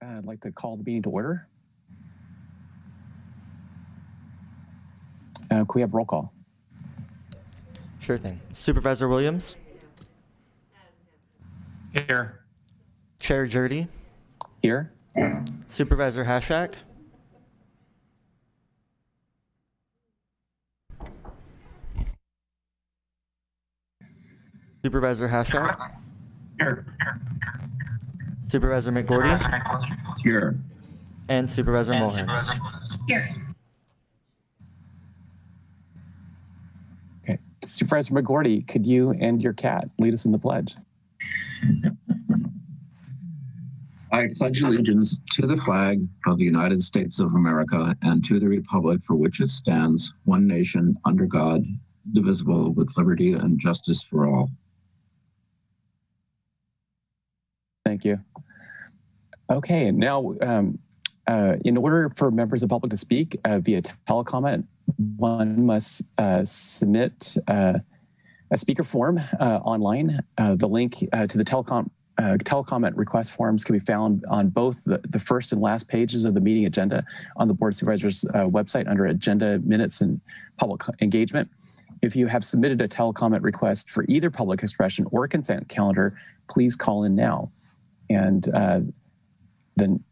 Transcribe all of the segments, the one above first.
I'd like to call the meeting to order. Can we have roll call? Sure thing. Supervisor Williams? Here. Chair Jurdy? Here. Supervisor Hashak? Supervisor Hashak? Here. Supervisor McGordy? Here. And Supervisor Mulhern. Here. Okay. Supervisor McGordy, could you and your cat lead us in the pledge? I pledge allegiance to the flag of the United States of America and to the republic for which it stands, one nation, under God, indivisible, with liberty and justice for all. Thank you. Okay, now in order for members of the public to speak via telecomment, one must submit a speaker form online. The link to the telecomment request forms can be found on both the first and last pages of the meeting agenda on the Board of Supervisors website under Agenda Minutes and Public Engagement. If you have submitted a telecomment request for either public expression or consent calendar, please call in now. And then,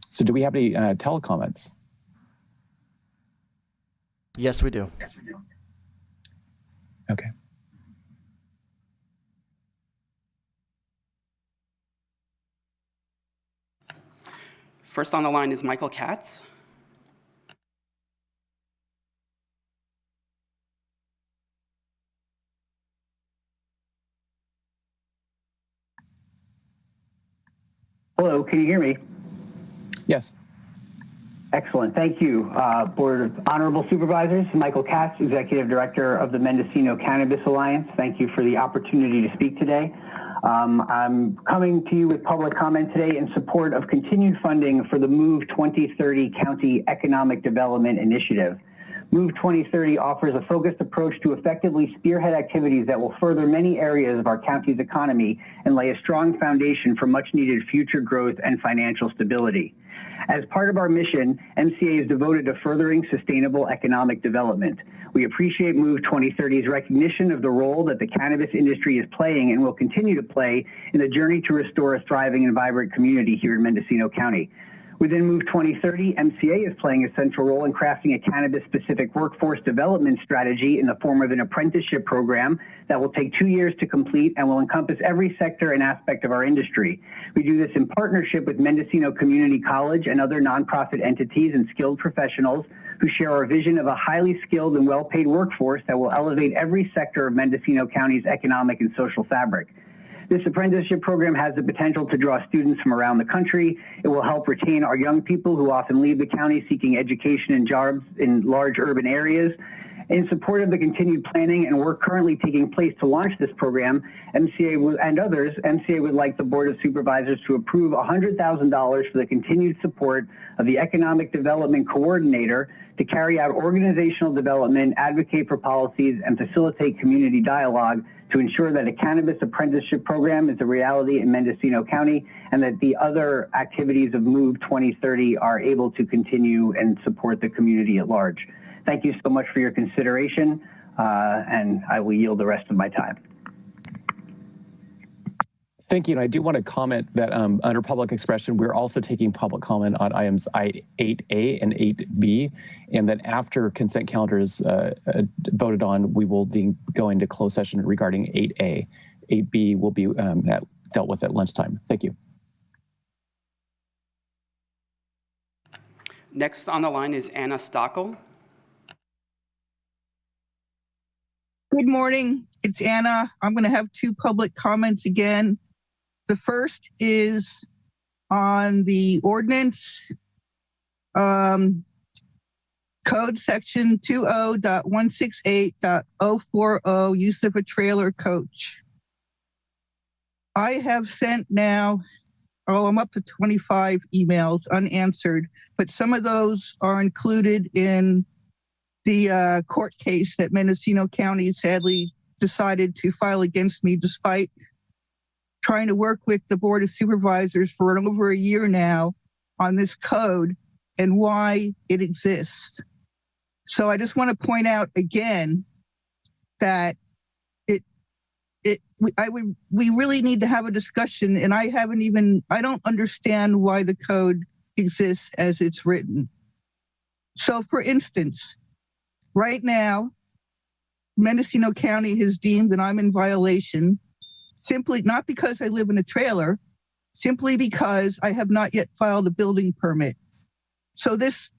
so do we have any telecomments? Yes, we do. Okay. First on the line is Michael Katz. Hello, can you hear me? Yes. Excellent, thank you. Board of Honorable Supervisors, Michael Katz, Executive Director of the Mendocino Cannabis Alliance. Thank you for the opportunity to speak today. I'm coming to you with public comment today in support of continued funding for the MOVE 2030 County Economic Development Initiative. MOVE 2030 offers a focused approach to effectively spearhead activities that will further many areas of our county's economy and lay a strong foundation for much needed future growth and financial stability. As part of our mission, MCA is devoted to furthering sustainable economic development. We appreciate MOVE 2030's recognition of the role that the cannabis industry is playing and will continue to play in the journey to restore a thriving and vibrant community here in Mendocino County. Within MOVE 2030, MCA is playing a central role in crafting a cannabis-specific workforce development strategy in the form of an apprenticeship program that will take 2 years to complete and will encompass every sector and aspect of our industry. We do this in partnership with Mendocino Community College and other nonprofit entities and skilled professionals who share our vision of a highly skilled and well-paid workforce that will elevate every sector of Mendocino County's economic and social fabric. This apprenticeship program has the potential to draw students from around the country. It will help retain our young people who often leave the county seeking education and jobs in large urban areas. In support of the continued planning and work currently taking place to launch this program, MCA would like the Board of Supervisors to approve $100,000 for the continued support of the Economic Development Coordinator to carry out organizational development, advocate for policies, and facilitate community dialogue to ensure that a cannabis apprenticeship program is a reality in Mendocino County and that the other activities of MOVE 2030 are able to continue and support the community at large. Thank you so much for your consideration, and I will yield the rest of my time. Thank you. And I do want to comment that under public expression, we're also taking public comment on items 8A and 8B, and that after consent calendar is voted on, we will then go into closed session regarding 8A. 8B will be dealt with at lunchtime. Thank you. Next on the line is Anna Stockel. Good morning, it's Anna. I'm going to have 2 public comments again. The first is on the ordinance code section 20.168.040, use of a trailer coach. I have sent now, I'm up to 25 emails unanswered, but some of those are included in the court case that Mendocino County sadly decided to file against me despite trying to work with the Board of Supervisors for over a year now on this code and why it exists. So I just want to point out again that we really need to have a discussion, and I don't understand why the code exists as it's written. So for instance, right now, Mendocino County has deemed that I'm in violation simply not because I live in a trailer, simply because I have not yet filed a building permit. So this,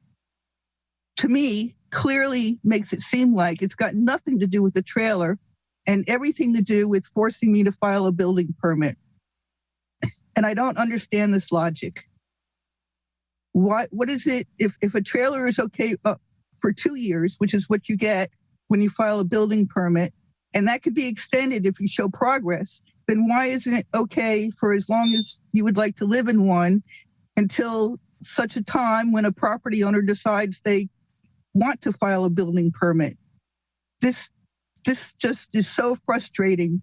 to me, clearly makes it seem like it's got nothing to do with the trailer and everything to do with forcing me to file a building permit. And I don't understand this logic. What is it, if a trailer is okay for 2 years, which is what you get when you file a building permit, and that could be extended if you show progress, then why isn't it okay for as long as you would like to live in one until such a time when a property owner decides they want to file a building permit? This just is so frustrating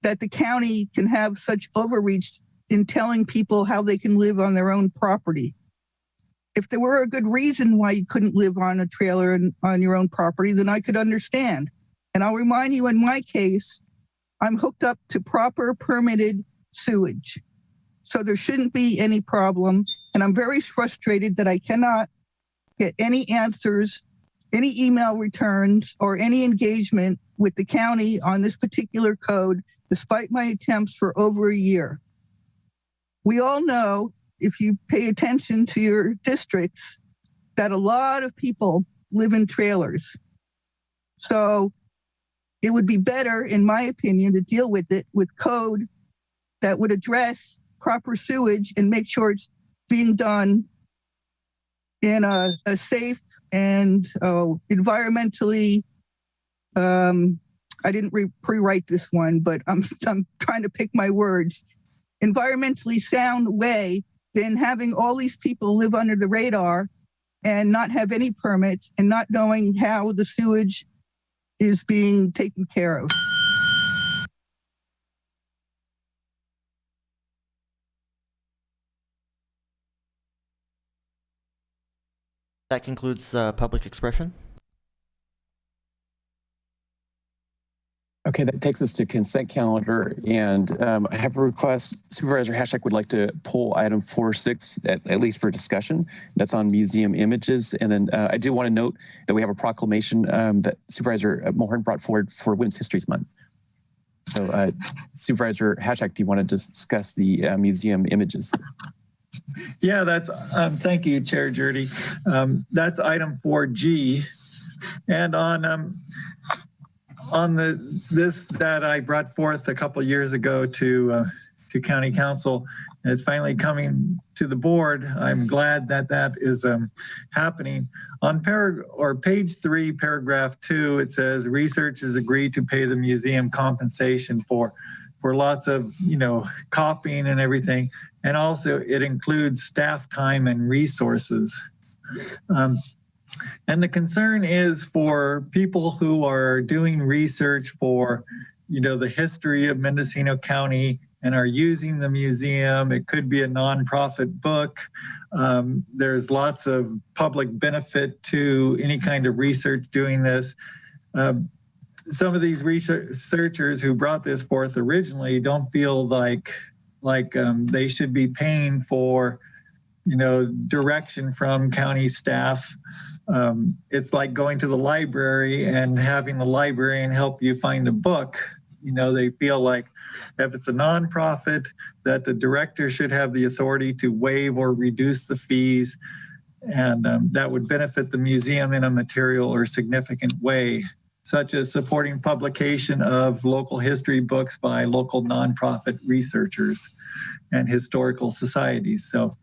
that the county can have such overreach in telling people how they can live on their own property. If there were a good reason why you couldn't live on a trailer and on your own property, then I could understand. And I'll remind you, in my case, I'm hooked up to proper permitted sewage. So there shouldn't be any problem. And I'm very frustrated that I cannot get any answers, any email returns, or any engagement with the county on this particular code, despite my attempts for over a year. We all know, if you pay attention to your districts, that a lot of people live in trailers. So it would be better, in my opinion, to deal with it with code that would address proper sewage and make sure it's being done in a safe and environmentally, I didn't pre-write this one, but I'm trying to pick my words, environmentally sound way than having all these people live under the radar and not have any permits and not knowing how the sewage is being taken care of. That concludes public expression. Okay, that takes us to consent calendar, and I have a request. Supervisor Hashak would like to pull item 4.6 at least for discussion. That's on museum images. And then I do want to note that we have a proclamation that Supervisor Mulhern brought forward for Women's History Month. So Supervisor Hashak, do you want to discuss the museum images? Yeah, that's, thank you, Chair Jurdy. That's item 4G. And on this that I brought forth a couple years ago to County Council, and it's finally coming to the board. I'm glad that that is happening. On page 3, paragraph 2, it says research has agreed to pay the museum compensation for lots of, copying and everything. And also it includes staff time and resources. And the concern is for people who are doing research for, the history of Mendocino County and are using the museum. It could be a nonprofit book. There's lots of public benefit to any kind of research doing this. Some of these researchers who brought this forth originally don't feel like they should be paying for, direction from county staff. It's like going to the library and having the librarian help you find a book. They feel like if it's a nonprofit, that the director should have the authority to waive or reduce the fees, and that would benefit the museum in a material or significant way, such as supporting publication of local history books by local nonprofit researchers and historical societies. So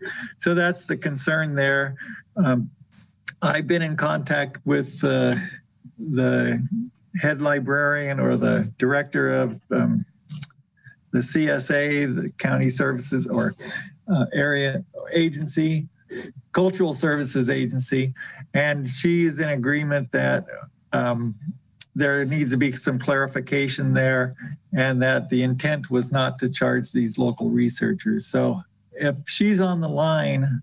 that's the concern there. I've been in contact with the head librarian or the director of the CSA, the County Services or Area Agency, Cultural Services Agency, and she is in agreement that there needs to be some clarification there, and that the intent was not to charge these local researchers. So if she's on the line,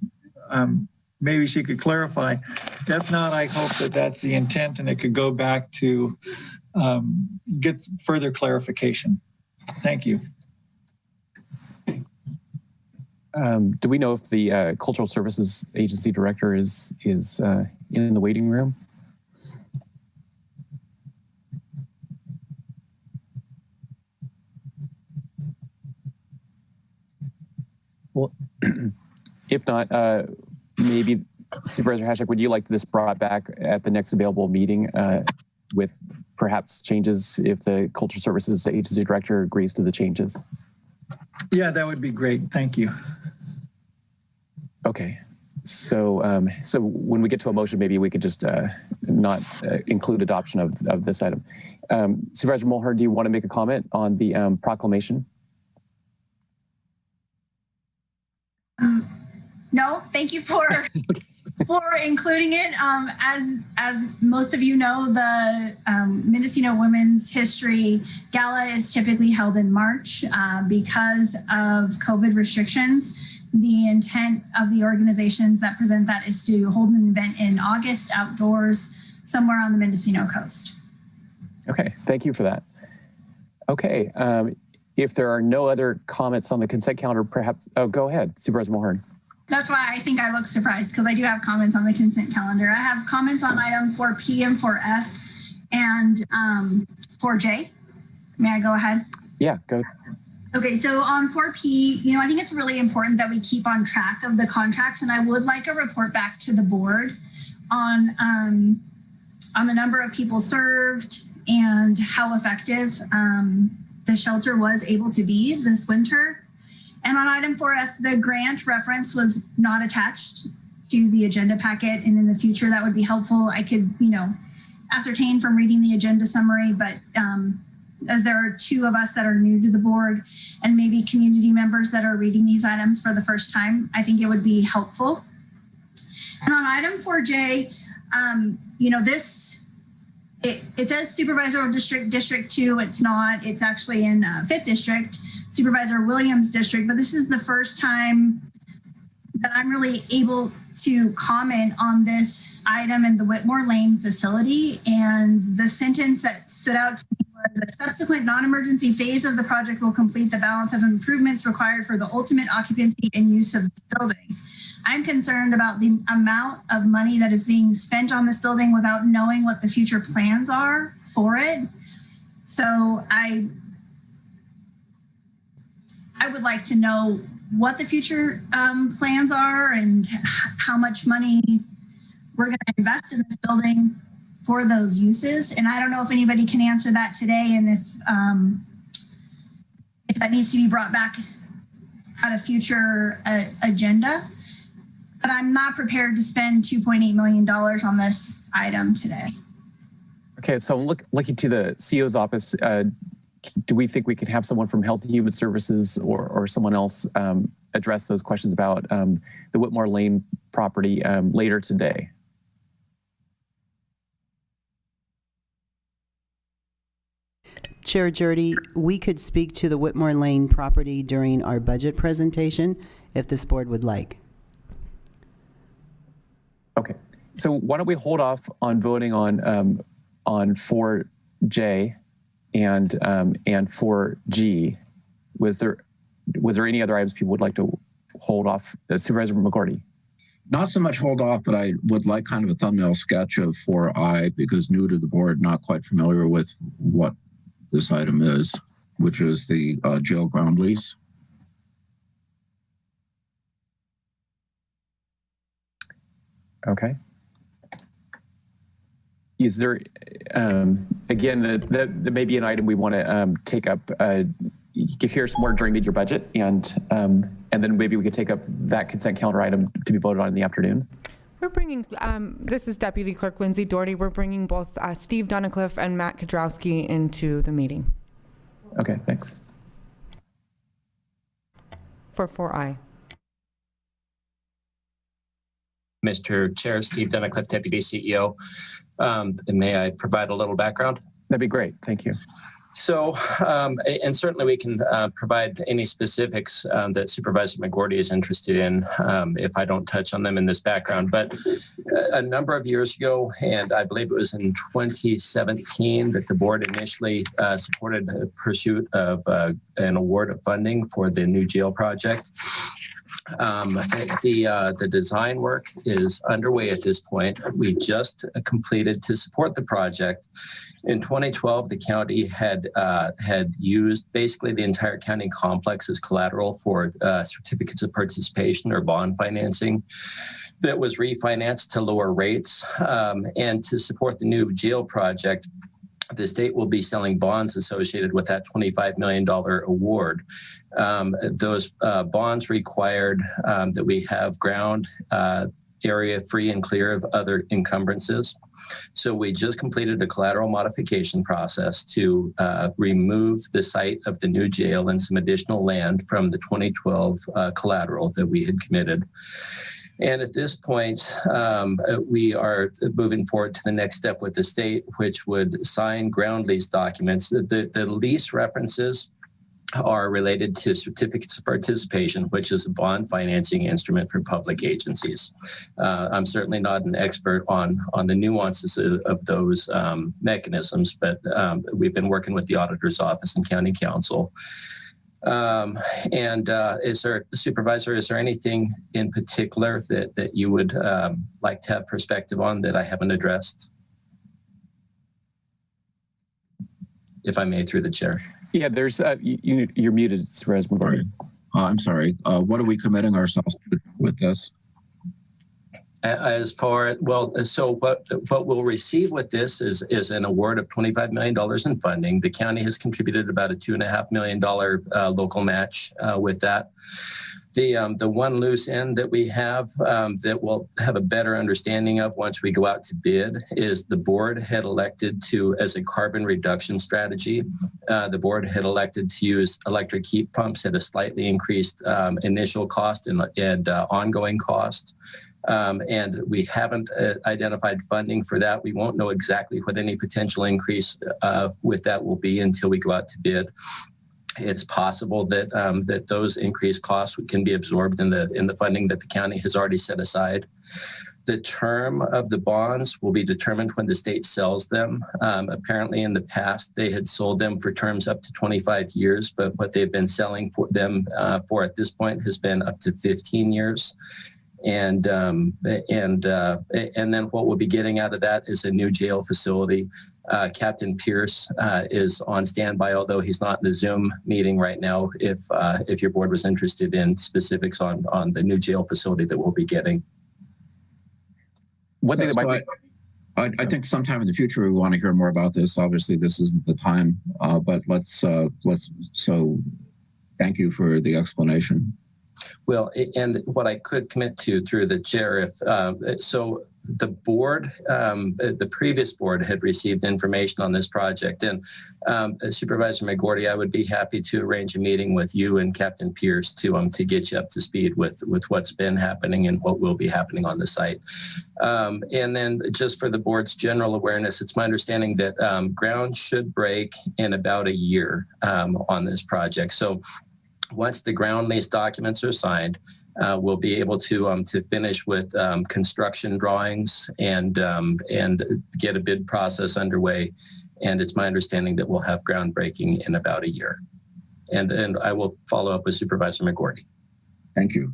maybe she could clarify. If not, I hope that that's the intent and it could go back to get further clarification. Thank you. Do we know if the Cultural Services Agency Director is in the waiting room? Well, if not, maybe Supervisor Hashak, would you like this brought back at the next available meeting with perhaps changes if the Cultural Services Agency Director agrees to the changes? Yeah, that would be great. Thank you. Okay. So so when we get to a motion, maybe we could just not include adoption of this item. Supervisor Mulhern, do you want to make a comment on the proclamation? No, thank you for including it. As most of you know, the Mendocino Women's History Gala is typically held in March. Because of COVID restrictions, the intent of the organizations that present that is to hold an event in August outdoors somewhere on the Mendocino coast. Okay, thank you for that. Okay, if there are no other comments on the consent calendar, perhaps, oh, go ahead, Supervisor Mulhern. That's why I think I look surprised, because I do have comments on the consent calendar. I have comments on item 4P and 4F and 4J. May I go ahead? Yeah, go. Okay, so on 4P, I think it's really important that we keep on track of the contracts, and I would like a report back to the board on the number of people served and how effective the shelter was able to be this winter. And on item 4F, the grant reference was not attached to the agenda packet, and in the future that would be helpful. I could, ascertain from reading the agenda summary, but as there are two of us that are new to the board and maybe community members that are reading these items for the first time, I think it would be helpful. And on item 4J, it says Supervisor District 2. It's not. It's actually in 5th District, Supervisor Williams District. But this is the first time that I'm really able to comment on this item in the Whitmore Lane facility. And the sentence that stood out to me was, a subsequent non-emergency phase of the project will complete the balance of improvements required for the ultimate occupancy and use of the building. I'm concerned about the amount of money that is being spent on this building without knowing what the future plans are for it. So I would like to know what the future plans are and how much money we're going to invest in this building for those uses. And I don't know if anybody can answer that today, and if that needs to be brought back at a future agenda. But I'm not prepared to spend $2.8 million on this item today. Okay, so I'm looking to the CEO's office. Do we think we can have someone from Health and Human Services or someone else address those questions about the Whitmore Lane property later today? Chair Jurdy, we could speak to the Whitmore Lane property during our budget presentation if this board would like. Okay, so why don't we hold off on voting on 4J and 4G. Was there any other items people would like to hold off? Supervisor McGordy. Not so much hold off, but I would like kind of a thumbnail sketch of 4I, because new to the board, not quite familiar with what this item is, which is the jail ground lease. Okay. Is there, again, that may be an item we want to take up. You can hear some more during mid-year budget, and then maybe we could take up that consent calendar item to be voted on in the afternoon. We're bringing, this is Deputy Clerk Lindsay Doherty. We're bringing both Steve Dunicliffe and Matt Kudrowski into the meeting. Okay, thanks. For 4I. Mr. Chair, Steve Dunicliffe, Deputy CEO. And may I provide a little background? That'd be great. Thank you. So, and certainly we can provide any specifics that Supervisor McGorty is interested in if I don't touch on them in this background. But a number of years ago, and I believe it was in 2017, that the board initially supported a pursuit of an award of funding for the new jail project. The design work is underway at this point. We just completed to support the project. In 2012, the county had used basically the entire county complex as collateral for certificates of participation or bond financing that was refinanced to lower rates. And to support the new jail project, the state will be selling bonds associated with that $25 million award. Those bonds required that we have ground area free and clear of other encumbrances. So we just completed a collateral modification process to remove the site of the new jail and some additional land from the 2012 collateral that we had committed. And at this point, we are moving forward to the next step with the state, which would sign ground lease documents. The lease references are related to certificates of participation, which is a bond financing instrument for public agencies. I'm certainly not an expert on the nuances of those mechanisms, but we've been working with the auditor's office and county council. Supervisor, is there anything in particular that you would like to have perspective on that I haven't addressed? If I may, through the chair. Yeah, there's you're muted, Supervisor McGorty. I'm sorry. What are we committing ourselves to with this? As far so what we'll receive with this is an award of $25 million in funding. The county has contributed about a $2.5 million local match with that. The one loose end that we have that we'll have a better understanding of once we go out to bid is the board had elected to, as a carbon reduction strategy, the board had elected to use electric heat pumps at a slightly increased initial cost and ongoing cost. And we haven't identified funding for that. We won't know exactly what any potential increase with that will be until we go out to bid. It's possible that that those increased costs can be absorbed in the funding that the county has already set aside. The term of the bonds will be determined when the state sells them. Apparently in the past, they had sold them for terms up to 25 years, but what they've been selling for them for at this point has been up to 15 years. And then what we'll be getting out of that is a new jail facility. Captain Pierce is on standby, although he's not in the Zoom meeting right now, if your board was interested in specifics on the new jail facility that we'll be getting. One thing that might be, I think sometime in the future we want to hear more about this. Obviously, this isn't the time, but let's thank you for the explanation. Well, and what I could commit to through the chair, so the board, the previous board had received information on this project, and Supervisor McGorty, I would be happy to arrange a meeting with you and Captain Pierce to get you up to speed with what's been happening and what will be happening on the site. And then just for the board's general awareness, it's my understanding that ground should break in about a year on this project. So once the ground lease documents are signed, we'll be able to finish with construction drawings and get a bid process underway. And it's my understanding that we'll have groundbreaking in about a year. And I will follow up with Supervisor McGorty. Thank you.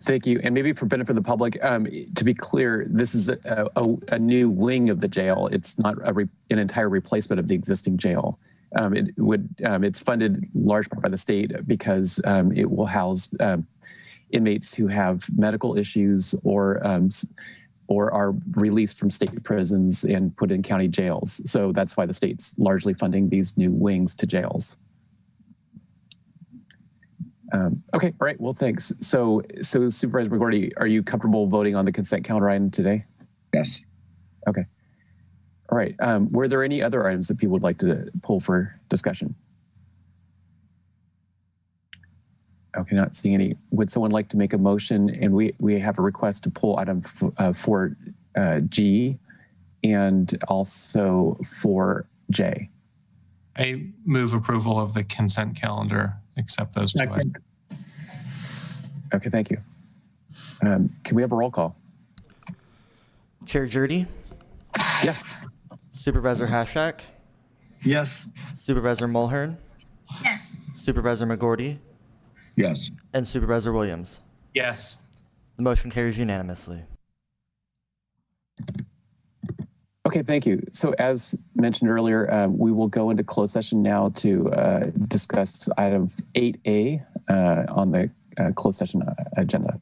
Thank you. And maybe for benefit of the public, to be clear, this is a new wing of the jail. It's not an entire replacement of the existing jail. It's funded large part by the state because it will house inmates who have medical issues or are released from state prisons and put in county jails. So that's why the state's largely funding these new wings to jails. Okay, all right, well, thanks. So Supervisor McGorty, are you comfortable voting on the consent calendar item today? Yes. Okay. All right, were there any other items that people would like to pull for discussion? Okay, not seeing any. Would someone like to make a motion? And we have a request to pull item 4G and also for J. I move approval of the consent calendar, except those two items. Okay, thank you. Can we have a roll call? Chair Jurdy, Yes. Supervisor Hashak, Yes. Supervisor Mulhern, Yes. Supervisor McGorty, Yes. and Supervisor Williams. Yes. The motion carries unanimously. Okay, thank you. So as mentioned earlier, we will go into closed session now to discuss item 8A on the closed session agenda.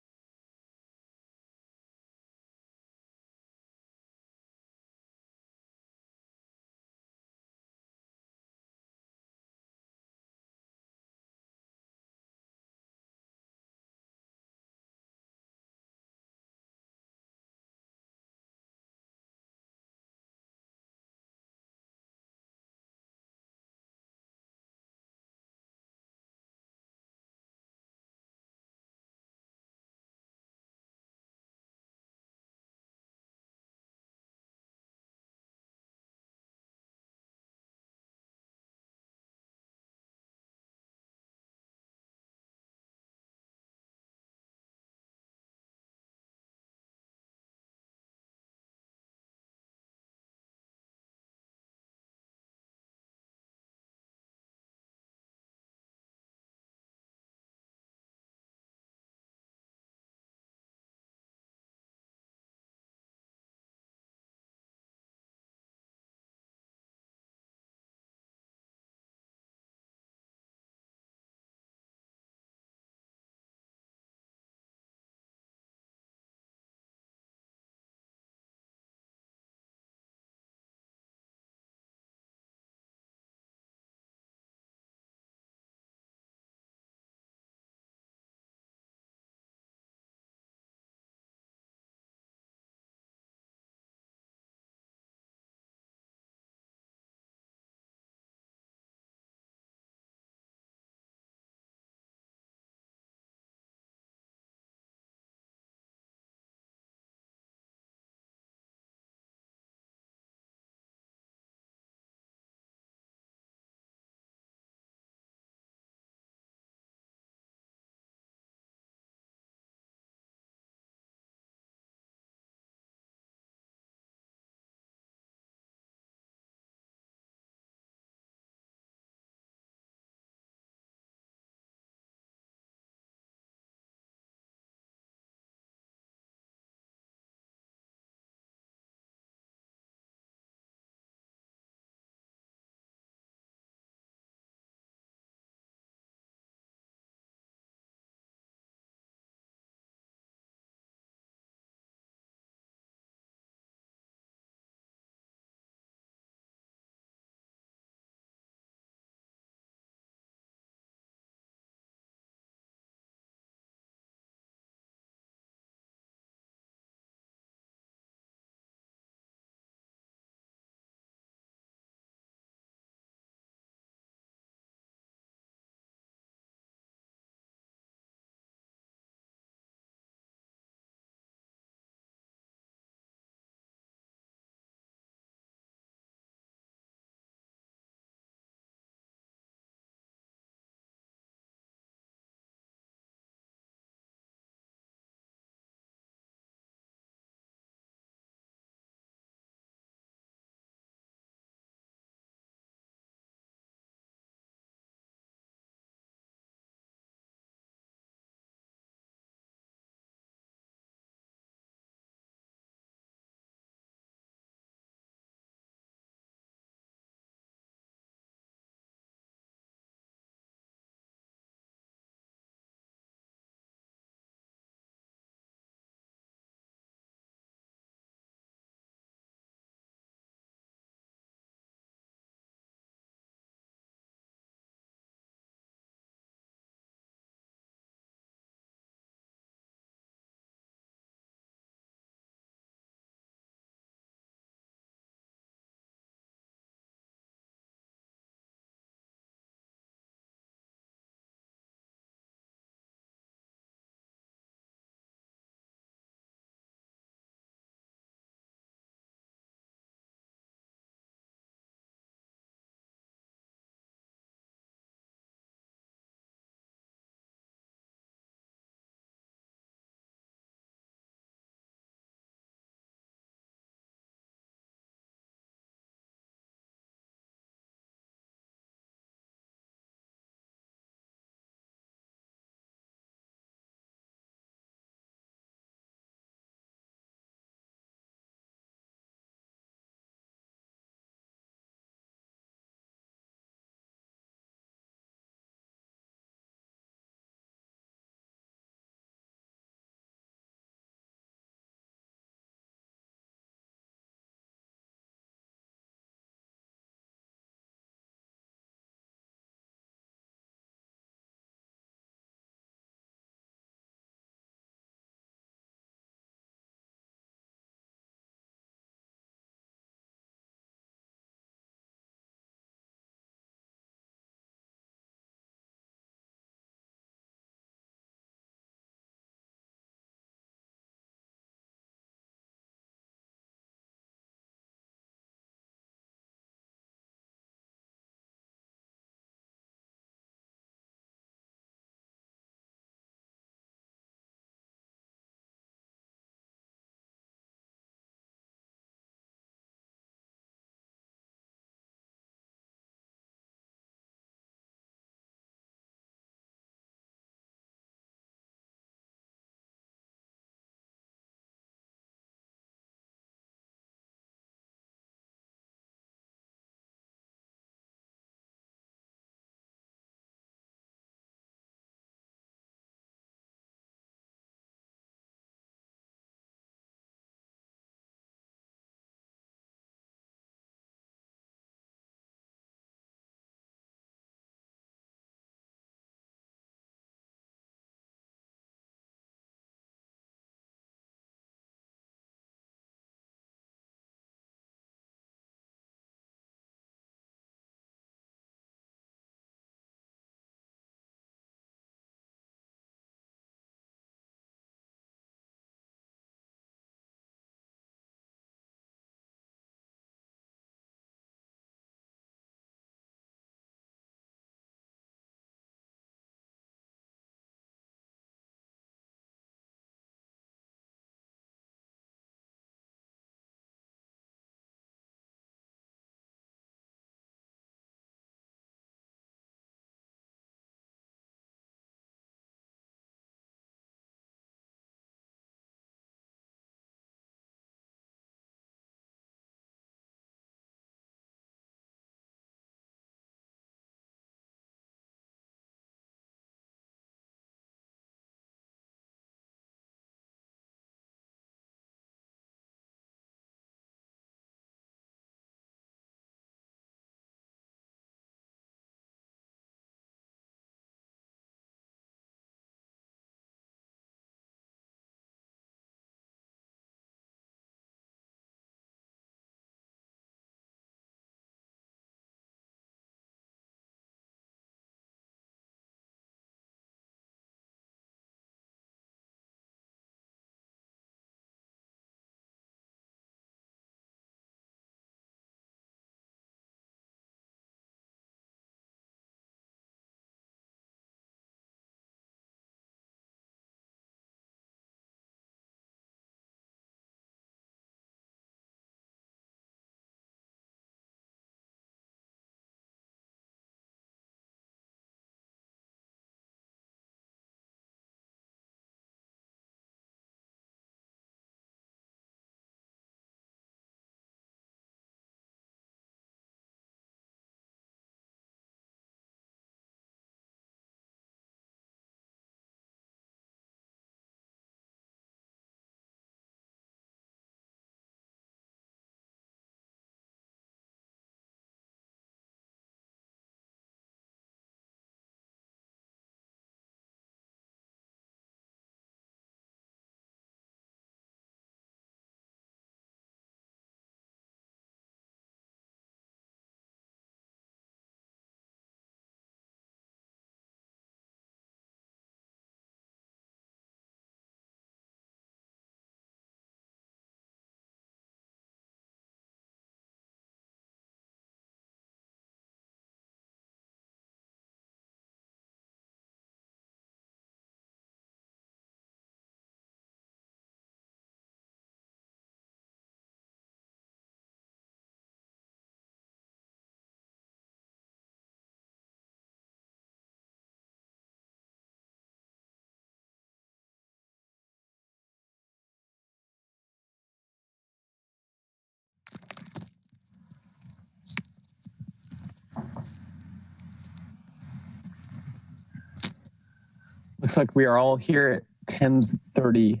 Looks like we are all here at 10:35.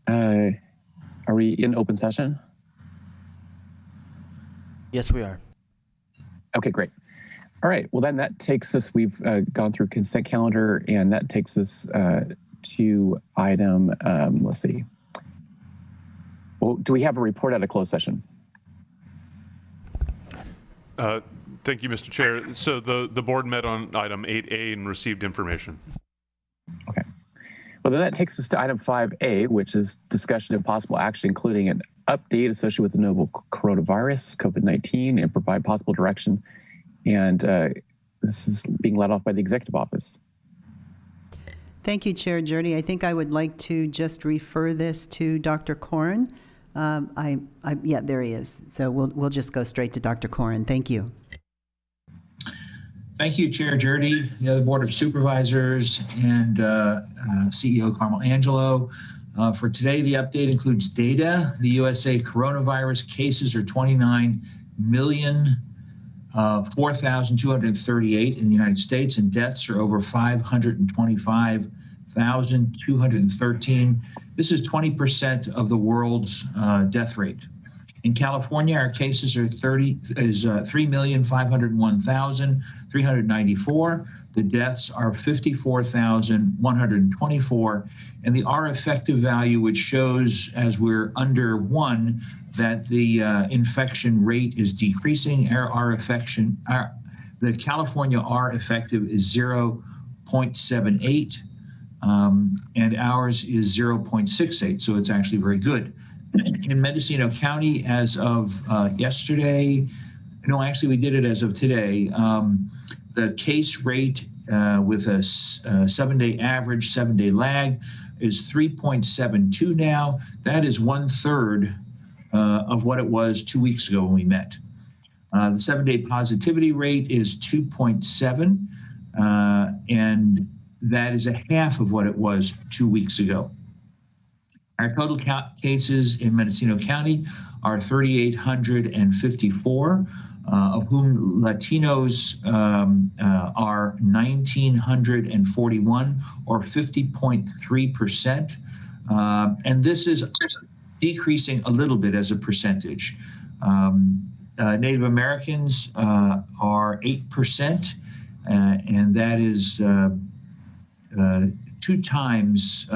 Are we in open session? Yes, we are. Okay, great. All right, well then that takes us, we've gone through consent calendar, and that takes us to item, let's see. Well, do we have a report out of closed session? Thank you, Mr. Chair. So the board met on item 8A and received information. Okay. Well, then that takes us to item 5A, which is discussion of possible action, including an update associated with the novel coronavirus, COVID-19, and provide possible direction. And this is being led off by the executive office. Thank you, Chair Jurdy. I think I would like to just refer this to Dr. Corrin. Yeah, there he is. So we'll just go straight to Dr. Corrin. Thank you. Thank you, Chair Jurdy, the other Board of Supervisors, and CEO Carmel Angelo. For today, the update includes data. The USA coronavirus cases are 29,004,238 in the United States, and deaths are over 525,213. This is 20% of the world's death rate. In California, our cases are 3,501,394. The deaths are 54,124. And the R effective value, which shows as we're under 1, that the infection rate is decreasing. The California R effective is 0.78, and ours is 0.68. So it's actually very good. In Mendocino County, as of yesterday, no, actually we did it as of today, the case rate with a 7-day average, 7-day lag is 3.72 now. That is 1/3 of what it was 2 weeks ago when we met. The 7-day positivity rate is 2.7, and that is a half of what it was 2 weeks ago. Our total cases in Mendocino County are 3,854, of whom Latinos are 1,941, or 50.3%. And this is decreasing a little bit as a percentage. Native Americans are 8%, and that is 2 times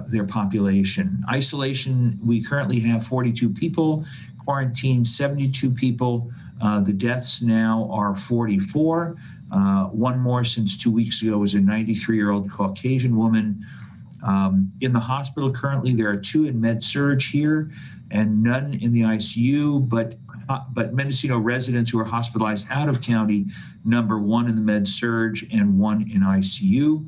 their population. Isolation, we currently have 42 people, quarantine 72 people. The deaths now are 44. One more since 2 weeks ago was a 93-year-old Caucasian woman. In the hospital currently, there are 2 in med-surg here and none in the ICU, but Mendocino residents who are hospitalized out of county, number 1 in the med-surg and 1 in ICU.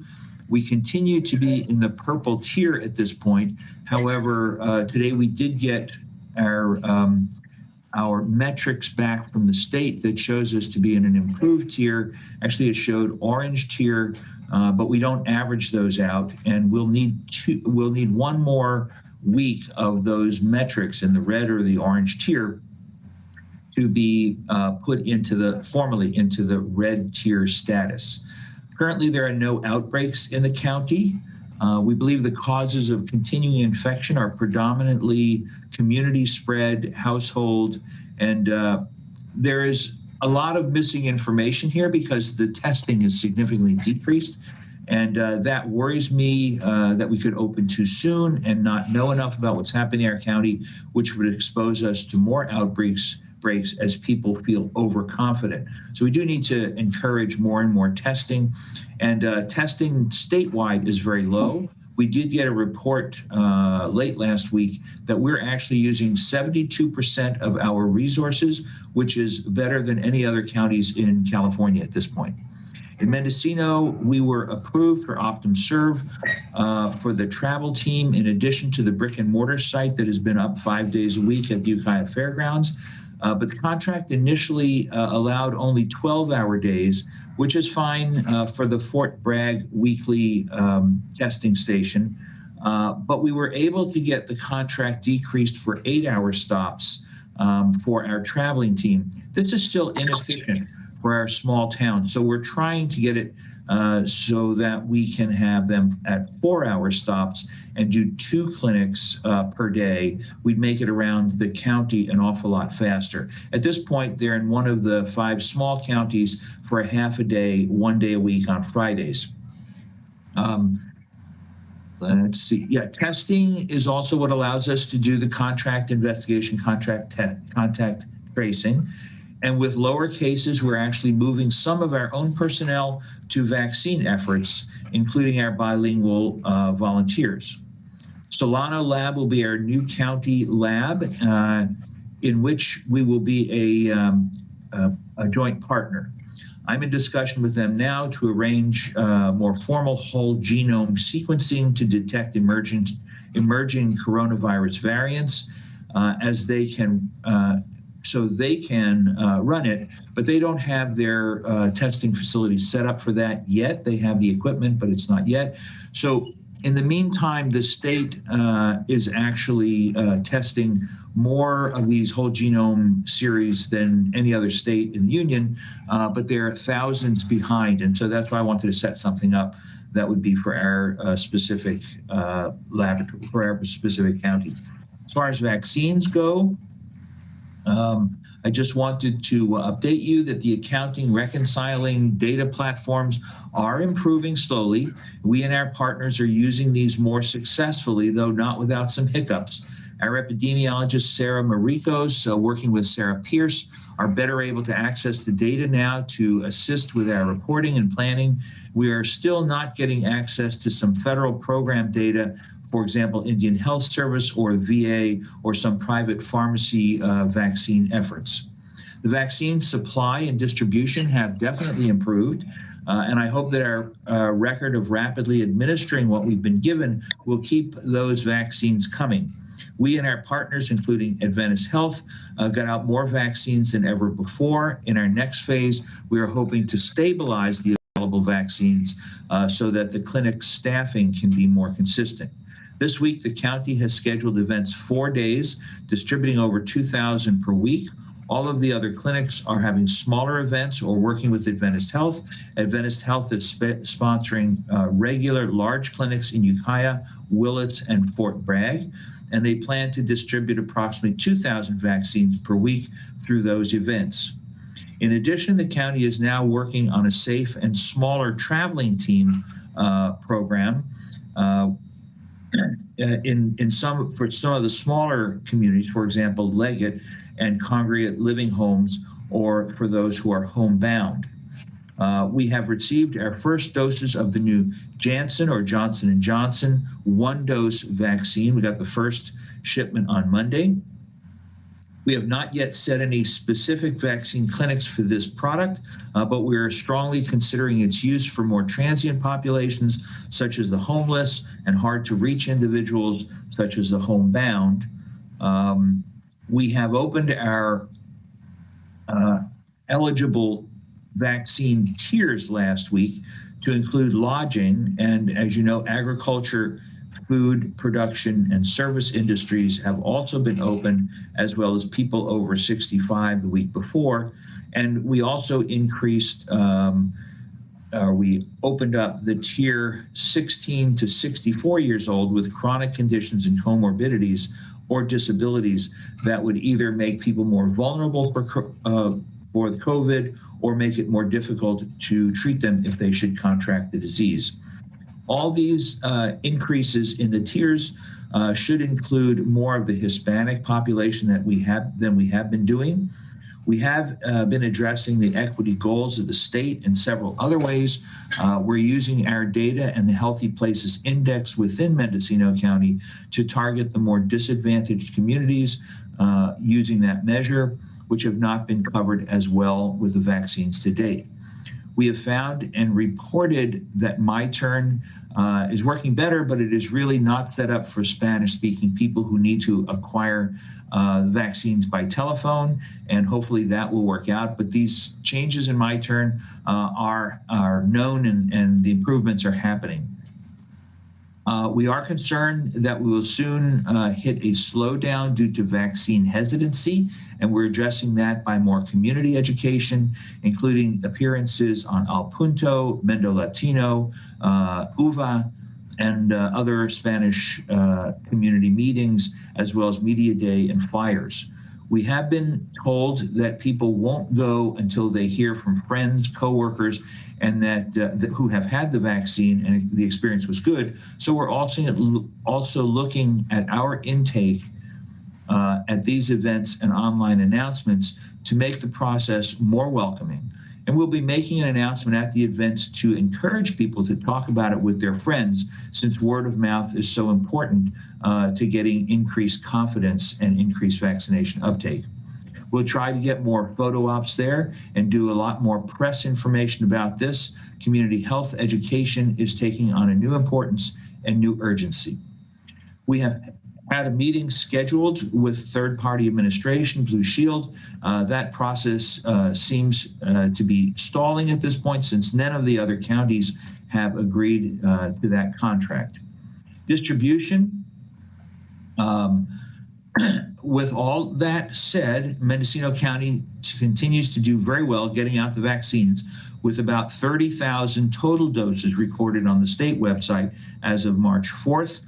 We continue to be in the purple tier at this point. However, today we did get our metrics back from the state that shows us to be in an improved tier. Actually, it showed orange tier, but we don't average those out, and we'll need 1 more week of those metrics in the red or the orange tier to be put into formally into the red tier status. Currently, there are no outbreaks in the county. We believe the causes of continuing infection are predominantly community spread, household, and there is a lot of missing information here because the testing is significantly decreased. And that worries me that we could open too soon and not know enough about what's happening in our county, which would expose us to more outbreaks as people feel overconfident. So we do need to encourage more and more testing, and testing statewide is very low. We did get a report late last week that we're actually using 72% of our resources, which is better than any other counties in California at this point. In Mendocino, we were approved for OptumServe for the travel team, in addition to the brick and mortar site that has been up 5 days a week at the Ukiah Fairgrounds. But the contract initially allowed only 12-hour days, which is fine for the Fort Bragg weekly testing station. But we were able to get the contract decreased for 8-hour stops for our traveling team. This is still inefficient for our small town. So we're trying to get it so that we can have them at 4-hour stops and do 2 clinics per day. We'd make it around the county an awful lot faster. At this point, they're in one of the 5 small counties for a half a day, 1 day a week on Fridays. Let's see. Yeah, testing is also what allows us to do the contract investigation, contact tracing. And with lower cases, we're actually moving some of our own personnel to vaccine efforts, including our bilingual volunteers. Solano Lab will be our new county lab, in which we will be a joint partner. I'm in discussion with them now to arrange more formal whole genome sequencing to detect emerging coronavirus variants as they can, so they can run it, but they don't have their testing facilities set up for that yet. They have the equipment, but it's not yet. So in the meantime, the state is actually testing more of these whole genome series than any other state in the union, but they're thousands behind. And so that's why I wanted to set something up that would be for our specific laboratory, for our specific county. As far as vaccines go, I just wanted to update you that the accounting reconciling data platforms are improving slowly. We and our partners are using these more successfully, though not without some hiccups. Our epidemiologist, Sarah Maricos, working with Sarah Pierce, are better able to access the data now to assist with our reporting and planning. We are still not getting access to some federal program data, for example, Indian Health Service or VA or some private pharmacy vaccine efforts. The vaccine supply and distribution have definitely improved, and I hope that our record of rapidly administering what we've been given will keep those vaccines coming. We and our partners, including Adventist Health, got out more vaccines than ever before. In our next phase, we are hoping to stabilize the available vaccines so that the clinic staffing can be more consistent. This week, the county has scheduled events 4 days, distributing over 2,000 per week. All of the other clinics are having smaller events or working with Adventist Health. Adventist Health is sponsoring regular large clinics in Ukiah, Willits, and Fort Bragg, and they plan to distribute approximately 2,000 vaccines per week through those events. In addition, the county is now working on a safe and smaller traveling team program for some of the smaller communities, for example, Leggett and congregate living homes, or for those who are homebound. We have received our first doses of the new Janssen or Johnson & Johnson 1-dose vaccine. We got the first shipment on Monday. We have not yet set any specific vaccine clinics for this product, but we are strongly considering its use for more transient populations, such as the homeless and hard to reach individuals, such as the homebound. We have opened our eligible vaccine tiers last week to include lodging, and as you know, agriculture, food production, and service industries have also been open, as well as people over 65 the week before. And we also increased, we opened up the tier 16 to 64 years old with chronic conditions and comorbidities or disabilities that would either make people more vulnerable for COVID or make it more difficult to treat them if they should contract the disease. All these increases in the tiers should include more of the Hispanic population than we have been doing. We have been addressing the equity goals of the state in several other ways. We're using our data and the Healthy Places Index within Mendocino County to target the more disadvantaged communities using that measure, which have not been covered as well with the vaccines to date. We have found and reported that MyTurn is working better, but it is really not set up for Spanish-speaking people who need to acquire vaccines by telephone, and hopefully that will work out. But these changes in MyTurn are known, and the improvements are happening. We are concerned that we will soon hit a slowdown due to vaccine hesitancy, and we're addressing that by more community education, including appearances on Al Punto, Mendo Latino, UVA, and other Spanish community meetings, as well as Media Day and flyers. We have been told that people won't go until they hear from friends, coworkers, and that who have had the vaccine and the experience was good. So we're also looking at our intake at these events and online announcements to make the process more welcoming. And we'll be making an announcement at the events to encourage people to talk about it with their friends, since word of mouth is so important to getting increased confidence and increased vaccination uptake. We'll try to get more photo ops there and do a lot more press information about this. Community health education is taking on a new importance and new urgency. We have had a meeting scheduled with third-party administration, Blue Shield. That process seems to be stalling at this point, since none of the other counties have agreed to that contract. Distribution. With all that said, Mendocino County continues to do very well getting out the vaccines, with about 30,000 total doses recorded on the state website as of March 4th.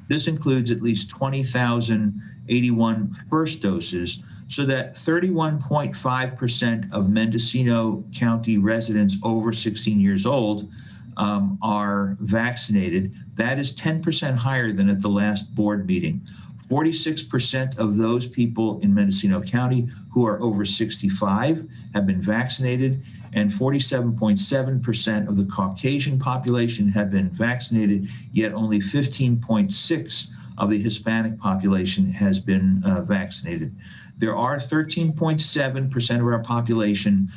This includes at least 20,081 first doses, so that 31.5% of Mendocino County residents over 16 years old are vaccinated. That is 10% higher than at the last board meeting. 46% of those people in Mendocino County who are over 65 have been vaccinated, and 47.7% of the Caucasian population have been vaccinated, yet only 15.6% of the Hispanic population has been vaccinated. There are 13.7% of our population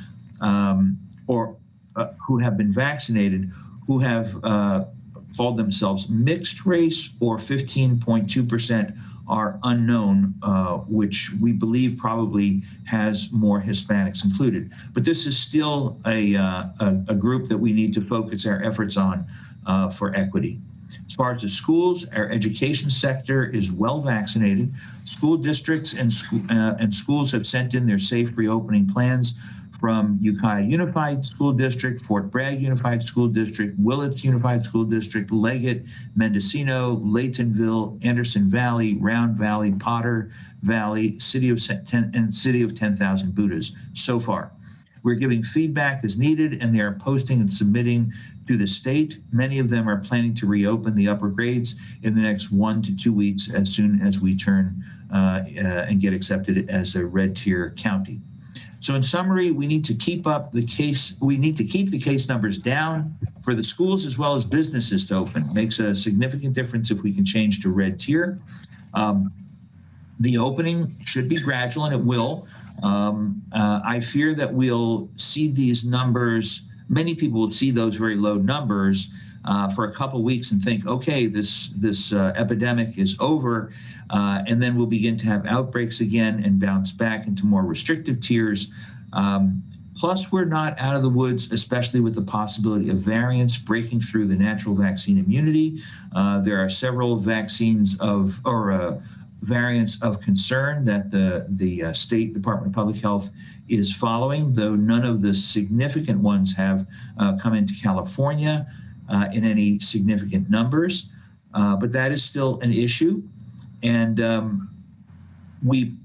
who have been vaccinated who have called themselves mixed race, or 15.2% are unknown, which we believe probably has more Hispanics included. But this is still a group that we need to focus our efforts on for equity. As far as the schools, our education sector is well vaccinated. School districts and schools have sent in their safe reopening plans from Ukiah Unified School District, Fort Bragg Unified School District, Willits Unified School District, Leggett, Mendocino, Laytonville, Anderson Valley, Round Valley, Potter Valley, City of 10,000 Buddhas so far. We're giving feedback as needed, and they are posting and submitting to the state. Many of them are planning to reopen the upper grades in the next 1 to 2 weeks, as soon as we turn and get accepted as a red tier county. So in summary, we need to keep up the case. We need to keep the case numbers down for the schools as well as businesses to open. It makes a significant difference if we can change to red tier. The opening should be gradual, and it will. I fear that we'll see these numbers. Many people will see those very low numbers for a couple weeks and think, okay, this epidemic is over, and then we'll begin to have outbreaks again and bounce back into more restrictive tiers. Plus, we're not out of the woods, especially with the possibility of variants breaking through the natural vaccine immunity. There are several variants of concern that the State Department of Public Health is following, though none of the significant ones have come into California in any significant numbers. But that is still an issue. And we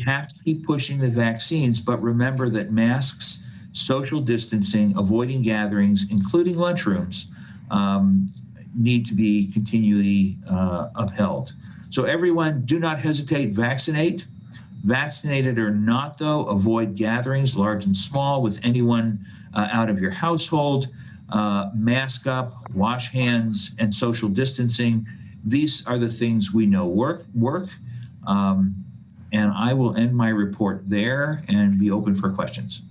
have to keep pushing the vaccines, but remember that masks, social distancing, avoiding gatherings, including lunchrooms, need to be continually upheld. So everyone, do not hesitate, vaccinate. Vaccinated or not, though, avoid gatherings, large and small, with anyone out of your household. Mask up, wash hands, and social distancing. These are the things we know work. And I will end my report there and be open for questions.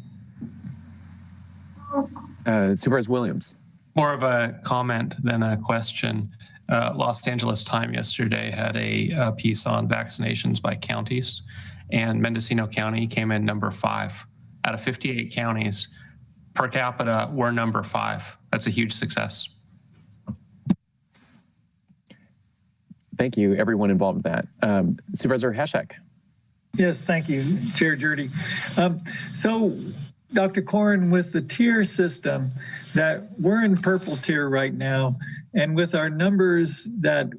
Supervisor Williams. More of a comment than a question. Los Angeles Times yesterday had a piece on vaccinations by counties, and Mendocino County came in number 5 out of 58 counties. Per capita, we're number 5. That's a huge success. thank you, everyone involved in that. Supervisor Hashak. Yes, thank you, Chair Jurdy. So, Dr. Corn, with the tier system, that we're in purple tier right now, and with our numbers that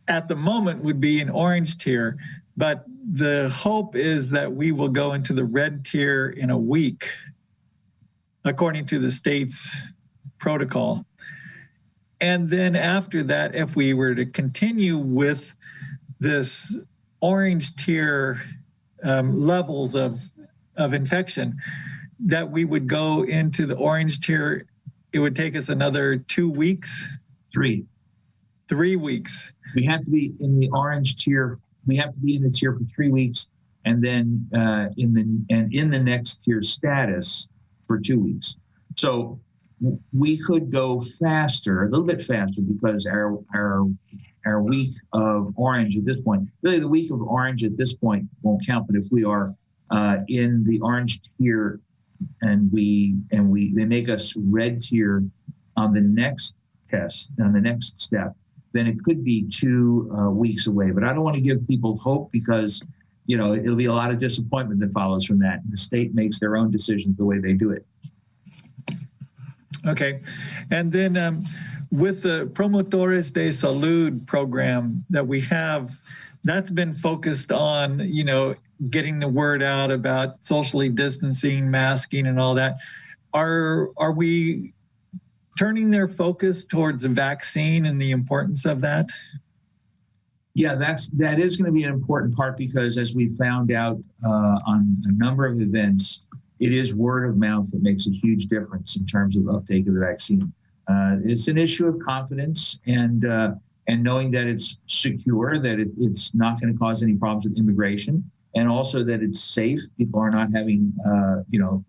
at the moment would be in orange tier, but the hope is that we will go into the red tier in a week, according to the state's protocol. And then after that, if we were to continue with this orange tier levels of infection, that we would go into the orange tier. It would take us another 2 weeks. 3 weeks. We have to be in the orange tier. We have to be in the tier for 3 weeks, and then in the next tier status for 2 weeks. So we could go faster, a little bit faster, because our week of orange at this point, really the week of orange at this point won't count. But if we are in the orange tier and they make us red tier on the next test, on the next step, then it could be 2 weeks away. But I don't want to give people hope, because it'll be a lot of disappointment that follows from that. The state makes their own decisions the way they do it. Okay, and then with the Promotores de Salud program that we have, that's been focused on, getting the word out about socially distancing, masking, and all that. Are we turning their focus towards the vaccine and the importance of that? Yeah, that is going to be an important part, because as we found out on a number of events, it is word of mouth that makes a huge difference in terms of uptake of the vaccine. It's an issue of confidence and knowing that it's secure, that it's not going to cause any problems with immigration, and also that it's safe. People are not having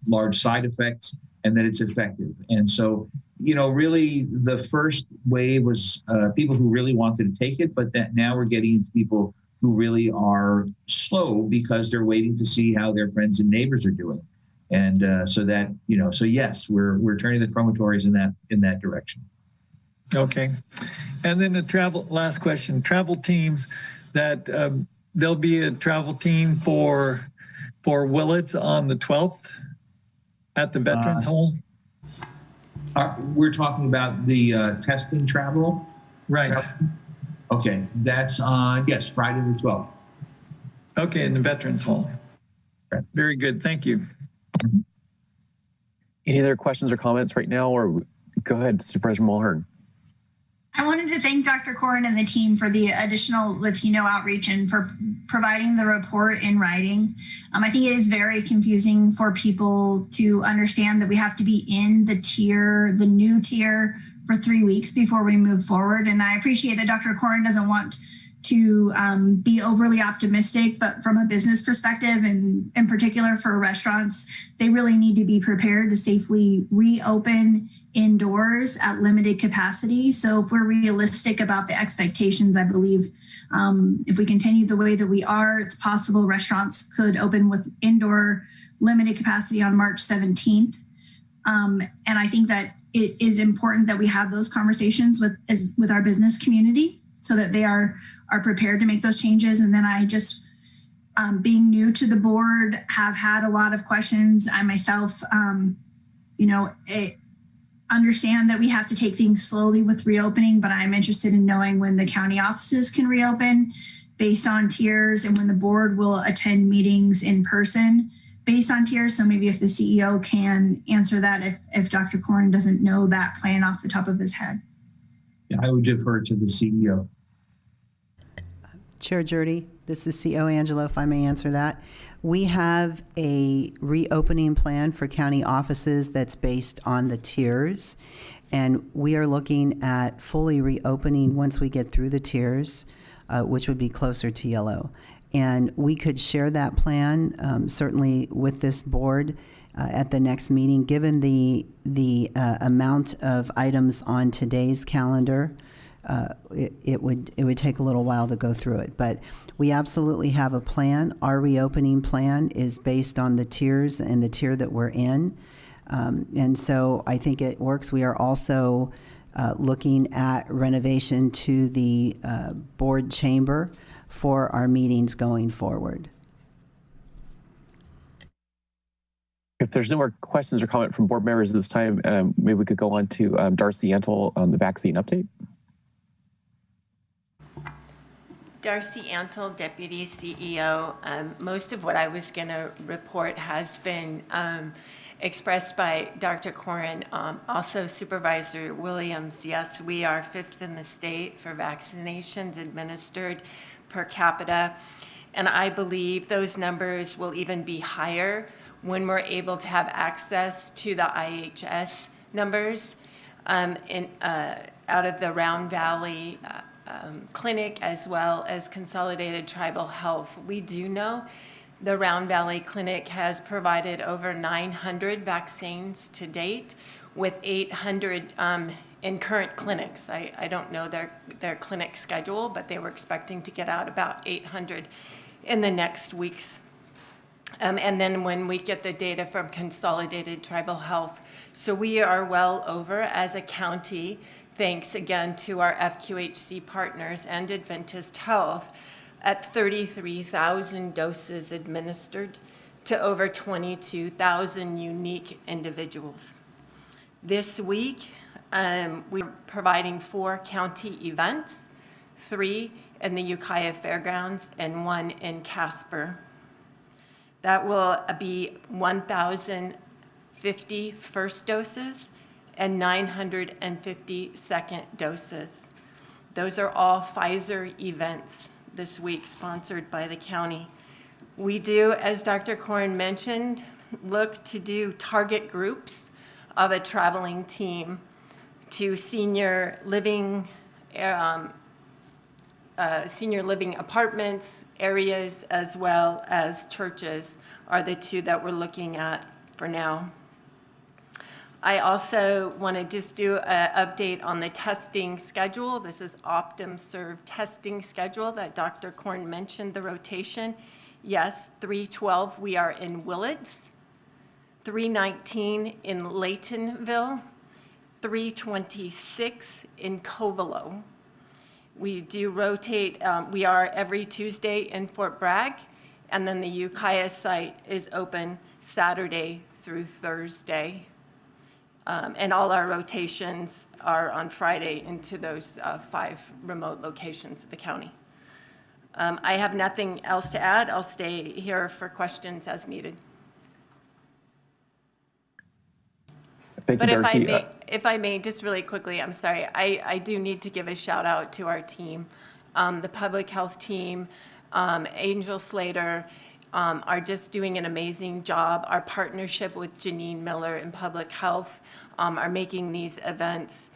large side effects, and that it's effective. And so, really the first wave was people who really wanted to take it, but that now we're getting into people who really are slow because they're waiting to see how their friends and neighbors are doing. And so yes, we're turning the promotores in that direction. Okay, and then last question, travel teams, that there'll be a travel team for Willits on the 12th at the Veterans Hall. We're talking about the testing travel, right? Okay, that's on Friday the 12th. Okay, in the Veterans Hall. Okay. Very good, thank you. Any other questions or comments right now, or go ahead, Supervisor Mulhern. I wanted to thank Dr. Corrin and the team for the additional Latino outreach and for providing the report in writing. I think it is very confusing for people to understand that we have to be in the new tier for 3 weeks before we move forward. And I appreciate that Dr. Corrin doesn't want to be overly optimistic, but from a business perspective, and in particular for restaurants, they really need to be prepared to safely reopen indoors at limited capacity. So if we're realistic about the expectations, I believe if we continue the way that we are, it's possible restaurants could open with indoor limited capacity on March 17th. And I think that it is important that we have those conversations with our business community so that they are prepared to make those changes. And then I just, being new to the board, have had a lot of questions. I myself, understand that we have to take things slowly with reopening, but I'm interested in knowing when the county offices can reopen based on tiers, and when the board will attend meetings in person based on tiers. So maybe if the CEO can answer that, if Dr. Corrin doesn't know that plan off the top of his head. Yeah, I would defer to the CEO. Chair Jurdy, this is CO Angelo, if I may answer that. We have a reopening plan for county offices that's based on the tiers, and we are looking at fully reopening once we get through the tiers, which would be closer to yellow. And we could share that plan certainly with this board at the next meeting, given the amount of items on today's calendar. It would take a little while to go through it, but we absolutely have a plan. Our reopening plan is based on the tiers and the tier that we're in, and so I think it works. We are also looking at renovation to the board chamber for our meetings going forward. If there's no more questions or comment from board members at this time, maybe we could go on to Darcy Antle on the vaccine update. Darcy Antle, Deputy CEO. Most of what I was going to report has been expressed by Dr. Corin. Also, Supervisor Williams, yes, we are 5th in the state for vaccinations administered per capita. And I believe those numbers will even be higher when we're able to have access to the IHS numbers out of the Round Valley Clinic, as well as Consolidated Tribal Health. We do know the Round Valley Clinic has provided over 900 vaccines to date, with 800 in current clinics. I don't know their clinic schedule, but they were expecting to get out about 800 in the next weeks. And then when we get the data from Consolidated Tribal Health. So we are well over as a county, thanks again to our FQHC partners and Adventist Health, at 33,000 doses administered to over 22,000 unique individuals. This week, we're providing 4 county events, 3 in the Ukiah Fairgrounds and 1 in Casper. That will be 1,050 first doses and 950 second doses. Those are all Pfizer events this week, sponsored by the county. We do, as Dr. Corin mentioned, look to do target groups of a traveling team to senior living apartments, areas, as well as churches are the 2 that we're looking at for now. I also want to just do an update on the testing schedule. This is OptumServe testing schedule that Dr. Korn mentioned, the rotation. Yes, 312, we are in Willits, 319 in Laytonville, 326 in Covelo. We do rotate, we are every Tuesday in Fort Bragg, and then the Ukiah site is open Saturday through Thursday. And all our rotations are on Friday into those 5 remote locations of the county. I have nothing else to add. I'll stay here for questions as needed. Thank you, Darcy. If I may, just really quickly, I'm sorry, I do need to give a shout out to our team, the public health team, Angel Slater, are just doing an amazing job. Our partnership with Janine Miller in public health are making these events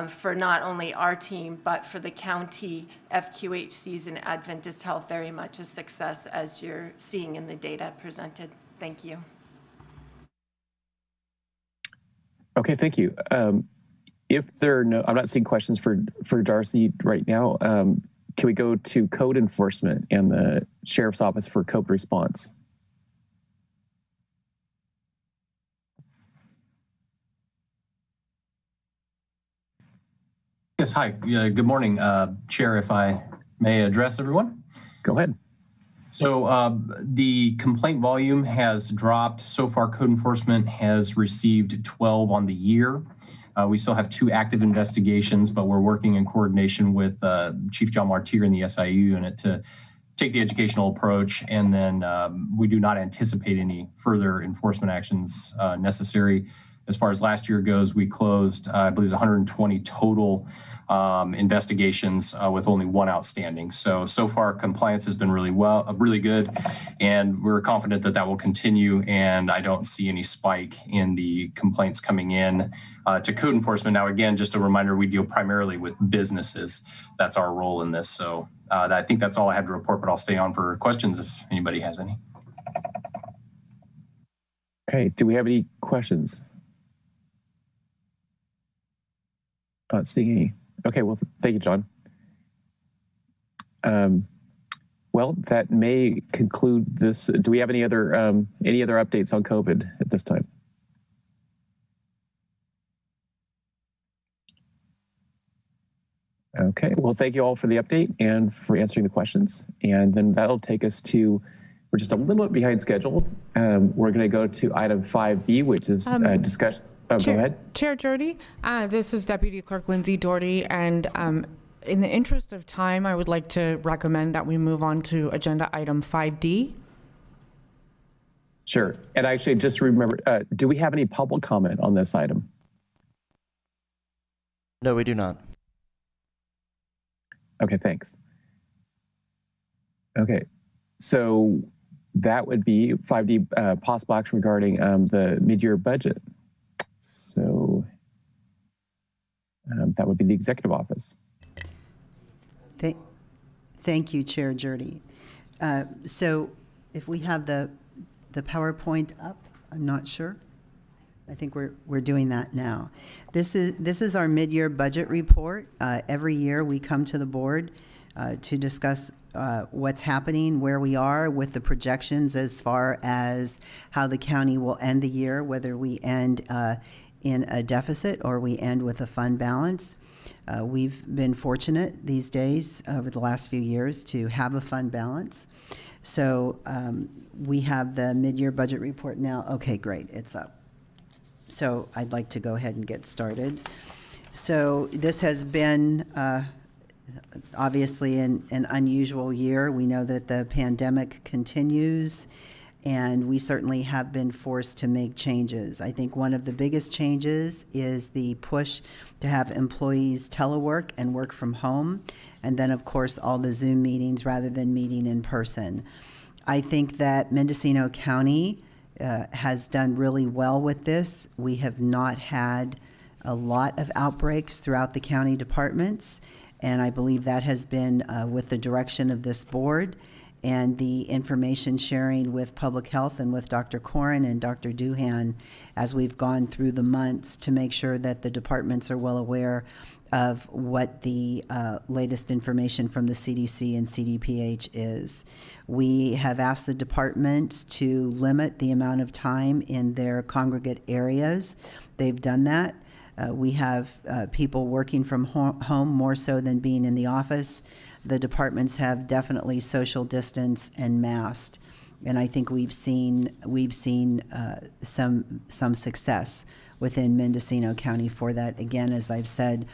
for not only our team, but for the county FQHCs and Adventist Health very much a success, as you're seeing in the data presented. Thank you. Okay, thank you. If there are no, I'm not seeing questions for Darcy right now. Can we go to code enforcement and the Sheriff's Office for code response? Yes, hi. Good morning, Chair, if I may address everyone. Go ahead. So the complaint volume has dropped. So far, code enforcement has received 12 on the year. We still have 2 active investigations, but we're working in coordination with Chief John Martyr in the SIU unit to take the educational approach. And then we do not anticipate any further enforcement actions necessary. As far as last year goes, we closed, I believe, 120 total investigations with only 1 outstanding. So far, compliance has been really good, and we're confident that that will continue. And I don't see any spike in the complaints coming in to code enforcement. Now, again, just a reminder, we deal primarily with businesses. That's our role in this. So I think that's all I have to report, but I'll stay on for questions if anybody has any. Okay, do we have any questions? Not seeing any. Okay, well, thank you, John. Well, that may conclude this. Do we have any other updates on COVID at this time? Okay, well, thank you all for the update and for answering the questions. And then that'll take us to, we're just a little bit behind schedule. We're going to go to item 5B, which is discussion. Oh, go ahead. Chair Jody, this is Deputy Clerk Lindsay Doherty, and in the interest of time, I would like to recommend that we move on to agenda item 5D. Sure. And actually, just remember, do we have any public comment on this item? No, we do not. Okay, thanks. Okay, so that would be 5D, possible action regarding the mid-year budget. So that would be the executive office. Thank you, Chair Jurdy. So if we have the PowerPoint up, I'm not sure. I think we're doing that now. This is our mid-year budget report. Every year we come to the board to discuss what's happening, where we are with the projections as far as how the county will end the year, whether we end in a deficit or we end with a fund balance. We've been fortunate these days over the last few years to have a fund balance. So we have the mid-year budget report now. Okay, great, it's up. So I'd like to go ahead and get started. So this has been obviously an unusual year. We know that the pandemic continues, and we certainly have been forced to make changes. I think one of the biggest changes is the push to have employees telework and work from home, and then of course all the Zoom meetings rather than meeting in person. I think that Mendocino County has done really well with this. We have not had a lot of outbreaks throughout the county departments, and I believe that has been with the direction of this board and the information sharing with public health and with Dr. Corin and Dr. Duhan as we've gone through the months to make sure that the departments are well aware of what the latest information from the CDC and CDPH is. We have asked the departments to limit the amount of time in their congregate areas. They've done that. We have people working from home more so than being in the office. The departments have definitely social distance and masked, and I think we've seen some success within Mendocino County for that. Again, as I've said,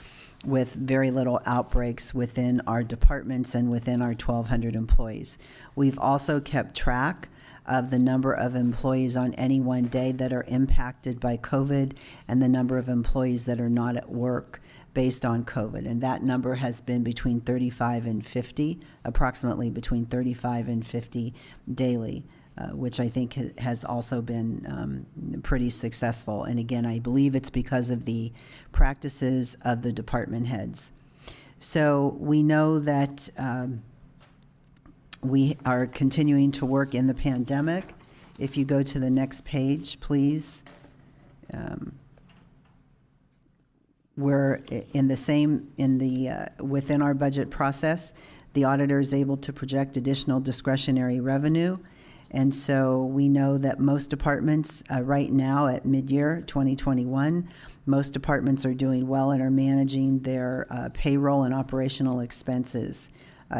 with very little outbreaks within our departments and within our 1,200 employees. We've also kept track of the number of employees on any one day that are impacted by COVID and the number of employees that are not at work based on COVID. And that number has been between 35 and 50, approximately between 35 and 50 daily, which I think has also been pretty successful. And again, I believe it's because of the practices of the department heads. So we know that we are continuing to work in the pandemic. If you go to the next page, please. We're in the same, within our budget process, the auditor is able to project additional discretionary revenue. And so we know that most departments right now at mid-year 2021, most departments are doing well and are managing their payroll and operational expenses,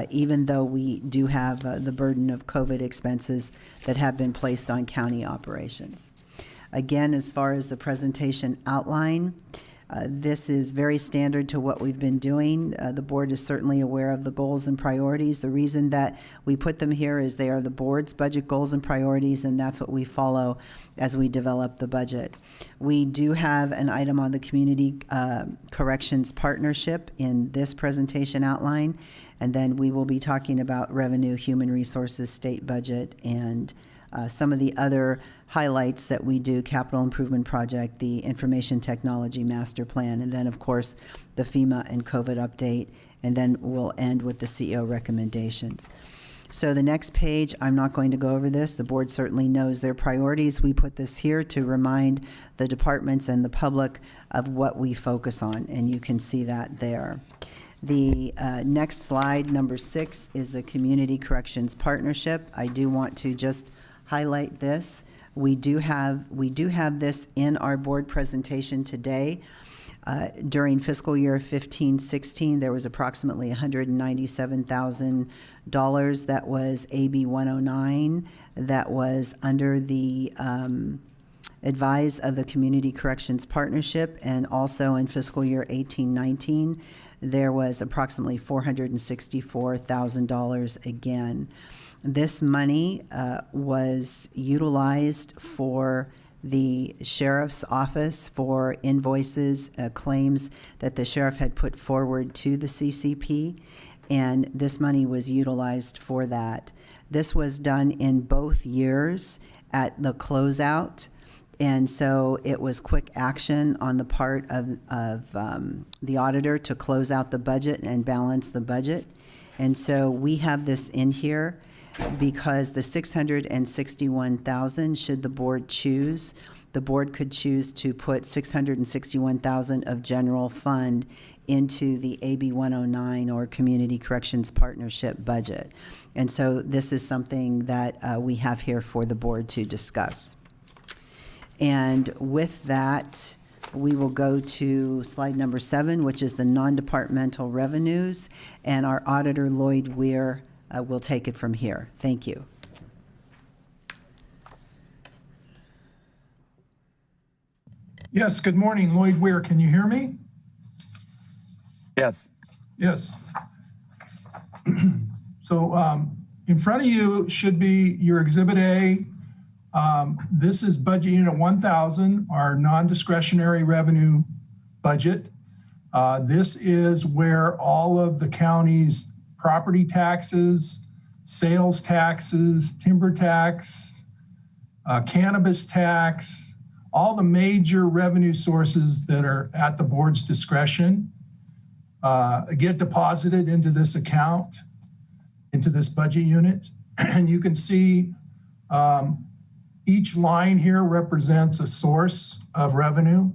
even though we do have the burden of COVID expenses that have been placed on county operations. Again, as far as the presentation outline, this is very standard to what we've been doing. The board is certainly aware of the goals and priorities. The reason that we put them here is they are the board's budget goals and priorities, and that's what we follow as we develop the budget. We do have an item on the community corrections partnership in this presentation outline, and then we will be talking about revenue, human resources, state budget, and some of the other highlights that we do: capital improvement project, the information technology master plan, and then of course the FEMA and COVID update, and then we'll end with the CEO recommendations. So the next page, I'm not going to go over this. The board certainly knows their priorities. We put this here to remind the departments and the public of what we focus on, and you can see that there. The next slide, number 6, is the Community Corrections Partnership. I do want to just highlight this. We do have this in our board presentation today. During fiscal year 15-16, there was approximately $197,000 that was AB 109 that was under the advise of the Community Corrections Partnership, and also in fiscal year 18-19, there was approximately $464,000 again. This money was utilized for the sheriff's office for invoices, claims that the sheriff had put forward to the CCP, and this money was utilized for that. This was done in both years at the closeout, and so it was quick action on the part of the auditor to close out the budget and balance the budget. And so we have this in here because the $661,000, should the board choose, the board could choose to put $661,000 of general fund into the AB 109 or Community Corrections Partnership budget. And so this is something that we have here for the board to discuss. And with that, we will go to slide number 7, which is the non-departmental revenues, and our auditor, Lloyd Weir, will take it from here. Thank you. Yes, good morning, Lloyd Weir. Can you hear me? Yes. Yes. So in front of you should be your Exhibit A. This is Budget Unit 1000, our non-discretionary revenue budget. This is where all of the county's property taxes, sales taxes, timber tax, cannabis tax, all the major revenue sources that are at the board's discretion get deposited into this account, into this budget unit. And you can see each line here represents a source of revenue.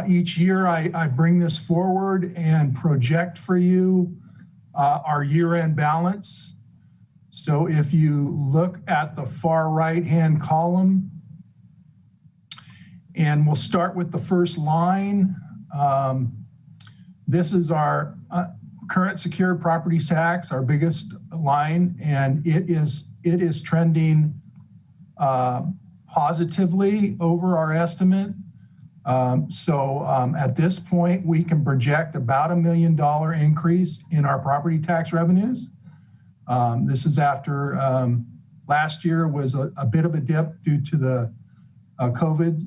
Each year I bring this forward and project for you our year-end balance. So if you look at the far right-hand column, and we'll start with the first line. This is our current secured property tax, our biggest line, and it is trending positively over our estimate. At this point, we can project about $1 million increase in our property tax revenues. This is after last year was a bit of a dip due to the COVID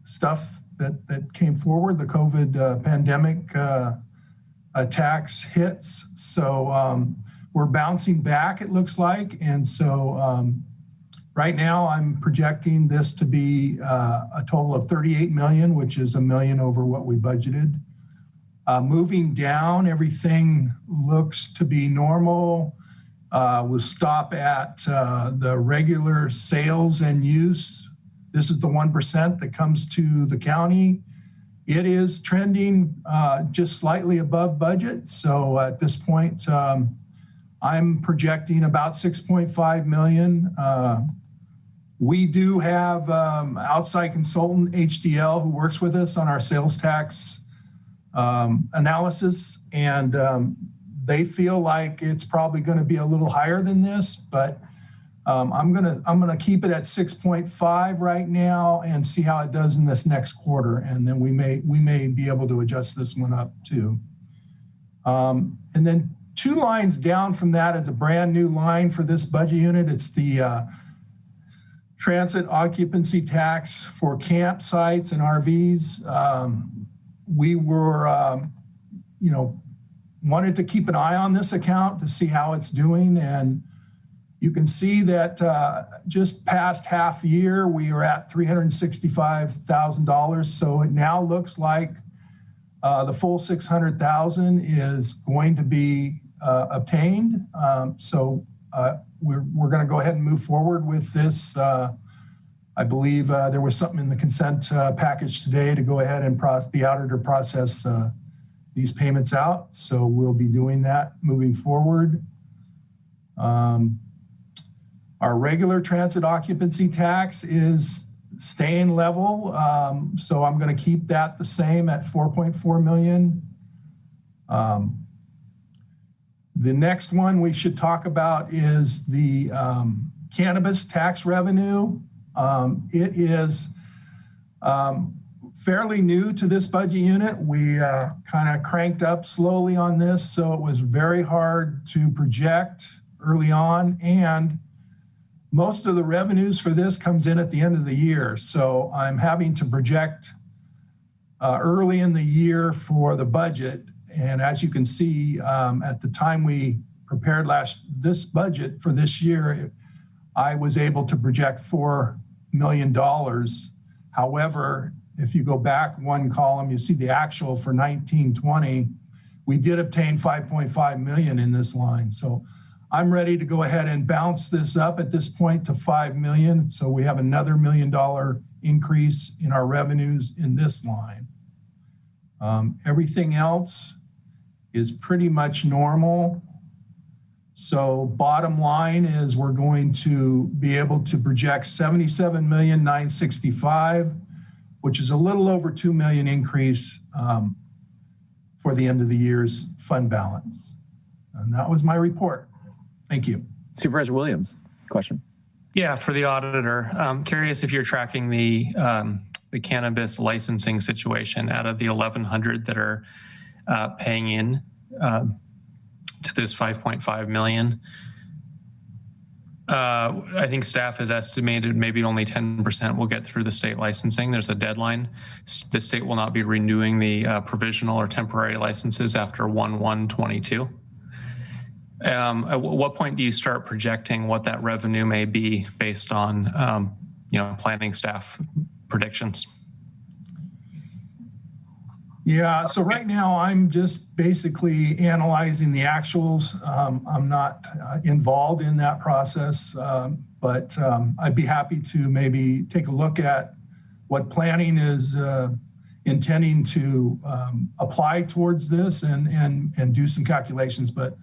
stuff that came forward, the COVID pandemic tax hits. So we're bouncing back, it looks like. And so right now I'm projecting this to be a total of 38 million, which is $1 million over what we budgeted. Moving down, everything looks to be normal. We'll stop at the regular sales and use. This is the 1% that comes to the county. It is trending just slightly above budget. So at this point, I'm projecting about 6.5 million. We do have outside consultant HDL who works with us on our sales tax analysis, and they feel like it's probably going to be a little higher than this, but I'm gonna keep it at 6.5 right now and see how it does in this next quarter, and then we may be able to adjust this one up too. And then 2 lines down from that is a brand new line for this budget unit. It's the transit occupancy tax for campsites and RVs. We were, wanted to keep an eye on this account to see how it's doing, and you can see that just past half year, we are at $365,000. So it now looks like the full $600,000 is going to be obtained. We're going to go ahead and move forward with this. I believe there was something in the consent package today to go ahead and the auditor process these payments out. So we'll be doing that moving forward. Our regular transit occupancy tax is staying level. So I'm going to keep that the same at 4.4 million. The next one we should talk about is the cannabis tax revenue. It is fairly new to this budget unit. We kind of cranked up slowly on this, so it was very hard to project early on, and most of the revenues for this comes in at the end of the year. So I'm having to project early in the year for the budget. And as you can see, at the time we prepared this budget for this year, I was able to project $4 million. However, if you go back one column, you see the actual for 1920, we did obtain 5.5 million in this line. So I'm ready to go ahead and bounce this up at this point to 5 million. So we have another $1 million increase in our revenues in this line. Everything else is pretty much normal. So bottom line is we're going to be able to project 77,965,000, which is a little over 2 million increase for the end of the year's fund balance. And that was my report. Thank you. Supervisor Williams, question. Yeah, for the auditor, I'm curious if you're tracking the cannabis licensing situation out of the 1,100 that are paying in to this 5.5 million. I think staff has estimated maybe only 10% will get through the state licensing. There's a deadline. The state will not be renewing the provisional or temporary licenses after 1/1/22. At what point do you start projecting what that revenue may be based on, planning staff predictions? Yeah, so right now I'm just basically analyzing the actuals. I'm not involved in that process, but I'd be happy to maybe take a look at what planning is intending to apply towards this and do some calculations. But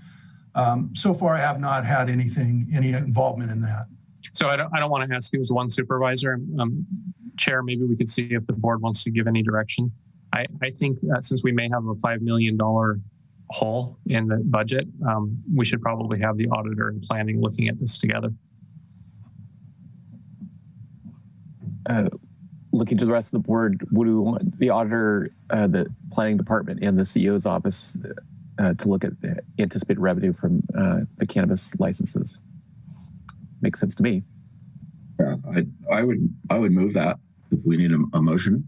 so far I have not had any involvement in that. So I don't want to ask you as one supervisor. Chair, maybe we could see if the board wants to give any direction. I think since we may have a $5 million hole in the budget, we should probably have the auditor and planning looking at this together. Looking to the rest of the board, would we want the auditor, the planning department, and the CEO's office to look at the anticipated revenue from the cannabis licenses? Makes sense to me. Yeah, I would move that if we need a motion.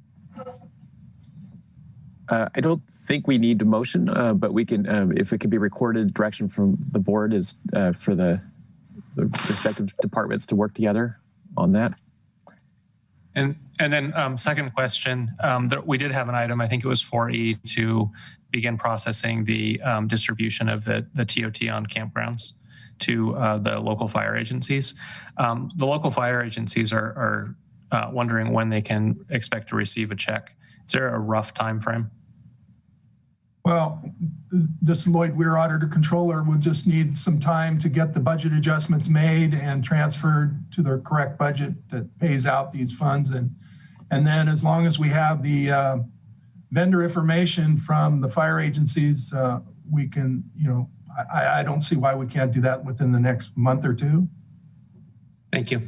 I don't think we need a motion, but we can, if it can be recorded, direction from the board is for the respective departments to work together on that. And then second question, we did have an item, I think it was 4E, to begin processing the distribution of the TOT on campgrounds to the local fire agencies. The local fire agencies are wondering when they can expect to receive a check. Is there a rough time frame? Well, this Lloyd Weir Auditor Controller will just need some time to get the budget adjustments made and transferred to the correct budget that pays out these funds. And then as long as we have the vendor information from the fire agencies, we can, I don't see why we can't do that within the next month or two. Thank you.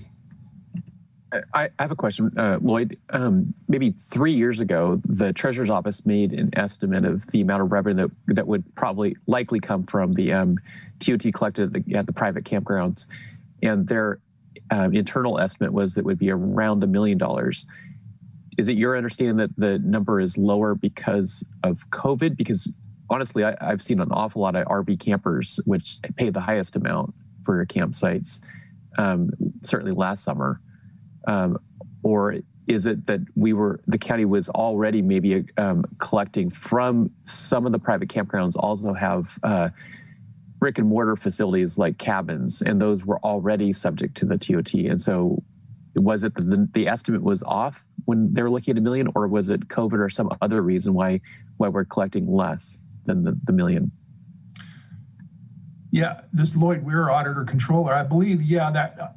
I have a question, Lloyd. Maybe 3 years ago, the Treasurer's Office made an estimate of the amount of revenue that would likely come from the TOT collected at the private campgrounds, and their internal estimate was that it would be around $1 million. Is it your understanding that the number is lower because of COVID? Because honestly, I've seen an awful lot of RV campers which pay the highest amount for campsites, certainly last summer. Or is it that the county was already maybe collecting from some of the private campgrounds also have brick and mortar facilities like cabins, and those were already subject to the TOT? And so was it that the estimate was off when they were looking at $1 million, or was it COVID or some other reason why we're collecting less than the $1 million? Yeah, this is Lloyd Weir, Auditor Controller. I believe, yeah,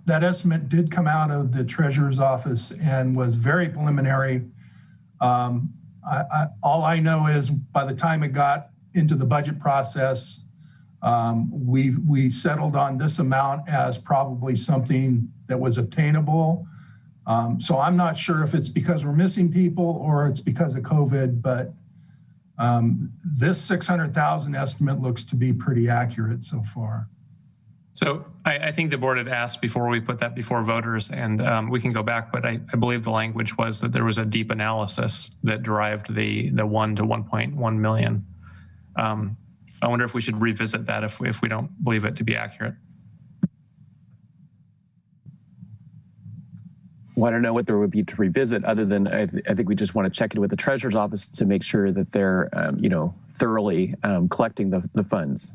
that estimate did come out of the Treasurer's Office and was very preliminary. All I know is by the time it got into the budget process, we settled on this amount as probably something that was obtainable. So I'm not sure if it's because we're missing people or it's because of COVID, but this 600,000 estimate looks to be pretty accurate so far. So I think the board had asked before we put that before voters, and we can go back, but I believe the language was that there was a deep analysis that derived the 1 to 1.1 million. I wonder if we should revisit that if we don't believe it to be accurate. Well, I don't know what there would be to revisit other than I think we just want to check in with the Treasurer's Office to make sure that they're, thoroughly collecting the funds.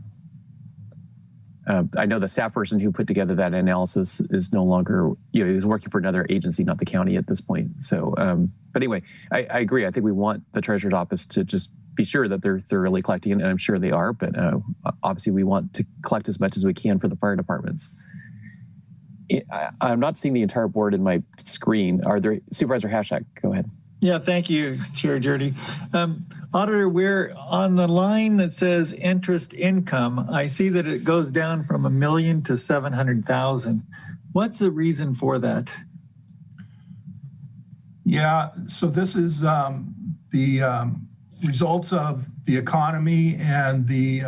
I know the staff person who put together that analysis is no longer, he was working for another agency, not the county at this point. So, but anyway, I agree. I think we want the Treasurer's Office to just be sure that they're thoroughly collecting, and I'm sure they are, but obviously we want to collect as much as we can for the fire departments. I'm not seeing the entire board in my screen. Are there, Supervisor Hashak, go ahead. Yeah, thank you, Chair Jurdy. Auditor, we're on the line that says interest income. I see that it goes down from $1 million to 700,000. What's the reason for that? Yeah, so this is the results of the economy and the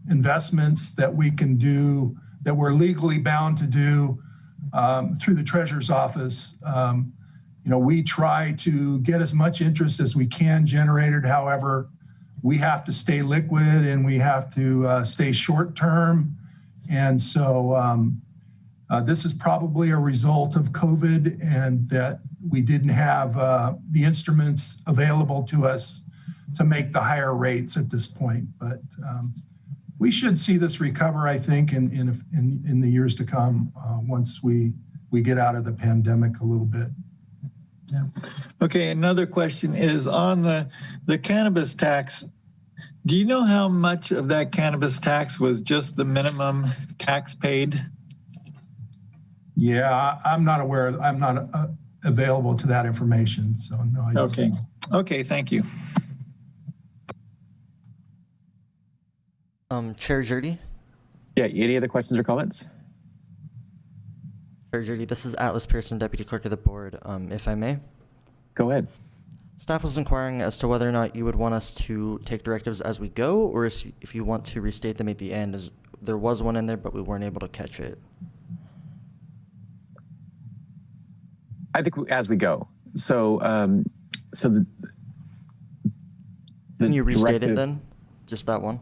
investments that we can do, that we're legally bound to do through the Treasurer's Office. We try to get as much interest as we can generated. However, we have to stay liquid and we have to stay short term. And so this is probably a result of COVID and that we didn't have the instruments available to us to make the higher rates at this point. But we should see this recover, I think, in the years to come once we get out of the pandemic a little bit. Yeah. Okay, another question is on the cannabis tax. Do you know how much of that cannabis tax was just the minimum tax paid? Yeah, I'm not aware. I'm not available to that information, so no, I don't know. Okay, thank you. Chair Jurdy? Yeah, any other questions or comments? Chair Jurdy, this is Atlas Pearson, Deputy Clerk of the Board, if I may. Go ahead. Staff was inquiring as to whether or not you would want us to take directives as we go, or if you want to restate them at the end. As there was one in there, but we weren't able to catch it. I think as we go. So, Can you restate it then? Just that one?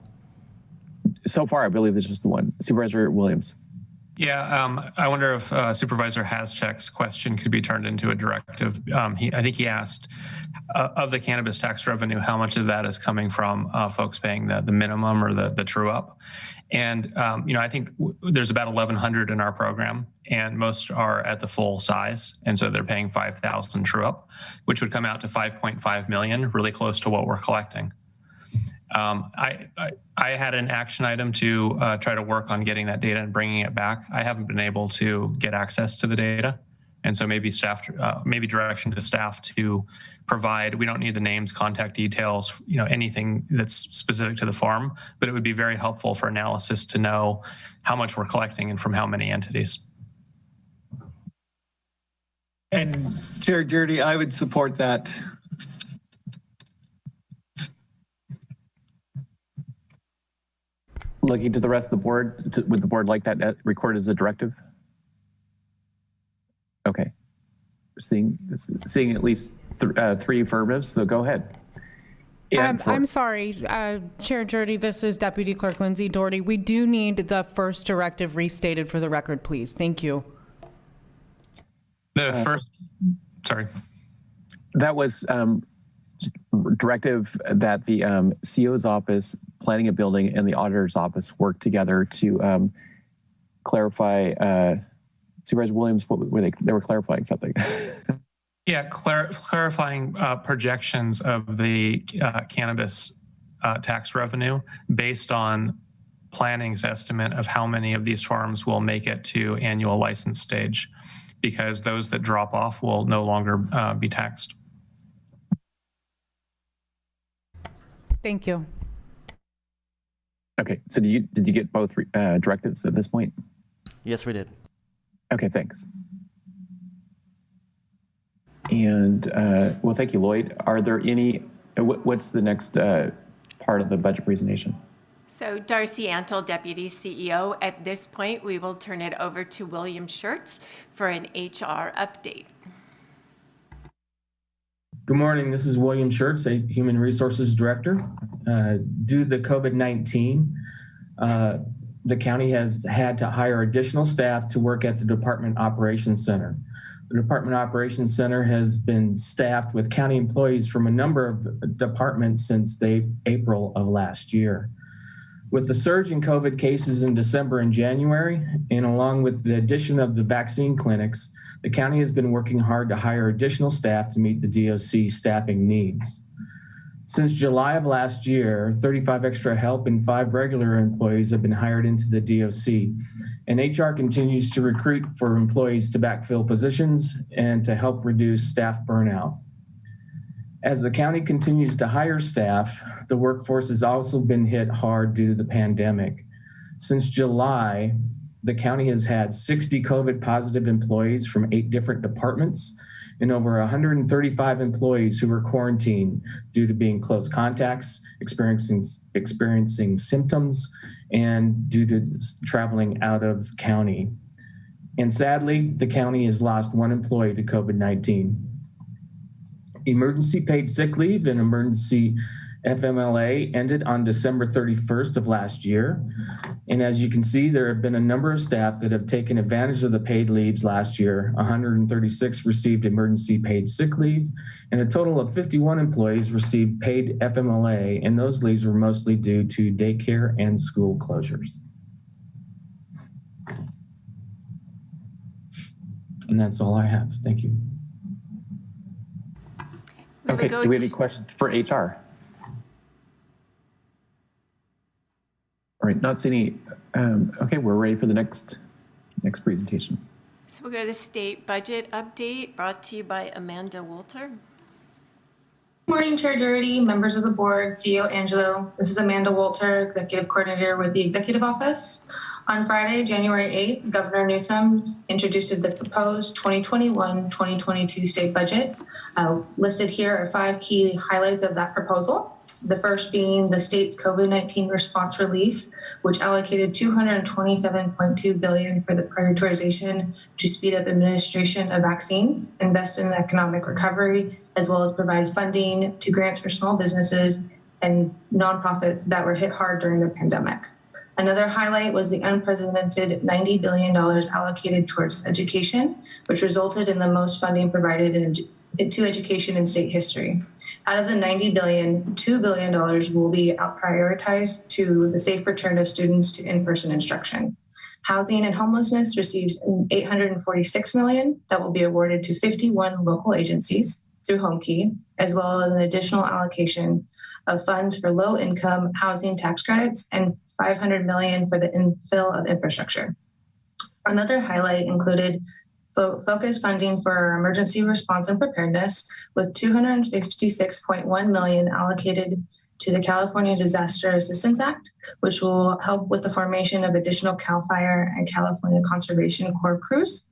So far, I believe there's just the one. Supervisor Williams. Yeah, I wonder if Supervisor Haschek's question could be turned into a directive. I think he asked, of the cannabis tax revenue, how much of that is coming from folks paying the minimum or the true up? And, I think there's about 1,100 in our program, and most are at the full size. And so they're paying 5,000 true up, which would come out to 5.5 million, really close to what we're collecting. I had an action item to try to work on getting that data and bringing it back. I haven't been able to get access to the data. And so maybe maybe direction to staff to provide, we don't need the names, contact details, anything that's specific to the farm, but it would be very helpful for analysis to know how much we're collecting and from how many entities. And Chair Jurdy, I would support that. Looking to the rest of the board, would the board like that recorded as a directive? Okay. Seeing at least three affirmatives, so go ahead. I'm sorry, Chair Jurdy, this is Deputy Clerk Lindsay Doherty. We do need the first directive restated for the record, please. Thank you. The first, sorry. That was directive that the CO's office, planning a building, and the auditor's office work together to clarify. Supervisor Williams, what were they were clarifying something. Yeah, clarifying projections of the cannabis tax revenue based on planning's estimate of how many of these farms will make it to annual license stage, because those that drop off will no longer be taxed. Thank you. Okay, so did you get both directives at this point? Yes, we did. Okay, thanks. And well, thank you, Lloyd. Are there any, what's the next part of the budget presentation? So Darcy Antle, Deputy CEO. At this point, we will turn it over to William Schertz for an HR update. Good morning. This is William Schertz, a Human Resources Director. Due to the COVID-19, the county has had to hire additional staff to work at the Department Operations Center. The Department Operations Center has been staffed with county employees from a number of departments since April of last year. With the surge in COVID cases in December and January, and along with the addition of the vaccine clinics, the county has been working hard to hire additional staff to meet the DOC staffing needs. Since July of last year, 35 extra help and 5 regular employees have been hired into the DOC, and HR continues to recruit for employees to backfill positions and to help reduce staff burnout. As the county continues to hire staff, the workforce has also been hit hard due to the pandemic. Since July, the county has had 60 COVID positive employees from 8 different departments and over 135 employees who were quarantined due to being close contacts, experiencing symptoms, and due to traveling out of county. And sadly, the county has lost 1 employee to COVID-19. Emergency paid sick leave and emergency FMLA ended on December 31st of last year. And as you can see, there have been a number of staff that have taken advantage of the paid leaves last year. 136 received emergency paid sick leave, and a total of 51 employees received paid FMLA, and those leaves were mostly due to daycare and school closures. And that's all I have. Thank you. Okay, do we have any questions for HR? All right, not seeing any. Okay, we're ready for the next presentation. So we'll go to the state budget update brought to you by Amanda Wolter. Good morning, Chair Doherty, members of the board, CEO Angelo. This is Amanda Wolter, Executive Coordinator with the Executive Office. On Friday, January 8th, Governor Newsom introduced the proposed 2021-2022 state budget. Listed here are 5 key highlights of that proposal. The first being the state's COVID-19 response relief, which allocated $227.2 billion for the prioritization to speed up administration of vaccines, invest in economic recovery, as well as provide funding to grants for small businesses and nonprofits that were hit hard during the pandemic. Another highlight was the unprecedented $90 billion allocated towards education, which resulted in the most funding provided to education in state history. Out of the $90 billion, $2 billion will be prioritized to the safe return of students to in-person instruction. Housing and homelessness received $846 million that will be awarded to 51 local agencies through Homekey, as well as an additional allocation of funds for low-income housing tax credits and $500 million for the infill of infrastructure. Another highlight included focused funding for our emergency response and preparedness, with $256.1 million allocated to the California Disaster Assistance Act, which will help with the formation of additional CAL FIRE and California Conservation Corps crews.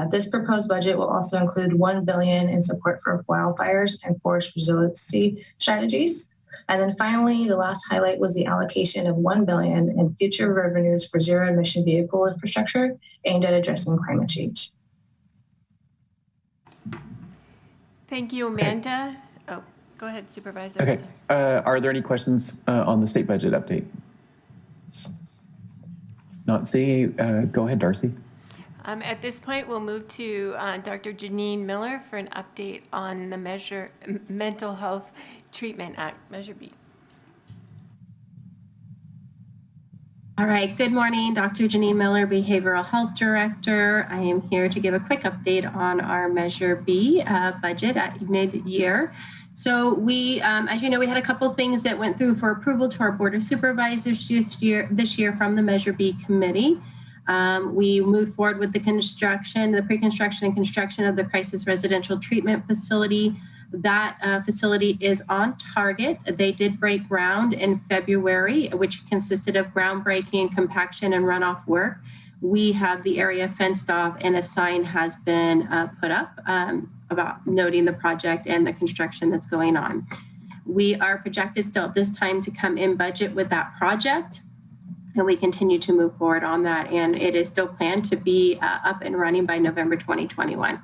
This proposed budget will also include $1 billion in support for wildfires and forest resiliency strategies. And then finally, the last highlight was the allocation of $1 billion in future revenues for zero-emission vehicle infrastructure aimed at addressing climate change. Thank you, Amanda. Oh, go ahead, Supervisor. Okay. Are there any questions on the state budget update? Not seeing. Go ahead, Darcy. At this point, we'll move to Dr. Janine Miller for an update on the Mental Health Treatment Act, Measure B. All right, good morning, Dr. Janine Miller, Behavioral Health Director. I am here to give a quick update on our Measure B budget at mid-year. So we, as you know, we had a couple things that went through for approval to our Board of Supervisors this year from the Measure B committee. We moved forward with the construction, the pre-construction and construction of the crisis residential treatment facility. That facility is on target. They did break ground in February, which consisted of groundbreaking, compaction, and runoff work. We have the area fenced off and a sign has been put up about noting the project and the construction that's going on. We are projected still at this time to come in budget with that project, and we continue to move forward on that. And it is still planned to be up and running by November 2021.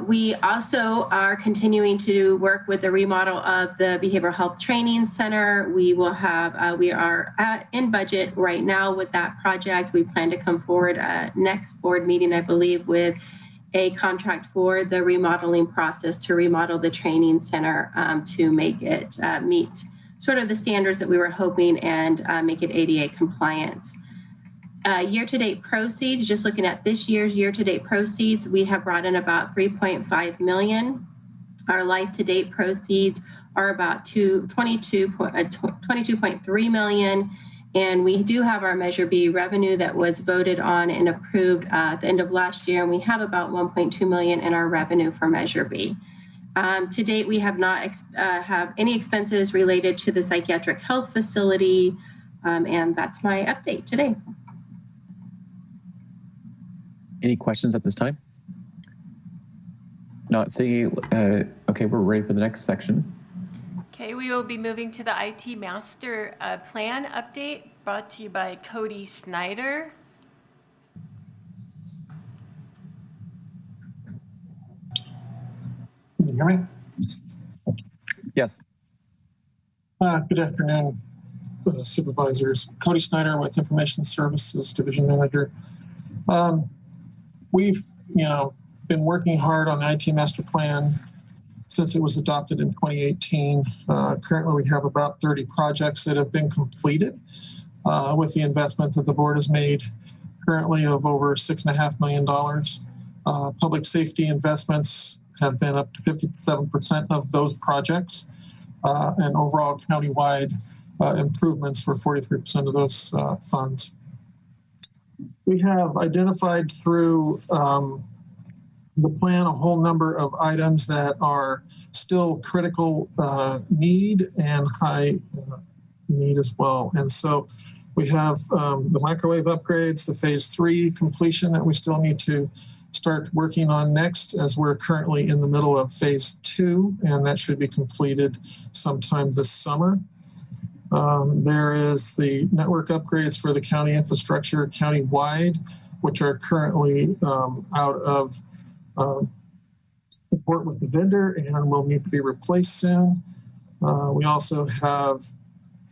We also are continuing to work with the remodel of the Behavioral Health Training Center. We will have, we are in budget right now with that project. We plan to come forward next board meeting, I believe, with a contract for the remodeling process to remodel the training center to make it meet sort of the standards that we were hoping and make it ADA compliant. Year-to-date proceeds, just looking at this year's year-to-date proceeds, we have brought in about 3.5 million. Our life-to-date proceeds are about 22.3 million. And we do have our Measure B revenue that was voted on and approved at the end of last year. And we have about 1.2 million in our revenue for Measure B. To date, we have not have any expenses related to the psychiatric health facility. And that's my update today. Any questions at this time? Not seeing, okay, we're ready for the next section. Okay, we will be moving to the IT Master Plan update brought to you by Cody Snyder. Can you hear me? Yes. Good afternoon, supervisors. Cody Snyder with Information Services Division Manager. We've, been working hard on the IT Master Plan since it was adopted in 2018. Currently, we have about 30 projects that have been completed with the investment that the board has made currently of over $6.5 million. Public safety investments have been up to 57% of those projects, and overall countywide improvements for 43% of those funds. We have identified through the plan a whole number of items that are still critical need and high need as well. And so we have the microwave upgrades, the phase 3 completion that we still need to start working on next, as we're currently in the middle of phase 2, and that should be completed sometime this summer. There is the network upgrades for the county infrastructure county-wide, which are currently out of support with the vendor and will need to be replaced soon. We also have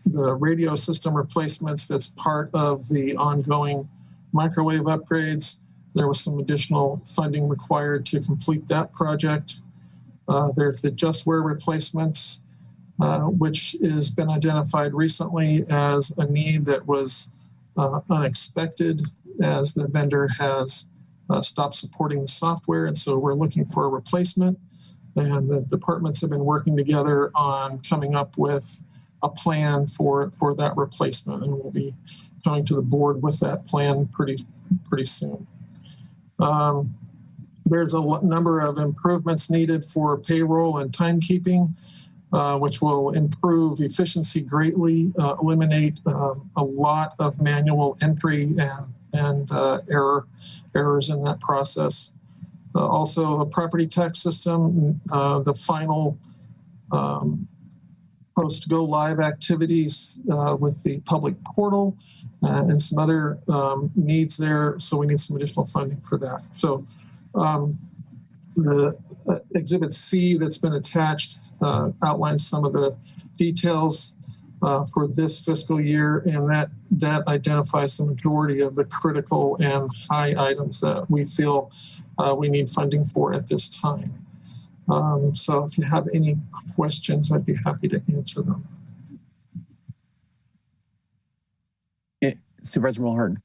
the radio system replacements that's part of the ongoing microwave upgrades. There was some additional funding required to complete that project. There's the Justware replacements, which has been identified recently as a need that was unexpected, as the vendor has stopped supporting the software. And so we're looking for a replacement. And the departments have been working together on coming up with a plan for that replacement. And we'll be coming to the board with that plan pretty soon. There's a number of improvements needed for payroll and timekeeping, which will improve efficiency greatly, eliminate a lot of manual entry and errors in that process. Also, the property tax system, the final post-go live activities with the public portal and some other needs there. So we need some additional funding for that. So the Exhibit C that's been attached outlines some of the details for this fiscal year, and that identifies the majority of the critical and high items that we feel we need funding for at this time. So if you have any questions, I'd be happy to answer them. Supervisor Mulhern.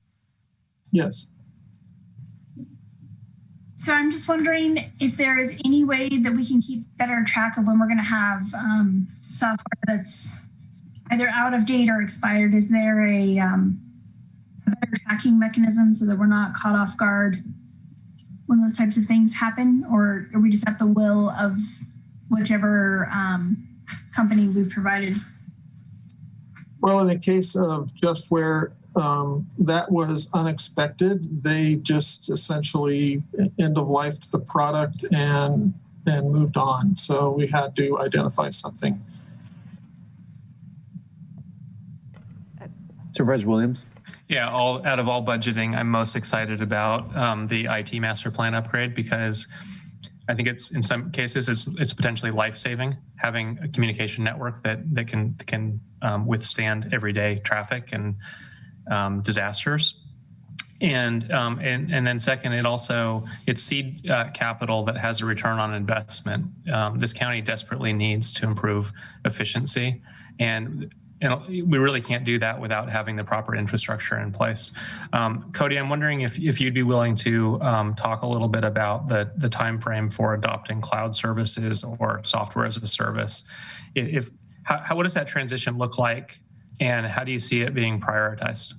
Yes. So I'm just wondering if there is any way that we can keep better track of when we're going to have software that's either out of date or expired. Is there a better tracking mechanism so that we're not caught off guard when those types of things happen, or are we just at the will of whichever company we've provided? Well, in the case of JustWare, that was unexpected. They just essentially end-of-lifed the product and moved on. So we had to identify something. Supervisor Williams? Yeah, out of all budgeting, I'm most excited about the IT master plan upgrade, because I think it's, in some cases, it's potentially life-saving, having a communication network that can withstand everyday traffic and disasters. And then second, it's seed capital that has a return on investment. This county desperately needs to improve efficiency, and we really can't do that without having the proper infrastructure in place. Cody, I'm wondering if you'd be willing to talk a little bit about the time frame for adopting cloud services or software as a service. What does that transition look like, and how do you see it being prioritized?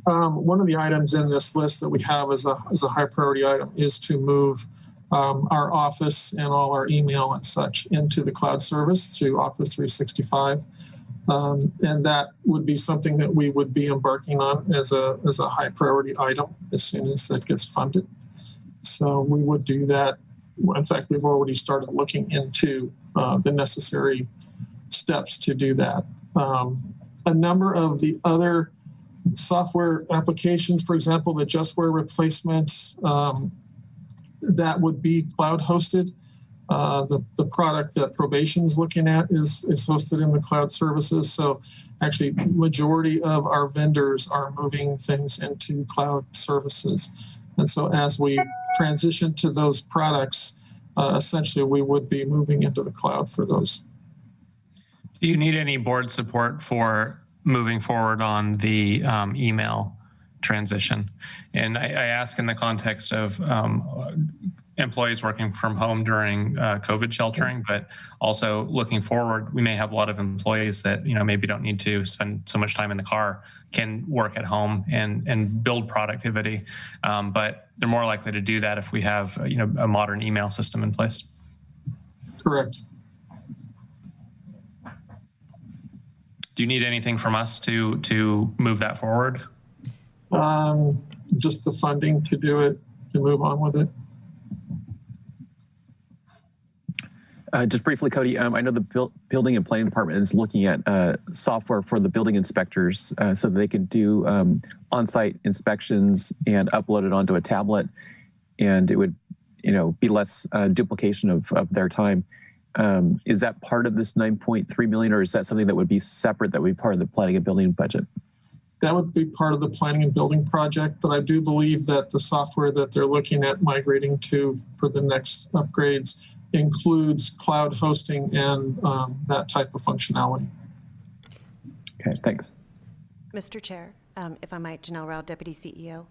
One of the items in this list that we have as a high priority item is to move our office and all our email and such into the cloud service through Office 365. And that would be something that we would be embarking on as a high priority item as soon as that gets funded. So we would do that. In fact, we've already started looking into the necessary steps to do that. A number of the other software applications, for example, the JustWare replacement, that would be cloud hosted. The product that probation's looking at is hosted in the cloud services. So actually, majority of our vendors are moving things into cloud services. And so as we transition to those products, essentially we would be moving into the cloud for those. Do you need any board support for moving forward on the email transition? And I ask in the context of employees working from home during COVID sheltering, but also looking forward, we may have a lot of employees that maybe don't need to spend so much time in the car, can work at home and build productivity, but they're more likely to do that if we have a modern email system in place. Correct. Do you need anything from us to move that forward? Just the funding to do it, to move on with it. Just briefly, Cody, I know the building and planning department is looking at software for the building inspectors so that they can do on-site inspections and upload it onto a tablet, and it would be less duplication of their time. Is that part of this 9.3 million, or is that something that would be separate, that would be part of the planning and building budget? That would be part of the planning and building project, but I do believe that the software that they're looking at migrating to for the next upgrades includes cloud hosting and that type of functionality. Okay, thanks. Mr. Chair, if I might, Janelle Rao, Deputy CEO.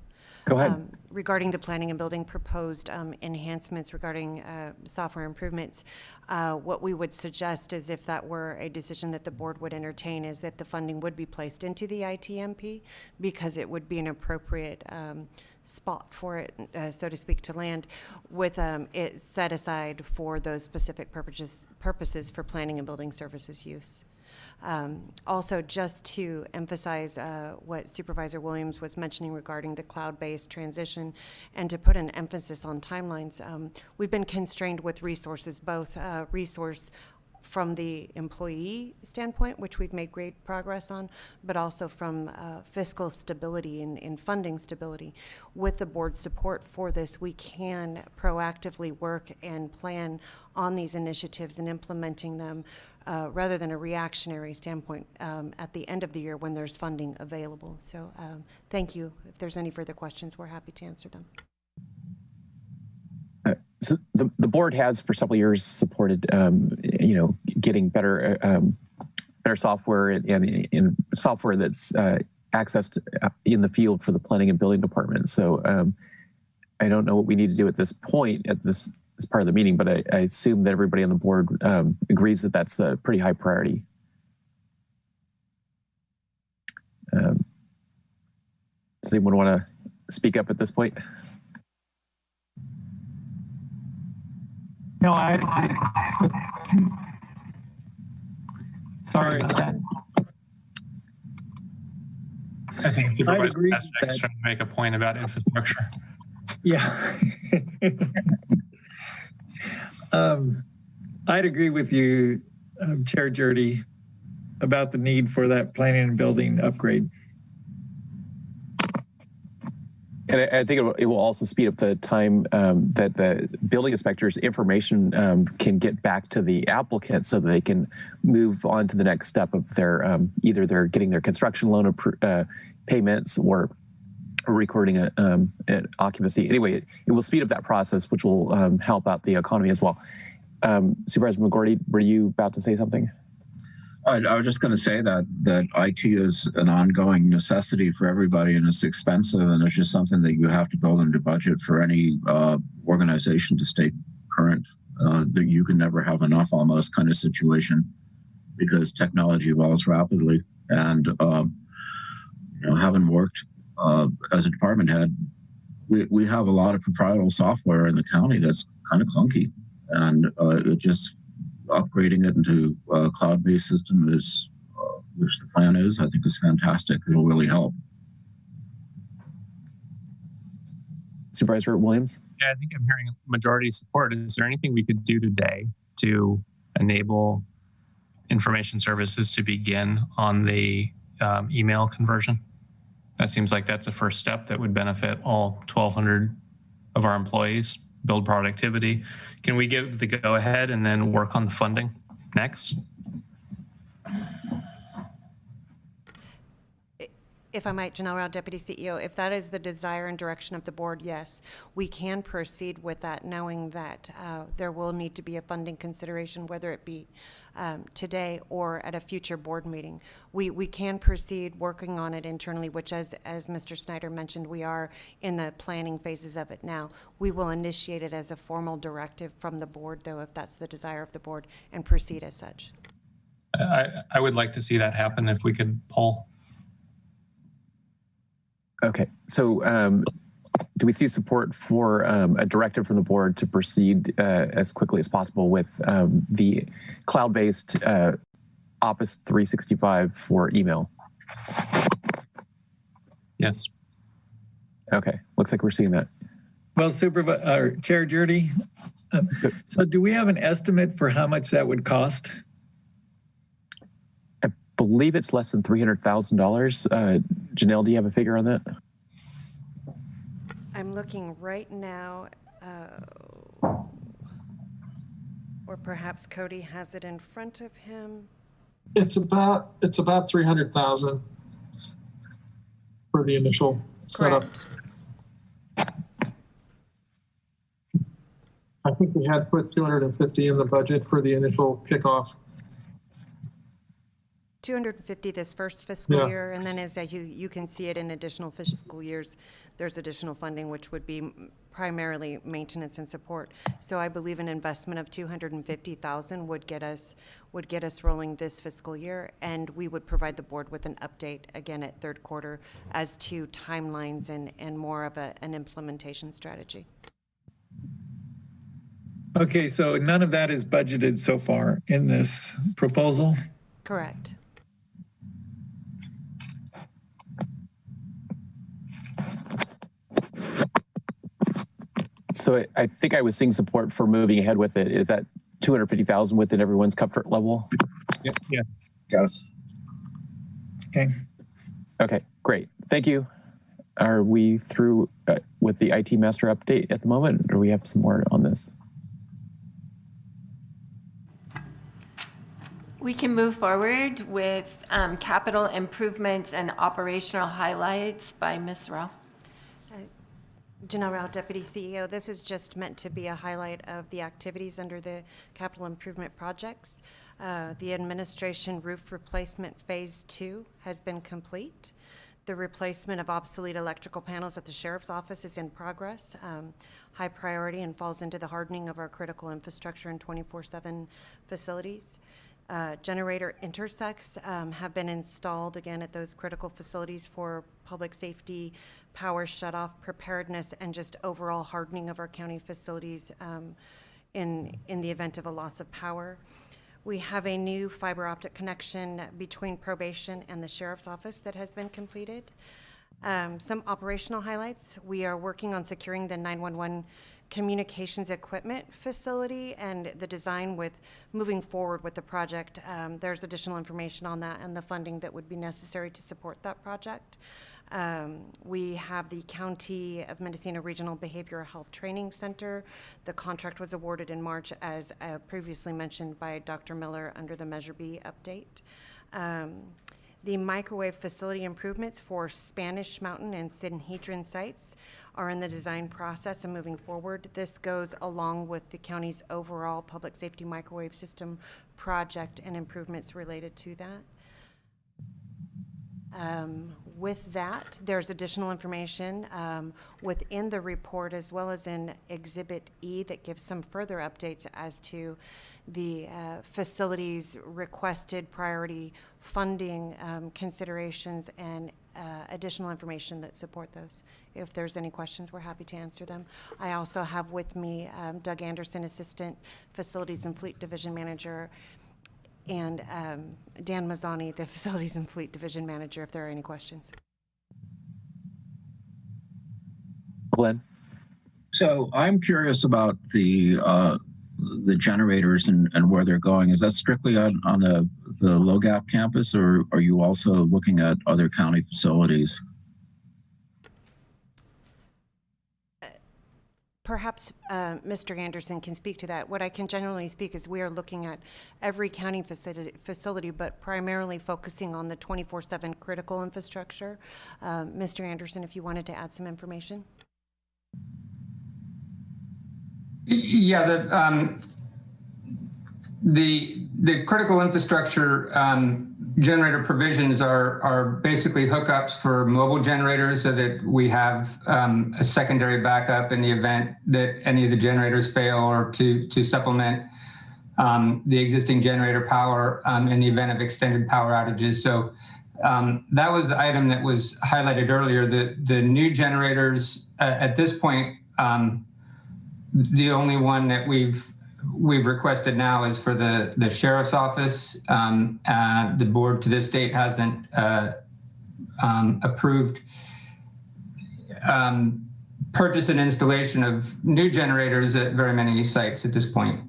Go ahead. Regarding the planning and building proposed enhancements regarding software improvements, what we would suggest is, if that were a decision that the board would entertain, is that the funding would be placed into the ITMP, because it would be an appropriate spot for it, so to speak, to land, with it set aside for those specific purposes for planning and building services use. Also, just to emphasize what Supervisor Williams was mentioning regarding the cloud-based transition, and to put an emphasis on timelines, we've been constrained with resources, both resource from the employee standpoint, which we've made great progress on, but also from fiscal stability and funding stability. With the board's support for this, we can proactively work and plan on these initiatives and implementing them rather than a reactionary standpoint at the end of the year when there's funding available. So thank you. If there's any further questions, we're happy to answer them. So the board has for several years supported, getting better software and software that's accessed in the field for the planning and building department. So I don't know what we need to do at this point, at this as part of the meeting, but I assume that everybody on the board agrees that that's a pretty high priority. Does anyone want to speak up at this point? No, sorry. I think I'd agree Supervisor Patrick is trying to make a point about infrastructure. Yeah. I'd agree with you, Chair Jurdy, about the need for that planning and building upgrade. And I think it will also speed up the time that the building inspector's information can get back to the applicant so that they can move on to the next step of their, either they're getting their construction loan payments or recording an occupancy. Anyway, it will speed up that process, which will help out the economy as well. Supervisor McGorty, were you about to say something? I was just going to say that IT is an ongoing necessity for everybody, and it's expensive, and it's just something that you have to build into budget for any organization to stay current. That you can never have enough, almost kind of situation, because technology evolves rapidly. And having worked as a department head, we have a lot of proprietary software in the county that's kind of clunky, and it just upgrading it into a cloud-based system is, which the plan is, I think is fantastic. It'll really help. Supervisor Williams? Yeah, I think I'm hearing majority support. Is there anything we could do today to enable information services to begin on the email conversion? That seems like that's a first step that would benefit all 1,200 of our employees, build productivity. Can we give the go-ahead and then work on the funding next? If I might, Janelle Rao, Deputy CEO, if that is the desire and direction of the board, yes, we can proceed with that, knowing that there will need to be a funding consideration, whether it be today or at a future board meeting. We can proceed working on it internally, which as Mr. Snyder mentioned, we are in the planning phases of it now. We will initiate it as a formal directive from the board, though, if that's the desire of the board, and proceed as such. I would like to see that happen if we could poll. Okay, so do we see support for a directive from the board to proceed as quickly as possible with the cloud-based Office 365 for email? Yes. Okay, looks like we're seeing that. Well, Chair Jurdy, so do we have an estimate for how much that would cost? I believe it's less than $300,000. Janelle, do you have a figure on that? I'm looking right now, or perhaps Cody has it in front of him. It's about 300,000 for the initial setup. I think we had put 250 in the budget for the initial kickoff. 250 this first fiscal year, and then as you can see it in additional fiscal years, there's additional funding, which would be primarily maintenance and support. So I believe an investment of 250,000 would get us rolling this fiscal year, and we would provide the board with an update again at third quarter as to timelines and more of an implementation strategy. Okay, so none of that is budgeted so far in this proposal? Correct. So I think I was seeing support for moving ahead with it. Is that 250,000 within everyone's comfort level? Yeah. Yes. Okay. Okay, great. Thank you. Are we through with the IT master update at the moment, or do we have some more on this? We can move forward with capital improvements and operational highlights by Ms. Rao. Janelle Rao, Deputy CEO. This is just meant to be a highlight of the activities under the capital improvement projects. The administration roof replacement phase 2 has been complete. The replacement of obsolete electrical panels at the sheriff's office is in progress. High priority and falls into the hardening of our critical infrastructure and 24/7 facilities. Generator intersects have been installed again at those critical facilities for public safety, power shutoff preparedness, and just overall hardening of our county facilities in the event of a loss of power. We have a new fiber optic connection between probation and the sheriff's office that has been completed. Some operational highlights. We are working on securing the 911 communications equipment facility and the design with moving forward with the project. There's additional information on that and the funding that would be necessary to support that project. We have the County of Mendocino Regional Behavioral Health Training Center. The contract was awarded in March, as previously mentioned by Dr. Miller under the Measure B update. The microwave facility improvements for Spanish Mountain and Sanhedrin sites are in the design process and moving forward. This goes along with the county's overall public safety microwave system project and improvements related to that. With that, there's additional information within the report as well as in Exhibit E that gives some further updates as to the facilities requested priority funding considerations and additional information that support those. If there's any questions, we're happy to answer them. I also have with me Doug Anderson, Assistant Facilities and Fleet Division Manager, and Dan Mazzani, the Facilities and Fleet Division Manager, if there are any questions. Glenn? So I'm curious about the generators and where they're going. Is that strictly on the Low Gap campus, or are you also looking at other county facilities? Perhaps Mr. Anderson can speak to that. What I can generally speak is we are looking at every county facility, but primarily focusing on the 24/7 critical infrastructure. Mr. Anderson, if you wanted to add some information. Yeah, the critical infrastructure generator provisions are basically hookups for mobile generators so that we have a secondary backup in the event that any of the generators fail, or to supplement the existing generator power in the event of extended power outages. So that was the item that was highlighted earlier. The new generators at this point, the only one that we've requested now is for the sheriff's office. The board to this date hasn't approved purchase and installation of new generators at very many sites at this point.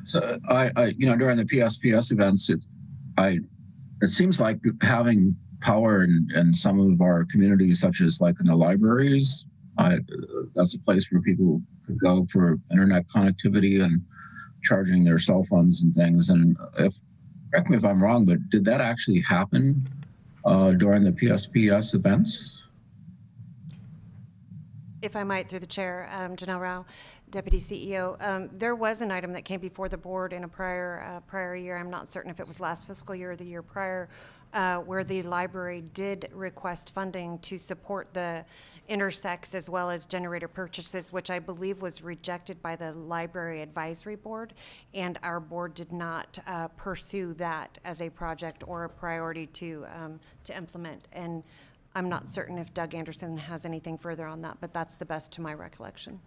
So during the PSPS events, it seems like having power in some of our communities, such as like in the libraries, that's a place where people could go for internet connectivity and charging their cell phones and things. And correct me if I'm wrong, but did that actually happen during the PSPS events? If I might, through the chair, Janelle Rao, Deputy CEO, there was an item that came before the board in a prior year. I'm not certain if it was last fiscal year or the year prior, where the library did request funding to support the intersects as well as generator purchases, which I believe was rejected by the Library Advisory Board, and our board did not pursue that as a project or a priority to implement. And I'm not certain if Doug Anderson has anything further on that, but that's the best to my recollection.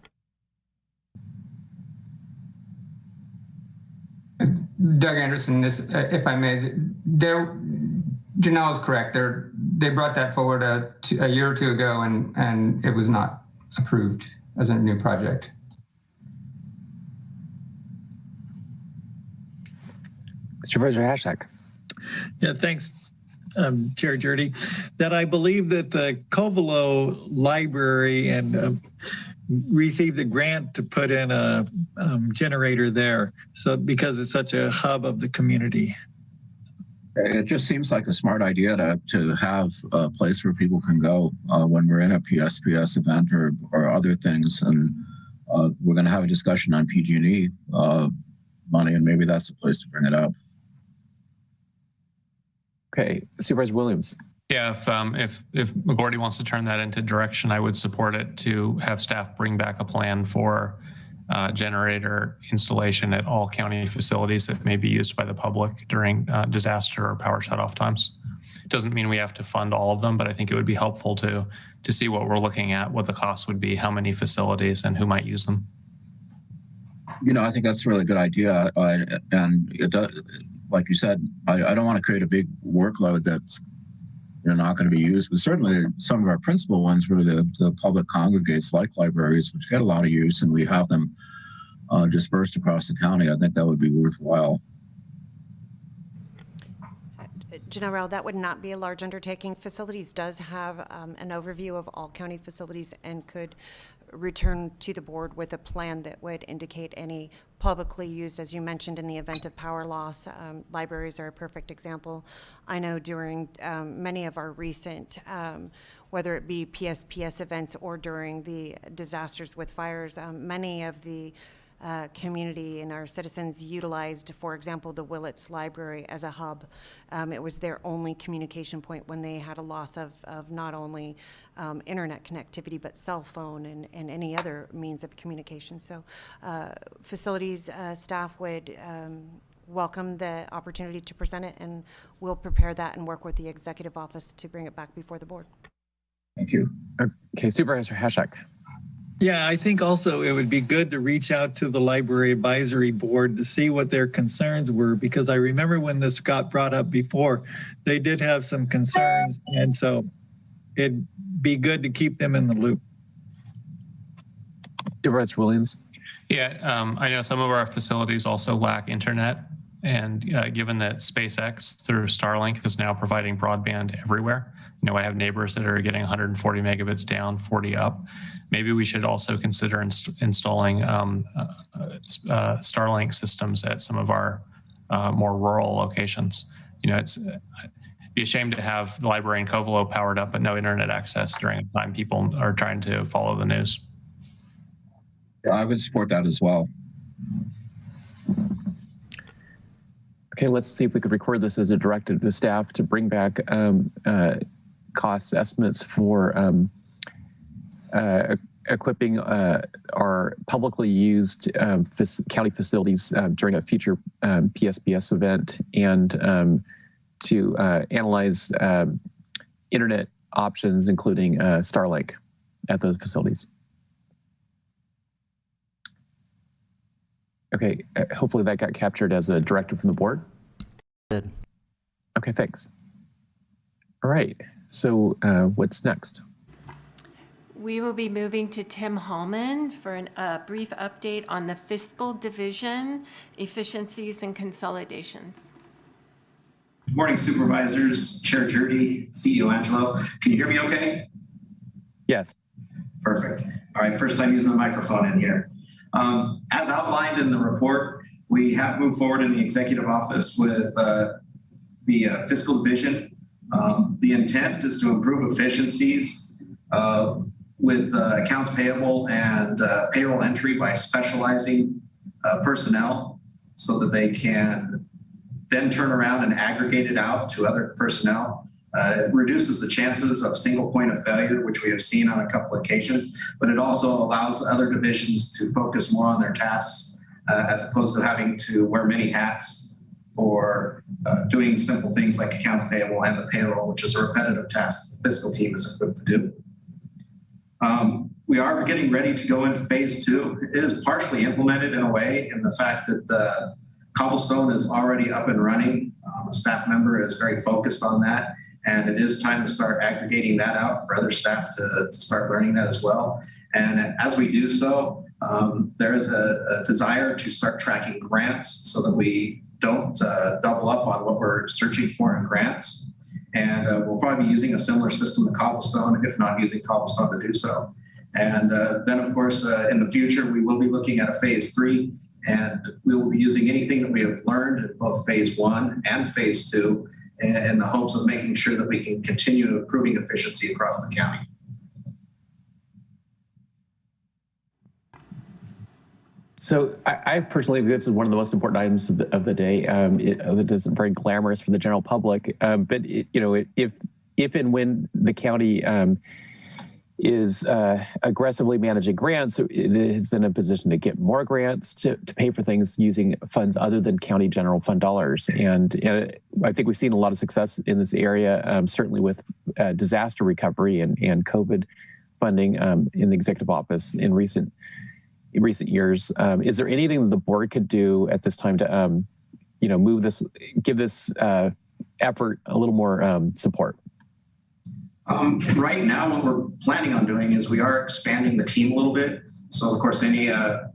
Doug Anderson, if I may, Janelle is correct. They brought that forward a year or two ago, and it was not approved as a new project. Supervisor Hashak. Yeah, thanks, Chair Jurdy. That I believe that the Covelo Library and received a grant to put in a generator there, so because it's such a hub of the community. It just seems like a smart idea to have a place where people can go when we're in a PSPS event or other things. And we're going to have a discussion on PG&E money, and maybe that's the place to bring it up. Okay, Supervisor Williams. Yeah, if McGordy wants to turn that into direction, I would support it to have staff bring back a plan for generator installation at all county facilities that may be used by the public during disaster or power shutoff times. It doesn't mean we have to fund all of them, but I think it would be helpful to see what we're looking at, what the cost would be, how many facilities, and who might use them. You know, I think that's a really good idea, and it does, like you said, I don't want to create a big workload that's not going to be used, but certainly some of our principal ones where the public congregates, like libraries, which get a lot of use, and we have them dispersed across the county. I think that would be worthwhile. Janelle, that would not be a large undertaking. Facilities does have an overview of all county facilities and could return to the board with a plan that would indicate any publicly used, as you mentioned, in the event of power loss. Libraries are a perfect example. I know during many of our recent, whether it be PSPS events or during the disasters with fires, many of the community and our citizens utilized, for example, the Willits Library as a hub. It was their only communication point when they had a loss of not only internet connectivity, but cell phone and any other means of communication. So facilities staff would welcome the opportunity to present it, and we'll prepare that and work with the executive office to bring it back before the board. Thank you. Okay, Supervisor Hashak. Yeah, I think also it would be good to reach out to the Library Advisory Board to see what their concerns were, because I remember when this got brought up before, they did have some concerns, and so it'd be good to keep them in the loop. Supervisor Williams. Yeah, I know some of our facilities also lack internet, and given that SpaceX through Starlink is now providing broadband everywhere, you know, I have neighbors that are getting 140 megabits down, 40 up. Maybe we should also consider installing Starlink systems at some of our more rural locations. You know, it'd be a shame to have the library in Covelo powered up but no internet access during a time people are trying to follow the news. Yeah, I would support that as well. Okay, let's see if we could record this as a directive to staff to bring back cost estimates for equipping our publicly used county facilities during a future PSPS event, and to analyze internet options, including Starlink at those facilities. Okay, hopefully that got captured as a directive from the board. Good. Okay, thanks. All right, so what's next? We will be moving to Tim Hallman for a brief update on the fiscal division, efficiencies and consolidations. Good morning, supervisors, Chair Jurdy, CEO Angelo. Can you hear me okay? Yes. Perfect. All right, first time using the microphone in here. As outlined in the report, we have moved forward in the executive office with the fiscal division. The intent is to improve efficiencies with accounts payable and payroll entry by specializing personnel so that they can then turn around and aggregate it out to other personnel. It reduces the chances of single point of failure, which we have seen on a couple of occasions, but it also allows other divisions to focus more on their tasks as opposed to having to wear many hats for doing simple things like accounts payable and the payroll, which is a repetitive task the fiscal team is equipped to do. We are getting ready to go into phase 2. It is partially implemented in a way in the fact that the Cobblestone is already up and running. A staff member is very focused on that, and it is time to start aggregating that out for other staff to start learning that as well. And as we do so, there is a desire to start tracking grants so that we don't double up on what we're searching for in grants. And we'll probably be using a similar system to Cobblestone, if not using Cobblestone to do so. And then, of course, in the future, we will be looking at a phase 3, and we will be using anything that we have learned in both phase 1 and phase 2 in the hopes of making sure that we can continue improving efficiency across the county. So I personally think this is one of the most important items of the day. It isn't very glamorous for the general public, but you know, if if and when the county is aggressively managing grants, it is then in a position to get more grants to pay for things using funds other than county general fund dollars. And I think we've seen a lot of success in this area, certainly with disaster recovery and COVID funding in the executive office in recent years. Is there anything that the board could do at this time to, move this, give this effort a little more support? Right now, what we're planning on doing is we are expanding the team a little bit. So, of course, any the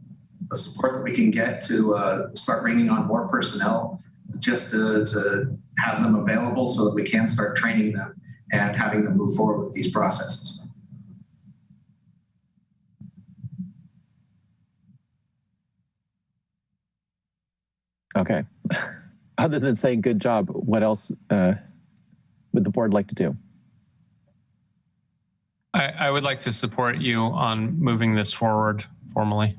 support that we can get to start bringing on more personnel, just to have them available so that we can start training them and having them move forward with these processes. Okay. Other than saying good job, what else would the board like to do? I would like to support you on moving this forward formally.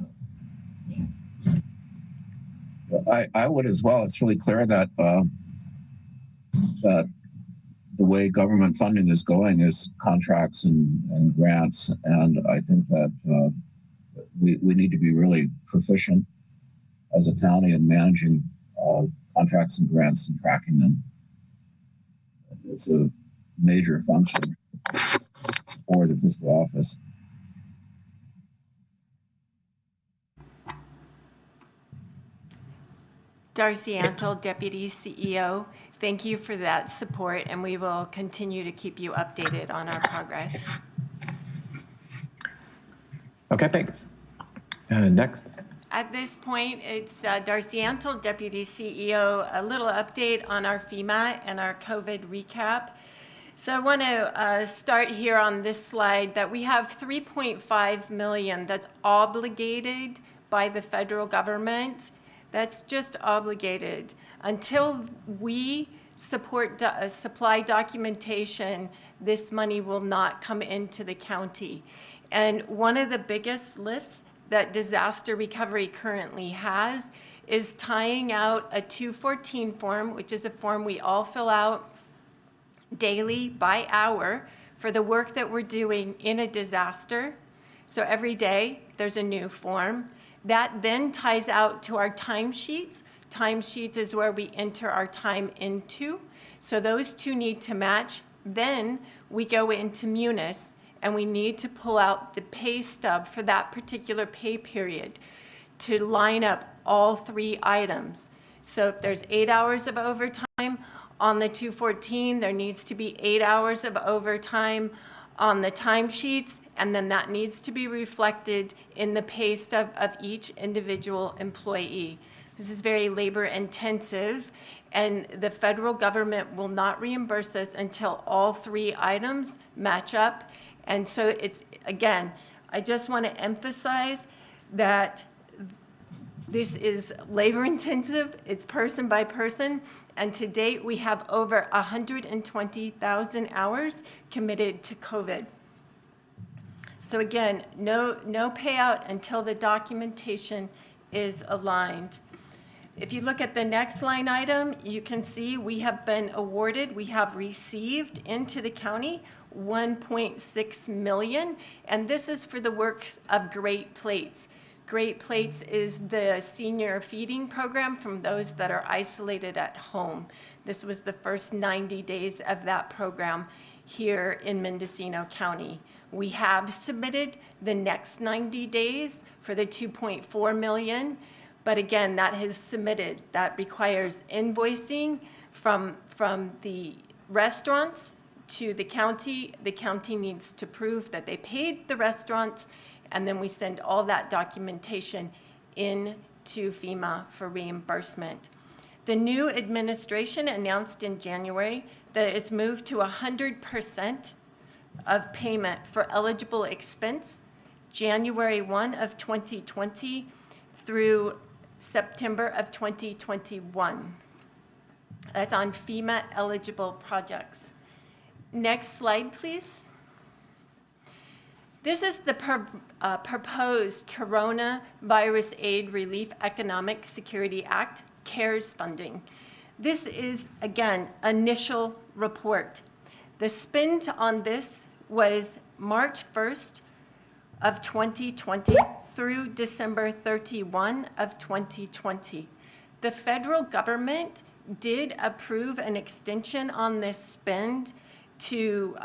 I would as well. It's really clear that that the way government funding is going is contracts and grants, and I think that we need to be really proficient as a county in managing contracts and grants and tracking them. It's a major function for the fiscal office. Darcy Antle, Deputy CEO, thank you for that support, and we will continue to keep you updated on our progress. Okay, thanks. Next. At this point, it's Darcy Antle, Deputy CEO. A little update on our FEMA and our COVID recap. So I want to start here on this slide that we have $3.5 million that's obligated by the federal government. That's just obligated. Until we supply documentation, this money will not come into the county. And one of the biggest lifts that disaster recovery currently has is tying out a 214 form, which is a form we all fill out daily by hour for the work that we're doing in a disaster. So every day there's a new form. That then ties out to our timesheets. Timesheets is where we enter our time into. So those two need to match. Then we go into Munis and we need to pull out the pay stub for that particular pay period to line up all three items. So if there's 8 hours of overtime on the 214, there needs to be 8 hours of overtime on the timesheets, and then that needs to be reflected in the pay stub of each individual employee. This is very labor intensive, and the federal government will not reimburse us until all three items match up. And so it's, again, I just want to emphasize that this is labor intensive, it's person by person, and to date we have over 120,000 hours committed to COVID. So again, no payout until the documentation is aligned. If you look at the next line item, you can see we have been awarded, we have received into the county 1.6 million, and this is for the works of Great Plates. Great Plates is the senior feeding program from those that are isolated at home. This was the first 90 days of that program here in Mendocino County. We have submitted the next 90 days for the 2.4 million, but again, that is submitted. That requires invoicing from the restaurants to the county. The county needs to prove that they paid the restaurants, and then we send all that documentation in to FEMA for reimbursement. The new administration announced in January that it's moved to 100% of payment for eligible expense January 1 of 2020 through September of 2021. That's on FEMA eligible projects. Next slide, please. This is the proposed Coronavirus Aid Relief Economic Security Act, CARES funding. This is, again, initial report. The spend on this was March 1st of 2020 through December 31 of 2020. The federal government did approve an extension on this spend to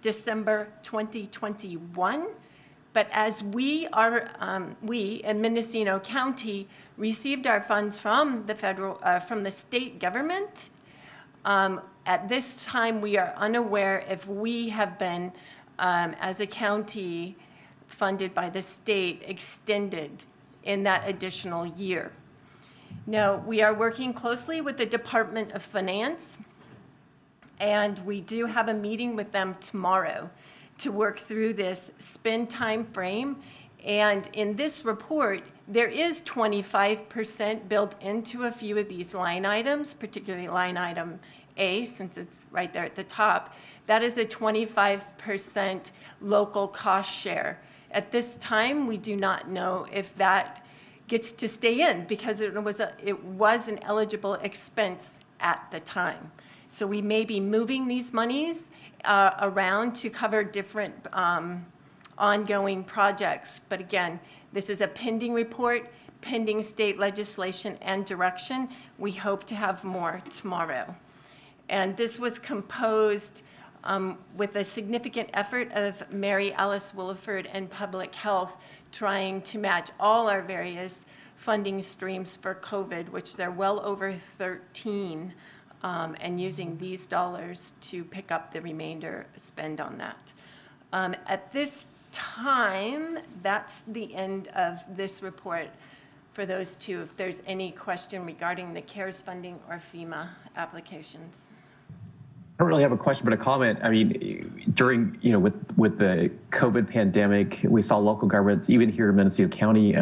December 2021. But as we in Mendocino County received our funds from the state government, at this time we are unaware if we have been, as a county funded by the state, extended in that additional year. Now, we are working closely with the Department of Finance, and we do have a meeting with them tomorrow to work through this spend time frame. And in this report, there is 25% built into a few of these line items, particularly line item A, since it's right there at the top. That is a 25% local cost share. At this time, we do not know if that gets to stay in because it was an eligible expense at the time. So we may be moving these monies around to cover different ongoing projects. But again, this is a pending report, pending state legislation and direction. We hope to have more tomorrow. And this was composed with a significant effort of Mary Alice Williford and Public Health, trying to match all our various funding streams for COVID, which they're well over 13, and using these dollars to pick up the remainder spend on that. At this time, that's the end of this report for those two. If there's any question regarding the CARES funding or FEMA applications. I don't really have a question, but a comment. I mean, during, with the COVID pandemic, we saw local governments, even here in Mendocino County,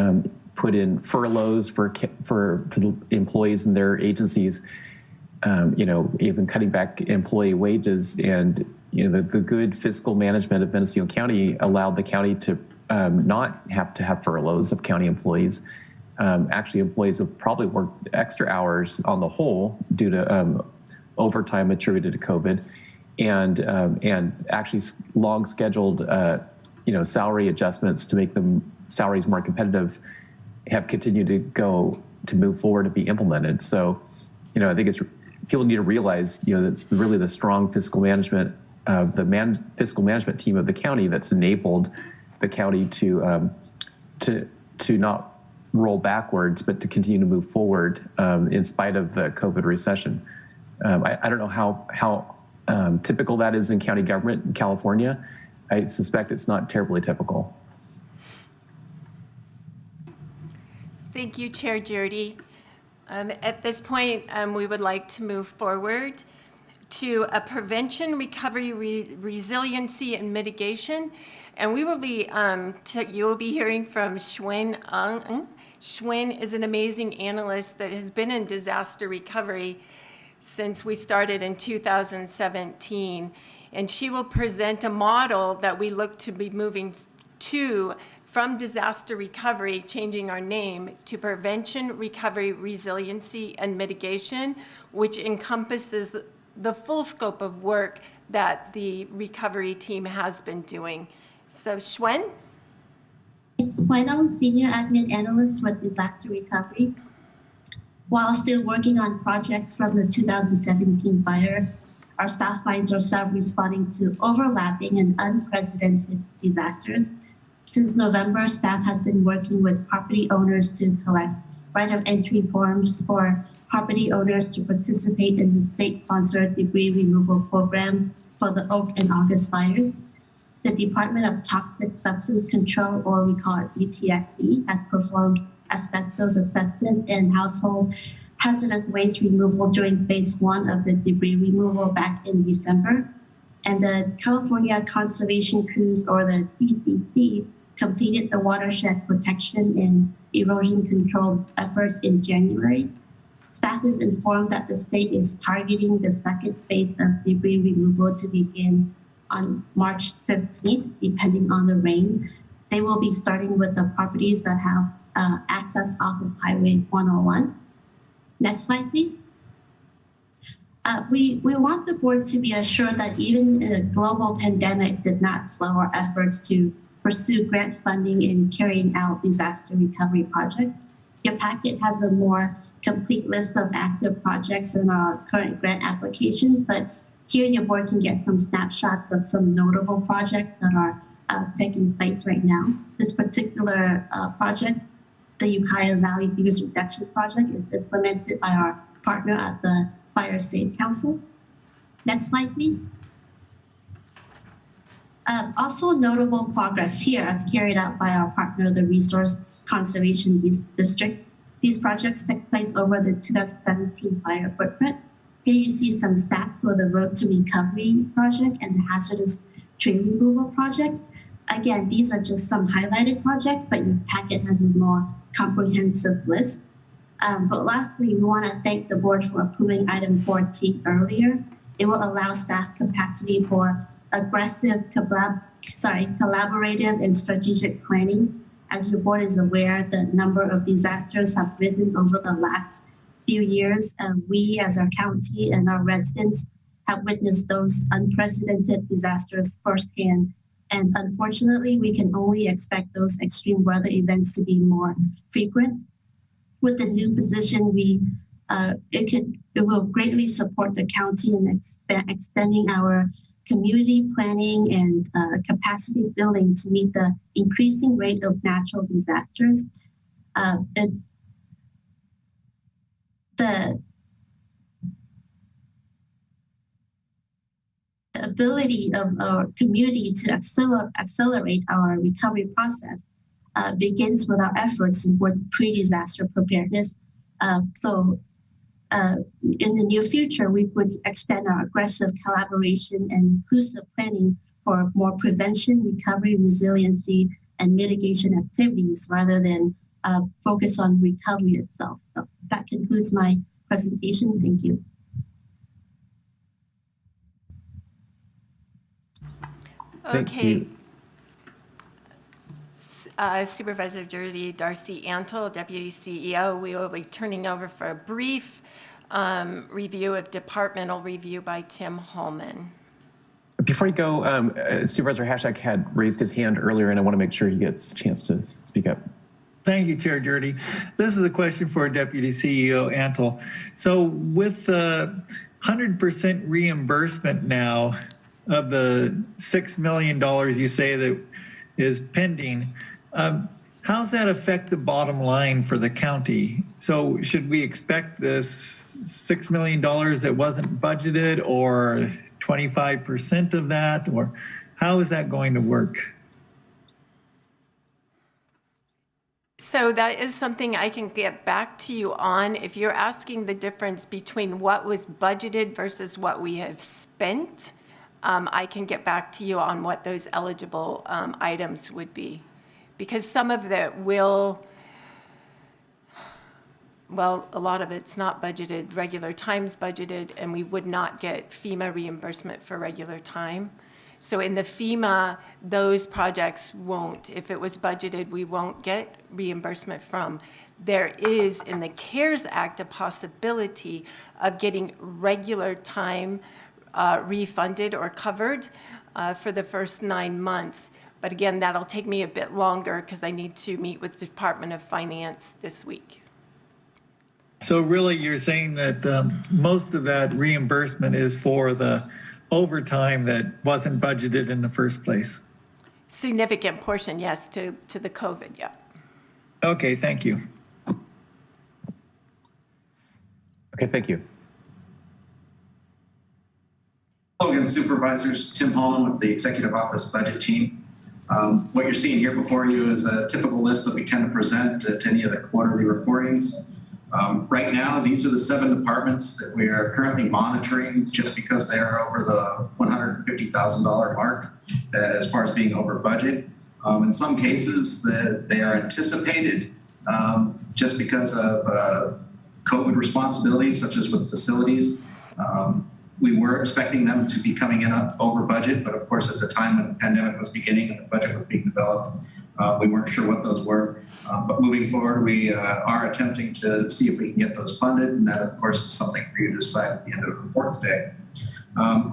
put in furloughs for the employees in their agencies, even cutting back employee wages. And, the good fiscal management of Mendocino County allowed the county to not have to have furloughs of county employees. Actually, employees have probably worked extra hours on the whole due to overtime attributed to COVID, and actually long scheduled, salary adjustments to make them salaries more competitive have continued to move forward to be implemented. So, I think people need to realize, that's really the strong fiscal management, fiscal management team of the county that's enabled the county to not roll backwards, but to continue to move forward in spite of the COVID recession. I don't know how typical that is in county government in California. I suspect it's not terribly typical. Thank you, Chair Jurdy. At this point, we would like to move forward to a prevention, recovery, resiliency, and mitigation. And we will be, you will be hearing from Schwinn Ang. Schwinn is an amazing analyst that has been in disaster recovery since we started in 2017. And she will present a model that we look to be moving to from disaster recovery, changing our name to prevention, recovery, resiliency, and mitigation, which encompasses the full scope of work that the recovery team has been doing. So Schwinn? Schwinn, Senior Admin Analyst with Disaster Recovery. While still working on projects from the 2017 fire, our staff finds ourselves responding to overlapping and unprecedented disasters. Since November, staff has been working with property owners to collect right of entry forms for property owners to participate in the state-sponsored debris removal program for the Oak and August fires. The Department of Toxic Substance Control, or we call it DTSC, has performed asbestos assessment and household hazardous waste removal during phase 1 of the debris removal back in December. And the California Conservation Crews, or the CCC, completed the watershed protection and erosion control efforts in January. Staff is informed that the state is targeting the second phase of debris removal to begin on March 15th, depending on the rain. They will be starting with the properties that have access off of Highway 101. Next slide, please. We want the board to be assured that even a global pandemic did not slow our efforts to pursue grant funding in carrying out disaster recovery projects. Your packet has a more complete list of active projects in our current grant applications, but here your board can get some snapshots of some notable projects that are taking place right now. This particular project, the Ukiah Valley Views Reduction Project, is implemented by our partner at the Fire Safe Council. Next slide, please. Also notable progress here as carried out by our partner, the Resource Conservation District. These projects took place over the 2017 fire footprint. Here you see some stats for the Road to Recovery project and the hazardous tree removal projects. Again, these are just some highlighted projects, but your packet has a more comprehensive list. But lastly, we want to thank the board for approving item 14 earlier. It will allow staff capacity for aggressive, collaborative and strategic planning. As your board is aware, the number of disasters have risen over the last few years. We as our county and our residents have witnessed those unprecedented disasters firsthand. And unfortunately, we can only expect those extreme weather events to be more frequent. With the new position, it will greatly support the county in extending our community planning and capacity building to meet the increasing rate of natural disasters. It's the ability of our community to accelerate our recovery process begins with our efforts in pre-disaster preparedness. In the near future, we would extend our aggressive collaboration and inclusive planning for more prevention, recovery, resiliency, and mitigation activities rather than focus on recovery itself. So that concludes my presentation. Thank you. Okay. Supervisor Darcy Antle, Deputy CEO, we will be turning over for a brief review of departmental review by Tim Holman. Before you go, Supervisor Hashtag had raised his hand earlier, and I want to make sure he gets a chance to speak up. Thank you, Chair Jurdy. This is a question for Deputy CEO Antle. So with 100% reimbursement now of the $6 million you say that is pending, how's that affect the bottom line for the county? So should we expect this $6 million that wasn't budgeted, or 25% of that, or how is that going to work? So that is something I can get back to you on. If you're asking the difference between what was budgeted versus what we have spent, I can get back to you on what those eligible items would be. Because some of that will, well, a lot of it's not budgeted, regular time's budgeted, and we would not get FEMA reimbursement for regular time. So in the FEMA, those projects won't, if it was budgeted, we won't get reimbursement from. There is in the CARES Act a possibility of getting regular time refunded or covered for the first 9 months. But again, that'll take me a bit longer because I need to meet with the Department of Finance this week. So really you're saying that most of that reimbursement is for the overtime that wasn't budgeted in the first place? Significant portion, yes, to the COVID, yeah. Okay, thank you. Okay, thank you. Hello again, Supervisors. Tim Holman with the Executive Office Budget Team. What you're seeing here before you is a typical list that we tend to present to any of the quarterly reportings. Right now, these are the 7 departments that we are currently monitoring just because they are over the $150,000 mark as far as being over budget. In some cases, they are anticipated just because of COVID responsibilities, such as with facilities. We were expecting them to be coming in over budget, but of course, at the time when the pandemic was beginning and the budget was being developed, We weren't sure what those were, but moving forward, we are attempting to see if we can get those funded, and that, of course, is something for you to decide at the end of the report today.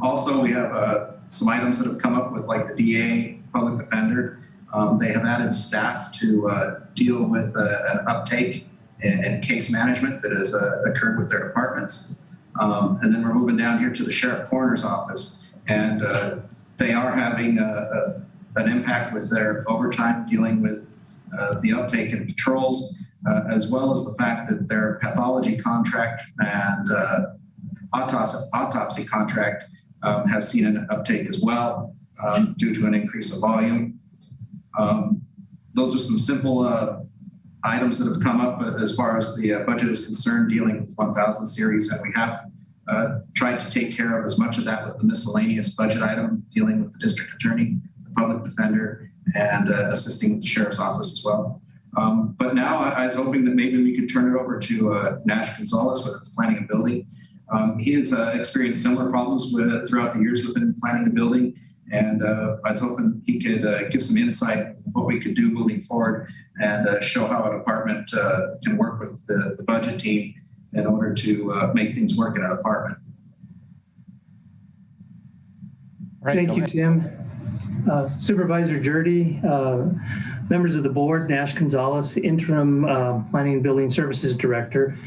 Also, we have some items that have come up with, like the DA, public defender. They have added staff to deal with an uptake and case management that has occurred with their departments. And then we're moving down here to the sheriff coroner's office, and they are having an impact with their overtime dealing with the uptake in patrols, as well as the fact that their pathology contract and autopsy contract has seen an uptake as well due to an increase of volume. Those are some simple items that have come up as far as the budget is concerned, dealing with 1000 series, and we have tried to take care of as much of that with the miscellaneous budget item, dealing with the district attorney, the public defender, and assisting with the sheriff's office as well. But now I was hoping that maybe we could turn it over to Nash Gonzalez with planning and building. He has experienced similar problems throughout the years within planning and building, and I was hoping he could give some insight on what we could do moving forward and show how a department can work with the budget team in order to make things work in a department. Right, thank you, Tim. Supervisor Jurdy, members of the board, Nash Gonzalez, Interim Planning and Building Services Director.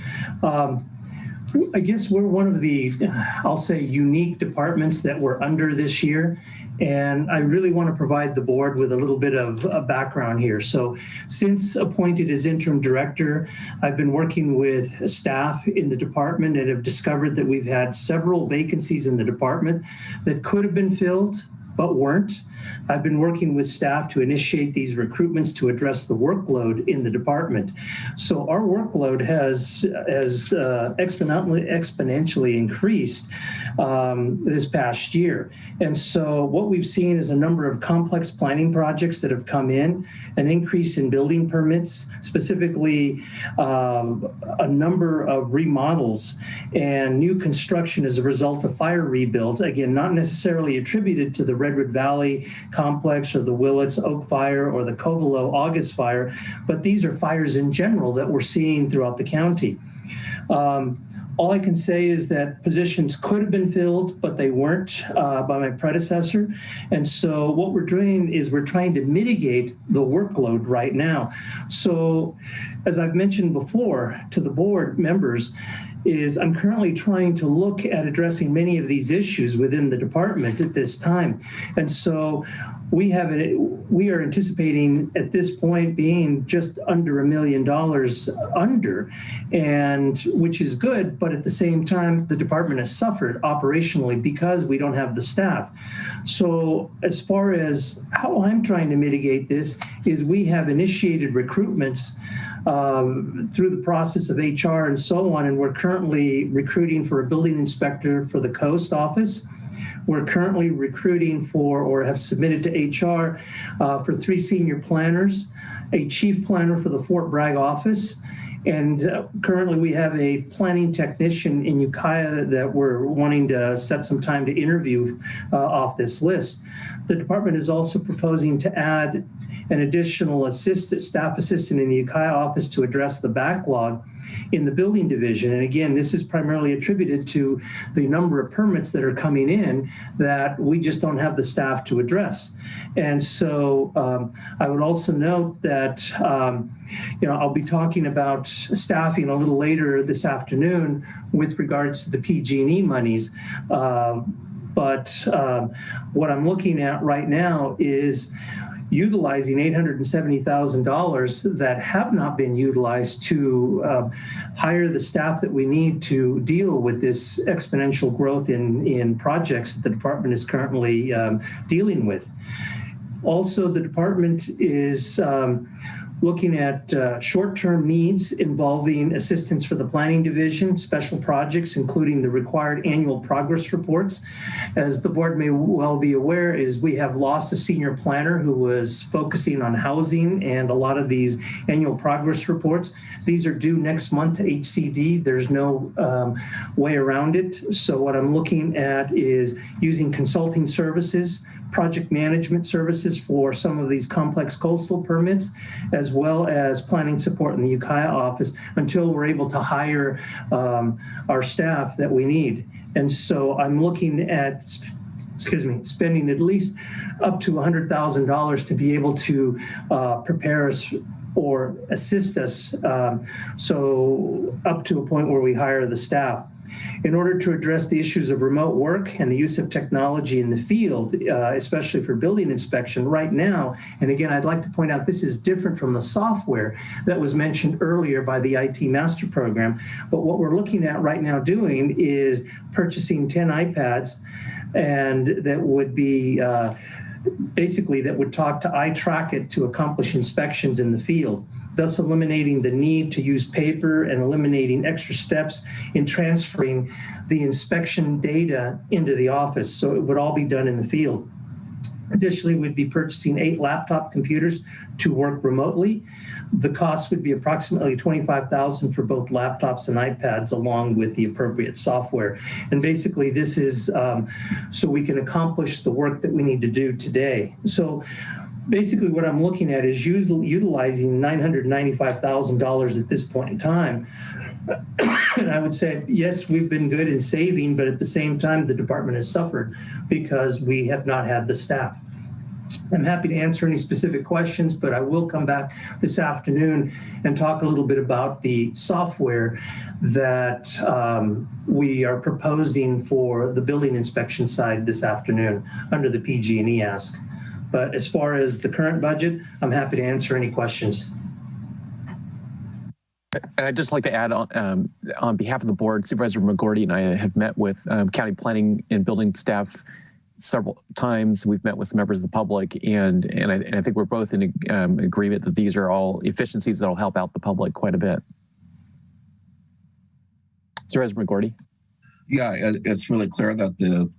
I guess we're one of the, I'll say, unique departments that we're under this year. And I really want to provide the board with a little bit of a background here. So since appointed as interim director, I've been working with staff in the department and have discovered that we've had several vacancies in the department that could have been filled but weren't. I've been working with staff to initiate these recruitments to address the workload in the department. So our workload has exponentially increased this past year. And so what we've seen is a number of complex planning projects that have come in, an increase in building permits, specifically a number of remodels and new construction as a result of fire rebuilds, again, not necessarily attributed to the Redwood Valley complex or the Willits Oak Fire or the Covelo August Fire, but these are fires in general that we're seeing throughout the county. All I can say is that positions could have been filled, but they weren't by my predecessor. And so what we're doing is we're trying to mitigate the workload right now. So as I've mentioned before to the board members, is I'm currently trying to look at addressing many of these issues within the department at this time. And so we are anticipating at this point being just under $1 million under, and which is good, but at the same time, the department has suffered operationally because we don't have the staff. So as far as how I'm trying to mitigate this is we have initiated recruitments through the process of HR and so on, and we're currently recruiting for a building inspector for the Coast office. We're currently recruiting for, or have submitted to HR for 3 senior planners, a chief planner for the Fort Bragg office, and currently we have a planning technician in Ukiah that we're wanting to set some time to interview off this list. The department is also proposing to add an additional staff assistant in the Ukiah office to address the backlog in the building division. And again, this is primarily attributed to the number of permits that are coming in that we just don't have the staff to address. And so I would also note that, I'll be talking about staffing a little later this afternoon with regards to the PG&E monies. But what I'm looking at right now is utilizing $870,000 that have not been utilized to hire the staff that we need to deal with this exponential growth in projects that the department is currently dealing with. Also, the department is looking at short-term needs involving assistance for the planning division, special projects, including the required annual progress reports. As the board may well be aware, is we have lost a senior planner who was focusing on housing and a lot of these annual progress reports. These are due next month to HCD. There's no way around it. So what I'm looking at is using consulting services, project management services for some of these complex coastal permits, as well as planning support in the Ukiah office until we're able to hire our staff that we need. And so I'm looking at, spending at least up to $100,000 to be able to prepare us or assist us, so up to a point where we hire the staff. In order to address the issues of remote work and the use of technology in the field, especially for building inspection right now, and again, I'd like to point out this is different from the software that was mentioned earlier by the IT Master Program, but what we're looking at right now doing is purchasing 10 iPads, and that would be basically that would talk to iTrackIt to accomplish inspections in the field, thus eliminating the need to use paper and eliminating extra steps in transferring the inspection data into the office. So it would all be done in the field. Additionally, we'd be purchasing 8 laptop computers to work remotely. The cost would be approximately $25,000 for both laptops and iPads, along with the appropriate software. And basically, this is so we can accomplish the work that we need to do today. So basically, what I'm looking at is utilizing $995,000 at this point in time. And I would say, yes, we've been good in saving, but at the same time, the department has suffered because we have not had the staff. I'm happy to answer any specific questions, but I will come back this afternoon and talk a little bit about the software that we are proposing for the building inspection side this afternoon under the PG&E ask. But as far as the current budget, I'm happy to answer any questions. And I'd just like to add on behalf of the board, Supervisor McGorty and I have met with county planning and building staff several times. We've met with some members of the public, and I think we're both in agreement that these are all efficiencies that will help out the public quite a bit. Supervisor McGorty? Yeah, it's really clear that the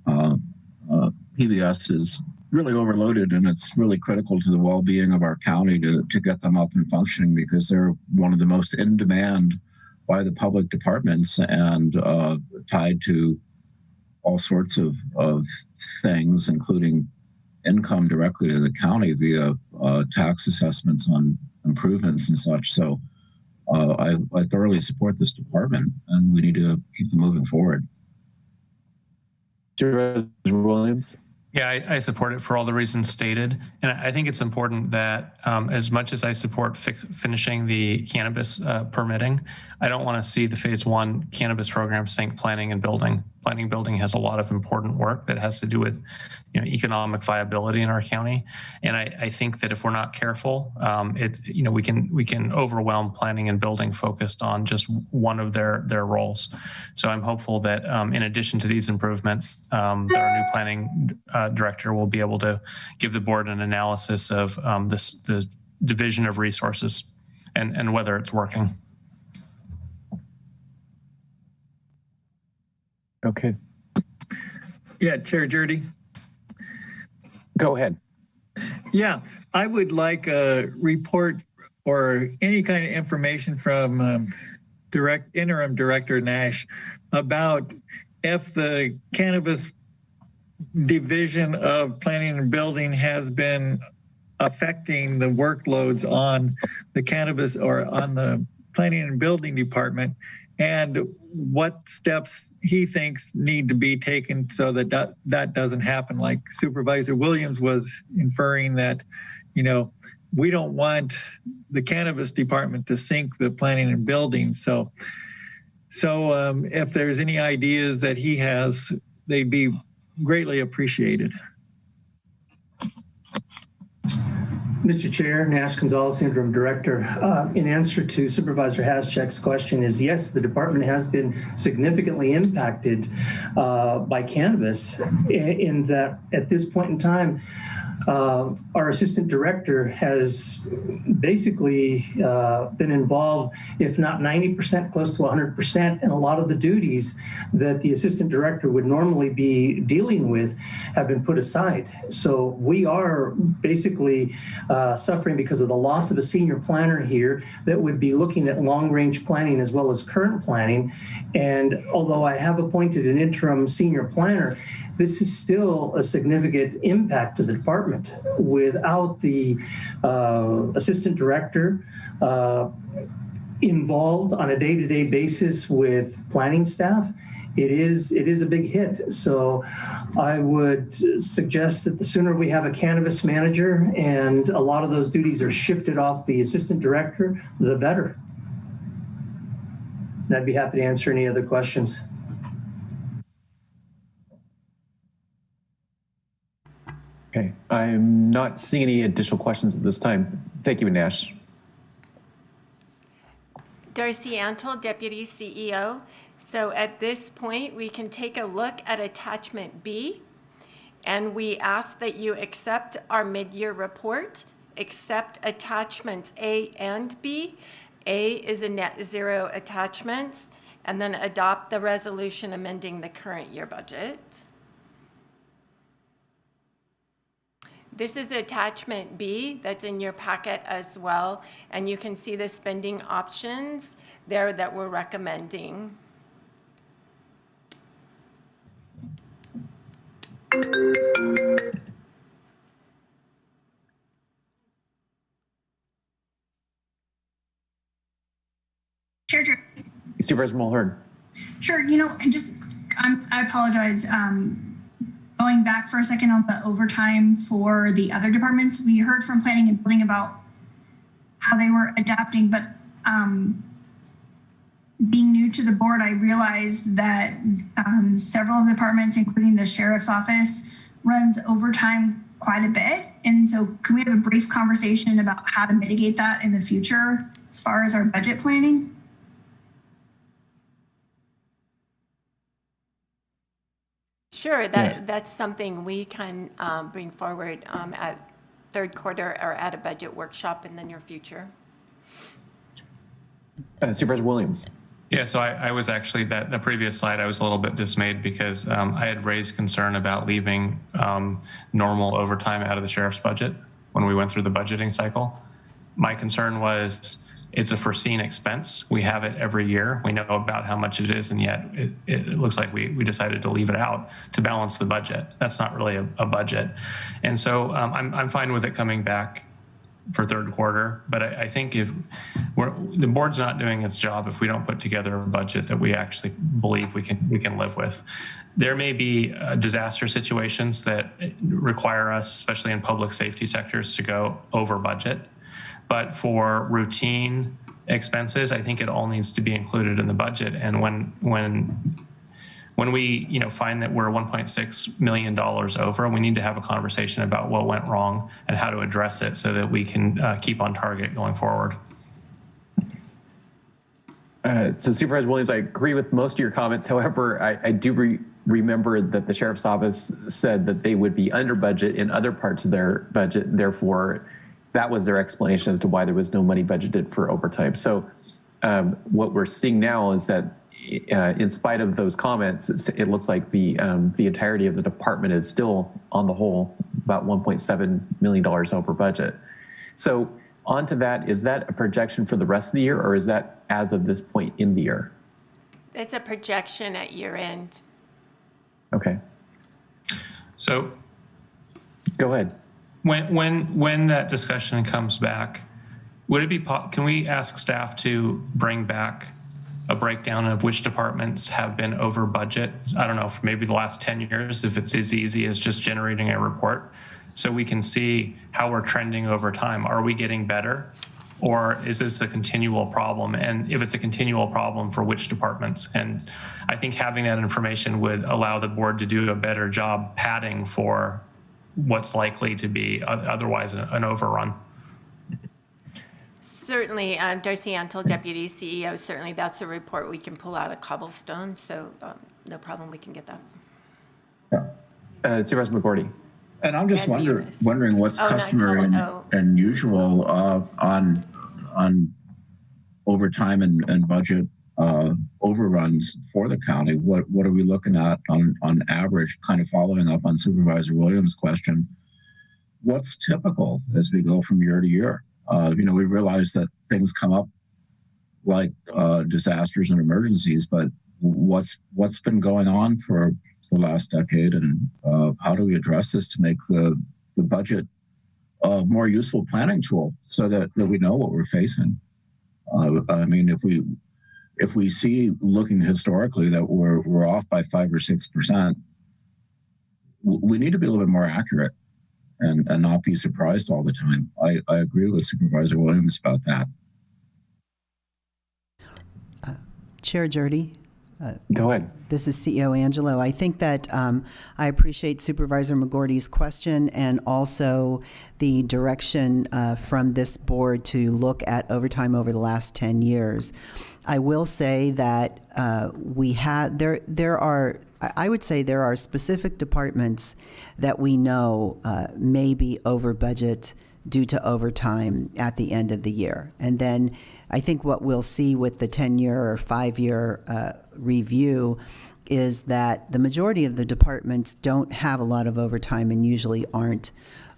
PBS is really overloaded, and it's really critical to the well-being of our county to get them up and functioning, because they're one of the most in demand by the public departments and tied to all sorts of things, including income directly to the county via tax assessments on improvements and such. So I thoroughly support this department, and we need to keep them moving forward. Supervisor Williams? Yeah, I support it for all the reasons stated. And I think it's important that as much as I support finishing the cannabis permitting, I don't want to see the phase 1 cannabis program sink planning and building. Planning and building has a lot of important work that has to do with economic viability in our county. And I think that if we're not careful, we can overwhelm planning and building focused on just one of their roles. So I'm hopeful that in addition to these improvements, that our new planning director will be able to give the board an analysis of the division of resources and whether it's working. Okay. Yeah, Chair Jurdy. Go ahead. Yeah, I would like a report or any kind of information from Interim Director Nash about if the cannabis division of planning and building has been affecting the workloads on the cannabis or on the planning and building department, and what steps he thinks need to be taken so that that doesn't happen. Like Supervisor Williams was inferring that, we don't want the cannabis department to sink the planning and building. So if there's any ideas that he has, they'd be greatly appreciated. Mr. Chair, Nash Gonzalez, Interim Director. In answer to Supervisor Haschek's question is, yes, the department has been significantly impacted by cannabis in that at this point in time, our assistant director has basically been involved, if not 90%, close to 100%, and a lot of the duties that the assistant director would normally be dealing with have been put aside. So we are basically suffering because of the loss of a senior planner here that would be looking at long-range planning as well as current planning. And although I have appointed an interim senior planner, this is still a significant impact to the department. Without the assistant director involved on a day-to-day basis with planning staff, it is a big hit. So I would suggest that the sooner we have a cannabis manager and a lot of those duties are shifted off the assistant director, the better. And I'd be happy to answer any other questions. Okay, I'm not seeing any additional questions at this time. Thank you, Nash. Darcy Antle, Deputy CEO. So at this point, we can take a look at attachment B, and we ask that you accept our mid-year report, accept attachments A and B. A is a net zero attachments, and then adopt the resolution amending the current year budget. This is attachment B that's in your packet as well, and you can see the spending options there that we're recommending. Sure. Supervisor Mulhern. Sure. I apologize. Going back for a second on the overtime for the other departments, we heard from planning and building about how they were adapting, but being new to the board, I realized that several of the departments, including the sheriff's office, runs overtime quite a bit. And so can we have a brief conversation about how to mitigate that in the future as far as our budget planning? Sure, that's something we can bring forward at third quarter or at a budget workshop in the near future. Supervisor Williams. Yeah, so I was actually, the previous slide, I was a little bit dismayed because I had raised concern about leaving normal overtime out of the sheriff's budget when we went through the budgeting cycle. My concern was it's a foreseen expense. We have it every year. We know about how much it is, and yet it looks like we decided to leave it out to balance the budget. That's not really a budget. And so I'm fine with it coming back for third quarter, but I think if the board's not doing its job if we don't put together a budget that we actually believe we can live with. There may be disaster situations that require us, especially in public safety sectors, to go over budget. But for routine expenses, I think it all needs to be included in the budget. And when we find that we're $1.6 million over, we need to have a conversation about what went wrong and how to address it so that we can keep on target going forward. So Supervisor Williams, I agree with most of your comments. However, I do remember that the Sheriff's Office said that they would be under budget in other parts of their budget. Therefore, that was their explanation as to why there was no money budgeted for overtime. So what we're seeing now is that in spite of those comments, it looks like the entirety of the department is still, on the whole, about $1.7 million over budget. So onto that, is that a projection for the rest of the year, or is that as of this point in the year? It's a projection at year end. Okay. So go ahead. When that discussion comes back, would it be, can we ask staff to bring back a breakdown of which departments have been over budget? I don't know, for maybe the last 10 years, if it's as easy as just generating a report, so we can see how we're trending over time. Are we getting better, or is this a continual problem? And if it's a continual problem, for which departments? And I think having that information would allow the board to do a better job padding for what's likely to be otherwise an overrun. Certainly, Darcy Antle, Deputy CEO, certainly that's a report we can pull out of Cobblestone, so no problem, we can get that. Supervisor McGordy. And I'm just wondering what's customary and usual on overtime and budget overruns for the county. What are we looking at on average, kind of following up on Supervisor Williams' question? What's typical as we go from year to year? We realize that things come up like disasters and emergencies, but what's been going on for the last decade, and how do we address this to make the budget a more useful planning tool so that we know what we're facing. I mean, if we see, looking historically, that we're off by 5 or 6%, we need to be a little bit more accurate and not be surprised all the time. I agree with Supervisor Williams about that. Chair Jurdy. Go ahead. This is CEO Angelo. I think that I appreciate Supervisor McGordy's question and also the direction from this board to look at overtime over the last 10 years. I will say that I would say there are specific departments that we know may be over budget due to overtime at the end of the year. And then I think what we'll see with the 10-year or 5-year review is that the majority of the departments don't have a lot of overtime and usually aren't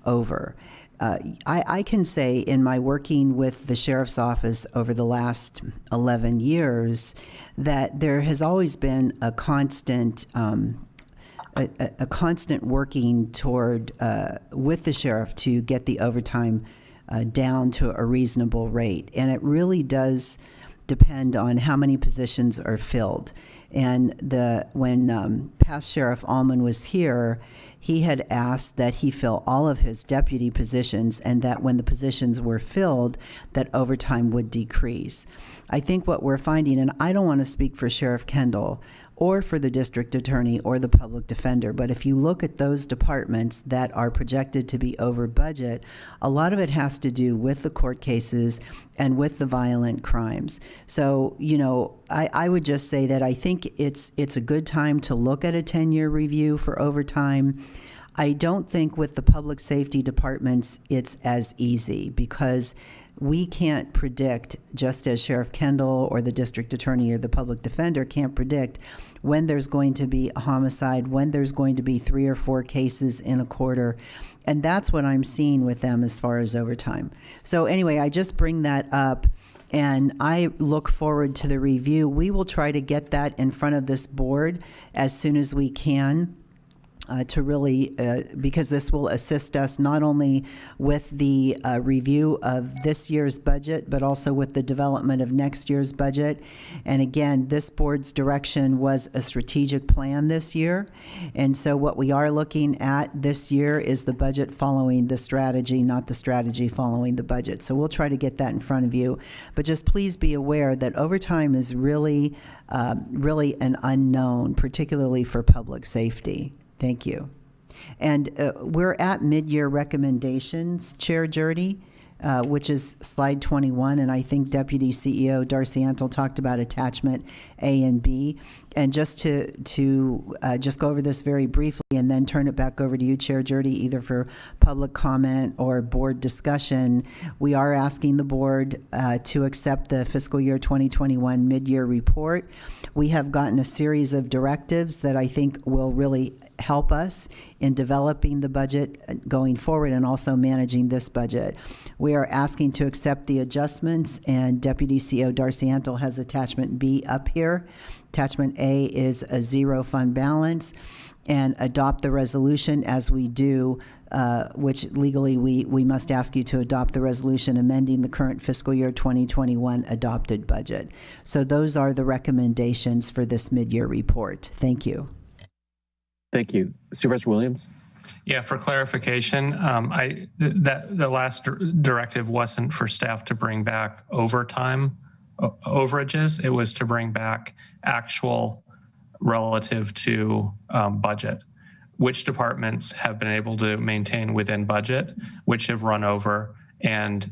over. I can say in my working with the Sheriff's Office over the last 11 years that there has always been a constant working toward with the sheriff to get the overtime down to a reasonable rate. And it really does depend on how many positions are filled. And when past Sheriff Allman was here, he had asked that he fill all of his deputy positions, and that when the positions were filled, that overtime would decrease. I think what we're finding, and I don't want to speak for Sheriff Kendall or for the district attorney or the public defender, but if you look at those departments that are projected to be over budget, a lot of it has to do with the court cases and with the violent crimes. So, you know, I would just say that I think it's a good time to look at a 10-year review for overtime. I don't think with the public safety departments it's as easy, because we can't predict, just as Sheriff Kendall or the district attorney or the public defender can't predict when there's going to be a homicide, when there's going to be 3 or 4 cases in a quarter. And that's what I'm seeing with them as far as overtime. So anyway, I just bring that up, and I look forward to the review. We will try to get that in front of this board as soon as we can. To really, because this will assist us not only with the review of this year's budget, but also with the development of next year's budget. And again, this board's direction was a strategic plan this year. And so what we are looking at this year is the budget following the strategy, not the strategy following the budget. So we'll try to get that in front of you. But just please be aware that overtime is really, really an unknown, particularly for public safety. Thank you. And we're at mid-year recommendations, Chair Jurdy, which is slide 21, and I think Deputy CEO Darcy Antle talked about attachment A and B. And just to just go over this very briefly and then turn it back over to you, Chair Jurdy, either for public comment or board discussion, we are asking the board to accept the fiscal year 2021 mid-year report. We have gotten a series of directives that I think will really help us in developing the budget going forward and also managing this budget. We are asking to accept the adjustments, and Deputy CEO Darcy Antle has attachment B up here. Attachment A is a 0 fund balance, and adopt the resolution as we do, which legally we must ask you to adopt the resolution amending the current fiscal year 2021 adopted budget. So those are the recommendations for this mid-year report. Thank you. Thank you. Supervisor Williams? Yeah, for clarification, the last directive wasn't for staff to bring back overtime overages. It was to bring back actual relative to budget. Which departments have been able to maintain within budget, which have run over, and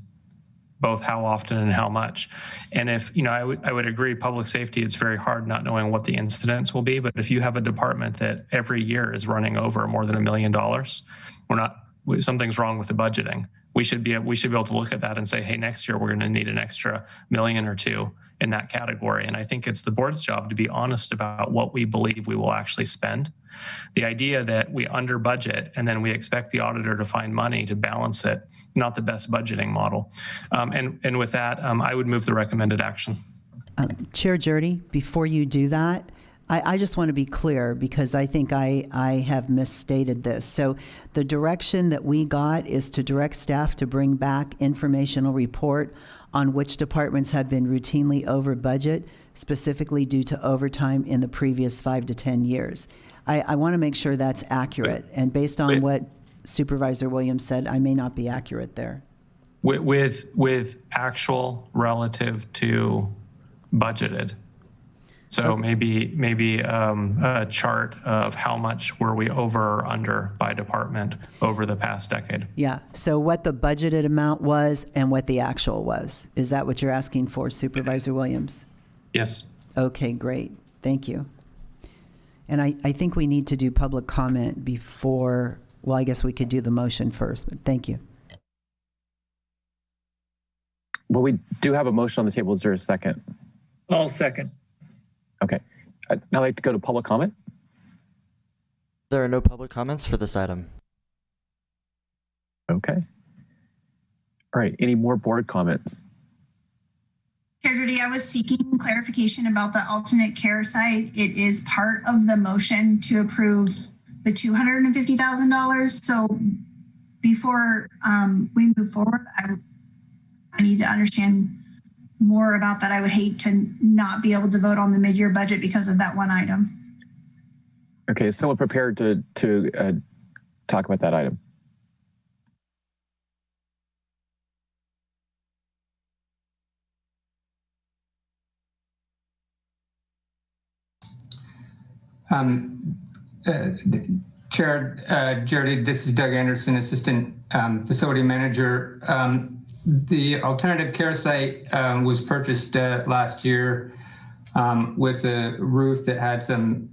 both how often and how much. And if, you know, I would agree, public safety, it's very hard not knowing what the incidents will be, but if you have a department that every year is running over more than $1 million, something's wrong with the budgeting. We should be able to look at that and say, hey, next year we're going to need an extra $1 or $2 million in that category. And I think it's the board's job to be honest about what we believe we will actually spend. The idea that we under budget and then we expect the auditor to find money to balance it, not the best budgeting model. And with that, I would move the recommended action. Chair Jurdy, before you do that, I just want to be clear because I think I have misstated this. So the direction that we got is to direct staff to bring back informational report on which departments have been routinely over budget, specifically due to overtime in the previous 5 to 10 years. I want to make sure that's accurate. And based on what Supervisor Williams said, I may not be accurate there. With actual relative to budgeted. So maybe a chart of how much were we over or under by department over the past decade. Yeah, so what the budgeted amount was and what the actual was. Is that what you're asking for, Supervisor Williams? Yes. Okay, great. Thank you. And I think we need to do public comment before, well, I guess we could do the motion first, but thank you. Well, we do have a motion on the table. Is there a second? I'll second. Okay. I'd now like to go to public comment. There are no public comments for this item. Okay. All right. Any more board comments? Chair Judy, I was seeking clarification about the alternate care site. It is part of the motion to approve the $250,000. So before we move forward, I need to understand more about that. I would hate to not be able to vote on the mid-year budget because of that one item. Okay, so we're prepared to talk about that item. Chair Jody, this is Doug Anderson, Assistant Facility Manager. The alternative care site was purchased last year with a roof that had some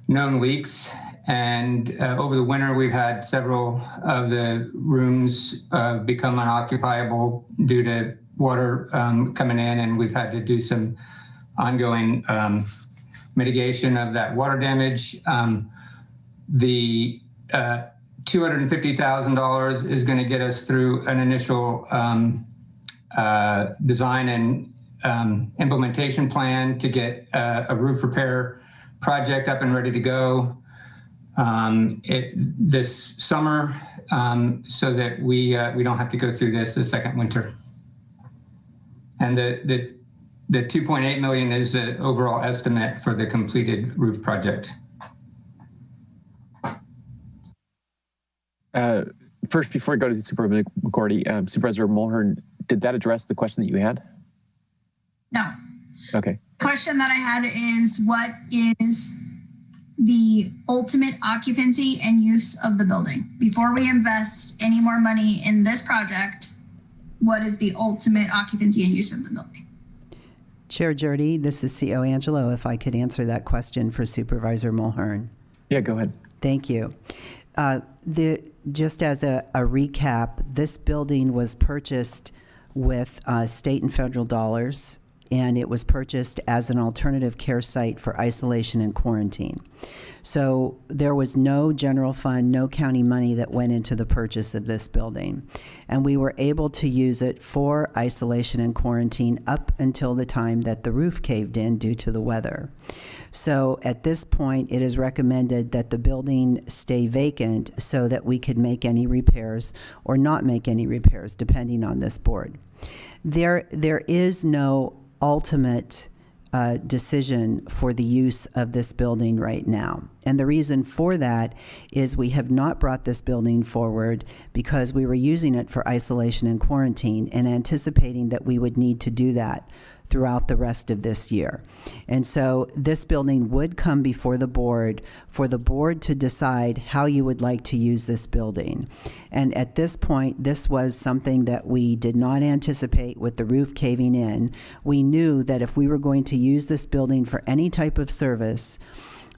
known leaks. And over the winter, we've had several of the rooms become unoccupiable due to water coming in, and we've had to do some ongoing mitigation of that water damage. The $250,000 is going to get us through an initial design and implementation plan to get a roof repair project up and ready to go this summer, so that we don't have to go through this the second winter. And the $2.8 million is the overall estimate for the completed roof project. First, before we go to Supervisor McGordy, Supervisor Mulhern, did that address the question that you had? No. Okay. The question that I had is, what is the ultimate occupancy and use of the building? Before we invest any more money in this project, what is the ultimate occupancy and use of the building? Chair Jurdy, this is CO Angelo. If I could answer that question for Supervisor Mulhern. Yeah, go ahead. Thank you. Just as a recap, this building was purchased with state and federal dollars, and it was purchased as an alternative care site for isolation and quarantine. So there was no general fund, no county money that went into the purchase of this building. And we were able to use it for isolation and quarantine up until the time that the roof caved in due to the weather. So at this point, it is recommended that the building stay vacant so that we could make any repairs or not make any repairs, depending on this board. There is no ultimate decision for the use of this building right now. And the reason for that is we have not brought this building forward because we were using it for isolation and quarantine and anticipating that we would need to do that throughout the rest of this year. And so this building would come before the board for the board to decide how you would like to use this building. And at this point, this was something that we did not anticipate with the roof caving in. We knew that if we were going to use this building for any type of service,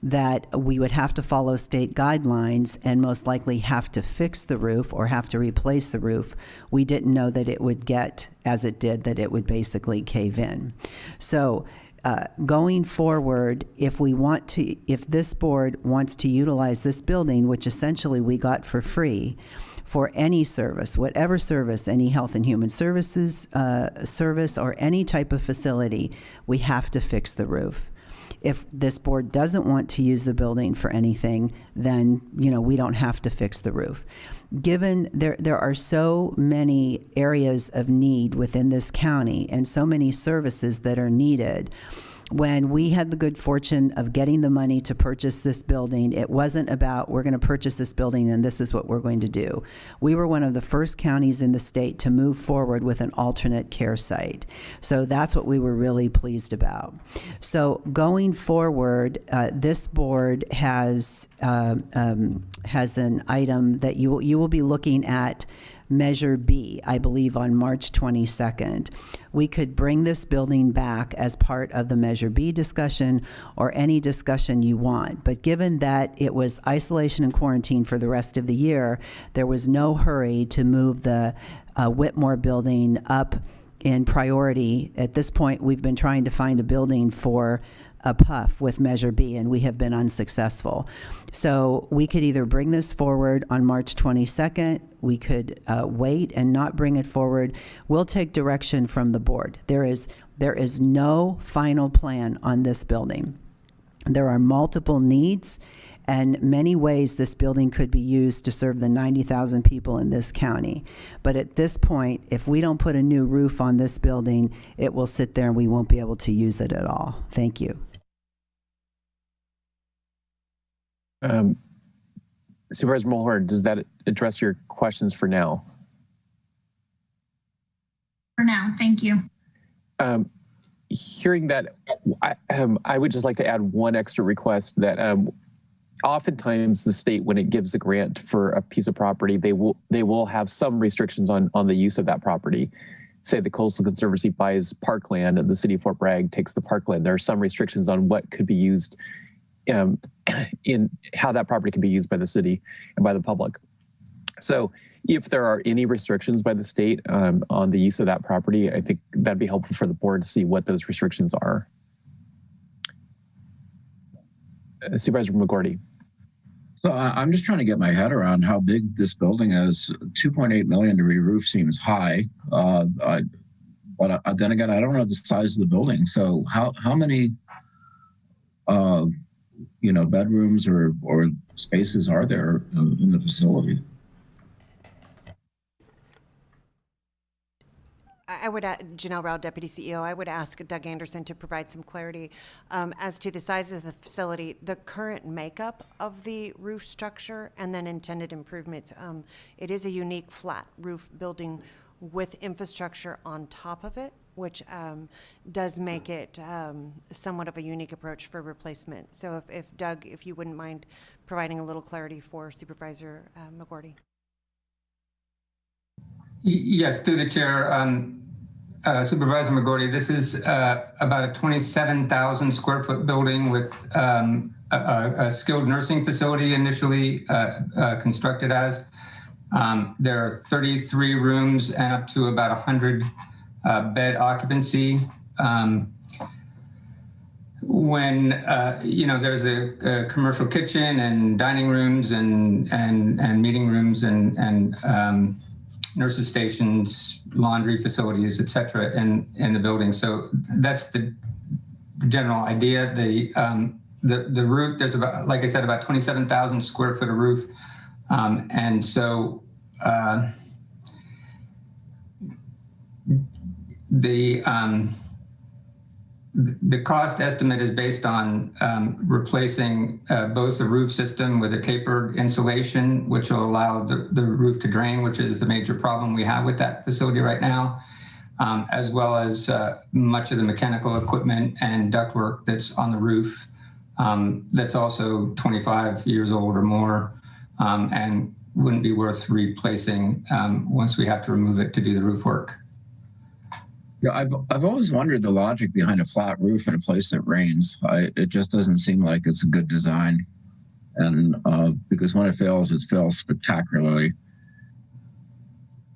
that we would have to follow state guidelines and most likely have to fix the roof or have to replace the roof. We didn't know that it would get, as it did, that it would basically cave in. So going forward, if this board wants to utilize this building, which essentially we got for free, for any service, whatever service, any health and human services service or any type of facility, we have to fix the roof. If this board doesn't want to use the building for anything, then, we don't have to fix the roof. Given there are so many areas of need within this county and so many services that are needed, when we had the good fortune of getting the money to purchase this building, it wasn't about we're going to purchase this building and this is what we're going to do. We were one of the first counties in the state to move forward with an alternate care site. So that's what we were really pleased about. So going forward, this board has an item that you will be looking at, Measure B, I believe on March 22nd. We could bring this building back as part of the Measure B discussion or any discussion you want. But given that it was isolation and quarantine for the rest of the year, there was no hurry to move the Whitmore building up in priority. At this point, we've been trying to find a building for a PUF with Measure B, and we have been unsuccessful. So we could either bring this forward on March 22nd, we could wait and not bring it forward. We'll take direction from the board. There is no final plan on this building. There are multiple needs and many ways this building could be used to serve the 90,000 people in this county. But at this point, if we don't put a new roof on this building, it will sit there and we won't be able to use it at all. Thank you. Supervisor Mulhern, does that address your questions for now? For now, thank you. Hearing that, I would just like to add one extra request that oftentimes the state, when it gives a grant for a piece of property, they will have some restrictions on the use of that property. Say the Coastal Conservancy buys parkland and the city of Fort Bragg takes the parkland. There are some restrictions on what could be used in how that property can be used by the city and by the public. So if there are any restrictions by the state on the use of that property, I think that'd be helpful for the board to see what those restrictions are. Supervisor McGordy. So I'm just trying to get my head around how big this building is. 2.8 million to re-roof seems high. But then again, I don't know the size of the building. So how many bedrooms or spaces are there in the facility? I would, Janelle Rao, Deputy CEO, I would ask Doug Anderson to provide some clarity as to the size of the facility, the current makeup of the roof structure, and then intended improvements. It is a unique flat roof building with infrastructure on top of it, which does make it somewhat of a unique approach for replacement. So if Doug, if you wouldn't mind providing a little clarity for Supervisor McGordy. Yes, through the chair, Supervisor McGordy, this is about a 27,000 square foot building with a skilled nursing facility initially constructed as. There are 33 rooms and up to about 100 bed occupancy. When there's a commercial kitchen and dining rooms and meeting rooms and nurses stations, laundry facilities, et cetera, in the building. So that's the general idea. The roof, there's about, like I said, about 27,000 square foot of roof. And so the cost estimate is based on replacing both the roof system with a tapered insulation, which will allow the roof to drain, which is the major problem we have with that facility right now, as well as much of the mechanical equipment and ductwork that's on the roof that's also 25 years old or more and wouldn't be worth replacing once we have to remove it to do the roof work. Yeah, I've always wondered the logic behind a flat roof in a place that rains. It just doesn't seem like it's a good design, and because when it fails spectacularly.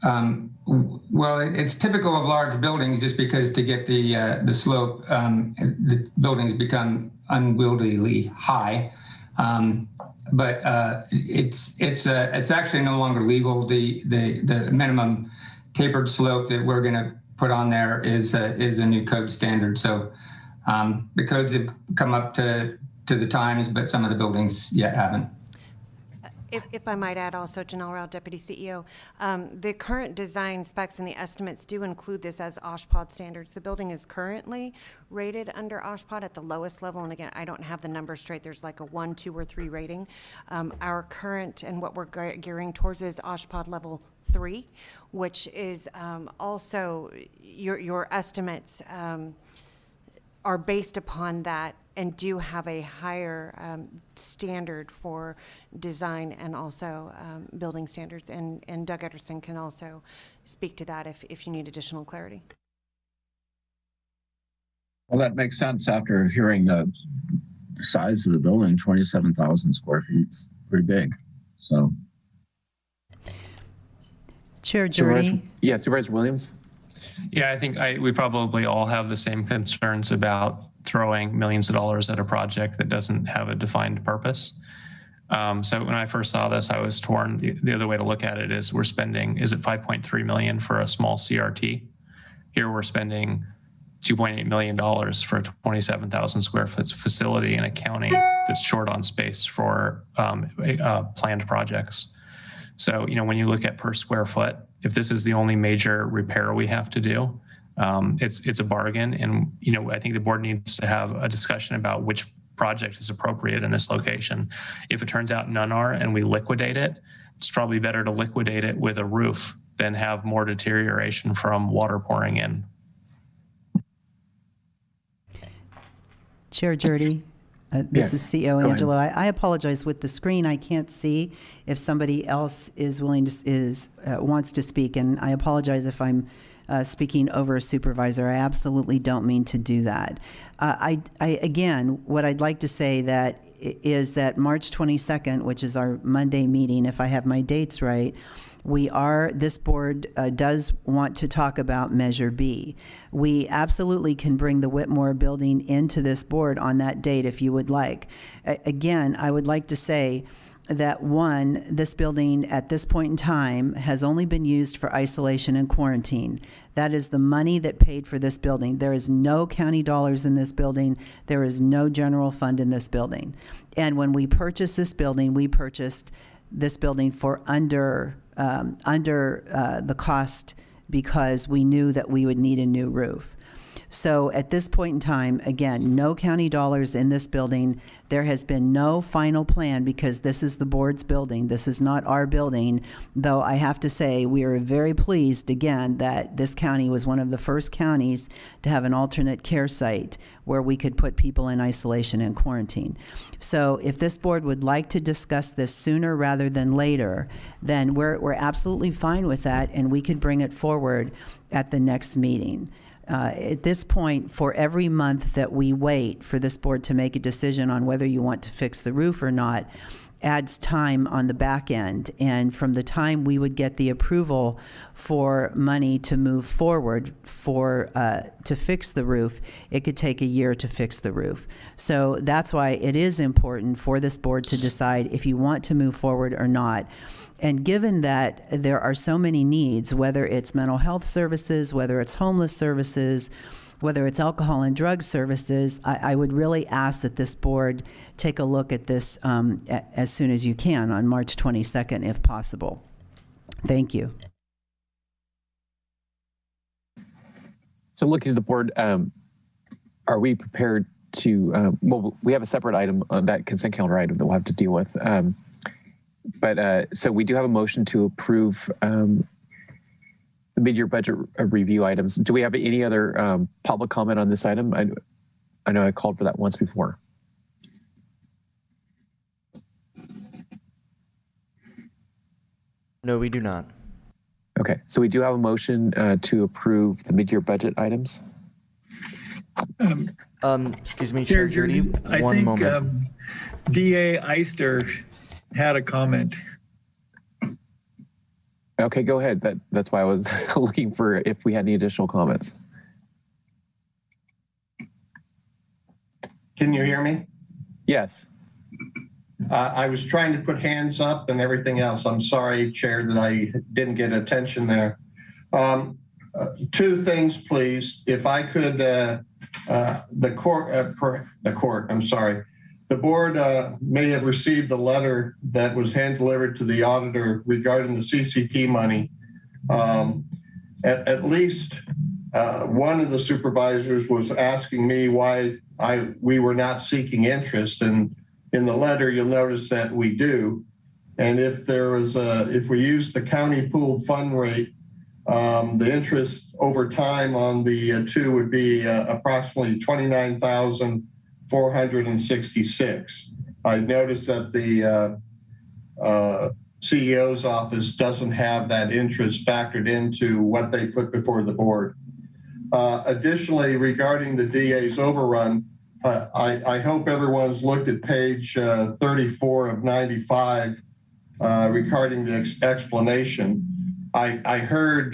Well, it's typical of large buildings, just because to get the slope, the buildings become unwieldily high. But it's actually no longer legal. The minimum tapered slope that we're going to put on there is a new code standard. So The codes have come up to the times, but some of the buildings yet haven't. If I might add also, Janelle Rao, Deputy CEO, the current design specs and the estimates do include this as OSHPD standards. The building is currently rated under OSHPD at the lowest level, and again, I don't have the numbers straight. There's like a 1, 2, or 3 rating. Our current and what we're gearing towards is OSHPD level 3, which is also your estimates are based upon that and do have a higher standard for design and also building standards. And Doug Ederson can also speak to that if you need additional clarity. Well, that makes sense after hearing the size of the building. 27,000 square feet is pretty big. So, Chair Jurdy. Supervisor Williams. Yeah, I think we probably all have the same concerns about throwing millions of dollars at a project that doesn't have a defined purpose. So when I first saw this, I was torn. The other way to look at it is is it 5.3 million for a small CRT? Here we're spending $2.8 million for a 27,000 square foot facility in a county that's short on space for planned projects. So, when you look at per square foot, if this is the only major repair we have to do, it's a bargain. And, I think the board needs to have a discussion about which project is appropriate in this location. If it turns out none are and we liquidate it, it's probably better to liquidate it with a roof than have more deterioration from water pouring in. Chair Jurdy. This is CEO Angelo. I apologize with the screen. I can't see if somebody else is willing to wants to speak, and I apologize if I'm speaking over a supervisor. I absolutely don't mean to do that. Again, what I'd like to say is that March 22nd, which is our Monday meeting, if I have my dates right, this board does want to talk about Measure B. We absolutely can bring the Whitmore building into this board on that date if you would like. Again, I would like to say that one, this building at this point in time has only been used for isolation and quarantine. That is the money that paid for this building. There is no county dollars in this building. There is no general fund in this building. And when we purchased this building, we purchased this building for under the cost because we knew that we would need a new roof. So at this point in time, again, no county dollars in this building. There has been no final plan because this is the board's building. This is not our building, though I have to say we are very pleased, again, that this county was one of the first counties to have an alternate care site where we could put people in isolation and quarantine. So if this board would like to discuss this sooner rather than later, then we're absolutely fine with that, and we could bring it forward at the next meeting. At this point, for every month that we wait for this board to make a decision on whether you want to fix the roof or not, adds time on the back end. And from the time we would get the approval for money to move forward to fix the roof, it could take a year to fix the roof. So that's why it is important for this board to decide if you want to move forward or not. And given that there are so many needs, whether it's mental health services, whether it's homeless services, whether it's alcohol and drug services, I would really ask that this board take a look at this as soon as you can on March 22nd, if possible. Thank you. So looking at the board, are we prepared to, well, we have a separate item on that consent calendar item that we'll have to deal with. So we do have a motion to approve the mid-year budget review items. Do we have any other public comment on this item? I know I called for that once before. No, we do not. Okay, so we do have a motion to approve the mid-year budget items. Excuse me, Chair Jurdy, one moment. DA Eister had a comment. Okay, go ahead. That's why I was looking for if we had any additional comments. Can you hear me? Yes. I was trying to put hands up and everything else. I'm sorry, Chair, that I didn't get attention there. two things, please. If I could, the board may have received the letter that was hand delivered to the auditor regarding the CCP money. At least one of the supervisors was asking me why we were not seeking interest, and in the letter you'll notice that we do. And if we use the county pooled fund rate, the interest over time on the two would be approximately $29,466. I noticed that the CEO's office doesn't have that interest factored into what they put before the board. Additionally, regarding the DA's overrun, I hope everyone's looked at page 34 of 95 regarding the explanation. I heard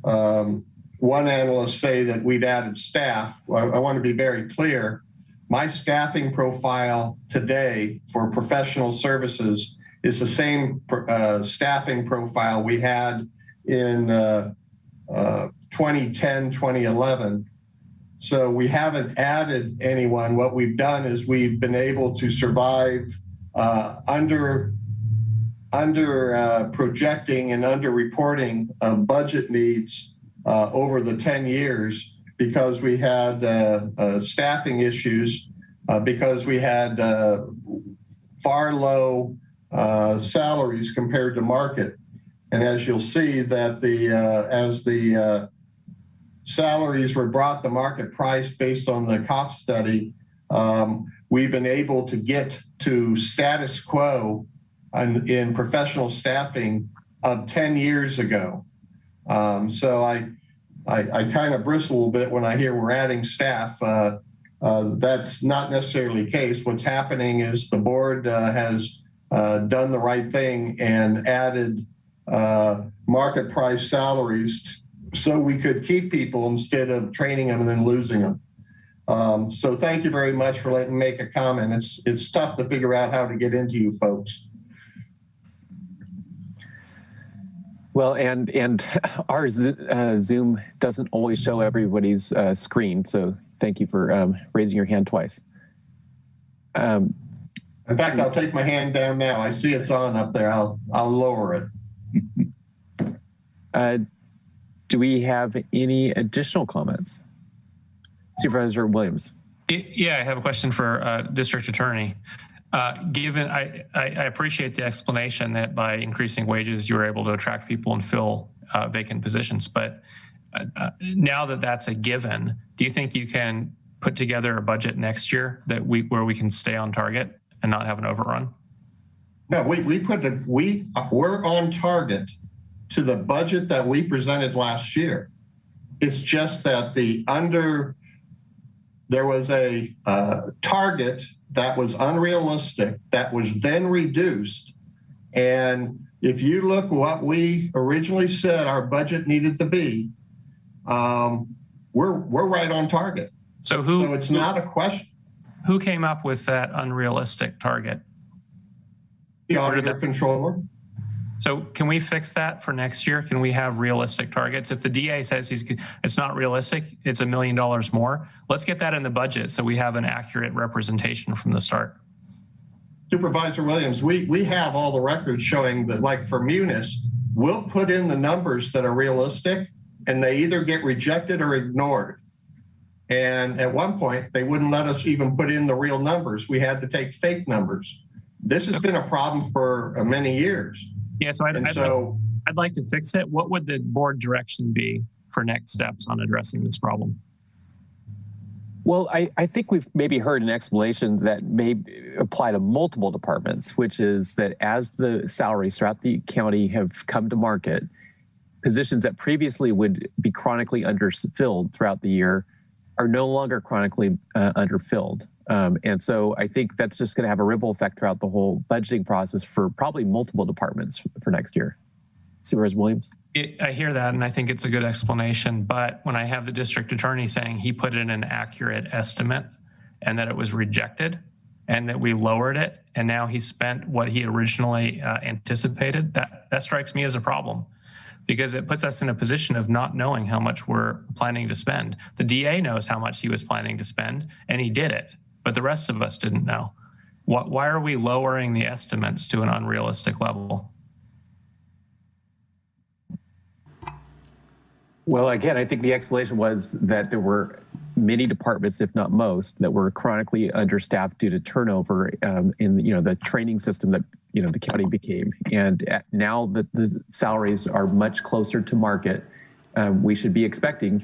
one analyst say that we'd added staff. I want to be very clear. My staffing profile today for professional services is the same staffing profile we had in 2010, 2011. So we haven't added anyone. What we've done is we've been able to survive under projecting and under reporting budget needs over the 10 years because we had staffing issues, because we had far low salaries compared to market. And as you'll see that as the salaries were brought the market price based on the cost study, we've been able to get to status quo in professional staffing of 10 years ago. So I kind of bristle a little bit when I hear we're adding staff. That's not necessarily the case. What's happening is the board has done the right thing and added market price salaries so we could keep people instead of training them and then losing them. So thank you very much for letting me make a comment. It's tough to figure out how to get into you folks. Well, and our Zoom doesn't always show everybody's screen, so thank you for raising your hand twice. In fact, I'll take my hand down now. I see it's on up there. I'll lower it. Do we have any additional comments? Supervisor Williams. Yeah, I have a question for District Attorney. Given, I appreciate the explanation that by increasing wages, you were able to attract people and fill vacant positions. But now that that's a given, do you think you can put together a budget next year where we can stay on target and not have an overrun? No, we're on target to the budget that we presented last year. It's just that there was a target that was unrealistic, that was then reduced. And if you look what we originally said our budget needed to be, we're right on target. So it's not a question. Who came up with that unrealistic target? The auditor controller. So can we fix that for next year? Can we have realistic targets? If the DA says it's not realistic, it's $1 million more, let's get that in the budget so we have an accurate representation from the start. Supervisor Williams, we have all the records showing that, like for Munis, we'll put in the numbers that are realistic and they either get rejected or ignored. And at one point, they wouldn't let us even put in the real numbers. We had to take fake numbers. This has been a problem for many years. Yeah, so I'd like to fix it. What would the board direction be for next steps on addressing this problem? Well, I think we've maybe heard an explanation that may apply to multiple departments, which is that as the salaries throughout the county have come to market, positions that previously would be chronically underfilled throughout the year are no longer chronically underfilled. And so I think that's just going to have a ripple effect throughout the whole budgeting process for probably multiple departments for next year. Supervisor Williams? I hear that, and I think it's a good explanation. But when I have the district attorney saying he put in an accurate estimate and that it was rejected and that we lowered it, and now he spent what he originally anticipated, that strikes me as a problem. because it puts us in a position of not knowing how much we're planning to spend. The DA knows how much he was planning to spend, and he did it, but the rest of us didn't know. Why are we lowering the estimates to an unrealistic level? Well, again, I think the explanation was that there were many departments, if not most, that were chronically understaffed due to turnover in the training system that the county became. And now that the salaries are much closer to market, we should be expecting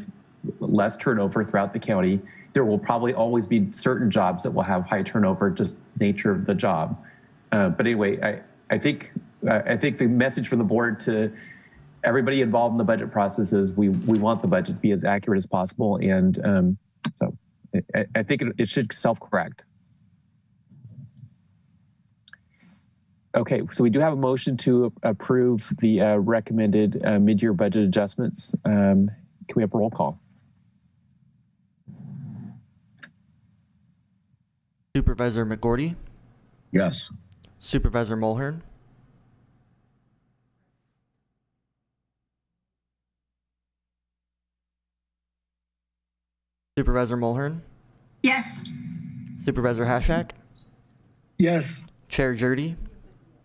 less turnover throughout the county. There will probably always be certain jobs that will have high turnover, just nature of the job. But anyway, I think the message from the board to everybody involved in the budget process is we want the budget to be as accurate as possible. And so I think it should self-correct. Okay, so we do have a motion to approve the recommended mid-year budget adjustments. Can we have a roll call? Supervisor McGordy? Yes. Supervisor Mulhern? Supervisor Mulhern? Yes. Supervisor Hashak? Yes. Chair Jurdy?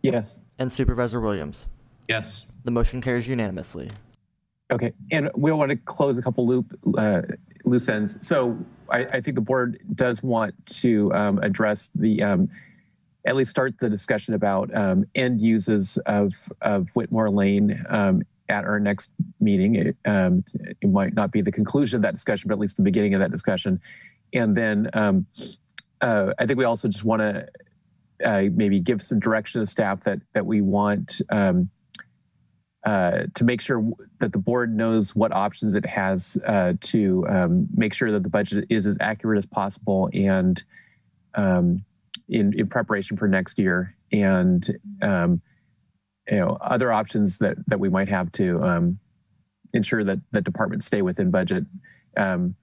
Yes. And Supervisor Williams? Yes. The motion carries unanimously. Okay, and we want to close a couple loose ends. So I think the board does want to address the, at least start the discussion about end uses of Whitmore Lane at our next meeting. It might not be the conclusion of that discussion, but at least the beginning of that discussion. And then I think we also just want to maybe give some direction to staff that we want to make sure that the board knows what options it has to make sure that the budget is as accurate as possible and in preparation for next year, and other options that we might have to ensure that the departments stay within budget,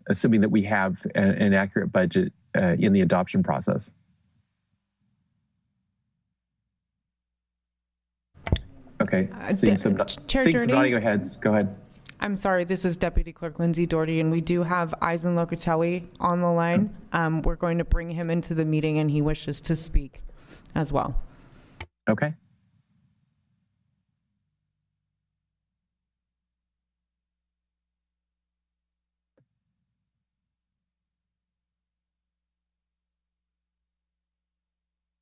assuming that we have an accurate budget in the adoption process. Okay, seeing some nodding heads. Go ahead. I'm sorry, this is Deputy Clerk Lindsay Doherty, and we do have Eisen Locatelli on the line. We're going to bring him into the meeting, and he wishes to speak as well. Okay.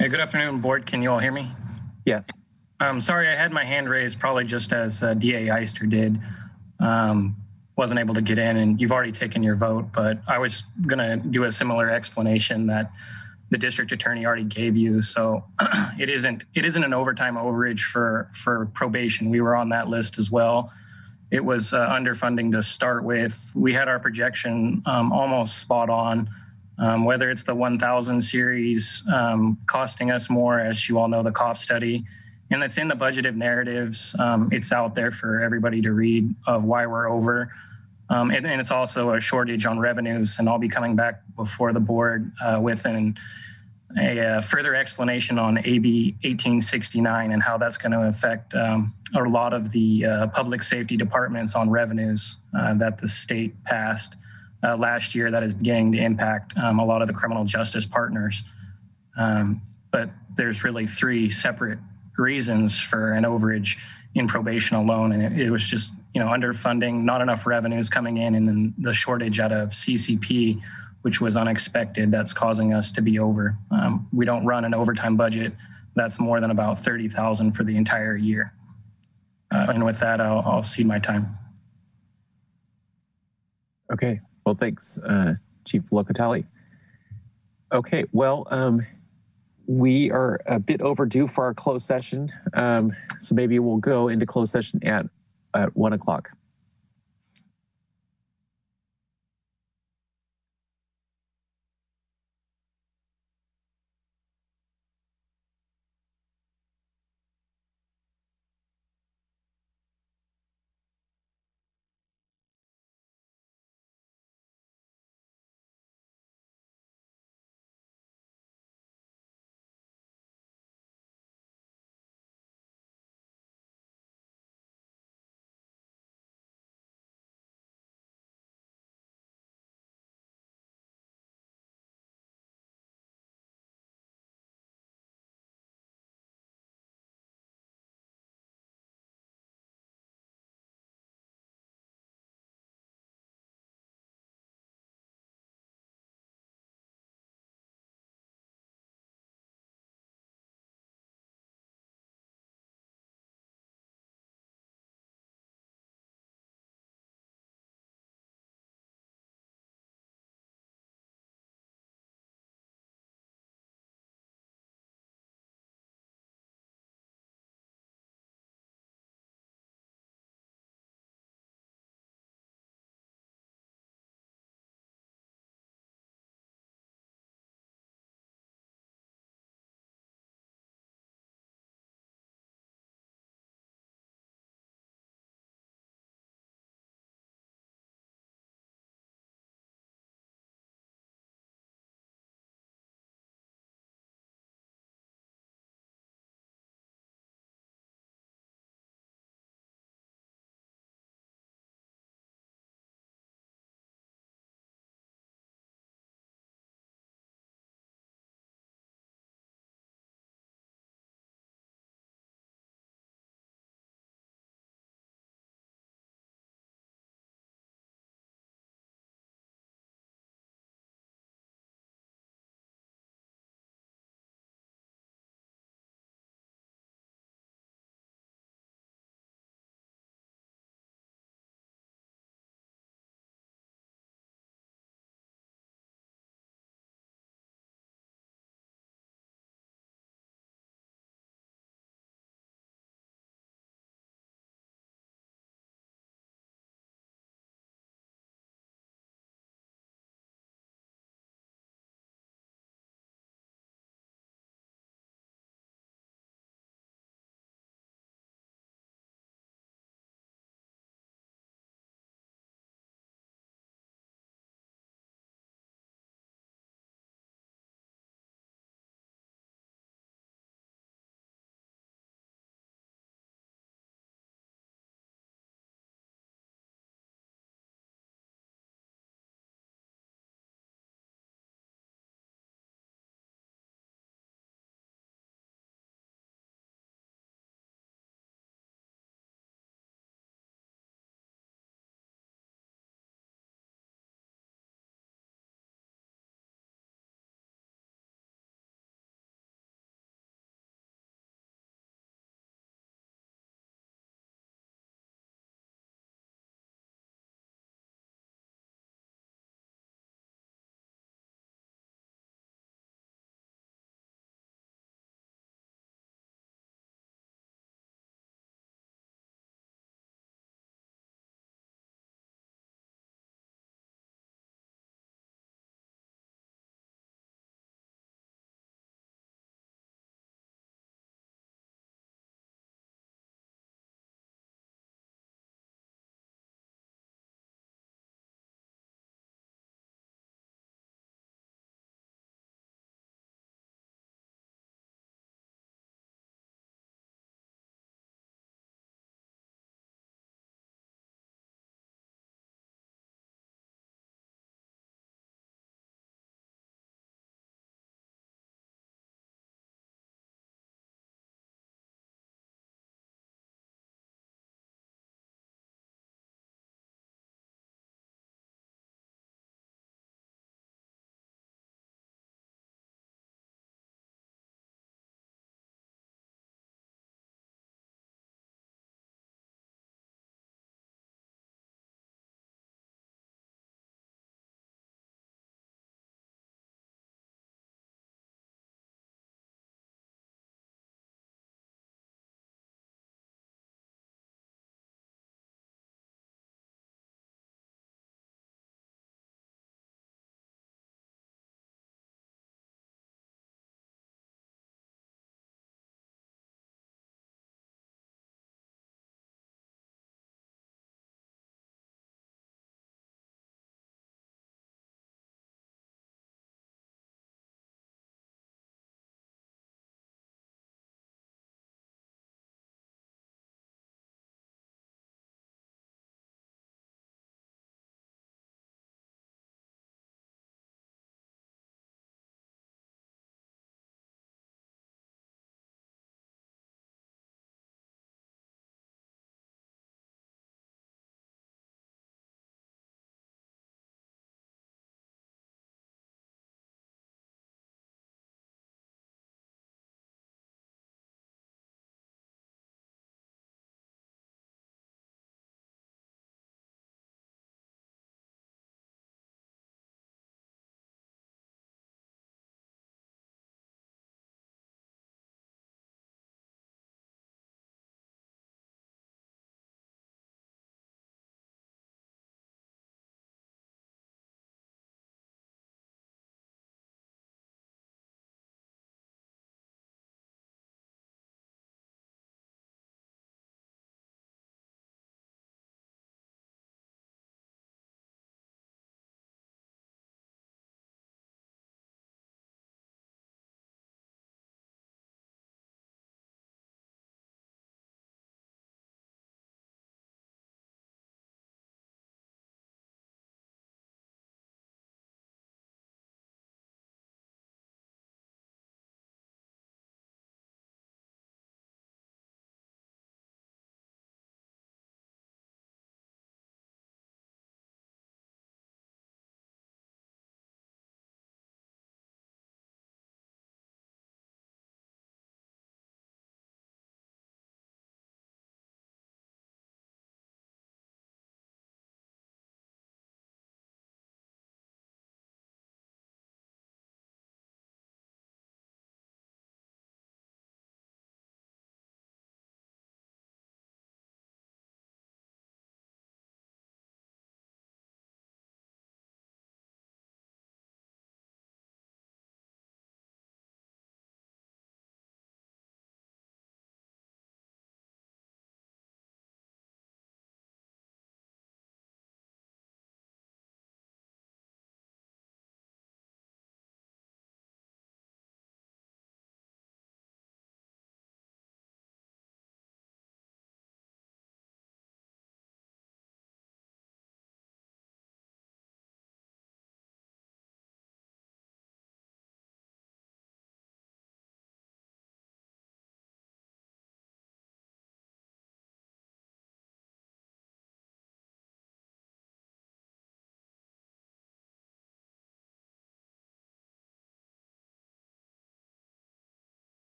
Hey, good afternoon, board. Can you all hear me? Yes. Sorry, I had my hand raised probably just as DA Eister did. Wasn't able to get in, and you've already taken your vote, but I was going to do a similar explanation that the district attorney already gave you. So it isn't an overtime overage for probation. We were on that list as well. It was underfunding to start with. We had our projection almost spot on. Whether it's the 1000 series costing us more, as you all know, the COP study, and it's in the budgeted narratives. It's out there for everybody to read of why we're over. And it's also a shortage on revenues, and I'll be coming back before the board with a further explanation on AB 1869 and how that's going to affect a lot of the public safety departments on revenues that the state passed last year that is beginning to impact a lot of the criminal justice partners. But there's really three separate reasons for an overage in probation alone, and it was just underfunding, not enough revenues coming in, and then the shortage out of CCP, which was unexpected. That's causing us to be over. We don't run an overtime budget that's more than about 30,000 for the entire year. And with that, I'll cede my time. Okay. Well, thanks, Chief Locatelli. Okay. Well, we are a bit overdue for our closed session, so maybe we'll go into closed session at 1 o'clock.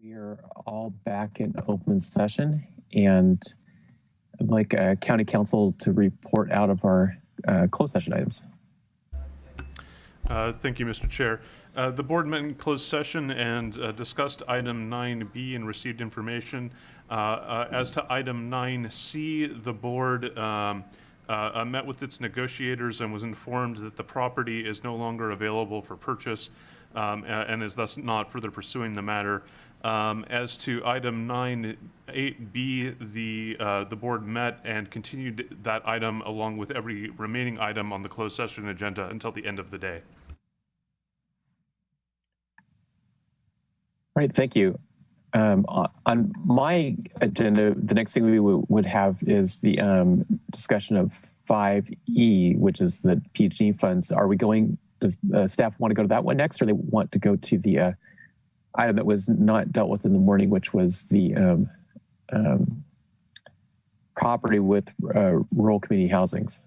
We are all back in open session, and I'd like County Council to report out of our closed session items. Thank you, Mr. Chair. The board met in closed session and discussed item 9B and received information. As to item 9C, the board met with its negotiators and was informed that the property is no longer available for purchase and is thus not further pursuing the matter. As to item 9.8B, the board met and continued that item along with every remaining item on the closed session agenda until the end of the day. All right, thank you. On my agenda, the next thing we would have is the discussion of 5E, which is the PG&E funds. Are we going, does staff want to go to that one next, or they want to go to the item that was not dealt with in the morning, which was the property with rural community housings?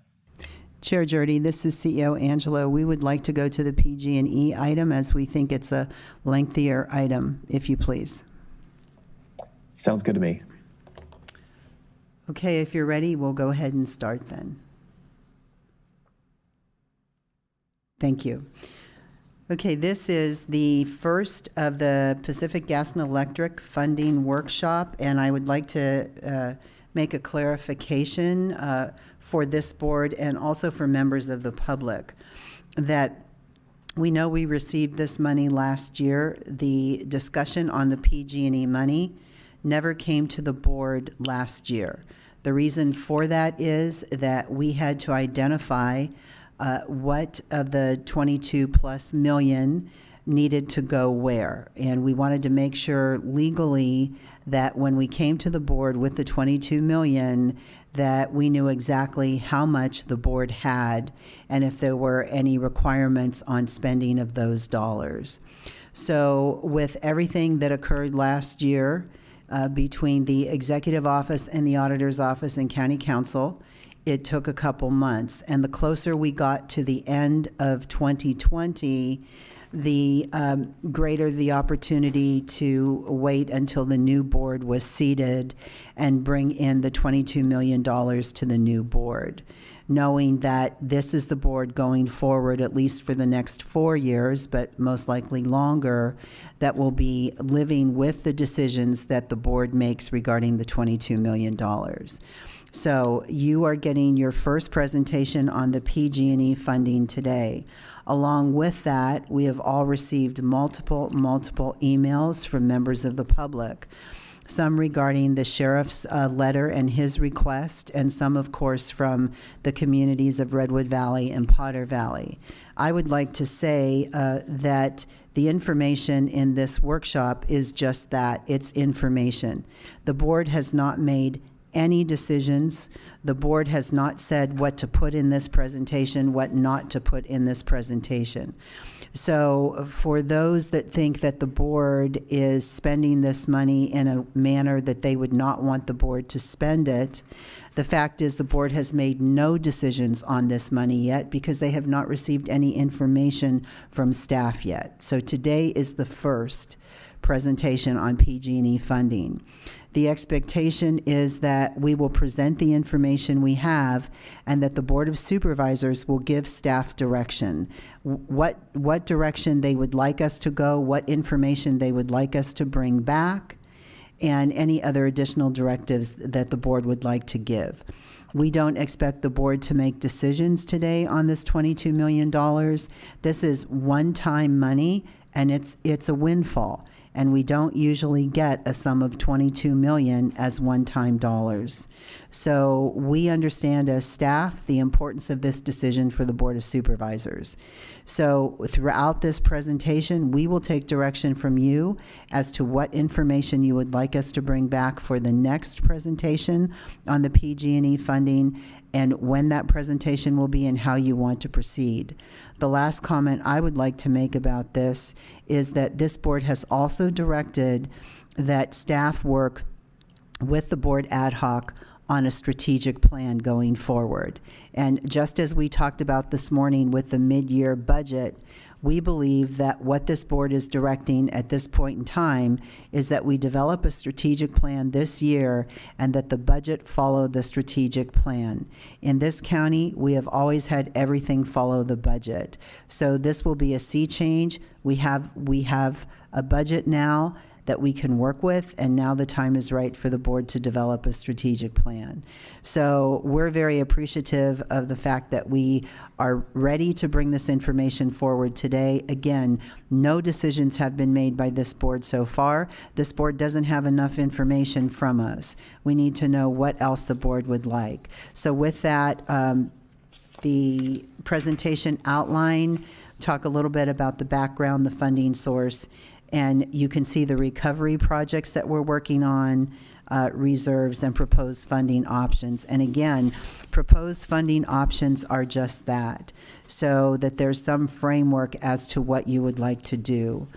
Chair Jurdy, this is CEO Angelo. We would like to go to the PG&E item as we think it's a lengthier item, if you please. Sounds good to me. Okay, if you're ready, we'll go ahead and start then. Thank you. Okay, this is the first of the Pacific Gas and Electric funding workshop, and I would like to make a clarification for this board and also for members of the public that we know we received this money last year. The discussion on the PG&E money never came to the board last year. The reason for that is that we had to identify what of the 22 plus million needed to go where. And we wanted to make sure legally that when we came to the board with the 22 million, that we knew exactly how much the board had and if there were any requirements on spending of those dollars. So with everything that occurred last year between the executive office and the auditor's office and county council, it took a couple months. And the closer we got to the end of 2020, the greater the opportunity to wait until the new board was seated and bring in the $22 million to the new board, knowing that this is the board going forward, at least for the next 4 years, but most likely longer, that will be living with the decisions that the board makes regarding the $22 million. So you are getting your first presentation on the PG&E funding today. Along with that, we have all received multiple emails from members of the public, some regarding the sheriff's letter and his request, and some, of course, from the communities of Redwood Valley and Potter Valley. I would like to say that the information in this workshop is just that, it's information. The board has not made any decisions. The board has not said what to put in this presentation, what not to put in this presentation. So for those that think that the board is spending this money in a manner that they would not want the board to spend it, the fact is the board has made no decisions on this money yet because they have not received any information from staff yet. So today is the first presentation on PG&E funding. The expectation is that we will present the information we have and that the Board of Supervisors will give staff direction. What direction they would like us to go, what information they would like us to bring back, and any other additional directives that the board would like to give. We don't expect the board to make decisions today on this $22 million. This is one-time money, and it's a windfall. And we don't usually get a sum of $22 million as one-time dollars. So we understand as staff the importance of this decision for the Board of Supervisors. So throughout this presentation, we will take direction from you as to what information you would like us to bring back for the next presentation on the PG&E funding, and when that presentation will be and how you want to proceed. The last comment I would like to make about this is that this board has also directed that staff work with the board ad hoc on a strategic plan going forward. And just as we talked about this morning with the mid-year budget, we believe that what this board is directing at this point in time is that we develop a strategic plan this year and that the budget follow the strategic plan. In this county, we have always had everything follow the budget. So this will be a sea change. We have a budget now that we can work with, and now the time is right for the board to develop a strategic plan. So we're very appreciative of the fact that we are ready to bring this information forward today. Again, no decisions have been made by this board so far. This board doesn't have enough information from us. We need to know what else the board would like. So with that, the presentation outline, talk a little bit about the background, the funding source, and you can see the recovery projects that we're working on, reserves, and proposed funding options. And again, proposed funding options are just that, so that there's some framework as to what you would like to do.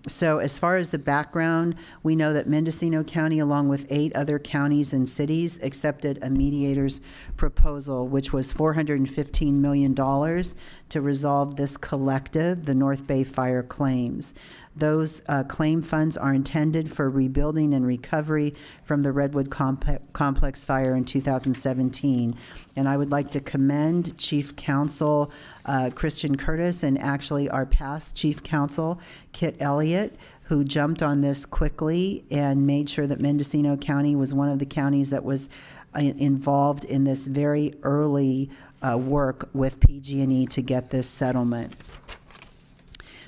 So as far as the background, we know that Mendocino County, along with 8 other counties and cities, accepted a mediator's proposal, which was $415 million to resolve this collective, the North Bay fire claims. Those claim funds are intended for rebuilding and recovery from the Redwood Complex fire in 2017. And I would like to commend Chief Counsel Christian Curtis, and actually our past Chief Counsel, Kit Elliott, who jumped on this quickly and made sure that Mendocino County was one of the counties that was involved in this very early work with PG&E to get this settlement.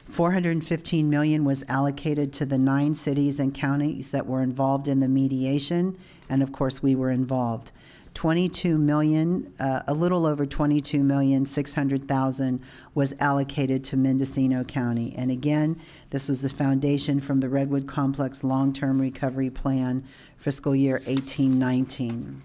$415 million was allocated to the 9 cities and counties that were involved in the mediation, and of course we were involved. $22 million, a little over $22,600,000 was allocated to Mendocino County. And again, this was the foundation from the Redwood Complex Long-Term Recovery Plan, fiscal year 18-19.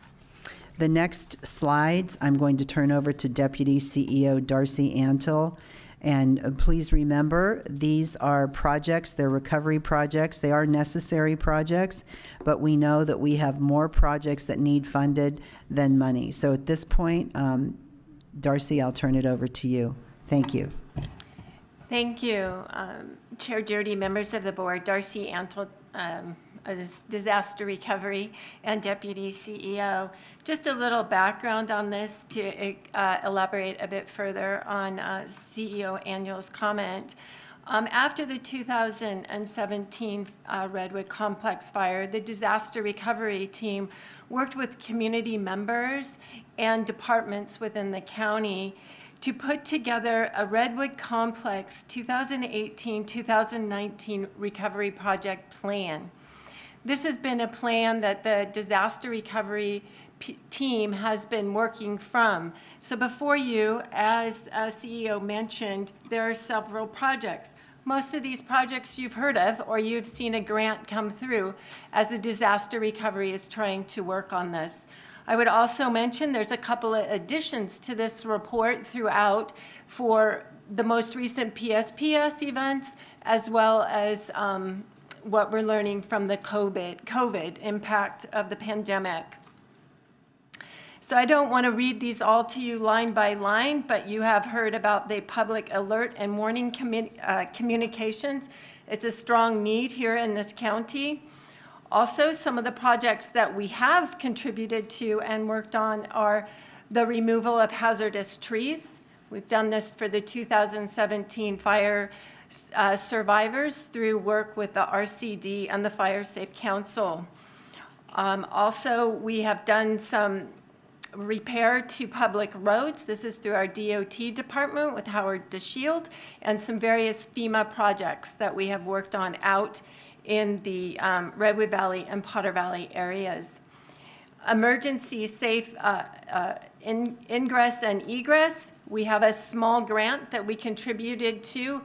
The next slides, I'm going to turn over to Deputy CEO Darcy Antle. And please remember, these are projects, they're recovery projects, they are necessary projects, but we know that we have more projects that need funded than money. So at this point, Darcy, I'll turn it over to you. Thank you. Thank you, Chair Jody, members of the board, Darcy Antle, Disaster Recovery and Deputy CEO. Just a little background on this to elaborate a bit further on CEO Annual's comment. After the 2017 Redwood Complex fire, the disaster recovery team worked with community members and departments within the county to put together a Redwood Complex 2018-2019 recovery project plan. This has been a plan that the disaster recovery team has been working from. So before you, as CEO mentioned, there are several projects. Most of these projects you've heard of, or you've seen a grant come through as the disaster recovery is trying to work on this. I would also mention there's a couple of additions to this report throughout for the most recent PSPS events, as well as what we're learning from the COVID impact of the pandemic. So I don't want to read these all to you line by line, but you have heard about the public alert and warning communications. It's a strong need here in this county. Also, some of the projects that we have contributed to and worked on are the removal of hazardous trees. We've done this for the 2017 fire survivors through work with the RCD and the Fire Safe Council. Also, we have done some repair to public roads. This is through our DOT department with Howard DeShield, and some various FEMA projects that we have worked on out in the Redwood Valley and Potter Valley areas. Emergency safe ingress and egress. We have a small grant that we contributed to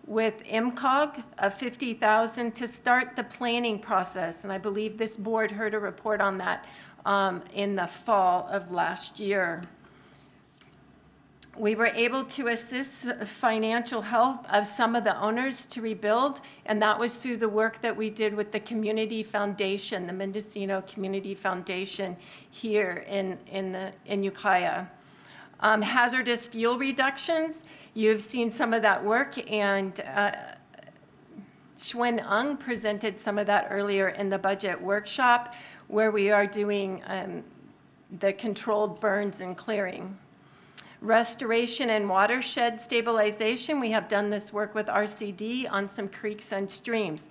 with MCOG of $50,000 to start the planning process. And I believe this board heard a report on that in the fall of last year. We were able to assist financial help of some of the owners to rebuild, and that was through the work that we did with the Community Foundation, the Mendocino Community Foundation here in Ukiah. Hazardous fuel reductions, you've seen some of that work, and Schwen Ung presented some of that earlier in the budget workshop, where we are doing the controlled burns and clearing. Restoration and watershed stabilization, we have done this work with RCD on some creeks and streams.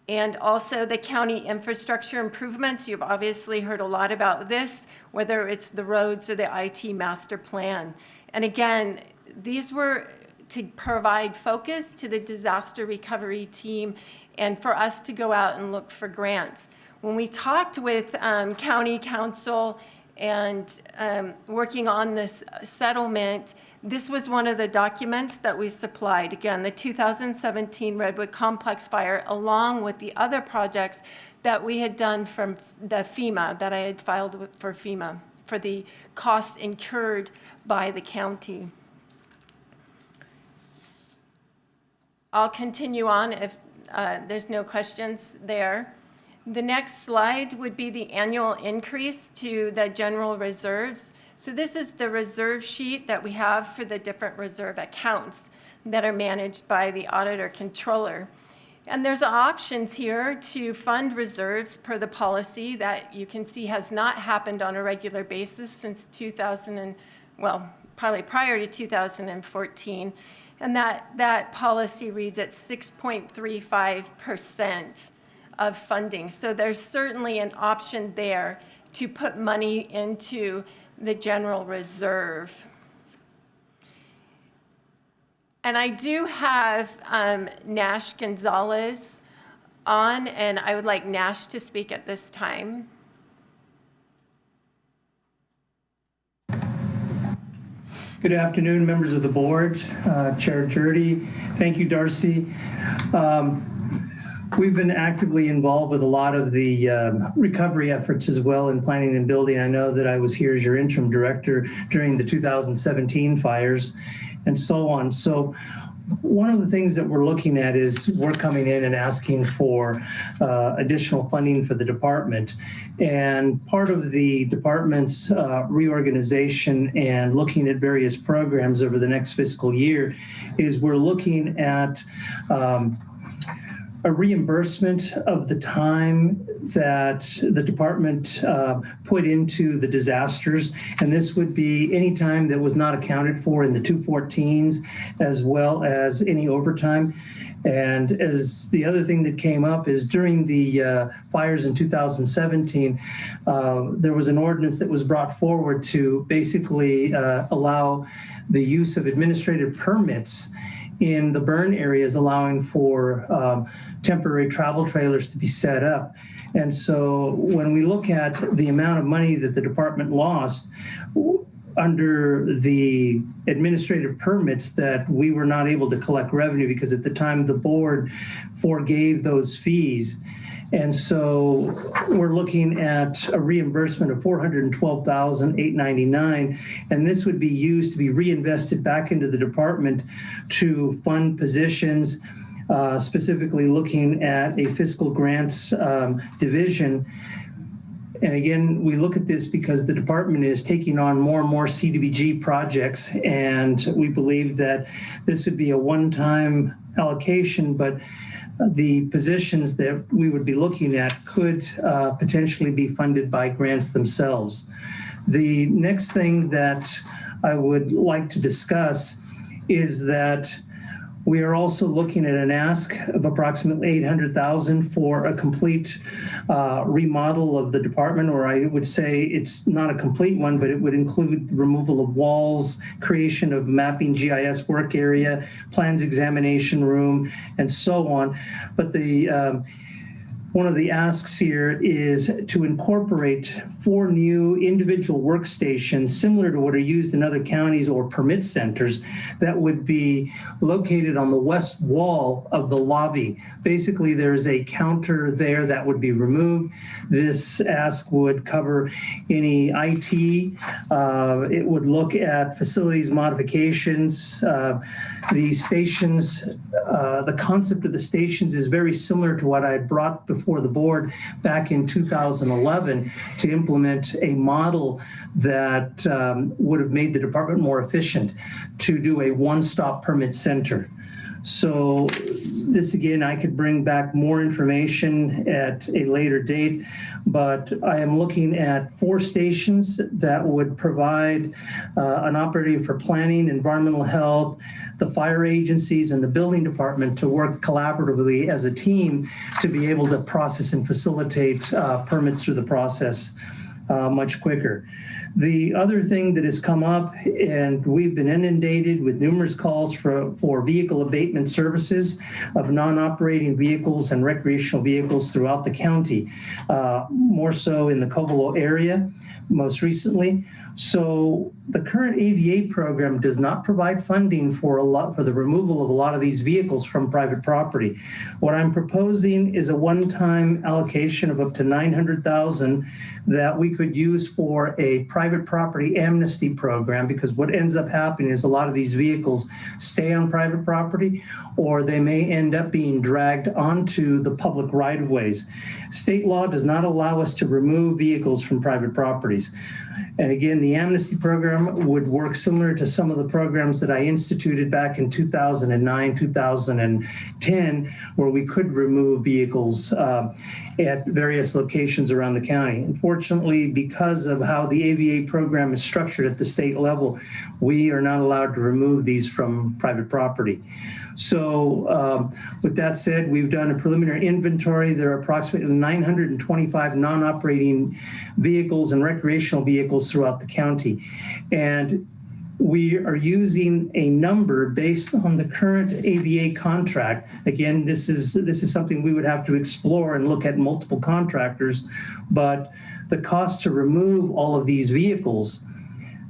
And also the county infrastructure improvements. You've obviously heard a lot about this, whether it's the roads or the IT master plan. And again, these were to provide focus to the disaster recovery team and for us to go out and look for grants. When we talked with county council and working on this settlement, this was one of the documents that we supplied. Again, the 2017 Redwood Complex fire, along with the other projects that we had done from the FEMA, that I had filed for FEMA, for the costs incurred by the county. I'll continue on if there's no questions there. The next slide would be the annual increase to the general reserves. So this is the reserve sheet that we have for the different reserve accounts that are managed by the auditor controller. And there's options here to fund reserves per the policy that you can see has not happened on a regular basis since probably prior to 2014. And that policy reads at 6.35% of funding. So there's certainly an option there to put money into the general reserve. And I do have Nash Gonzalez on, and I would like Nash to speak at this time. Good afternoon, members of the board, Chair Jurdy. Thank you, Darcy. We've been actively involved with a lot of the recovery efforts as well in planning and building. I know that I was here as your interim director during the 2017 fires and so on. So one of the things that we're looking at is we're coming in and asking for additional funding for the department. And part of the department's reorganization and looking at various programs over the next fiscal year is we're looking at a reimbursement of the time that the department put into the disasters. And this would be any time that was not accounted for in the 214s, as well as any overtime. And as the other thing that came up is during the fires in 2017, there was an ordinance that was brought forward to basically allow the use of administrative permits in the burn areas, allowing for temporary travel trailers to be set up. And so when we look at the amount of money that the department lost under the administrative permits, that we were not able to collect revenue because at the time the board forgave those fees. And so we're looking at a reimbursement of $412,899, and this would be used to be reinvested back into the department to fund positions, specifically looking at a fiscal grants division. And again, we look at this because the department is taking on more and more CDBG projects, and we believe that this would be a one-time allocation, but the positions that we would be looking at could potentially be funded by grants themselves. The next thing that I would like to discuss is that we are also looking at an ask of approximately $800,000 for a complete remodel of the department, or I would say it's not a complete one, but it would include the removal of walls, creation of mapping GIS work area, plans examination room, and so on. But the one of the asks here is to incorporate 4 new individual workstations similar to what are used in other counties or permit centers that would be located on the west wall of the lobby. Basically, there's a counter there that would be removed. This ask would cover any IT. It would look at facilities modifications, The stations, the concept of the stations is very similar to what I brought before the board back in 2011 to implement a model that would have made the department more efficient to do a one-stop permit center. So this, again, I could bring back more information at a later date, but I am looking at 4 stations that would provide an operator for planning, environmental health, the fire agencies, and the building department to work collaboratively as a team to be able to process and facilitate permits through the process much quicker. The other thing that has come up, and we've been inundated with numerous calls for vehicle abatement services of non-operating vehicles and recreational vehicles throughout the county, more so in the Covelo area most recently. So the current AVA program does not provide funding for the removal of a lot of these vehicles from private property. What I'm proposing is a one-time allocation of up to $900,000 that we could use for a private property amnesty program, because what ends up happening is a lot of these vehicles stay on private property, or they may end up being dragged onto the public right-of-ways. State law does not allow us to remove vehicles from private properties. And again, the amnesty program would work similar to some of the programs that I instituted back in 2009, 2010, where we could remove vehicles at various locations around the county. Unfortunately, because of how the AVA program is structured at the state level, we are not allowed to remove these from private property. So with that said, we've done a preliminary inventory. There are approximately 925 non-operating vehicles and recreational vehicles throughout the county. And we are using a number based on the current AVA contract. Again, this is something we would have to explore and look at multiple contractors, but the cost to remove all of these vehicles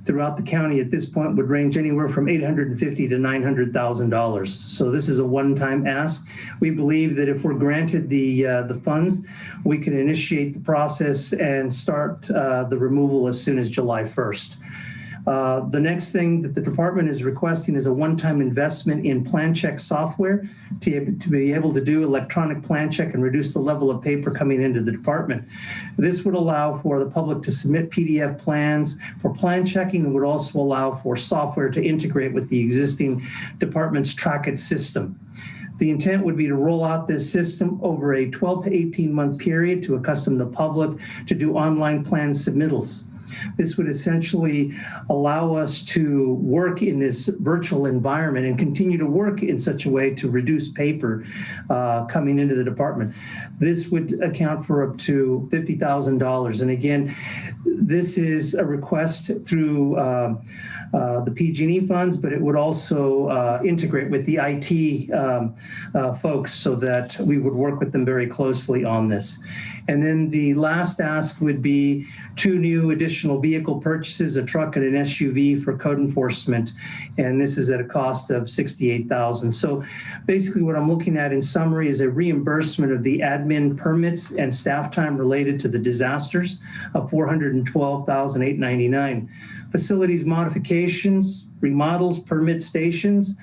throughout the county at this point would range anywhere from $850,000 to $900,000. So this is a one-time ask. We believe that if we're granted the funds, we can initiate the process and start the removal as soon as July 1st. The next thing that the department is requesting is a one-time investment in plan check software to be able to do electronic plan check and reduce the level of paper coming into the department. This would allow for the public to submit PDF plans for plan checking, and would also allow for software to integrate with the existing department's Track-It system. The intent would be to roll out this system over a 12 to 18 month period to accustom the public to do online plan submittals. This would essentially allow us to work in this virtual environment and continue to work in such a way to reduce paper coming into the department. This would account for up to $50,000. And again, this is a request through the PG&E funds, but it would also integrate with the IT folks so that we would work with them very closely on this. And then the last ask would be 2 new additional vehicle purchases, a truck and an SUV for code enforcement. And this is at a cost of $68,000. So basically what I'm looking at in summary is a reimbursement of the admin permits and staff time related to the disasters of $412,899. Facilities modifications, remodels, permit stations.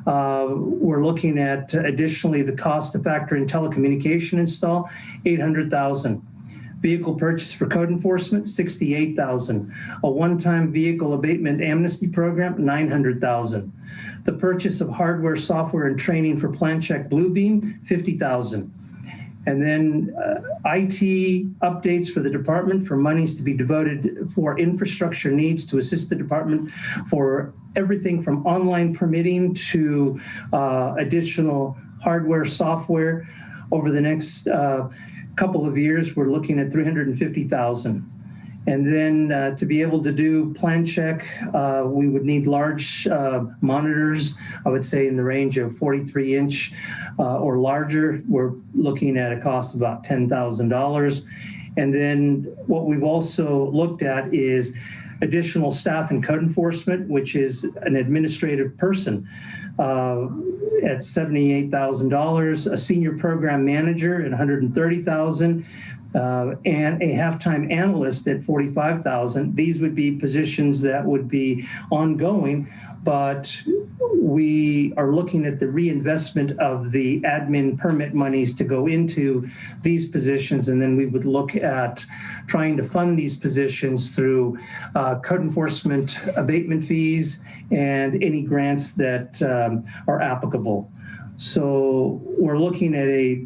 We're looking at additionally the cost to factor in telecommunication install, $800,000. Vehicle purchase for code enforcement, $68,000. A one-time vehicle abatement amnesty program, $900,000. The purchase of hardware, software, and training for Plan Check Bluebeam, $50,000. And then IT updates for the department for monies to be devoted for infrastructure needs to assist the department for everything from online permitting to additional hardware, software. Over the next couple of years, we're looking at $350,000. And then to be able to do plan check, we would need large monitors, I would say in the range of 43-inch or larger. We're looking at a cost of about $10,000. And then what we've also looked at is additional staff in code enforcement, which is an administrative person at $78,000, a senior program manager at $130,000, and a halftime analyst at $45,000. These would be positions that would be ongoing, but we are looking at the reinvestment of the admin permit monies to go into these positions, and then we would look at trying to fund these positions through code enforcement abatement fees and any grants that are applicable. So we're looking at a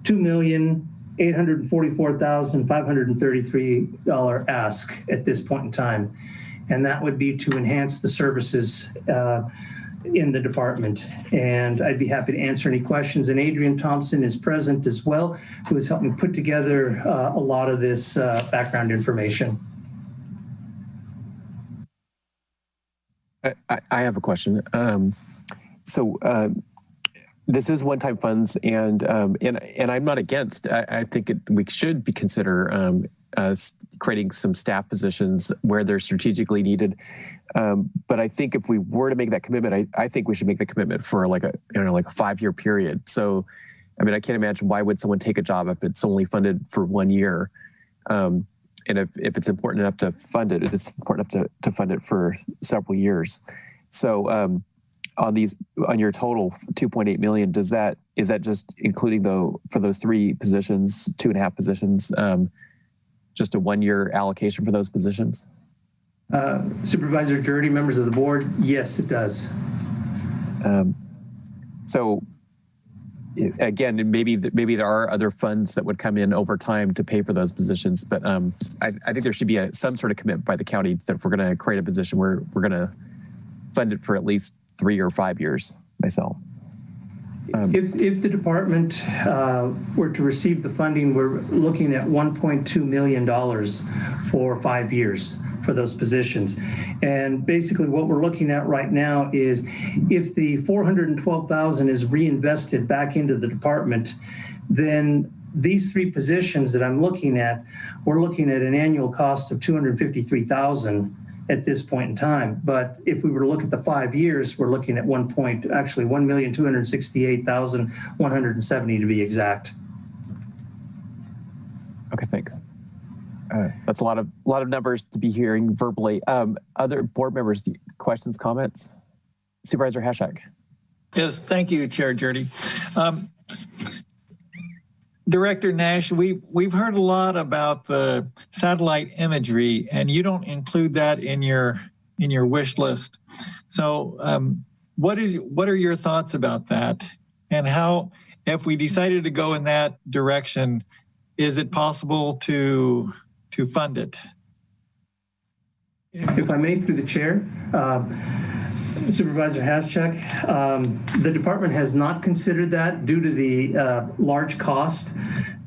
$2,844,533 ask at this point in time. And that would be to enhance the services in the department. And I'd be happy to answer any questions. And Adrian Thompson is present as well, who has helped me put together a lot of this background information. I have a question. This is one-time funds, and I'm not against. I think we should consider creating some staff positions where they're strategically needed. But I think if we were to make that commitment, I think we should make the commitment for like a 5-year period. So, I mean, I can't imagine why would someone take a job if it's only funded for 1 year. And if it's important enough to fund it, it's important enough to fund it for several years. So on your total 2.8 million, is that just including for those 3 positions, 2.5 positions, just a 1-year allocation for those positions? Supervisor Jurdy, members of the board, yes, it does. So again, maybe there are other funds that would come in over time to pay for those positions, but I think there should be some sort of commitment by the county that if we're going to create a position where we're going to fund it for at least 3 or 5 years myself. If the department were to receive the funding, we're looking at $1.2 million for 5 years for those positions. And basically what we're looking at right now is if the $412,000 is reinvested back into the department, then these 3 positions that I'm looking at, we're looking at an annual cost of $253,000 at this point in time. But if we were to look at the 5 years, we're looking at $1,268,170 to be exact. Okay, thanks. That's a lot of numbers to be hearing verbally. Other board members, questions, comments? Supervisor Hashak. Yes, thank you, Chair Jurdy. Director Nash, we've heard a lot about the satellite imagery, and you don't include that in your wish list. So, what are your thoughts about that? And how, if we decided to go in that direction, is it possible to fund it? If I may, through the chair, Supervisor Haschak, the department has not considered that due to the large cost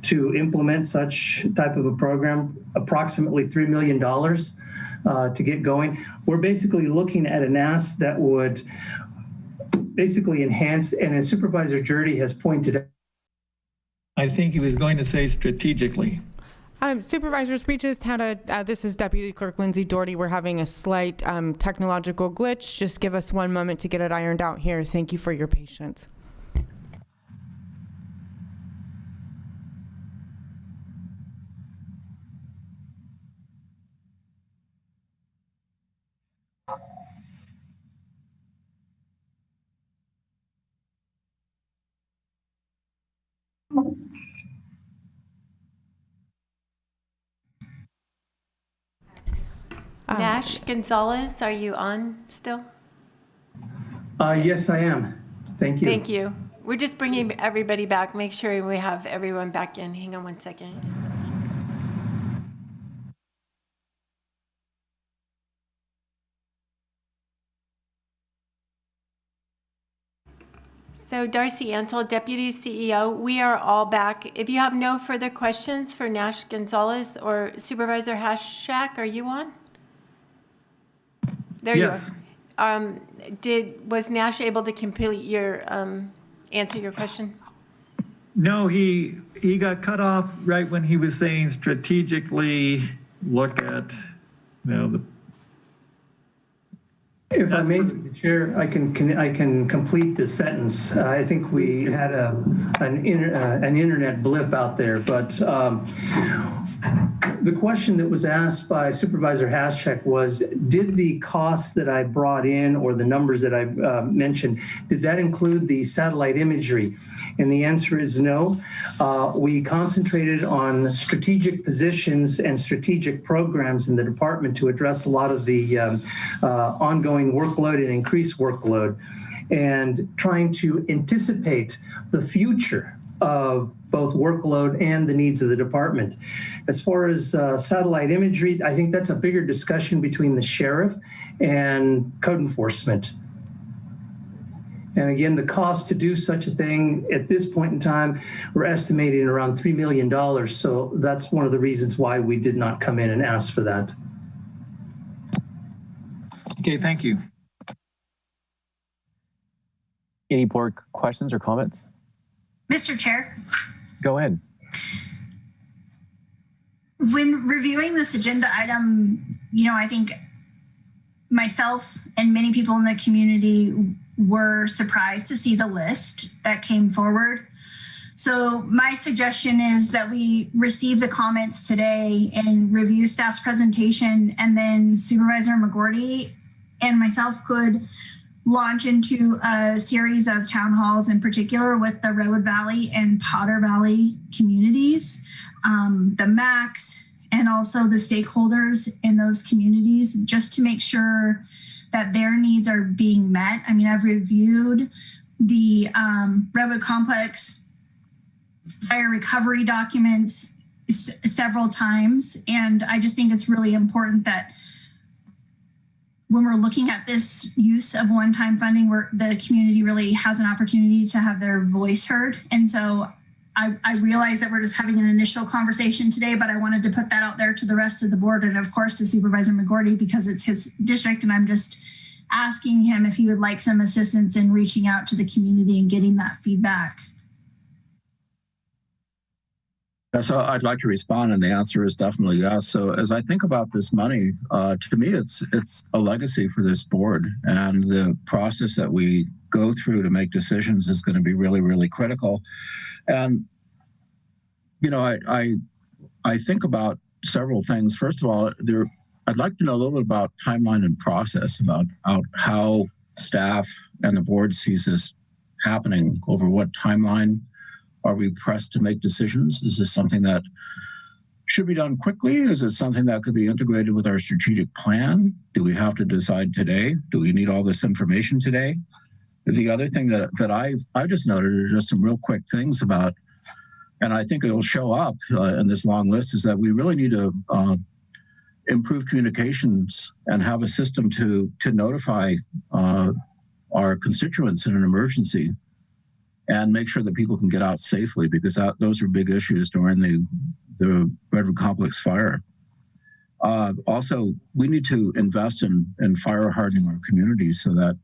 to implement such type of a program, approximately $3 million to get going. We're basically looking at an ask that would basically enhance, and as Supervisor Jurdy has pointed out, I think he was going to say strategically. Supervisors, we just had this is Deputy Clerk Lindsay Doherty. We're having a slight technological glitch. Just give us 1 moment to get it ironed out here. Thank you for your patience. Nash Gonzalez, are you on still? Yes, I am. Thank you. Thank you. We're just bringing everybody back. Make sure we have everyone back in. Hang on 1 second. So Darcy Antle, Deputy CEO, we are all back. If you have no further questions for Nash Gonzalez or Supervisor Hashak, are you on? There yes. You are. Was Nash able to complete your answer your question? No, he got cut off right when he was saying strategically look at, If I may, through the chair, I can complete the sentence. I think we had an internet blip out there, but The question that was asked by Supervisor Haschek was, did the costs that I brought in, or the numbers that I mentioned, did that include the satellite imagery? And the answer is no. We concentrated on strategic positions and strategic programs in the department to address a lot of the ongoing workload and increased workload, and trying to anticipate the future of both workload and the needs of the department. As far as satellite imagery, I think that's a bigger discussion between the sheriff and code enforcement. And again, the cost to do such a thing at this point in time, we're estimating around $3 million. So that's one of the reasons why we did not come in and ask for that. Okay, thank you. Any board questions or comments? Mr. Chair. Go ahead. When reviewing this agenda item, I think myself and many people in the community were surprised to see the list that came forward. So my suggestion is that we receive the comments today and review staff's presentation, and then Supervisor McGorty and myself could launch into a series of town halls, in particular with the Redwood Valley and Potter Valley communities, the MACs, and also the stakeholders in those communities, just to make sure that their needs are being met. I mean, I've reviewed the Redwood Complex fire recovery documents several times, and I just think it's really important that when we're looking at this use of one-time funding, where the community really has an opportunity to have their voice heard. And so I realize that we're just having an initial conversation today, but I wanted to put that out there to the rest of the board, and of course to Supervisor McGorty, because it's his district, and I'm just asking him if he would like some assistance in reaching out to the community and getting that feedback. So I'd like to respond, and the answer is definitely yes. So as I think about this money, to me, it's a legacy for this board, and the process that we go through to make decisions is going to be really, really critical. And I think about several things. First of all, I'd like to know a little bit about timeline and process, about how staff and the board sees this happening. Over what timeline are we pressed to make decisions? Is this something that should be done quickly? Is it something that could be integrated with our strategic plan? Do we have to decide today? Do we need all this information today? The other thing that I just noted are just some real quick things about, and I think it'll show up in this long list, is that we really need to improve communications and have a system to notify our constituents in an emergency, and make sure that people can get out safely, because those are big issues during the Redwood Complex fire. Also, we need to invest in fire hardening our communities, so that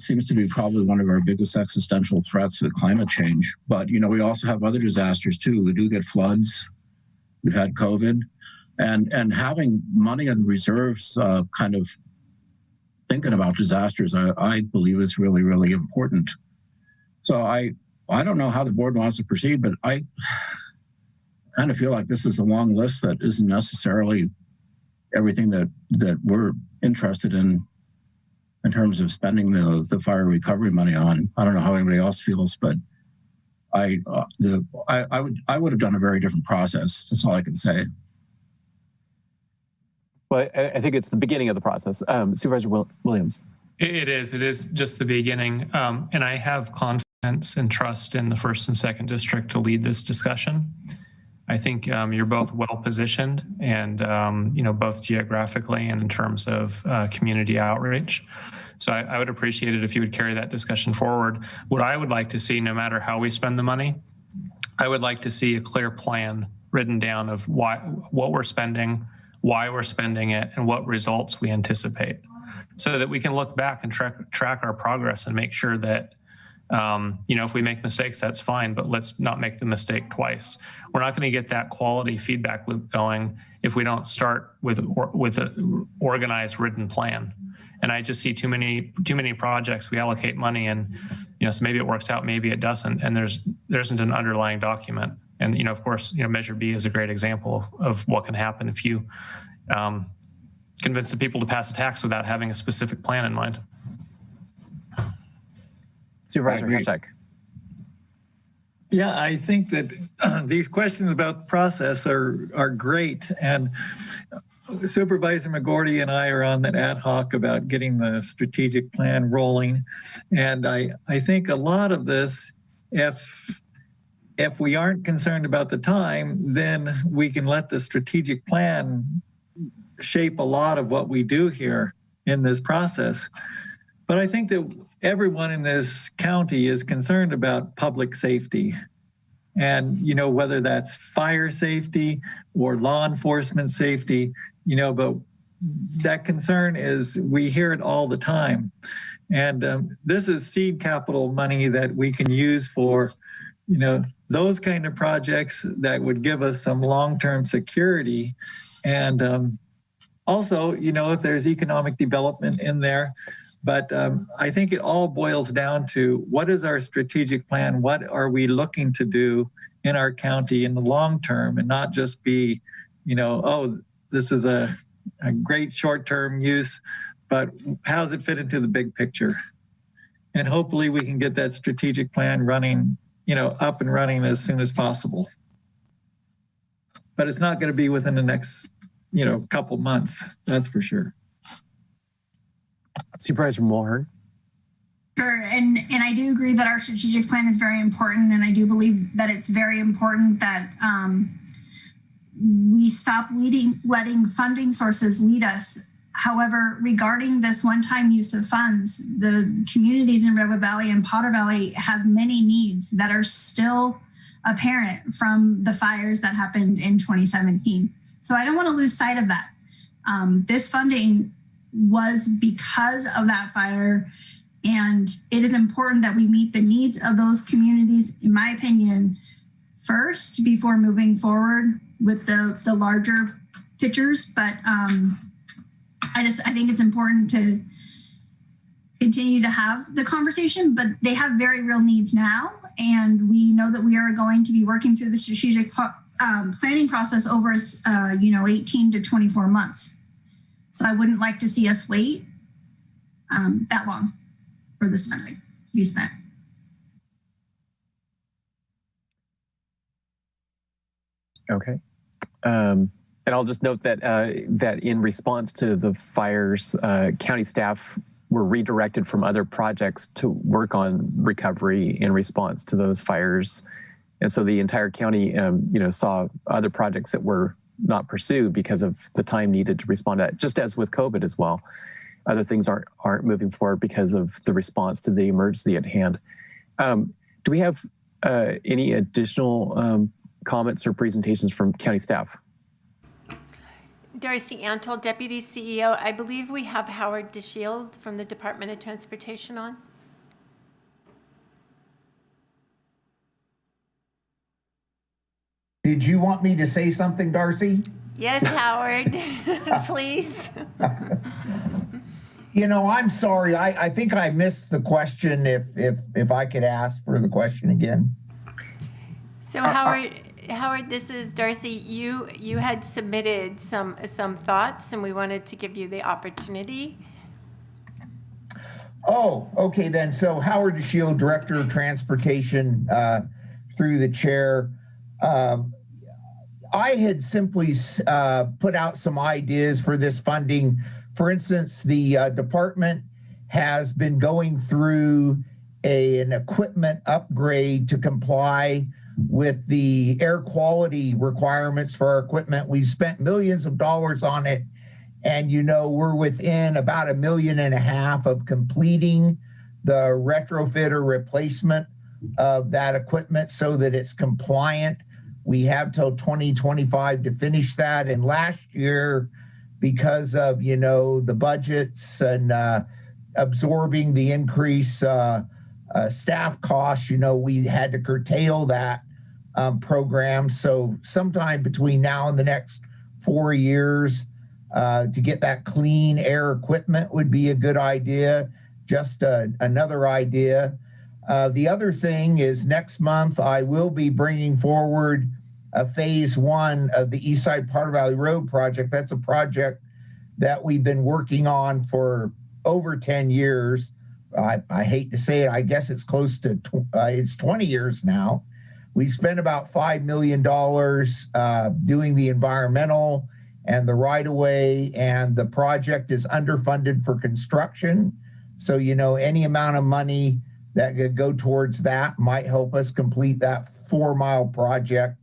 seems to be probably one of our biggest existential threats with climate change. But, we also have other disasters too. We do get floods. We've had COVID, and having money in reserves, kind of thinking about disasters, I believe is really, really important. So I don't know how the board wants to proceed, but I kind of feel like this is a long list that isn't necessarily everything that we're interested in terms of spending the fire recovery money on. I don't know how anybody else feels, but I would have done a very different process. That's all I can say. Well, I think it's the beginning of the process. Supervisor Williams. It is just the beginning, and I have confidence and trust in the 1st and 2nd district to lead this discussion. I think you're both well positioned, and both geographically and in terms of community outreach. So I would appreciate it if you would carry that discussion forward. What I would like to see, no matter how we spend the money, I would like to see a clear plan written down of what we're spending, why we're spending it, and what results we anticipate, so that we can look back and track our progress and make sure that, if we make mistakes, that's fine, but let's not make the mistake twice. We're not going to get that quality feedback loop going if we don't start with an organized written plan. And I just see too many projects. We allocate money, and so maybe it works out, maybe it doesn't, and there isn't an underlying document. And, of course, Measure B is a great example of what can happen if you convince the people to pass a tax without having a specific plan in mind. Supervisor Heshek. Yeah, I think that these questions about the process are great. And Supervisor McGorty and I are on that ad hoc about getting the strategic plan rolling. And I think a lot of this, if we aren't concerned about the time, then we can let the strategic plan shape a lot of what we do here in this process. But I think that everyone in this county is concerned about public safety. And, whether that's fire safety or law enforcement safety, but that concern is, we hear it all the time. And this is seed capital money that we can use for, those kind of projects that would give us some long-term security. And also, if there's economic development in there. But I think it all boils down to, what is our strategic plan? What are we looking to do in our county in the long term, and not just be, oh, this is a great short-term use, but how does it fit into the big picture? And hopefully we can get that strategic plan running, up and running as soon as possible. But it's not going to be within the next, couple months, that's for sure. Supervisor Mulhern. Sure, and I do agree that our strategic plan is very important, and I do believe that it's very important that we stop letting funding sources lead us. However, regarding this one-time use of funds, the communities in Redwood Valley and Potter Valley have many needs that are still apparent from the fires that happened in 2017. So I don't want to lose sight of that. This funding was because of that fire, and it is important that we meet the needs of those communities, in my opinion, first, before moving forward with the larger pictures. But I think it's important to continue to have the conversation, but they have very real needs now, and we know that we are going to be working through the strategic planning process over 18 to 24 months. So I wouldn't like to see us wait that long for this funding to be spent. Okay. And I'll just note that that in response to the fires, county staff were redirected from other projects to work on recovery in response to those fires. And so the entire county, saw other projects that were not pursued because of the time needed to respond to that, just as with COVID as well. Other things aren't moving forward because of the response to the emergency at hand. Do we have any additional comments or presentations from county staff? Darcy Antle, Deputy CEO. I believe we have Howard DeShield from the Department of Transportation on. Did you want me to say something, Darcy? Yes, Howard, please. I'm sorry. I think I missed the question. If I could ask for the question again. So Howard, this is Darcy. You had submitted some thoughts, and we wanted to give you the opportunity. Oh, okay then. So Howard DeShield, Director of Transportation, through the chair. I had simply put out some ideas for this funding. For instance, the department has been going through an equipment upgrade to comply with the air quality requirements for our equipment. We've spent millions of dollars on it, and we're within about $1.5 million of completing the retrofit or replacement of that equipment so that it's compliant. We have till 2025 to finish that. And last year, because of, the budgets and absorbing the increased staff costs, we had to curtail that program. So sometime between now and the next 4 years, to get that clean air equipment would be a good idea. Just another idea. The other thing is next month I will be bringing forward a phase 1 of the East Side Potter Valley Road project. That's a project that we've been working on for over 10 years. I hate to say it, I guess it's close to it's 20 years now. We spent about $5 million doing the environmental and the right-of-way, and the project is underfunded for construction. So, you know, any amount of money that could go towards that might help us complete that 4-mile project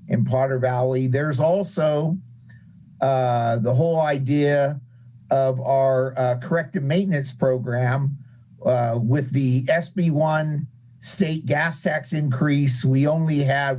in Potter Valley. There's also the whole idea of our corrective maintenance program with the SB1 state gas tax increase. We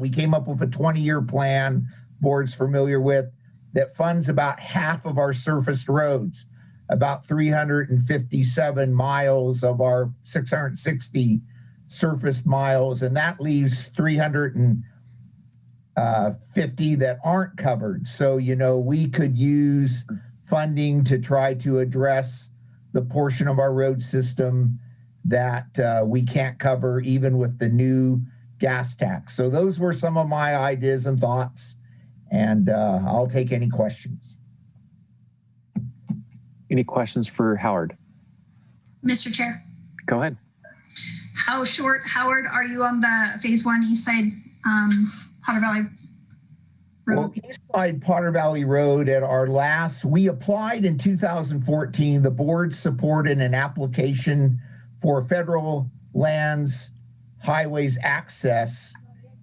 came up with a 20-year plan, board's familiar with, that funds about half of our surfaced roads, about 357 miles of our 660 surface miles, and that leaves 350 that aren't covered. So, you know, we could use funding to try to address the portion of our road system that we can't cover even with the new gas tax. So those were some of my ideas and thoughts, and I'll take any questions. Any questions for Howard? Mr. Chair. Go ahead. How short, Howard, are you on the phase 1 East Side Potter Valley Road? Well, East Side Potter Valley Road at our last, we applied in 2014. The board supported an application for federal lands, highways access.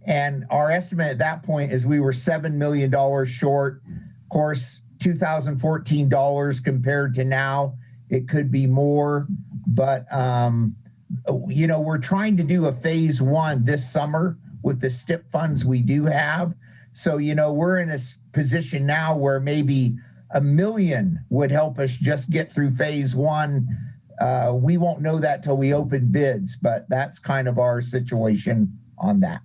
And our estimate at that point is we were $7 million short. Of course, 2014 dollars compared to now, it could be more. But, you know, we're trying to do a phase 1 this summer with the STIP funds we do have. So, you know, we're in a position now where maybe $1 million would help us just get through phase 1. We won't know that till we open bids, but that's kind of our situation on that.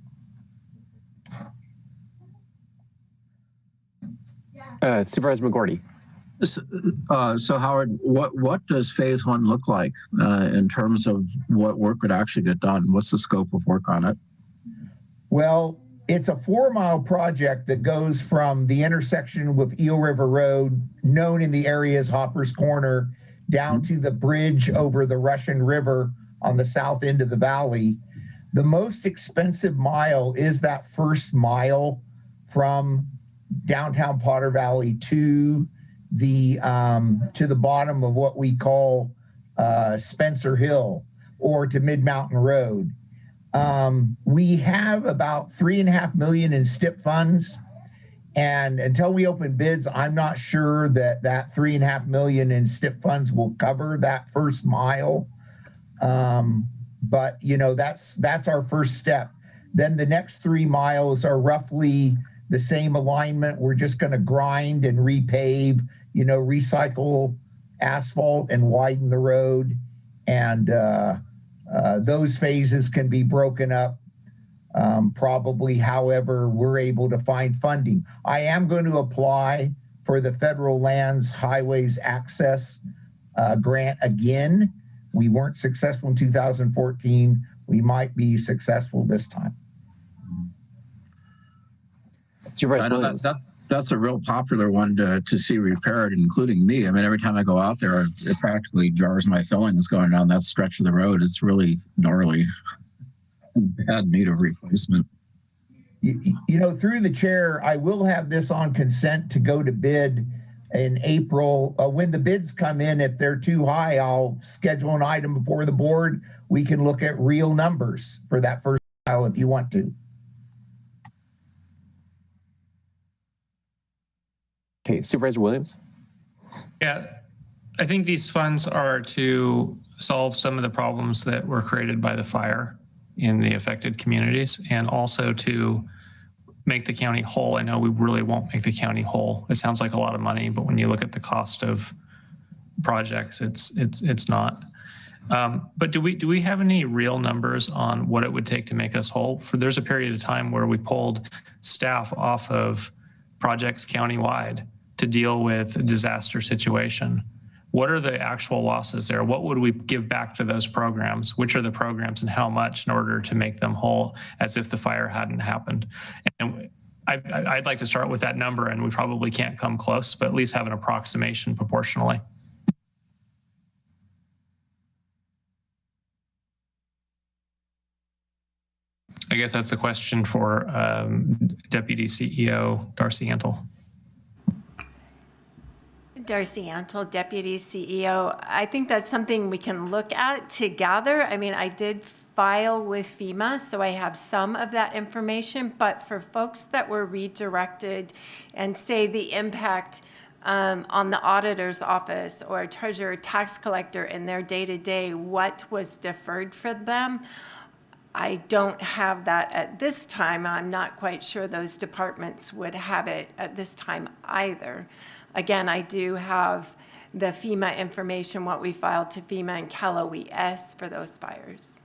Supervisor McGorty. So Howard, what does phase 1 look like in terms of what work would actually get done? What's the scope of work on it? Well, it's a 4-mile project that goes from the intersection with Eel River Road, known in the area as Hopper's Corner, down to the bridge over the Russian River on the south end of the valley. The most expensive mile is that first mile from downtown Potter Valley to the bottom of what we call Spencer Hill, or to Mid-Mountain Road. We have about $3.5 million in STIP funds, and until we open bids, I'm not sure that $3.5 million in STIP funds will cover that first mile. But you know, that's our first step. Then the next 3 miles are roughly the same alignment. We're just going to grind and repave, you know, recycle asphalt and widen the road. And those phases can be broken up probably however we're able to find funding. I am going to apply for the Federal Lands Highways Access grant again. We weren't successful in 2014. We might be successful this time. I know that's a real popular one to see repaired, including me. I mean, every time I go out there, it practically jars my fillings going down that stretch of the road. It's really gnarly. Bad need of replacement. You know, through the chair, I will have this on consent to go to bid in April. When the bids come in, if they're too high, I'll schedule an item before the board. We can look at real numbers for that first mile if you want to. Okay, Supervisor Williams. Yeah, I think these funds are to solve some of the problems that were created by the fire in the affected communities, and also to make the county whole. I know we really won't make the county whole. It sounds like a lot of money, but when you look at the cost of projects, it's not. But do we have any real numbers on what it would take to make us whole? There's a period of time where we pulled staff off of projects countywide to deal with a disaster situation. what are the actual losses there? What would we give back to those programs? Which are the programs and how much in order to make them whole as if the fire hadn't happened? And I'd like to start with that number, and we probably can't come close, but at least have an approximation proportionally. I guess that's a question for Deputy CEO Darcy Antle. Darcy Antle, Deputy CEO. I think that's something we can look at together. I mean, I did file with FEMA, so I have some of that information, but for folks that were redirected and say the impact on the auditor's office or treasurer tax collector in their day-to-day, what was deferred for them, I don't have that at this time. I'm not quite sure those departments would have it at this time either. Again, I do have the FEMA information, what we filed to FEMA and Cal OES for those fires.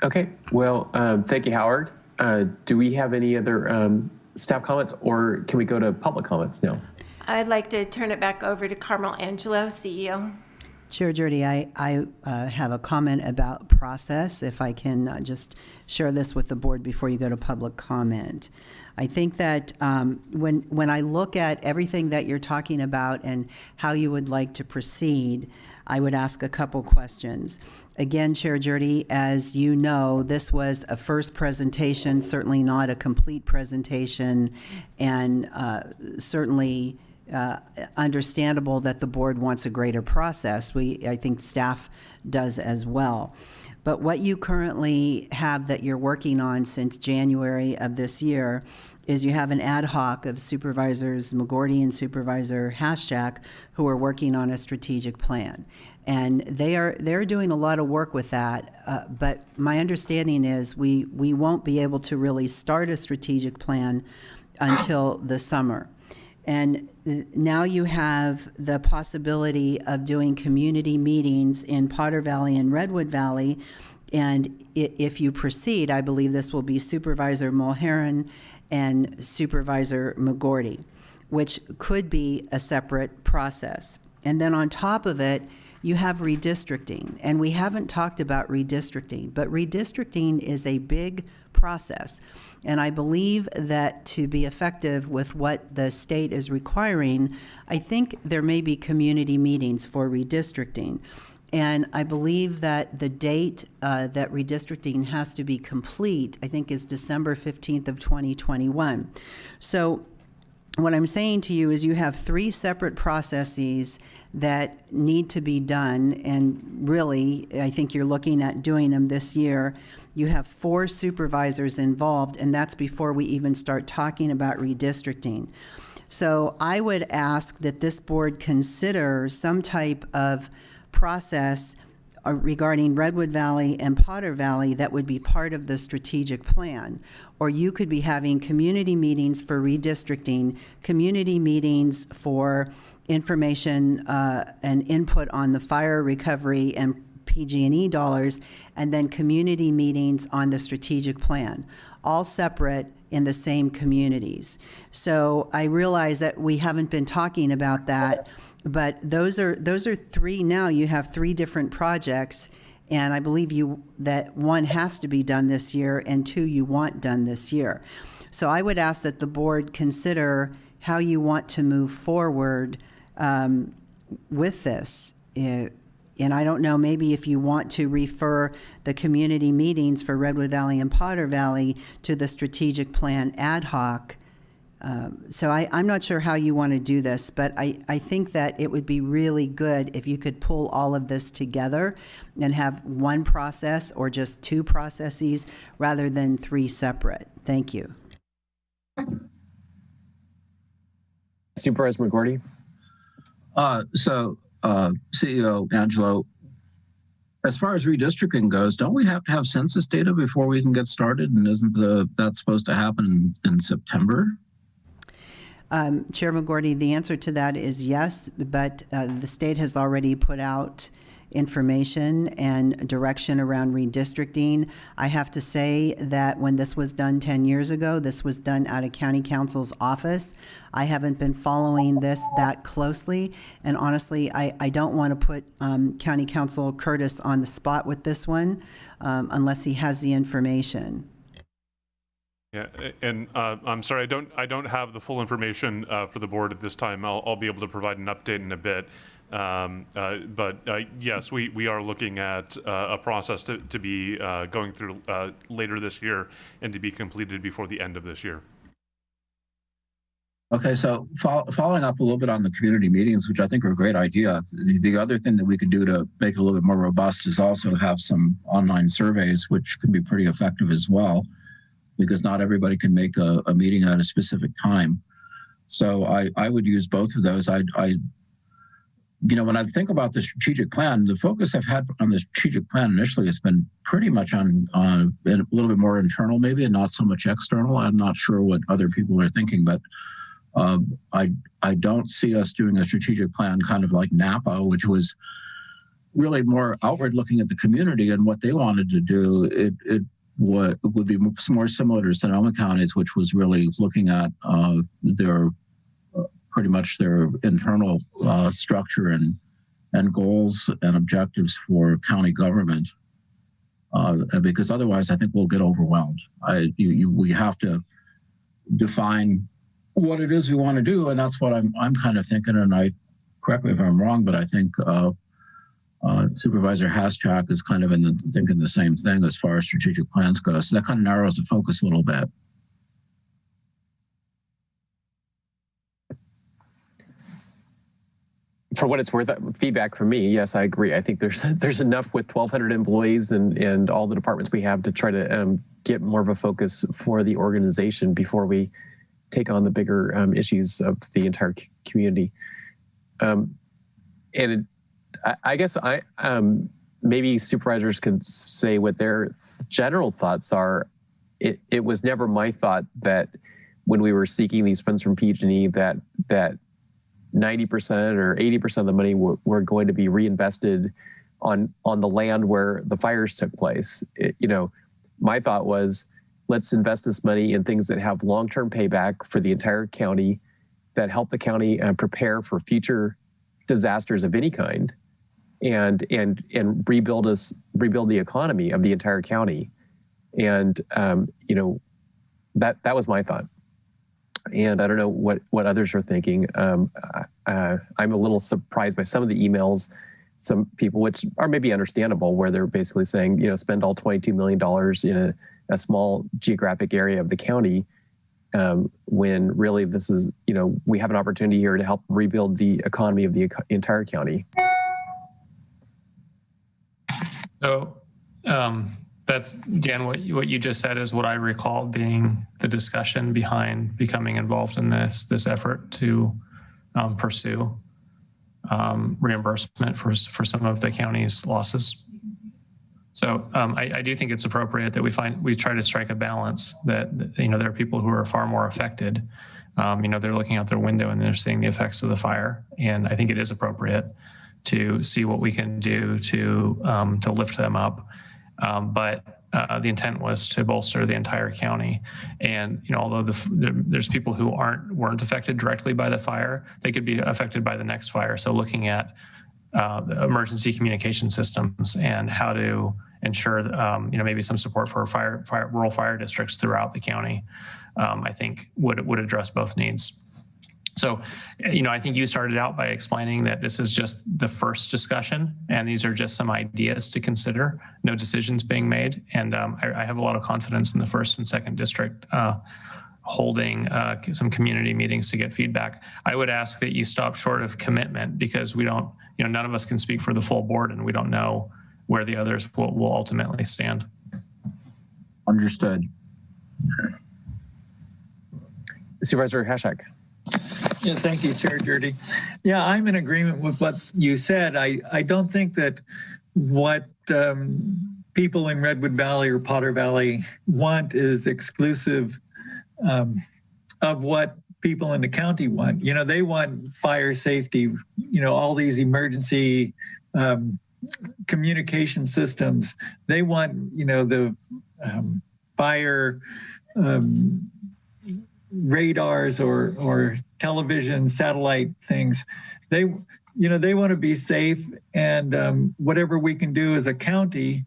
Okay, well, thank you, Howard. Do we have any other staff comments, or can we go to public comments now? I'd like to turn it back over to Carmel Angelo, CEO. Chair Jurdy, I have a comment about process, if I can just share this with the board before you go to public comment. I think that when I look at everything that you're talking about and how you would like to proceed, I would ask a couple questions. Again, Chair Jurdy, as you know, this was a first presentation, certainly not a complete presentation, and certainly understandable that the board wants a greater process. I think staff does as well. But what you currently have that you're working on since January of this year is you have an ad hoc of Supervisors McGorty and Supervisor Haschak who are working on a strategic plan. And they're doing a lot of work with that, but my understanding is we won't be able to really start a strategic plan until the summer. And now you have the possibility of doing community meetings in Potter Valley and Redwood Valley. And if you proceed, I believe this will be Supervisor Mulheron and Supervisor McGorty, which could be a separate process. And then on top of it, you have redistricting. And we haven't talked about redistricting, but redistricting is a big process. And I believe that to be effective with what the state is requiring, I think there may be community meetings for redistricting. And I believe that the date that redistricting has to be complete, I think, is December 15th of 2021. So what I'm saying to you is you have 3 separate processes that need to be done, and really, I think you're looking at doing them this year. You have 4 supervisors involved, and that's before we even start talking about redistricting. So I would ask that this board consider some type of process regarding Redwood Valley and Potter Valley that would be part of the strategic plan. Or you could be having community meetings for redistricting, community meetings for information and input on the fire recovery and PG&E dollars, and then community meetings on the strategic plan, all separate in the same communities. So I realize that we haven't been talking about that, but those are 3 now. You have 3 different projects, and I believe that 1 has to be done this year and 2 you want done this year. So I would ask that the board consider how you want to move forward with this. And I don't know, maybe if you want to refer the community meetings for Redwood Valley and Potter Valley to the strategic plan ad hoc. So I'm not sure how you want to do this, but I think that it would be really good if you could pull all of this together and have 1 process or just 2 processes rather than 3 separate. Thank you. Supervisor McGorty. CEO Angelo, as far as redistricting goes, don't we have to have census data before we can get started? And isn't that supposed to happen in September? Chair McGorty, the answer to that is yes, but the state has already put out information and direction around redistricting. I have to say that when this was done 10 years ago, this was done out of County Council's office. I haven't been following this that closely, and honestly, I don't want to put County Council Curtis on the spot with this one unless he has the information. Yeah, and I'm sorry, I don't have the full information for the board at this time. I'll be able to provide an update in a bit. But yes, we are looking at a process to be going through later this year and to be completed before the end of this year. Okay, so following up a little bit on the community meetings, which I think are a great idea, the other thing that we can do to make it a little bit more robust is also have some online surveys, which can be pretty effective as well, because not everybody can make a meeting at a specific time. So I would use both of those. When I think about the strategic plan, the focus I've had on the strategic plan initially has been pretty much on a little bit more internal maybe and not so much external. I'm not sure what other people are thinking, but I don't see us doing a strategic plan kind of like Napa, which was really more outward looking at the community and what they wanted to do. It would be more similar to Sonoma County's, which was really looking at pretty much their internal structure and goals and objectives for county government. Because otherwise, I think we'll get overwhelmed. We have to define what it is we want to do, and that's what I'm kind of thinking. And correct me if I'm wrong, but I think Supervisor Haschak is kind of thinking the same thing as far as strategic plans go. So that kind of narrows the focus a little bit. For what it's worth, feedback from me, yes, I agree. I think there's enough with 1,200 employees and all the departments we have to try to get more of a focus for the organization before we take on the bigger issues of the entire community. I guess maybe supervisors could say what their general thoughts are. It was never my thought that when we were seeking these funds from PG&E that 90% or 80% of the money were going to be reinvested on the land where the fires took place. My thought was, let's invest this money in things that have long-term payback for the entire county, that help the county prepare for future disasters of any kind, and rebuild the economy of the entire county. And that was my thought. And I don't know what others are thinking. I'm a little surprised by some of the emails, some people, which are maybe understandable, where they're basically saying, spend all $22 million in a small geographic area of the county, when really this is, we have an opportunity here to help rebuild the economy of the entire county. So that's, Dan, what you just said is what I recall being the discussion behind becoming involved in this effort to pursue reimbursement for some of the county's losses. So I do think it's appropriate that we try to strike a balance that, there are people who are far more affected. They're looking out their window and they're seeing the effects of the fire. And I think it is appropriate to see what we can do to lift them up. But the intent was to bolster the entire county. And although there's people who weren't affected directly by the fire, they could be affected by the next fire. So looking at the emergency communication systems and how to ensure maybe some support for rural fire districts throughout the county, I think would address both needs. So, I think you started out by explaining that this is just the first discussion and these are just some ideas to consider, no decisions being made. And I have a lot of confidence in the 1st and 2nd district holding some community meetings to get feedback. I would ask that you stop short of commitment, because we don't, none of us can speak for the full board and we don't know where the others will ultimately stand. Understood. Supervisor Haschak. Yeah, thank you, Chair Jurdy. Yeah, I'm in agreement with what you said. I don't think that what people in Redwood Valley or Potter Valley want is exclusive of what people in the county want. They want fire safety, all these emergency communication systems. They want, the fire radars or television, satellite things. They want to be safe, and whatever we can do as a county,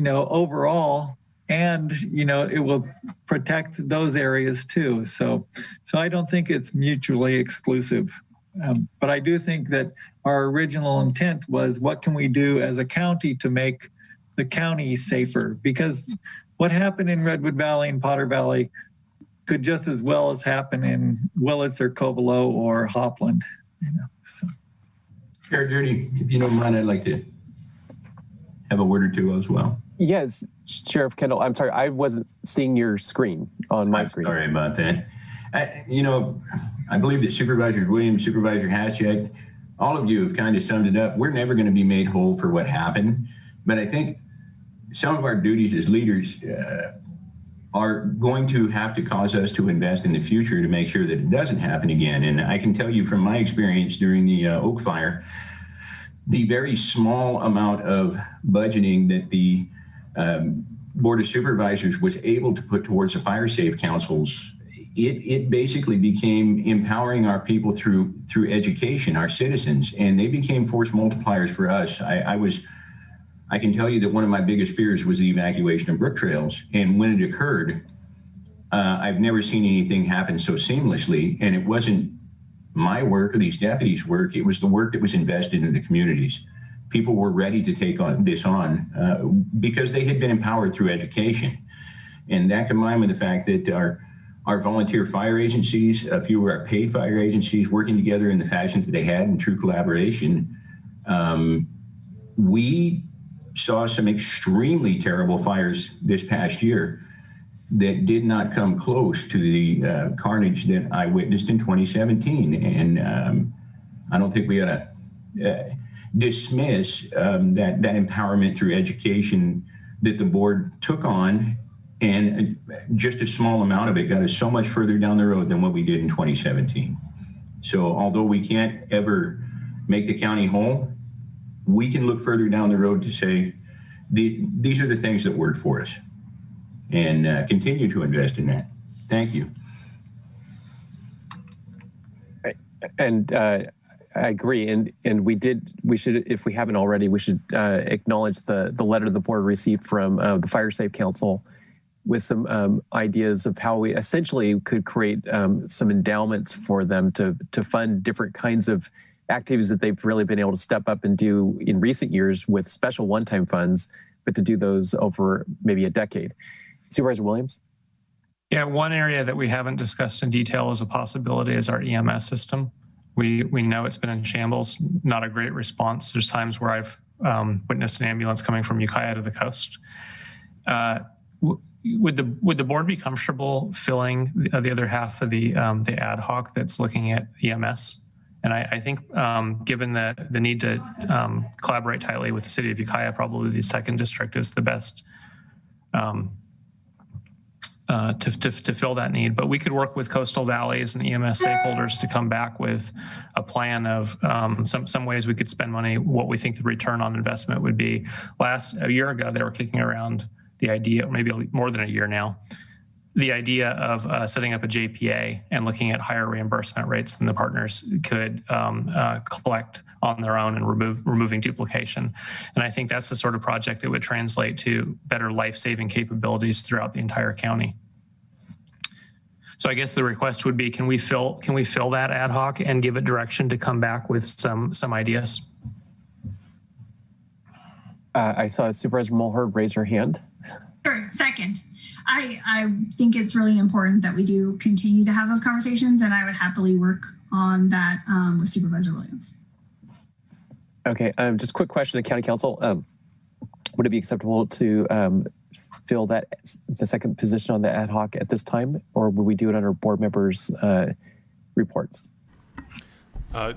overall, and it will protect those areas too. So I don't think it's mutually exclusive. But I do think that our original intent was, what can we do as a county to make the county safer? Because what happened in Redwood Valley and Potter Valley could just as well as happen in Willits or Covelo or Hopland. So. Chair Dirty, if you don't mind, I'd like to have a word or two as well. Yes, Sheriff Kendall. I'm sorry, I wasn't seeing your screen on my screen. Sorry about that. I believe that Supervisor Williams, Supervisor Haschek, all of you have kind of summed it up. We're never going to be made whole for what happened, but I think some of our duties as leaders are going to have to cause us to invest in the future to make sure that it doesn't happen again. And I can tell you from my experience during the Oak Fire, the very small amount of budgeting that the Board of Supervisors was able to put towards the fire safe councils, it basically became empowering our people through education, our citizens, and they became force multipliers for us. I can tell you that one of my biggest fears was the evacuation of brook trails. And when it occurred, I've never seen anything happen so seamlessly. And it wasn't my work or these deputies' work. It was the work that was invested in the communities. People were ready to take this on because they had been empowered through education. And that combined with the fact that our volunteer fire agencies, a few of our paid fire agencies working together in the fashion that they had in true collaboration, we saw some extremely terrible fires this past year that did not come close to the carnage that I witnessed in 2017. And I don't think we ought to dismiss that empowerment through education that the board took on, and just a small amount of it got us so much further down the road than what we did in 2017. So although we can't ever make the county whole, we can look further down the road to say, these are the things that work for us, and continue to invest in that. Thank you. And I agree. And we should, if we haven't already, we should acknowledge the letter the board received from the Fire Safe Council with some ideas of how we essentially could create some endowments for them to fund different kinds of activities that they've really been able to step up and do in recent years with special one-time funds, but to do those over maybe a decade. Supervisor Williams? Yeah, one area that we haven't discussed in detail as a possibility is our EMS system. We know it's been in shambles, not a great response. There's times where I've witnessed an ambulance coming from Ukiah to the coast. Would the board be comfortable filling the other half of the ad hoc that's looking at EMS? And I think given the need to collaborate tightly with the city of Ukiah, probably the second district is the best to fill that need. But we could work with Coastal Valleys and the EMS stakeholders to come back with a plan of some ways we could spend money, what we think the return on investment would be. A year ago, they were kicking around the idea, maybe more than a year now, the idea of setting up a JPA and looking at higher reimbursement rates than the partners could collect on their own and removing duplication. And I think that's the sort of project that would translate to better life-saving capabilities throughout the entire county. So I guess the request would be, can we fill that ad hoc and give it direction to come back with some ideas? I saw Supervisor Mulhern raise her hand. Sure, second. I think it's really important that we do continue to have those conversations, and I would happily work on that with Supervisor Williams. Okay, just a quick question to County Council. Would it be acceptable to fill the second position on the ad hoc at this time, or would we do it under board members' reports?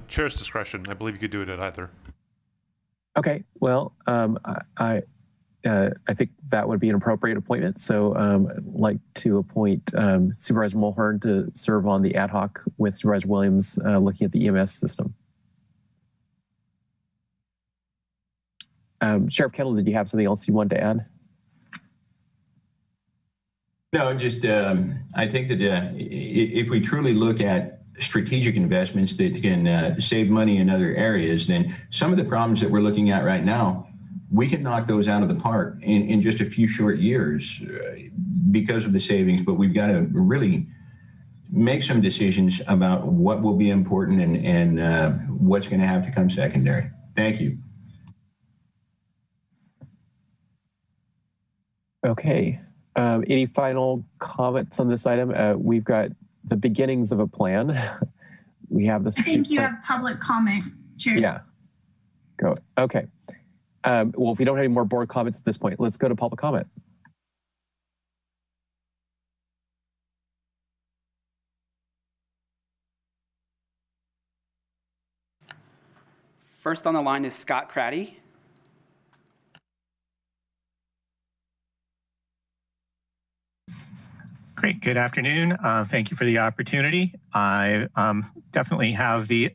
Chair's discretion. I believe you could do it at either. Okay, well, I think that would be an appropriate appointment. So I'd like to appoint Supervisor Mulhern to serve on the ad hoc with Supervisor Williams looking at the EMS system. Sheriff Kendall, did you have something else you wanted to add? No, just I think that if we truly look at strategic investments that can save money in other areas, then some of the problems that we're looking at right now, we can knock those out of the park in just a few short years because of the savings. But we've got to really make some decisions about what will be important and what's going to have to come secondary. Thank you. Okay. Any final comments on this item? We've got the beginnings of a plan. We have this. I think you have public comment, Chair. Yeah. Go. Okay. Well, if we don't have any more board comments at this point, let's go to public comment. First on the line is Scott Craddy. Great. Good afternoon. Thank you for the opportunity. I definitely have the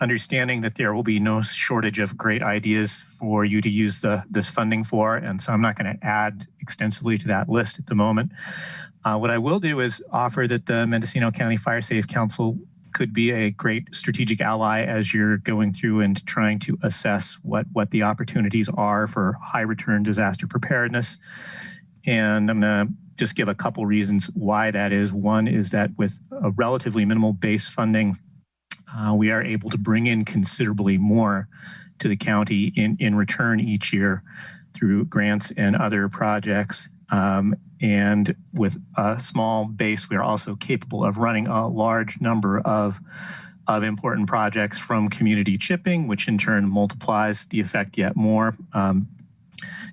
understanding that there will be no shortage of great ideas for you to use this funding for, and so I'm not going to add extensively to that list at the moment. What I will do is offer that the Mendocino County Fire Safe Council could be a great strategic ally as you're going through and trying to assess what the opportunities are for high return disaster preparedness. And I'm going to just give a couple reasons why that is. One is that with a relatively minimal base funding, we are able to bring in considerably more to the county in return each year through grants and other projects. And with a small base, we are also capable of running a large number of important projects from community chipping, which in turn multiplies the effect yet more,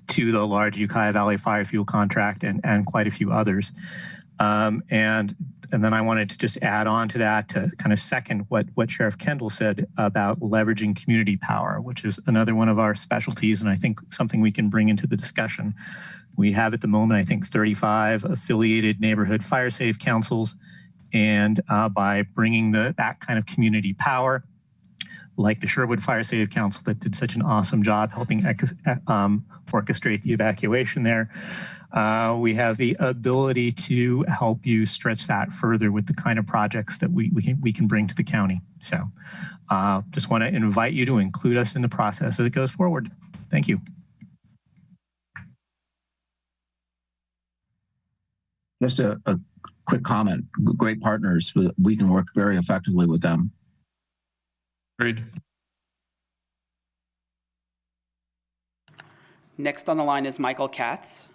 to the large Ukiah Valley Fire Fuel contract and quite a few others. And then I wanted to just add on to that to kind of second what Sheriff Kendall said about leveraging community power, which is another one of our specialties, and I think something we can bring into the discussion. We have at the moment, I think, 35 affiliated neighborhood fire safe councils, and by bringing that kind of community power, like the Sherwood Fire Safe Council that did such an awesome job helping orchestrate the evacuation there, we have the ability to help you stretch that further with the kind of projects that we can bring to the county. So just want to invite you to include us in the process as it goes forward. Thank you. Just a quick comment. Great partners. We can work very effectively with them. Agreed. Next on the line is Michael Katz.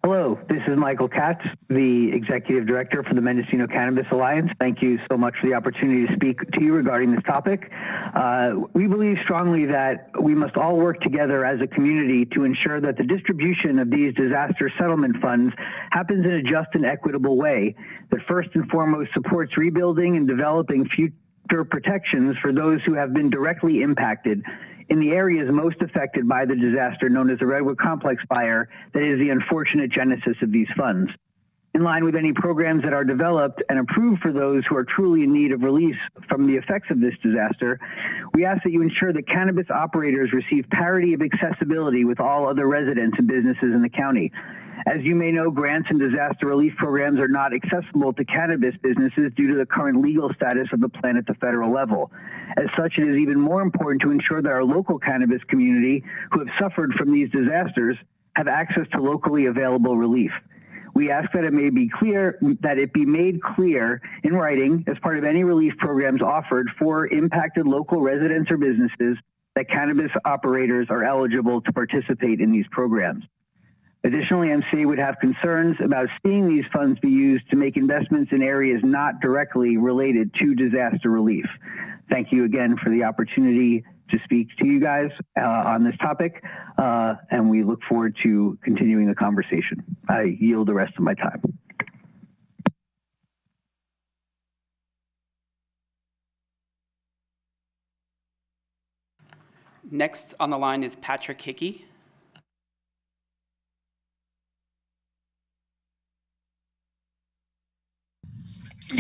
Hello, this is Michael Katz, the Executive Director for the Mendocino Cannabis Alliance. Thank you so much for the opportunity to speak to you regarding this topic. We believe strongly that we must all work together as a community to ensure that the distribution of these disaster settlement funds happens in a just and equitable way that first and foremost supports rebuilding and developing future protections for those who have been directly impacted in the areas most affected by the disaster known as the Redwood Complex fire that is the unfortunate genesis of these funds. In line with any programs that are developed and approved for those who are truly in need of relief from the effects of this disaster, we ask that you ensure that cannabis operators receive parity of accessibility with all other residents and businesses in the county. As you may know, grants and disaster relief programs are not accessible to cannabis businesses due to the current legal status of the plan at the federal level. As such, it is even more important to ensure that our local cannabis community who have suffered from these disasters have access to locally available relief. We ask that it be made clear in writing as part of any relief programs offered for impacted local residents or businesses that cannabis operators are eligible to participate in these programs. Additionally, MCA would have concerns about seeing these funds be used to make investments in areas not directly related to disaster relief. Thank you again for the opportunity to speak to you guys on this topic, and we look forward to continuing the conversation. I yield the rest of my time. Next on the line is Patrick Hickey.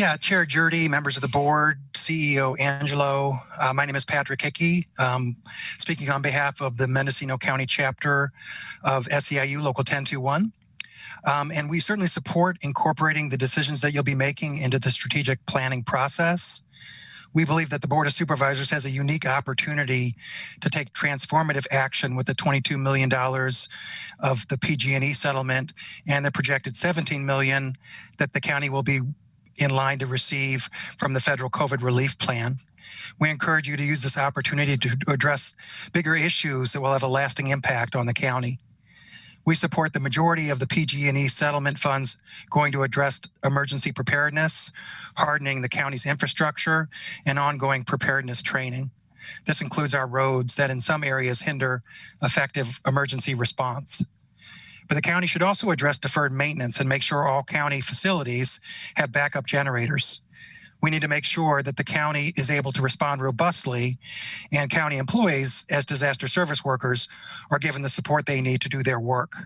Yeah, Chair Jurdy, members of the board, CEO Angelo. My name is Patrick Hickey, speaking on behalf of the Mendocino County chapter of SEIU Local 1021. And we certainly support incorporating the decisions that you'll be making into the strategic planning process. We believe that the Board of Supervisors has a unique opportunity to take transformative action with the $22 million of the PG&E settlement and the projected $17 million that the county will be in line to receive from the federal COVID relief plan. We encourage you to use this opportunity to address bigger issues that will have a lasting impact on the county. We support the majority of the PG&E settlement funds going to address emergency preparedness, hardening the county's infrastructure, and ongoing preparedness training. This includes our roads that in some areas hinder effective emergency response. But the county should also address deferred maintenance and make sure all county facilities have backup generators. We need to make sure that the county is able to respond robustly and county employees as disaster service workers are given the support they need to do their work.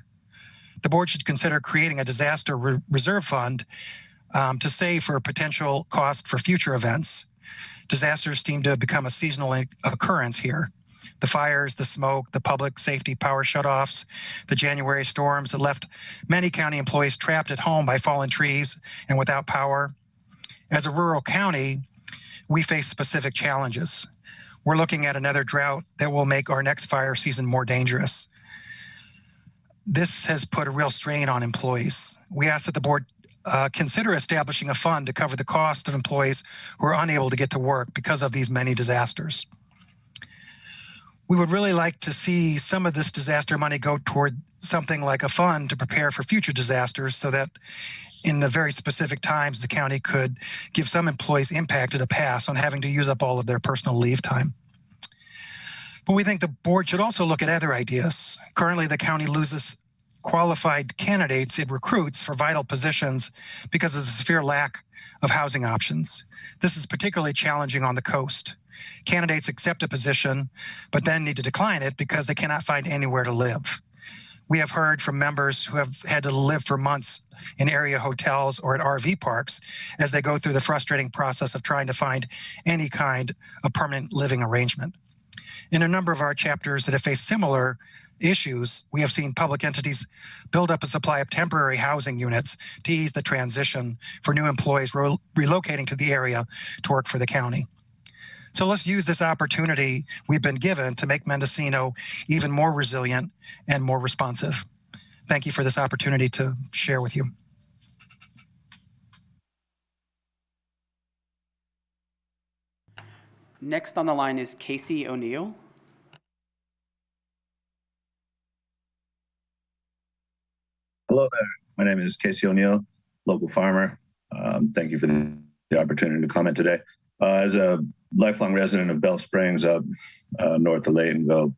The board should consider creating a disaster reserve fund to save for a potential cost for future events. Disasters seem to have become a seasonal occurrence here. The fires, the smoke, the public safety power shutoffs, the January storms that left many county employees trapped at home by fallen trees and without power. As a rural county, we face specific challenges. We're looking at another drought that will make our next fire season more dangerous. This has put a real strain on employees. We ask that the board consider establishing a fund to cover the cost of employees who are unable to get to work because of these many disasters. We would really like to see some of this disaster money go toward something like a fund to prepare for future disasters so that in the very specific times, the county could give some employees impacted a pass on having to use up all of their personal leave time. But we think the board should also look at other ideas. Currently, the county loses qualified candidates it recruits for vital positions because of the severe lack of housing options. This is particularly challenging on the coast. Candidates accept a position, but then need to decline it because they cannot find anywhere to live. We have heard from members who have had to live for months in area hotels or at RV parks as they go through the frustrating process of trying to find any kind of permanent living arrangement. In a number of our chapters that have faced similar issues, we have seen public entities build up a supply of temporary housing units to ease the transition for new employees relocating to the area to work for the county. So let's use this opportunity we've been given to make Mendocino even more resilient and more responsive. Thank you for this opportunity to share with you. Next on the line is Casey O'Neill. Hello there. My name is Casey O'Neill, local farmer. Thank you for the opportunity to comment today. As a lifelong resident of Bell Springs up north of Laytonville,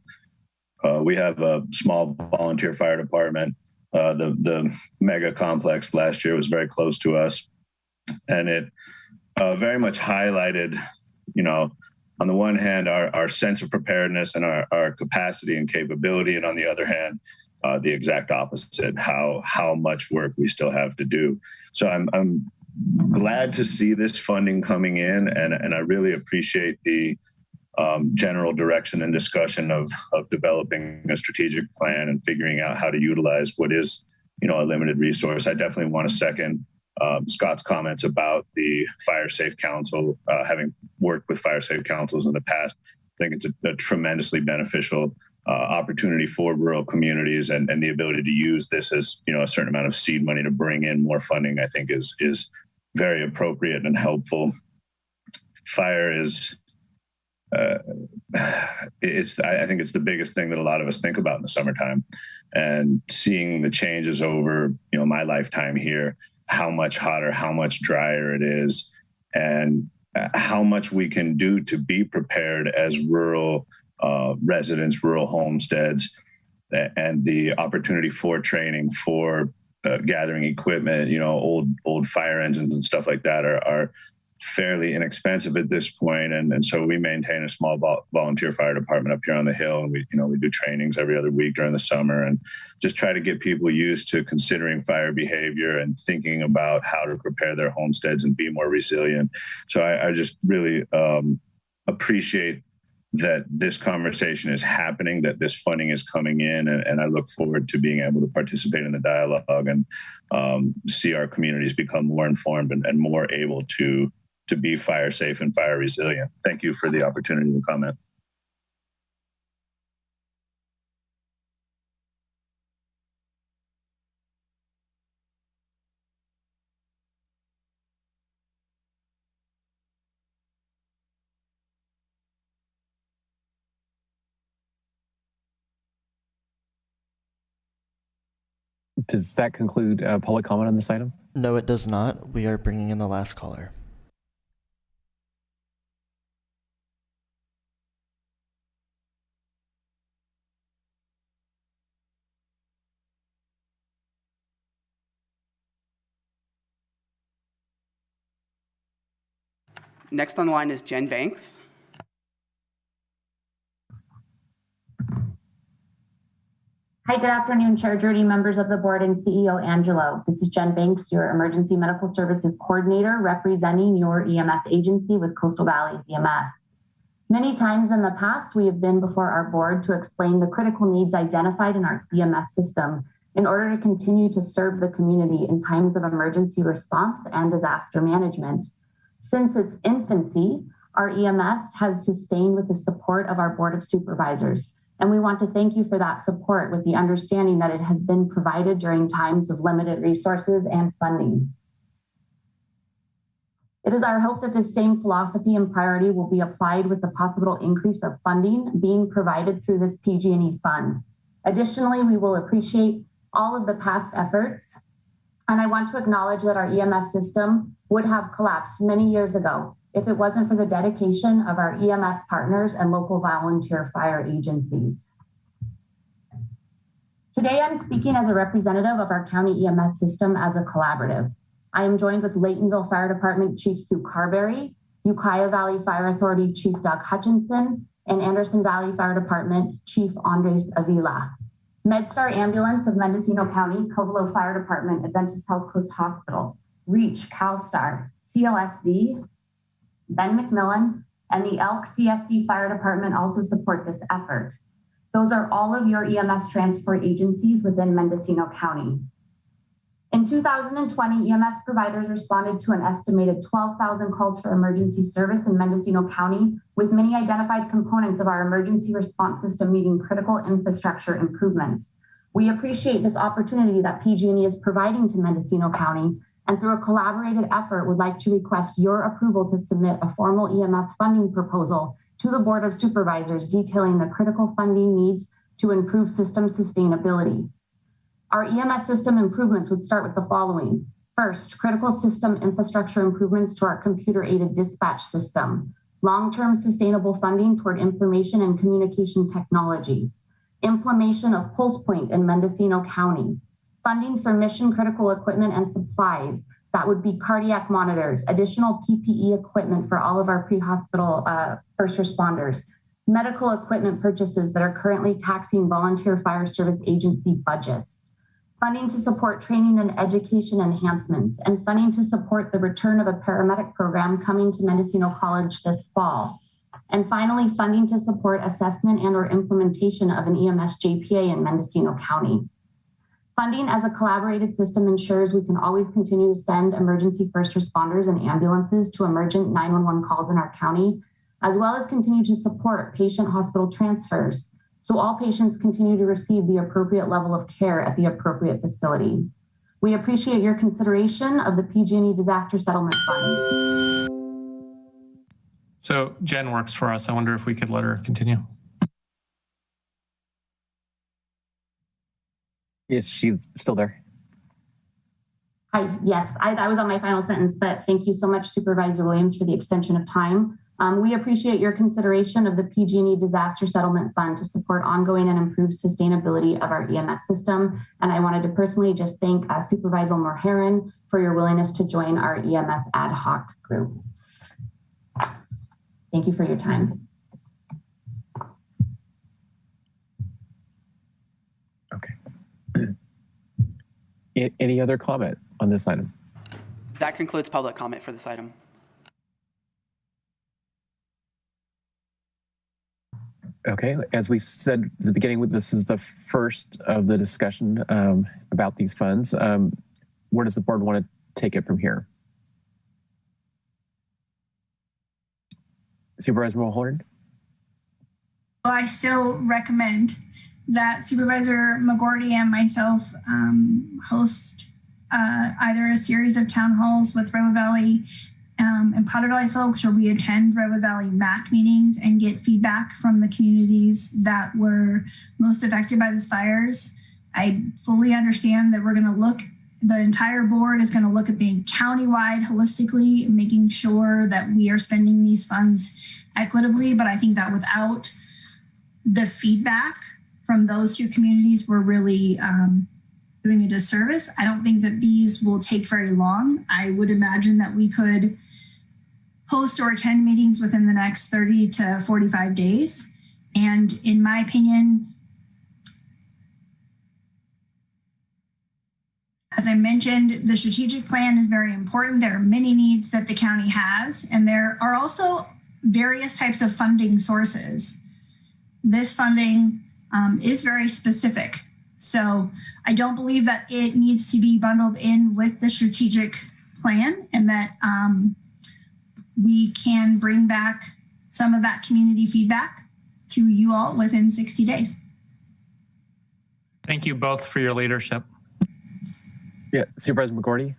we have a small volunteer fire department. The mega complex last year was very close to us, and it very much highlighted, on the one hand, our sense of preparedness and our capacity and capability, and on the other hand, the exact opposite, how much work we still have to do. So I'm glad to see this funding coming in, and I really appreciate the general direction and discussion of developing a strategic plan and figuring out how to utilize what is, a limited resource. I definitely want to second Scott's comments about the Fire Safe Council. Having worked with Fire Safe Councils in the past, I think it's a tremendously beneficial opportunity for rural communities, and the ability to use this as, a certain amount of seed money to bring in more funding, I think is very appropriate and helpful. Fire is, I think it's the biggest thing that a lot of us think about in the summertime, and seeing the changes over, my lifetime here, how much hotter, how much drier it is, and how much we can do to be prepared as rural residents, rural homesteads, and the opportunity for training, for gathering equipment, old fire engines and stuff like that are fairly inexpensive at this point, and so we maintain a small volunteer fire department up here on the hill, and we do trainings every other week during the summer, and just try to get people used to considering fire behavior and thinking about how to prepare their homesteads and be more resilient. So I just really appreciate that this conversation is happening, that this funding is coming in, and I look forward to being able to participate in the dialogue and see our communities become more informed and more able to be fire safe and fire resilient. Thank you for the opportunity to comment. Does that conclude public comment on this item? No, it does not. We are bringing in the last caller. Next on the line is Jen Banks. Hi, good afternoon, Chair Judy, members of the board, and CEO Angelo. This is Jen Banks, your Emergency Medical Services Coordinator, representing your EMS agency with Coastal Valley's EMS. Many times in the past, we have been before our board to explain the critical needs identified in our EMS system in order to continue to serve the community in times of emergency response and disaster management. Since its infancy, our EMS has sustained with the support of our Board of Supervisors. And we want to thank you for that support with the understanding that it has been provided during times of limited resources and funding. It is our hope that this same philosophy and priority will be applied with the possible increase of funding being provided through this PG&E fund. Additionally, we will appreciate all of the past efforts. And I want to acknowledge that our EMS system would have collapsed many years ago if it wasn't for the dedication of our EMS partners and local volunteer fire agencies. Today, I'm speaking as a representative of our county EMS system as a collaborative. I am joined with Laytonville Fire Department Chief Sue Carberry, Ukiah Valley Fire Authority Chief Doug Hutchinson, and Anderson Valley Fire Department Chief Andres Avila. MedStar Ambulance of Mendocino County, Covelo Fire Department, Adventist Health Coast Hospital, REACH, CalSTAR, CLSD, Ben McMillan, and the Elk CSD Fire Department also support this effort. Those are all of your EMS transport agencies within Mendocino County. In 2020, EMS providers responded to an estimated 12,000 calls for emergency service in Mendocino County, with many identified components of our emergency response system needing critical infrastructure improvements. We appreciate this opportunity that PG&E is providing to Mendocino County, and through a collaborated effort, would like to request your approval to submit a formal EMS funding proposal to the Board of Supervisors detailing the critical funding needs to improve system sustainability. Our EMS system improvements would start with the following. First, critical system infrastructure improvements to our computer-aided dispatch system, long-term sustainable funding toward information and communication technologies, implementation of Pulse Point in Mendocino County, funding for mission critical equipment and supplies. That would be cardiac monitors, additional PPE equipment for all of our pre-hospital first responders, medical equipment purchases that are currently taxing volunteer fire service agency budgets, funding to support training and education enhancements, and funding to support the return of a paramedic program coming to Mendocino College this fall. And finally, funding to support assessment and or implementation of an EMS JPA in Mendocino County. Funding as a collaborated system ensures we can always continue to send emergency first responders and ambulances to emergent 911 calls in our county, as well as continue to support patient hospital transfers, so all patients continue to receive the appropriate level of care at the appropriate facility. We appreciate your consideration of the PG&E Disaster Settlement Fund. So Jen works for us. I wonder if we could let her continue. Is she still there? Hi, yes, I was on my final sentence, but thank you so much, Supervisor Williams, for the extension of time. We appreciate your consideration of the PG&E Disaster Settlement Fund to support ongoing and improved sustainability of our EMS system. And I wanted to personally just thank Supervisor Moore-Herron for your willingness to join our EMS ad hoc group. Thank you for your time. Okay. Any other comment on this item? That concludes public comment for this item. Okay, as we said at the beginning, this is the first of the discussion about these funds. Where does the board want to take it from here? Supervisor Mulholland? Well, I still recommend that Supervisor McGorty and myself host either a series of town halls with Redwood Valley and Potter Valley folks, or we attend Redwood Valley MAC meetings and get feedback from the communities that were most affected by these fires. I fully understand that we're going to look, the entire board is going to look at the countywide holistically, making sure that we are spending these funds equitably. But I think that without the feedback from those two communities, we're really doing a disservice. I don't think that these will take very long. I would imagine that we could host or attend meetings within the next 30 to 45 days. And in my opinion, as I mentioned, the strategic plan is very important. There are many needs that the county has, and there are also various types of funding sources. This funding is very specific. So I don't believe that it needs to be bundled in with the strategic plan, and that we can bring back some of that community feedback to you all within 60 days. Thank you both for your leadership. Yeah, Supervisor McGorty?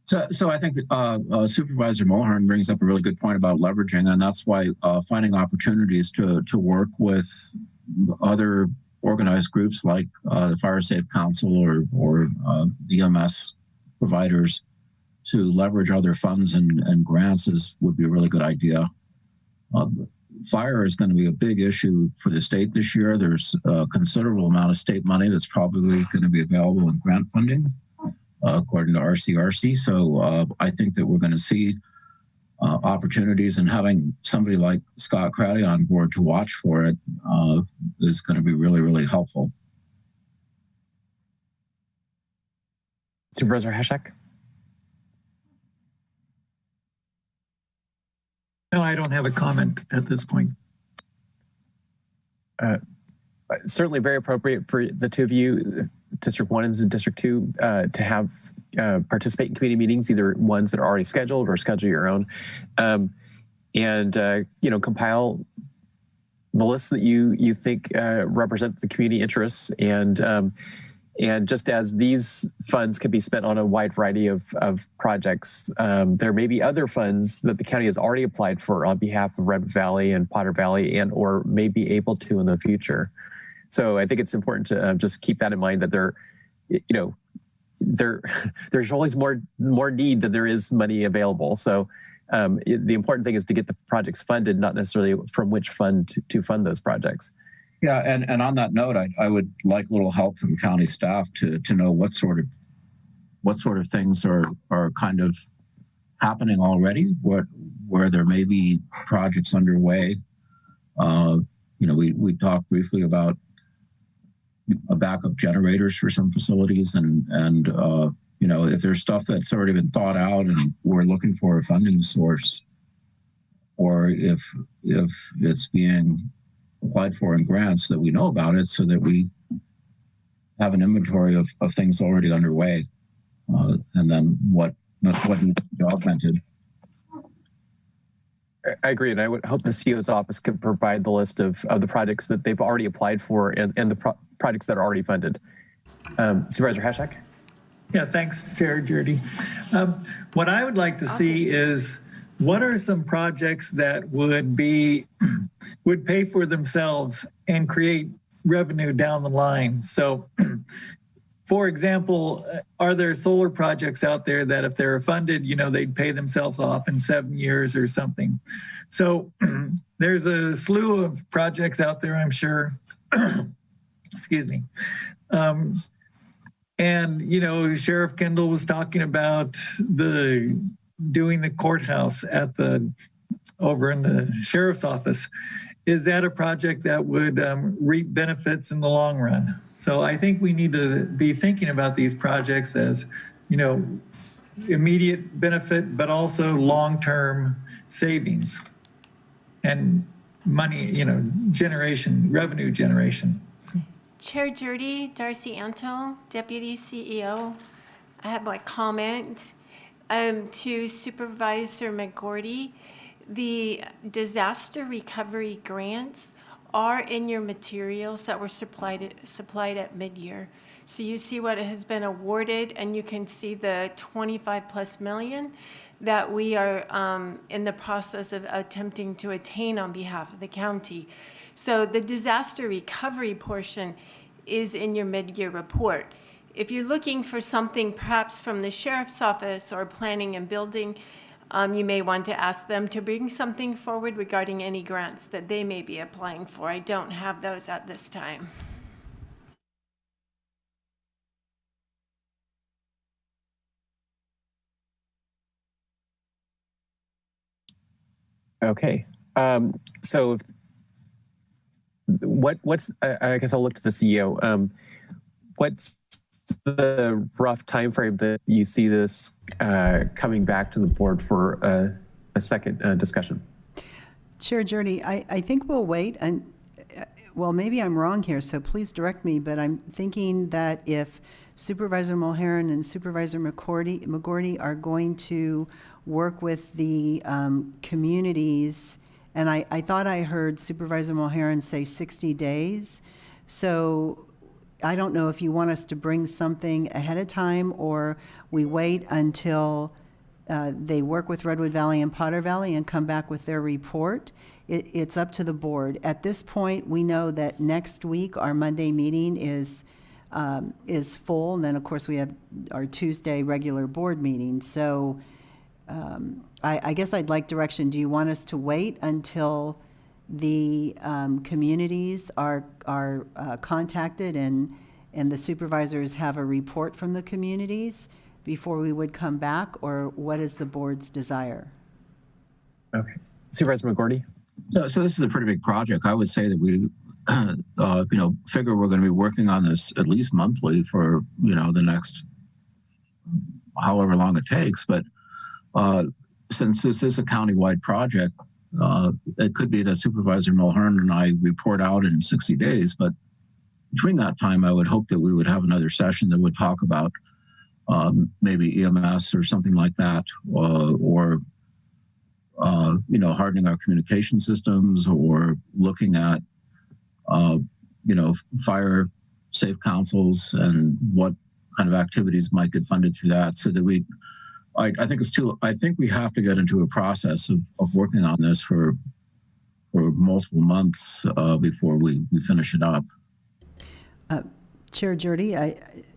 So I think that Supervisor Mulholland brings up a really good point about leveraging, and that's why finding opportunities to work with other organized groups like the Fire Safe Council or EMS providers to leverage other funds and grants would be a really good idea. Fire is going to be a big issue for the state this year. There's a considerable amount of state money that's probably going to be available in grant funding, according to RCRC. So I think that we're going to see opportunities, and having somebody like Scott Crowley on board to watch for it is going to be really, really helpful. Supervisor Hashak? No, I don't have a comment at this point. Certainly very appropriate for the two of you, District 1 and District 2, to have participate in committee meetings, either ones that are already scheduled or schedule your own, and compile the lists that you think represent the community interests, and just as these funds can be spent on a wide variety of projects, there may be other funds that the county has already applied for on behalf of Red Valley and Potter Valley, and or may be able to in the future. So I think it's important to just keep that in mind, that there's always more need than there is money available. So the important thing is to get the projects funded, not necessarily from which fund to fund those projects. Yeah, and on that note, I would like a little help from county staff to know what sort of things are kind of happening already, where there may be projects underway. We talked briefly about backup generators for some facilities, and if there's stuff that's already been thought out and we're looking for a funding source, or if it's being applied for in grants, that we know about it, so that we have an inventory of things already underway, and then what needs to be augmented. I agree, and I would hope the CEO's office could provide the list of the projects that they've already applied for and the projects that are already funded. Supervisor Hashak? Yeah, thanks, Chair Jurdy. What I would like to see is, what are some projects that would pay for themselves and create revenue down the line? So, for example, are there solar projects out there that if they're funded, they'd pay themselves off in 7 years or something? So there's a slew of projects out there, I'm sure. Excuse me. And, Sheriff Kendall was talking about doing the courthouse at the over in the sheriff's office. Is that a project that would reap benefits in the long run? So I think we need to be thinking about these projects as, immediate benefit, but also long-term savings and money, generation, revenue generation. So. Chair Jurdy, Darcy Antle, Deputy CEO. I have my comment to Supervisor McGordy. The disaster recovery grants are in your materials that were supplied at mid-year. So you see what has been awarded, and you can see the 25+ million that we are in the process of attempting to attain on behalf of the county. So the disaster recovery portion is in your mid-year report. If you're looking for something perhaps from the sheriff's office or planning and building, you may want to ask them to bring something forward regarding any grants that they may be applying for. I don't have those at this time. Okay. So what's I guess I'll look to the CEO. What's the rough time frame that you see this coming back to the board for a second discussion? Chair Jurdy, I think we'll wait, and well, maybe I'm wrong here, so please direct me, but I'm thinking that if Supervisor Mulherin and Supervisor McGordy are going to work with the communities, and I thought I heard Supervisor Mulherin say 60 days, so I don't know if you want us to bring something ahead of time or we wait until they work with Redwood Valley and Potter Valley and come back with their report. It's up to the board. At this point, we know that next week our Monday meeting is full, and then of course we have our Tuesday regular board meeting. So I guess I'd like direction. Do you want us to wait until the communities are contacted and the supervisors have a report from the communities before we would come back, or what is the board's desire? Okay, Supervisor McGordy. So this is a pretty big project. I would say that we, figure we're going to be working on this at least monthly for the next however long it takes. But since this is a countywide project, it could be that Supervisor Mulherin and I report out in 60 days, but between that time, I would hope that we would have another session that would talk about maybe EMS or something like that, or hardening our communication systems, or looking at, fire safe councils and what kind of activities might get funded through that, so that I think we have to get into a process of working on this for multiple months before we finish it up. Chair Jurdy,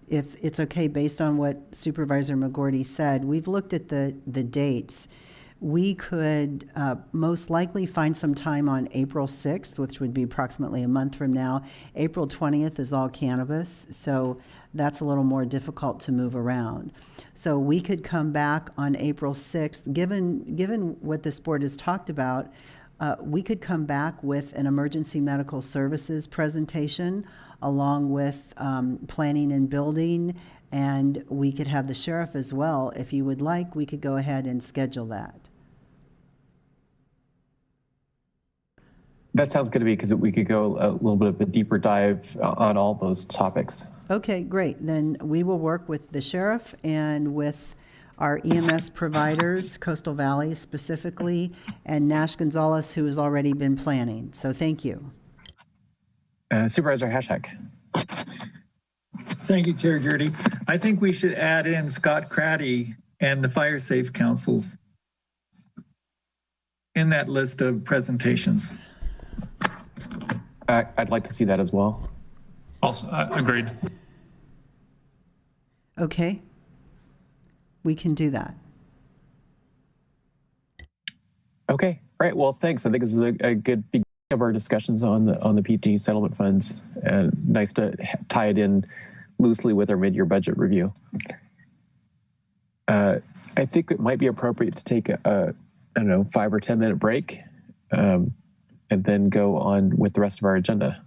if it's okay, based on what Supervisor McGordy said, we've looked at the dates. We could most likely find some time on April 6th, which would be approximately a month from now. April 20th is all cannabis, so that's a little more difficult to move around. So we could come back on April 6th. Given what this board has talked about, we could come back with an emergency medical services presentation along with planning and building, and we could have the sheriff as well. If you would like, we could go ahead and schedule that. That sounds good to me, because we could go a little bit of a deeper dive on all those topics. Okay, great. Then we will work with the sheriff and with our EMS providers, Coastal Valley specifically, and Nash Gonzalez, who has already been planning. So thank you. Supervisor Hashak. Thank you, Chair Jurdy. I think we should add in Scott Craddy and the Fire Safe Councils in that list of presentations. I'd like to see that as well. Also, agreed. Okay, we can do that. Okay, great. Well, thanks. I think this is a good beginning of our discussions on the PG&E settlement funds, and nice to tie it in loosely with our mid-year budget review. I think it might be appropriate to take a I don't know, 5 or 10 minute break, and then go on with the rest of our agenda.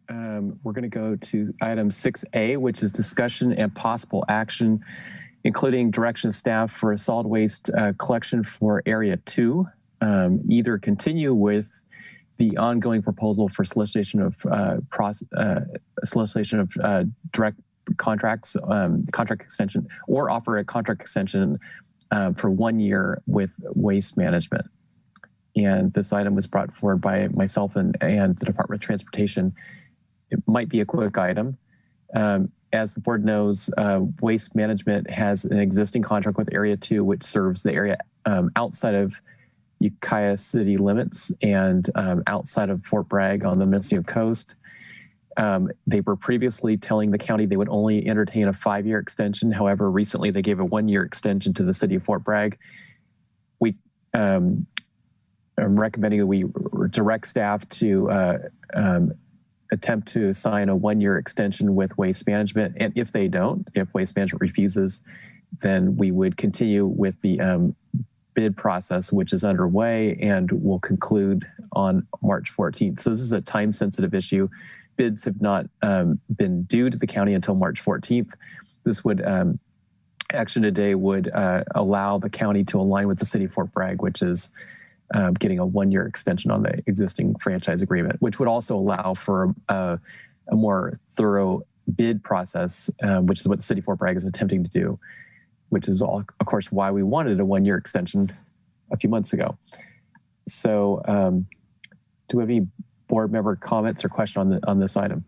we're going to go to item 6A, which is discussion and possible action, including direction staff for a solid waste collection for Area 2. Either continue with the ongoing proposal for solicitation of direct contracts, contract extension, or offer a contract extension for 1 year with Waste Management. And this item was brought forward by myself and the Department of Transportation. It might be a quick item. As the board knows, Waste Management has an existing contract with Area 2, which serves the area outside of Ukiah city limits and outside of Fort Bragg on the Mendocino coast. They were previously telling the county they would only entertain a 5-year extension. However, recently they gave a 1-year extension to the city of Fort Bragg. I'm recommending that we direct staff to attempt to sign a 1-year extension with Waste Management. And if they don't, if Waste Management refuses, then we would continue with the bid process, which is underway and will conclude on March 14th. So this is a time-sensitive issue. Bids have not been due to the county until March 14th. This would, action today would allow the county to align with the city of Fort Bragg, which is getting a 1-year extension on the existing franchise agreement, which would also allow for a more thorough bid process, which is what the city of Fort Bragg is attempting to do, which is all, of course, why we wanted a 1-year extension a few months ago. So do we have any board member comments or question on this item?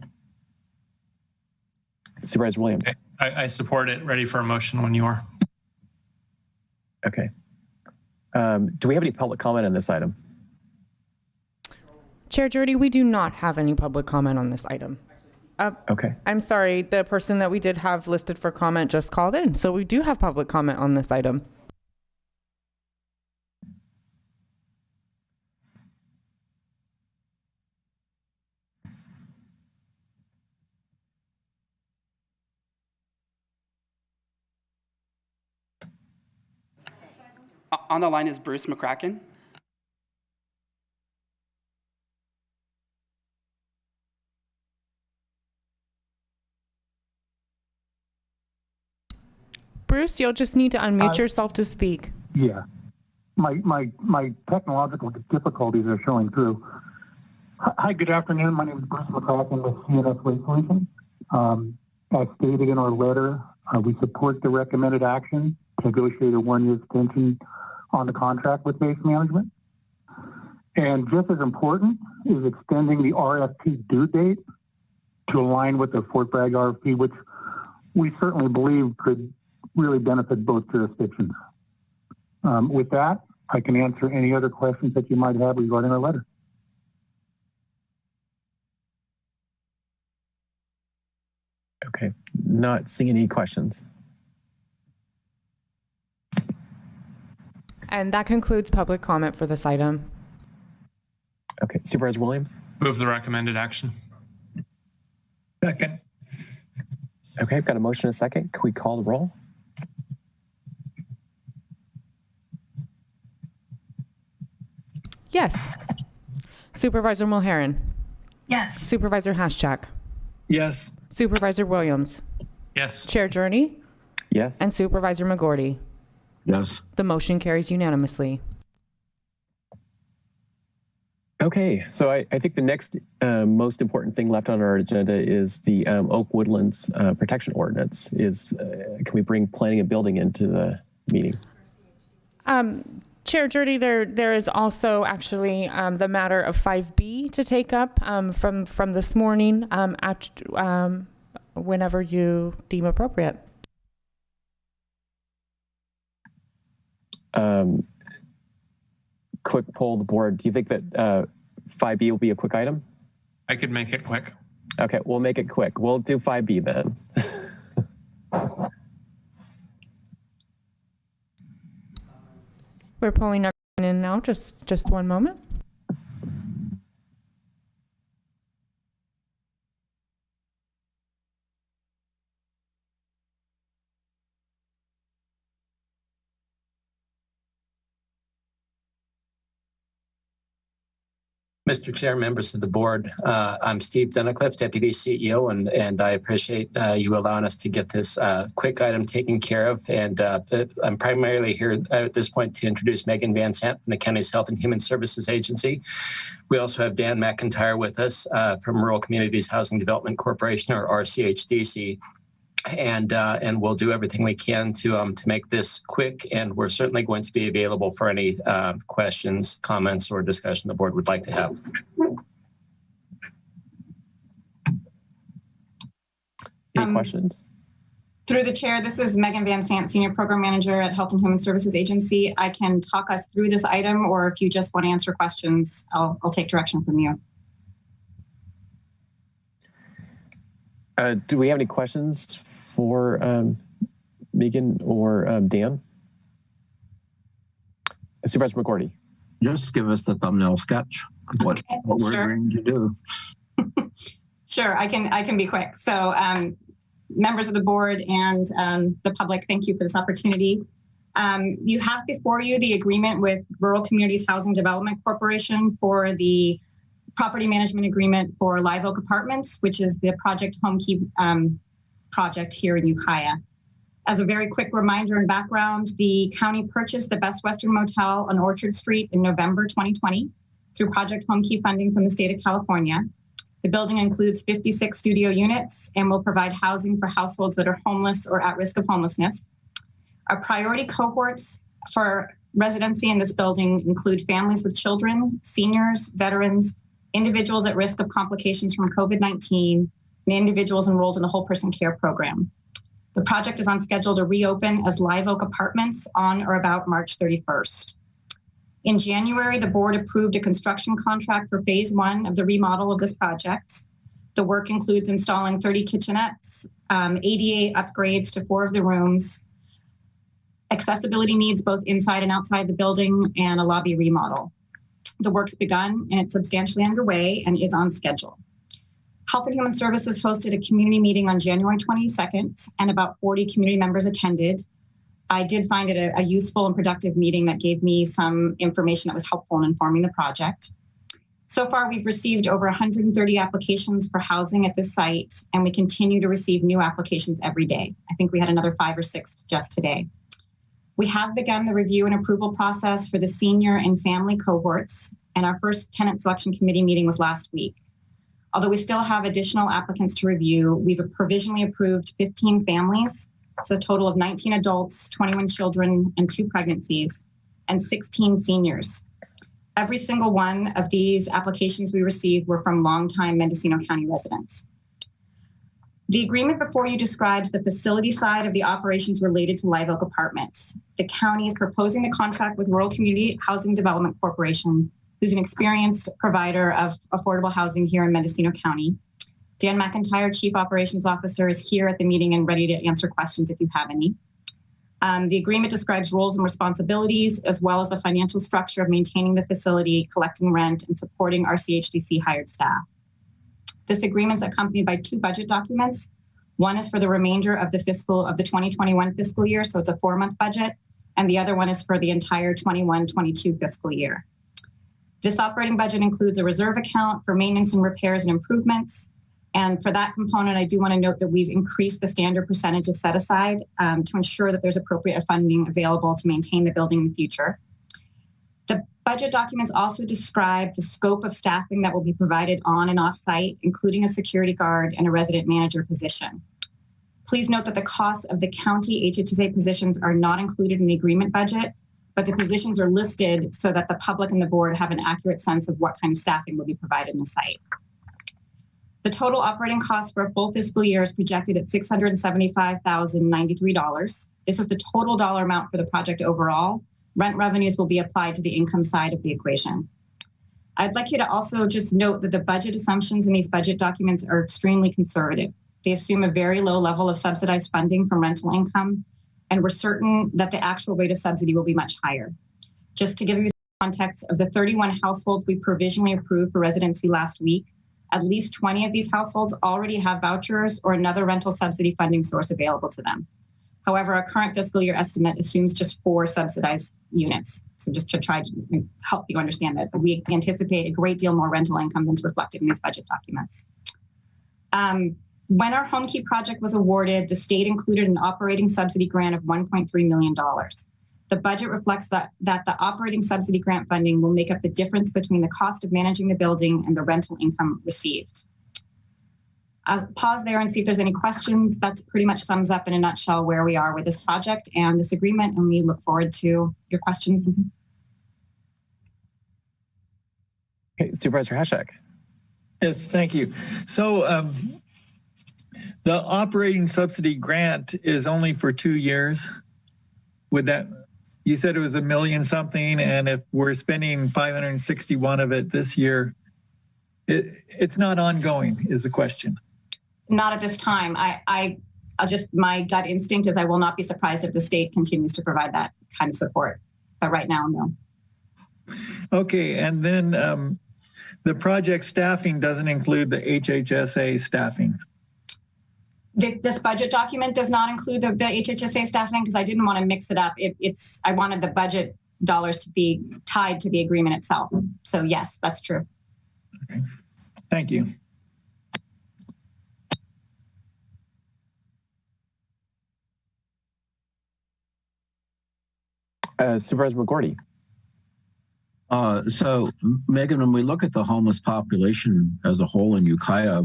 Supervisor Williams. I support it. Ready for a motion when you are. Okay. Do we have any public comment on this item? Chair Jordy, we do not have any public comment on this item. Okay. I'm sorry, the person that we did have listed for comment just called in, so we do have public comment on this item. On the line is Bruce McCracken. Bruce, you'll just need to unmute yourself to speak. Yeah. My technological difficulties are showing through. Hi, good afternoon. My name is Bruce McCracken with CNS Waste Solutions. As stated in our letter, we support the recommended action to negotiate a 1-year extension on the contract with Waste Management. And just as important is extending the RFP due date to align with the Fort Bragg RFP, which we certainly believe could really benefit both jurisdictions. With that, I can answer any other questions that you might have regarding our letter. Okay, not seeing any questions. And that concludes public comment for this item. Okay, Supervisor Williams? Move the recommended action. Second. Okay, I've got a motion and a second. Can we call the roll? Yes. Supervisor Mulherin? Yes. Supervisor Haschak? Yes. Supervisor Williams? Yes. Chair Journey? Yes. And Supervisor McGorty? Yes. The motion carries unanimously. Okay, so I think the next most important thing left on our agenda is the Oak Woodlands Protection Ordinance. Can we bring planning and building into the meeting? Chair Jordy, there is also actually the matter of 5B to take up from this morning whenever you deem appropriate. Quick poll of the board. Do you think that 5B will be a quick item? I could make it quick. Okay, we'll make it quick. We'll do 5B then. We're pulling everyone in now. Just one moment. Mr. Chair, members of the board, I'm Steve Dunnicliffe, Deputy CEO, and I appreciate you allowing us to get this quick item taken care of. And I'm primarily here at this point to introduce Megan Van Sant from the County's Health and Human Services Agency. We also have Dan McIntyre with us from Rural Communities Housing Development Corporation, or RCHDC. And we'll do everything we can to make this quick, and we're certainly going to be available for any questions, comments, or discussion the board would like to have. Any questions? Through the chair, this is Megan Van Sant, Senior Program Manager at Health and Human Services Agency. I can talk us through this item, or if you just want to answer questions, I'll take direction from you. Do we have any questions for Megan or Dan? Supervisor McGordy. Just give us the thumbnail sketch of what we're going to do. Sure, I can be quick. So members of the board and the public, thank you for this opportunity. You have before you the agreement with Rural Communities Housing Development Corporation for the property management agreement for Live Oak Apartments, which is the project Homekey project here in Ukiah. As a very quick reminder and background, the county purchased the Best Western Motel on Orchard Street in November 2020 through Project Homekey funding from the state of California. The building includes 56 studio units and will provide housing for households that are homeless or at risk of homelessness. Our priority cohorts for residency in this building include families with children, seniors, veterans, individuals at risk of complications from COVID-19, and individuals enrolled in the Whole Person Care Program. The project is on schedule to reopen as Live Oak Apartments on or about March 31st. In January, the board approved a construction contract for phase 1 of the remodel of this project. The work includes installing 30 kitchenettes, ADA upgrades to 4 of the rooms, accessibility needs both inside and outside the building, and a lobby remodel. The work's begun and it's substantially underway and is on schedule. Health and Human Services hosted a community meeting on January 22nd, and about 40 community members attended. I did find it a useful and productive meeting that gave me some information that was helpful in informing the project. So far, we've received over 130 applications for housing at this site, and we continue to receive new applications every day. I think we had another 5 or 6 just today. We have begun the review and approval process for the senior and family cohorts, and our first tenant selection committee meeting was last week. Although we still have additional applicants to review, we've provisionally approved 15 families. It's a total of 19 adults, 21 children, and 2 pregnancies, and 16 seniors. Every single one of these applications we received were from longtime Mendocino County residents. The agreement before you describes the facility side of the operations related to Live Oak Apartments. The county is proposing the contract with Rural Community Housing Development Corporation, who's an experienced provider of affordable housing here in Mendocino County. Dan McIntyre, Chief Operations Officer, is here at the meeting and ready to answer questions if you have any. The agreement describes roles and responsibilities, as well as the financial structure of maintaining the facility, collecting rent, and supporting our CHDC hired staff. This agreement is accompanied by 2 budget documents. One is for the remainder of the 2021 fiscal year, so it's a 4-month budget, and the other one is for the entire 21-22 fiscal year. This operating budget includes a reserve account for maintenance and repairs and improvements. And for that component, I do want to note that we've increased the standard percentage of set aside to ensure that there's appropriate funding available to maintain the building in the future. The budget documents also describe the scope of staffing that will be provided on and off site, including a security guard and a resident manager position. Please note that the costs of the county HHSA positions are not included in the agreement budget, but the positions are listed so that the public and the board have an accurate sense of what kind of staffing will be provided in the site. The total operating cost for a full fiscal year is projected at $675,093. This is the total dollar amount for the project overall. Rent revenues will be applied to the income side of the equation. I'd like you to also just note that the budget assumptions in these budget documents are extremely conservative. They assume a very low level of subsidized funding from rental income, and we're certain that the actual rate of subsidy will be much higher. Just to give you context, of the 31 households we provisionally approved for residency last week, at least 20 of these households already have vouchers or another rental subsidy funding source available to them. However, our current fiscal year estimate assumes just 4 subsidized units. So just to try to help you understand that we anticipate a great deal more rental income than is reflected in these budget documents. When our Homekey project was awarded, the state included an operating subsidy grant of $1.3 million. The budget reflects that the operating subsidy grant funding will make up the difference between the cost of managing the building and the rental income received. I'll pause there and see if there's any questions. That's pretty much sums up in a nutshell where we are with this project and this agreement, and we look forward to your questions. Okay, Supervisor Hashak. Yes, thank you. So the operating subsidy grant is only for 2 years. Would that, you said it was $1 million something, and if we're spending 561 of it this year, it's not ongoing is the question. Not at this time. I'll just, my gut instinct is I will not be surprised if the state continues to provide that kind of support. But right now, no. Okay, and then the project staffing doesn't include the HHSA staffing. This budget document does not include the HHSA staffing because I didn't want to mix it up. I wanted the budget dollars to be tied to the agreement itself. So yes, that's true. Okay, thank you. Supervisor McGordy. So, Megan, when we look at the homeless population as a whole in Ukiah,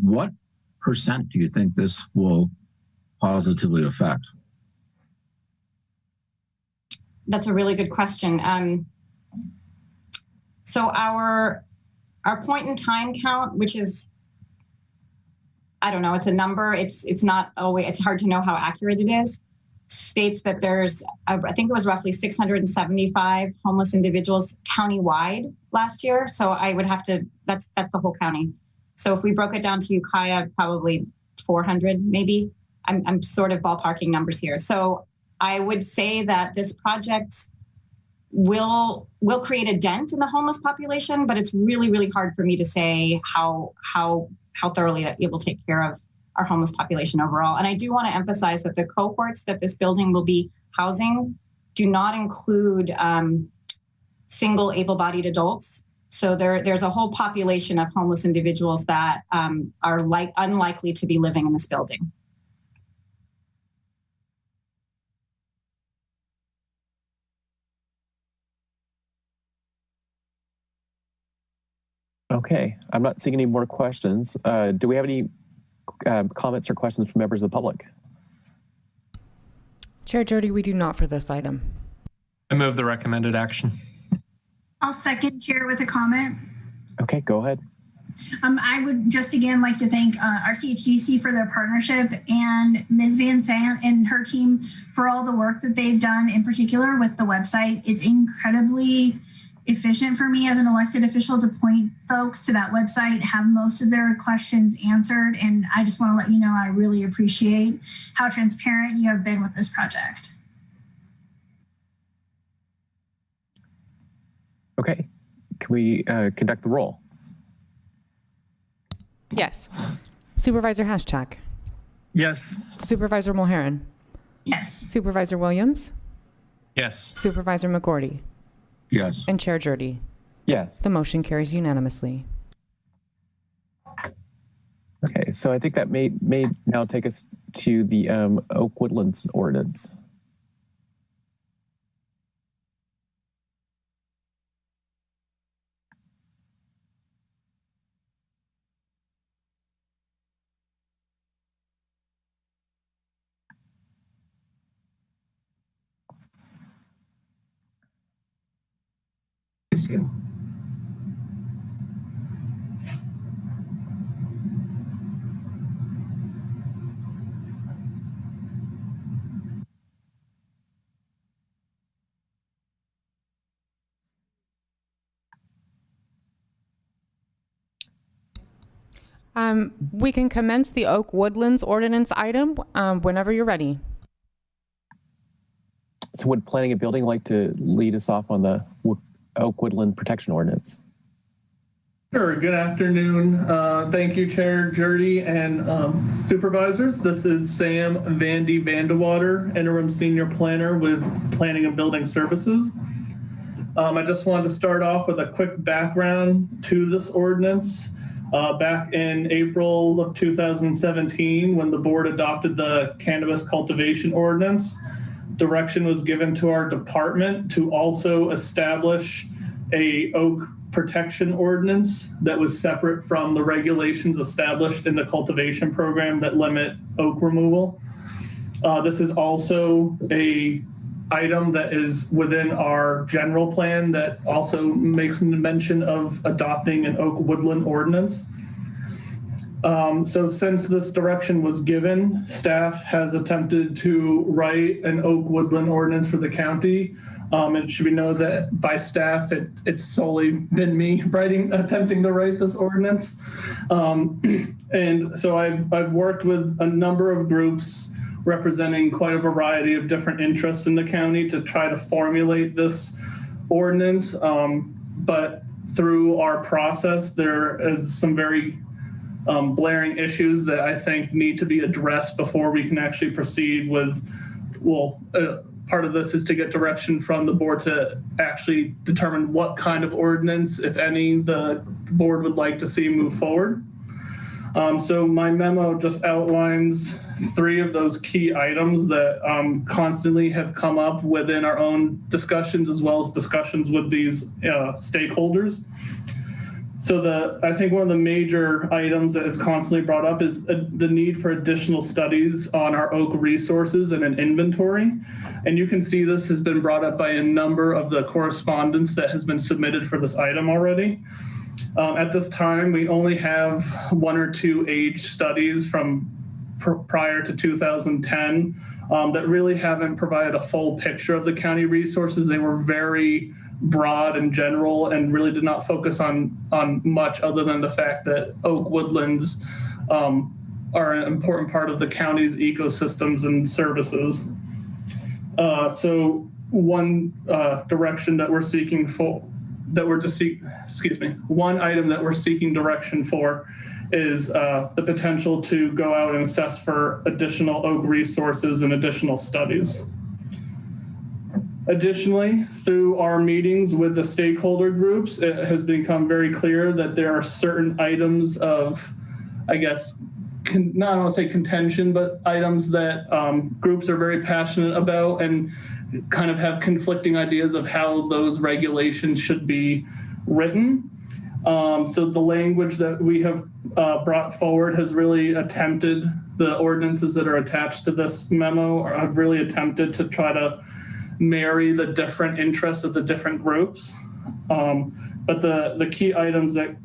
what percent do you think this will positively affect? That's a really good question. So our point in time count, which is, I don't know, it's a number. It's not always, it's hard to know how accurate it is. States that there's, I think it was roughly 675 homeless individuals countywide last year. So I would have to, that's the whole county. So if we broke it down to Ukiah, probably 400 maybe. I'm sort of ballparking numbers here. So I would say that this project will create a dent in the homeless population, but it's really, really hard for me to say how thoroughly that it will take care of our homeless population overall. And I do want to emphasize that the cohorts that this building will be housing do not include single able-bodied adults. So there's a whole population of homeless individuals that are unlikely to be living in this building. Okay, I'm not seeing any more questions. Do we have any comments or questions from members of the public? Chair Jody, we do not for this item. I move the recommended action. I'll second, Chair, with a comment. Okay, go ahead. I would just again like to thank our CHGC for their partnership and Ms. Van Sant and her team for all the work that they've done, in particular with the website. It's incredibly efficient for me as an elected official to point folks to that website, have most of their questions answered. And I just want to let you know I really appreciate how transparent you have been with this project. Okay, can we conduct the roll? Yes. Supervisor Hashchak. Yes. Supervisor Mulherin. Yes. Supervisor Williams. Yes. Supervisor McGordy. Yes. And Chair Jurdy. Yes. The motion carries unanimously. Okay, so I think that may now take us to the Oak Woodlands ordinance. We can commence the Oak Woodlands ordinance item whenever you're ready. So would Planning and Building like to lead us off on the Oak Woodland Protection Ordinance? Sure. Good afternoon. Thank you, Chair Jurdy and supervisors. This is Sam Vandy Vandewater, Interim Senior Planner with Planning and Building Services. I just wanted to start off with a quick background to this ordinance. Back in April of 2017, when the board adopted the cannabis cultivation ordinance, direction was given to our department to also establish a oak protection ordinance that was separate from the regulations established in the cultivation program that limit oak removal. This is also a item that is within our general plan that also makes mention of adopting an oak woodland ordinance. So since this direction was given, staff has attempted to write an oak woodland ordinance for the county. It should be known that by staff, it's solely been me attempting to write this ordinance. And so I've worked with a number of groups representing quite a variety of different interests in the county to try to formulate this ordinance. But through our process, there is some very blaring issues that I think need to be addressed before we can actually proceed with, part of this is to get direction from the board to actually determine what kind of ordinance, if any, the board would like to see move forward. So my memo just outlines 3 of those key items that constantly have come up within our own discussions as well as discussions with these stakeholders. So I think one of the major items that is constantly brought up is the need for additional studies on our oak resources and an inventory. And you can see this has been brought up by a number of the correspondence that has been submitted for this item already. At this time, we only have 1 or 2 age studies from prior to 2010 that really haven't provided a full picture of the county resources. They were very broad and general and really did not focus on much other than the fact that oak woodlands are an important part of the county's ecosystems and services. So one direction that we're seeking for, one item that we're seeking direction for is the potential to go out and assess for additional oak resources and additional studies. Additionally, through our meetings with the stakeholder groups, it has become very clear that there are certain items of, I guess, not want to say contention, but items that groups are very passionate about and kind of have conflicting ideas of how those regulations should be written. So the language that we have brought forward has really attempted, the ordinances that are attached to this memo have really attempted to try to marry the different interests of the different groups. But the key items that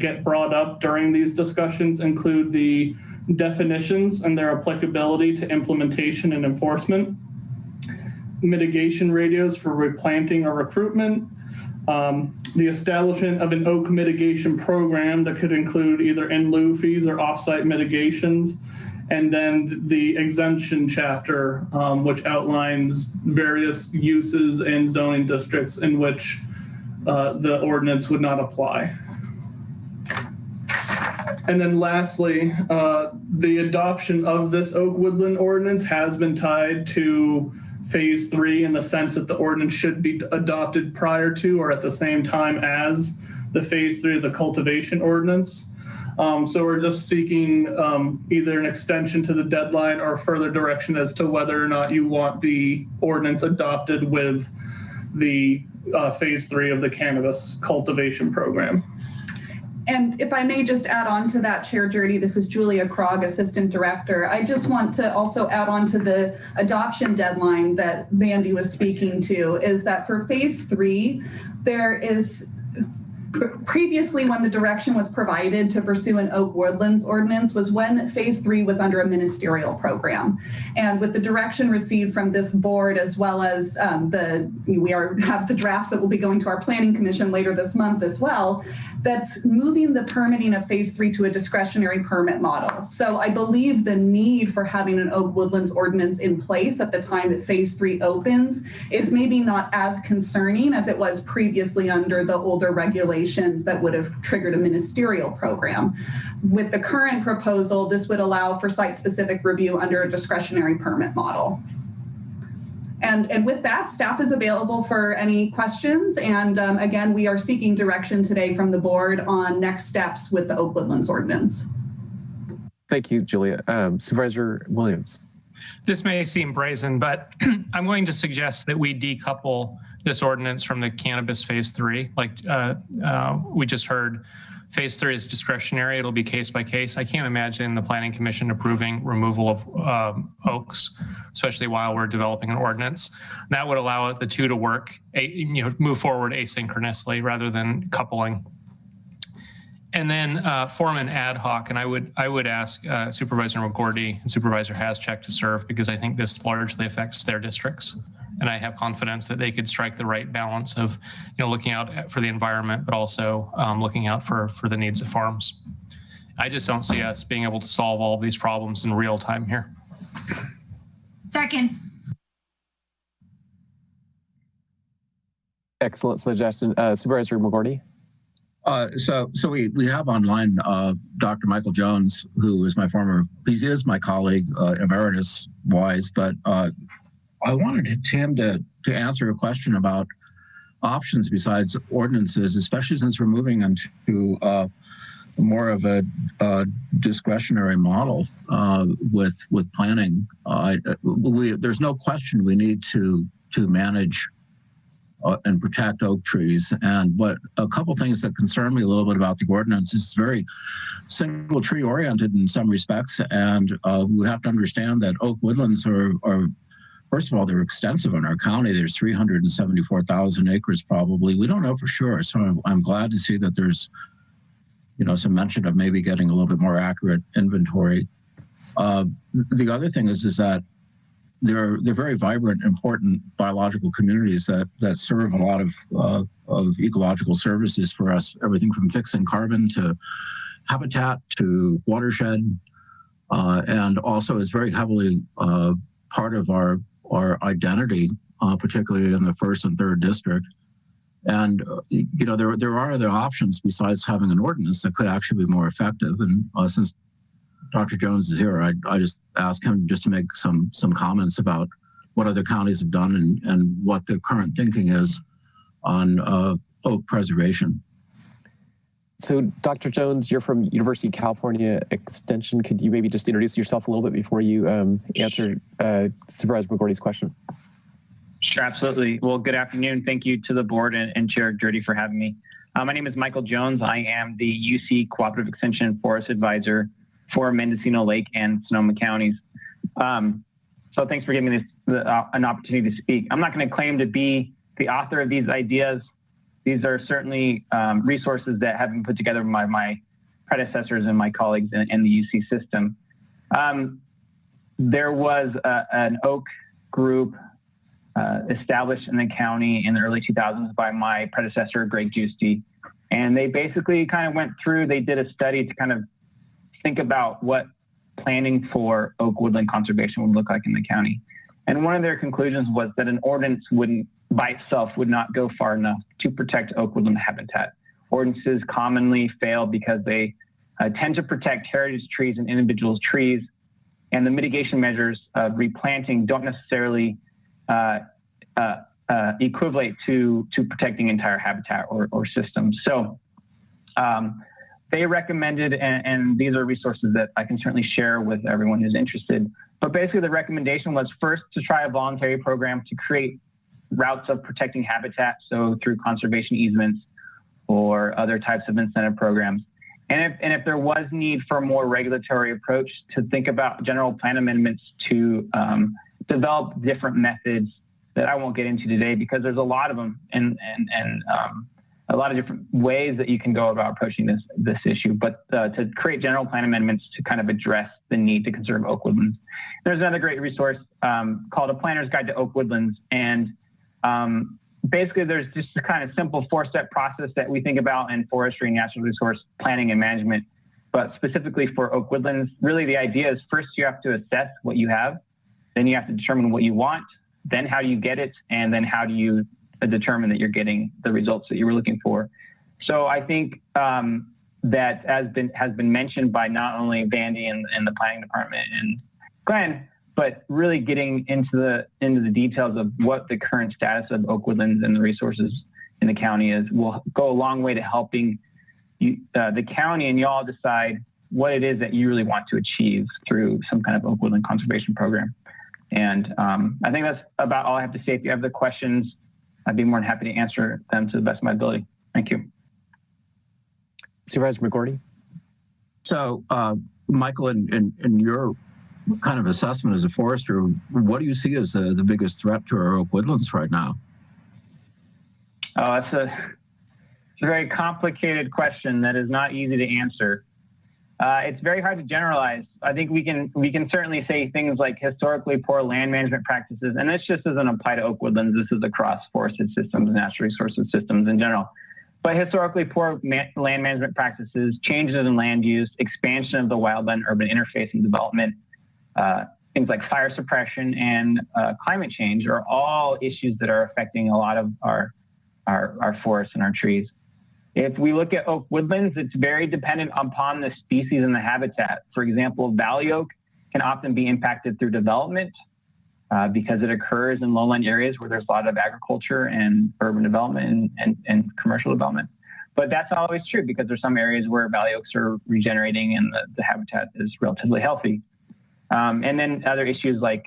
get brought up during these discussions include the definitions and their applicability to implementation and enforcement, mitigation radios for replanting or recruitment, the establishment of an oak mitigation program that could include either in lieu fees or offsite mitigations, and then the exemption chapter, which outlines various uses and zoning districts in which the ordinance would not apply. And then lastly, the adoption of this oak woodland ordinance has been tied to phase 3 in the sense that the ordinance should be adopted prior to or at the same time as the phase 3 of the cultivation ordinance. So we're just seeking either an extension to the deadline or further direction as to whether or not you want the ordinance adopted with the phase 3 of the cannabis cultivation program. And if I may just add on to that, Chair Jurdy, this is Julia Krog, Assistant Director. I just want to also add on to the adoption deadline that Vandy was speaking to, is that for phase 3, there is previously when the direction was provided to pursue an oak woodlands ordinance was when phase 3 was under a ministerial program. And with the direction received from this board, as well as have the drafts that will be going to our planning commission later this month as well, that's moving the permitting of phase 3 to a discretionary permit model. So I believe the need for having an Oak Woodlands ordinance in place at the time that phase 3 opens is maybe not as concerning as it was previously under the older regulations that would have triggered a ministerial program. With the current proposal, this would allow for site-specific review under a discretionary permit model. And with that, staff is available for any questions. And again, we are seeking direction today from the board on next steps with the Oak Woodlands ordinance. Thank you, Julia. Supervisor Williams. This may seem brazen, but I'm going to suggest that we decouple this ordinance from the cannabis phase 3. Like we just heard, phase 3 is discretionary. It'll be case by case. I can't imagine the Planning Commission approving removal of oaks, especially while we're developing an ordinance. That would allow the two to work, move forward asynchronously rather than coupling. And then form an ad hoc, and I would ask Supervisor McGordy and Supervisor Haschek to serve, because I think this largely affects their districts. And I have confidence that they could strike the right balance of, looking out for the environment, but also looking out for the needs of farms. I just don't see us being able to solve all of these problems in real time here. Second. Excellent suggestion. Supervisor McGordy. So we have online Dr. Michael Jones, who is he is my colleague emeritus wise, but I wanted him to answer a question about options besides ordinances, especially since we're moving into more of a discretionary model with planning. There's no question we need to manage and protect oak trees. And a couple things that concern me a little bit about the ordinance is very single tree oriented in some respects, and we have to understand that oak woodlands are first of all, they're extensive in our county. There's 374,000 acres probably. We don't know for sure. So I'm glad to see that there's, some mention of maybe getting a little bit more accurate inventory. The other thing is that they're very vibrant, important biological communities that serve a lot of ecological services for us. Everything from fixing carbon to habitat to watershed, and also is very heavily part of our identity, particularly in the 1st and 3rd district. And, there are other options besides having an ordinance that could actually be more effective. And since Dr. Jones is here, I just ask him just to make some comments about what other counties have done and what the current thinking is on oak preservation. So Dr. Jones, you're from University of California Extension. Could you maybe just introduce yourself a little bit before you answer Supervisor McGordy's question? Sure, absolutely. Well, good afternoon. Thank you to the board and Chair Jurdy for having me. My name is Michael Jones. I am the UC Cooperative Extension Forest Advisor for Mendocino Lake and Sonoma counties. So thanks for giving me an opportunity to speak. I'm not going to claim to be the author of these ideas. These are certainly resources that have been put together by my predecessors and my colleagues in the UC system. There was an oak group established in the county in the early 2000s by my predecessor, Greg Giusti. And they basically kind of went through, they did a study to kind of think about what planning for oak woodland conservation would look like in the county. And one of their conclusions was that an ordinance by itself would not go far enough to protect oak woodland habitat. Ordinances commonly fail because they tend to protect heritage trees and individual trees, and the mitigation measures of replanting don't necessarily equivalent to protecting entire habitat or systems. So they recommended, and these are resources that I can certainly share with everyone who's interested, but basically the recommendation was first to try a voluntary program to create routes of protecting habitat, so through conservation easements or other types of incentive programs. And if there was need for a more regulatory approach, to think about general plan amendments to develop different methods that I won't get into today because there's a lot of them and a lot of different ways that you can go about approaching this issue, but to create general plan amendments to kind of address the need to conserve oak woodlands. There's another great resource called A Planner's Guide to Oak Woodlands, and basically, there's just a kind of simple 4-step process that we think about in forestry, natural resource planning, and management. But specifically for oak woodlands, really the idea is first you have to assess what you have, then you have to determine what you want, then how do you get it, and then how do you determine that you're getting the results that you were looking for. So I think that has been mentioned by not only Vandy and the planning department and Glenn, but really getting into the details of what the current status of oak woodlands and the resources in the county is will go a long way to helping the county and y'all decide what it is that you really want to achieve through some kind of oak woodland conservation program. And I think that's about all I have to say. If you have the questions, I'd be more than happy to answer them to the best of my ability. Thank you. Supervisor McGorty. So, Michael, in your kind of assessment as a forester, what do you see as the biggest threat to our oak woodlands right now? Oh, it's a very complicated question that is not easy to answer. It's very hard to generalize. I think we can certainly say things like historically poor land management practices, and this just doesn't apply to oak woodlands. This is across forested systems, natural resources systems in general. But historically poor land management practices, changes in land use, expansion of the wildland-urban interface and development, things like fire suppression and climate change are all issues that are affecting a lot of our forests and our trees. If we look at oak woodlands, it's very dependent upon the species and the habitat. For example, valley oak can often be impacted through development because it occurs in lowland areas where there's a lot of agriculture and urban development and commercial development. But that's not always true because there's some areas where valley oaks are regenerating and the habitat is relatively healthy. And then other issues like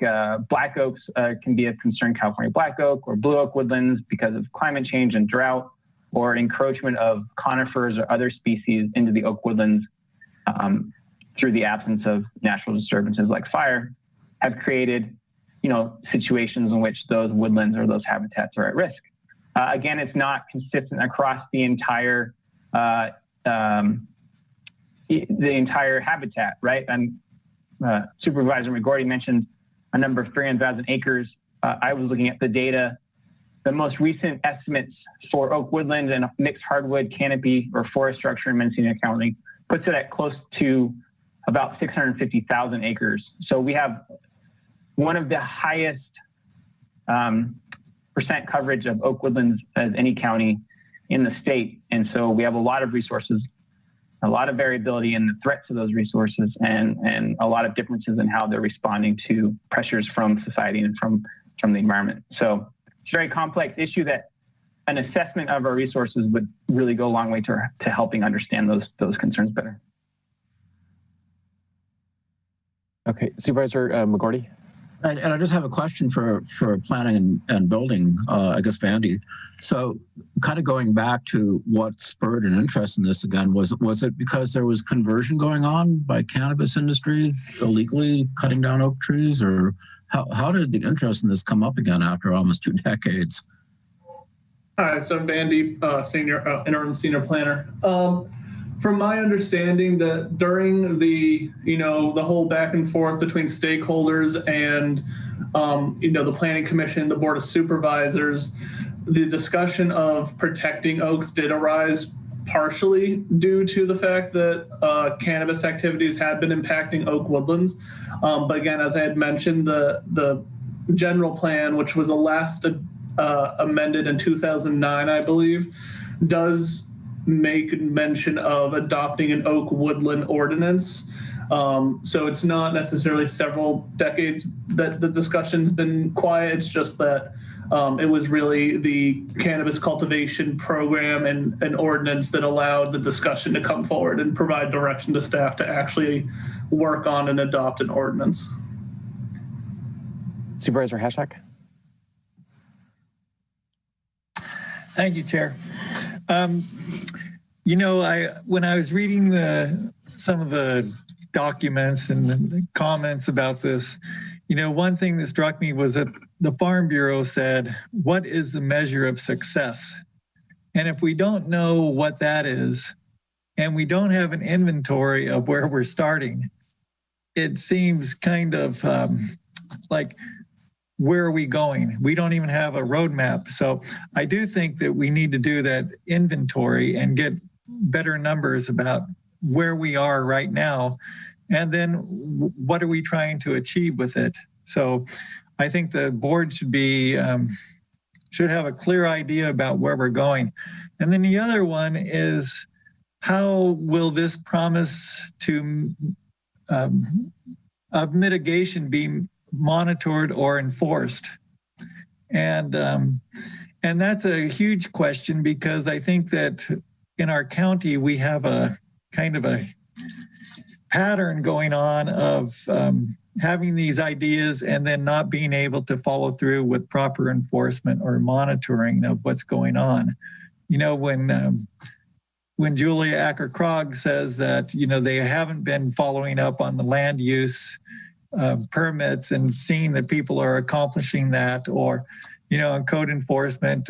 black oaks can be of concern, California black oak or blue oak woodlands because of climate change and drought, or encroachment of conifers or other species into the oak woodlands through the absence of natural disturbances like fire, have created, situations in which those woodlands or those habitats are at risk. Again, it's not consistent across the entire habitat, right? And Supervisor McGorty mentioned a number of 300,000 acres. I was looking at the data. The most recent estimates for oak woodland and mixed hardwood canopy or forest structure in Mendocino County puts it at close to about 650,000 acres. So we have one of the highest percent coverage of oak woodlands as any county in the state. And so we have a lot of resources, a lot of variability in the threats of those resources, and a lot of differences in how they're responding to pressures from society and from the environment. So it's a very complex issue that an assessment of our resources would really go a long way to helping understand those concerns better. Okay, Supervisor McGorty. And I just have a question for planning and building, I guess, Vandy. So kind of going back to what spurred an interest in this again, was it because there was conversion going on by cannabis industry illegally cutting down oak trees, or how did the interest in this come up again after almost 2 decades? Hi, so I'm Vandy, interim senior planner. From my understanding, that during the whole back and forth between stakeholders and the Planning Commission, the Board of Supervisors, the discussion of protecting oaks did arise partially due to the fact that cannabis activities had been impacting oak woodlands. But again, as I had mentioned, the general plan, which was last amended in 2009, I believe, does make mention of adopting an oak woodland ordinance. So it's not necessarily several decades that the discussion's been quiet. It's just that it was really the cannabis cultivation program and an ordinance that allowed the discussion to come forward and provide direction to staff to actually work on and adopt an ordinance. Supervisor Hashak. Thank you, Chair. When I was reading some of the documents and the comments about this, one thing that struck me was that the Farm Bureau said, what is the measure of success? And if we don't know what that is, and we don't have an inventory of where we're starting, it seems kind of like where are we going? We don't even have a roadmap. So I do think that we need to do that inventory and get better numbers about where we are right now. And then what are we trying to achieve with it? So I think the board should have a clear idea about where we're going. And then the other one is, how will this promise of mitigation be monitored or enforced? And that's a huge question, because I think that in our county, we have a kind of a pattern going on of having these ideas and then not being able to follow through with proper enforcement or monitoring of what's going on. You know, when Julia Acker-Krog says that, you know, they haven't been following up on the land use permits and seeing that people are accomplishing that, or, you know, in code enforcement,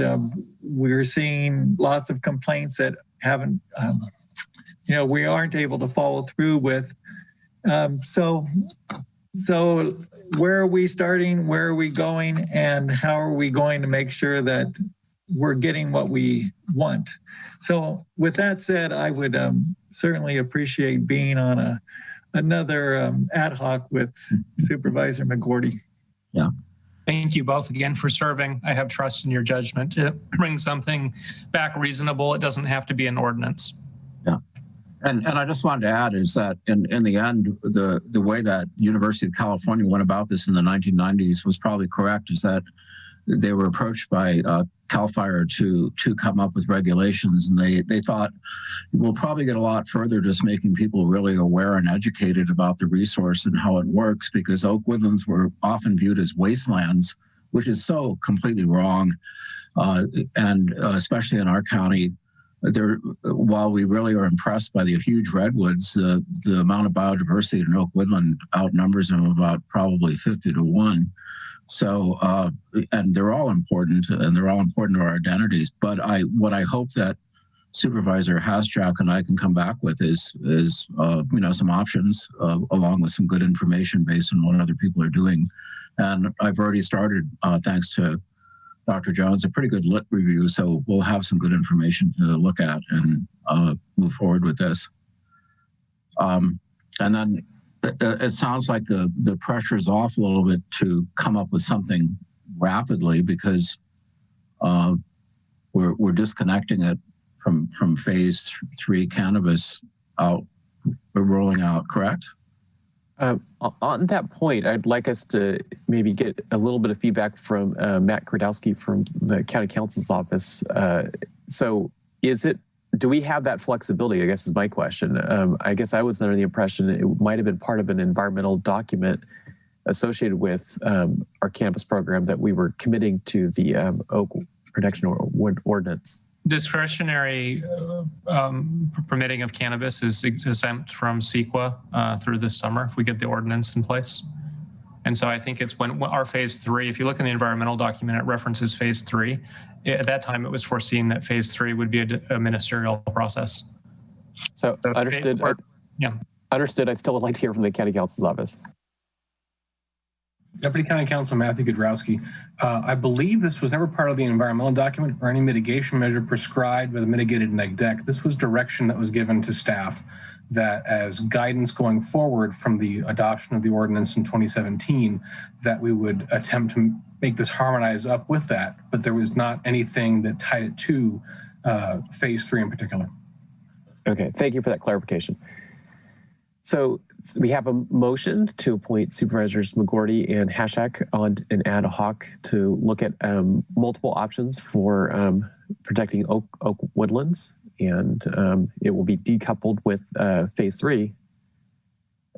we're seeing lots of complaints that haven't, you know, we aren't able to follow through with. So where are we starting? Where are we going? And how are we going to make sure that we're getting what we want? So with that said, I would certainly appreciate being on another ad hoc with Supervisor McGorty. Yeah. Thank you both again for serving. I have trust in your judgment to bring something back reasonable. It doesn't have to be an ordinance. Yeah. And I just wanted to add is that in the end, the way that University of California went about this in the 1990s was probably correct, is that they were approached by CAL FIRE to come up with regulations, and they thought we'll probably get a lot further just making people really aware and educated about the resource and how it works, because oak woodlands were often viewed as wastelands, which is so completely wrong. And especially in our county, while we really are impressed by the huge redwoods, the amount of biodiversity in oak woodland outnumbers them about probably 50 to 1. So, and they're all important, and they're all important to our identities. But what I hope that Supervisor Hasjack and I can come back with is you know, some options along with some good information based on what other people are doing. And I've already started, thanks to Dr. Jones, a pretty good lit review. So we'll have some good information to look at and move forward with this. And then it sounds like the pressure is off a little bit to come up with something rapidly, because we're disconnecting it from phase 3 cannabis rolling out, correct? On that point, I'd like us to maybe get a little bit of feedback from Matt Kradowski from the County Council's office. So do we have that flexibility, I guess is my question. I guess I was under the impression it might have been part of an environmental document associated with our cannabis program that we were committing to the oak protection ordinance. Discretionary permitting of cannabis is exempt from CEQA through this summer if we get the ordinance in place. And so I think it's when our phase 3, if you look in the environmental document, it references phase 3. At that time, it was foreseen that phase 3 would be a ministerial process. So understood. Yeah. Understood. I'd still like to hear from the County Council's office. Deputy County Counsel Matthew Kudrowski. I believe this was never part of the environmental document or any mitigation measure prescribed by the mitigated neg deck. This was direction that was given to staff that as guidance going forward from the adoption of the ordinance in 2017, that we would attempt to make this harmonize up with that, but there was not anything that tied it to phase 3 in particular. Okay, thank you for that clarification. So we have a motion to appoint Supervisors McGorty and Hashack on an ad hoc to look at multiple options for protecting oak woodlands, and it will be decoupled with phase 3.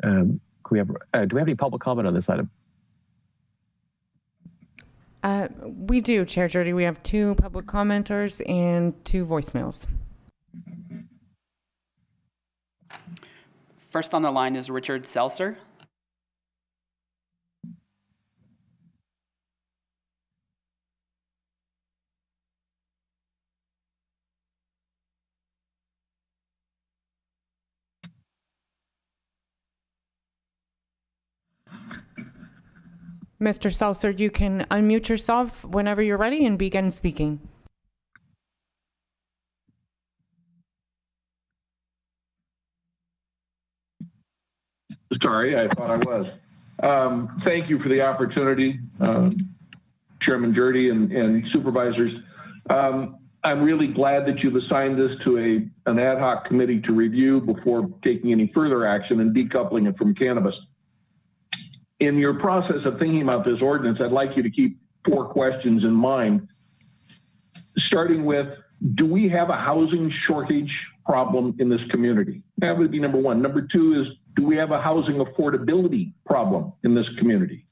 Do we have any public comment on this item? We do, Chair Jurdy. We have 2 public commenters and 2 voicemails. First on the line is Richard Seltzer. Mr. Seltzer, you can unmute yourself whenever you're ready and begin speaking. Sorry, I thought I was. Thank you for the opportunity, Chairman Jurdy and supervisors. I'm really glad that you've assigned this to an ad hoc committee to review before taking any further action and decoupling it from cannabis. In your process of thinking about this ordinance, I'd like you to keep 4 questions in mind, starting with, do we have a housing shortage problem in this community? That would be number 1. Number 2 is, do we have a housing affordability problem in this community?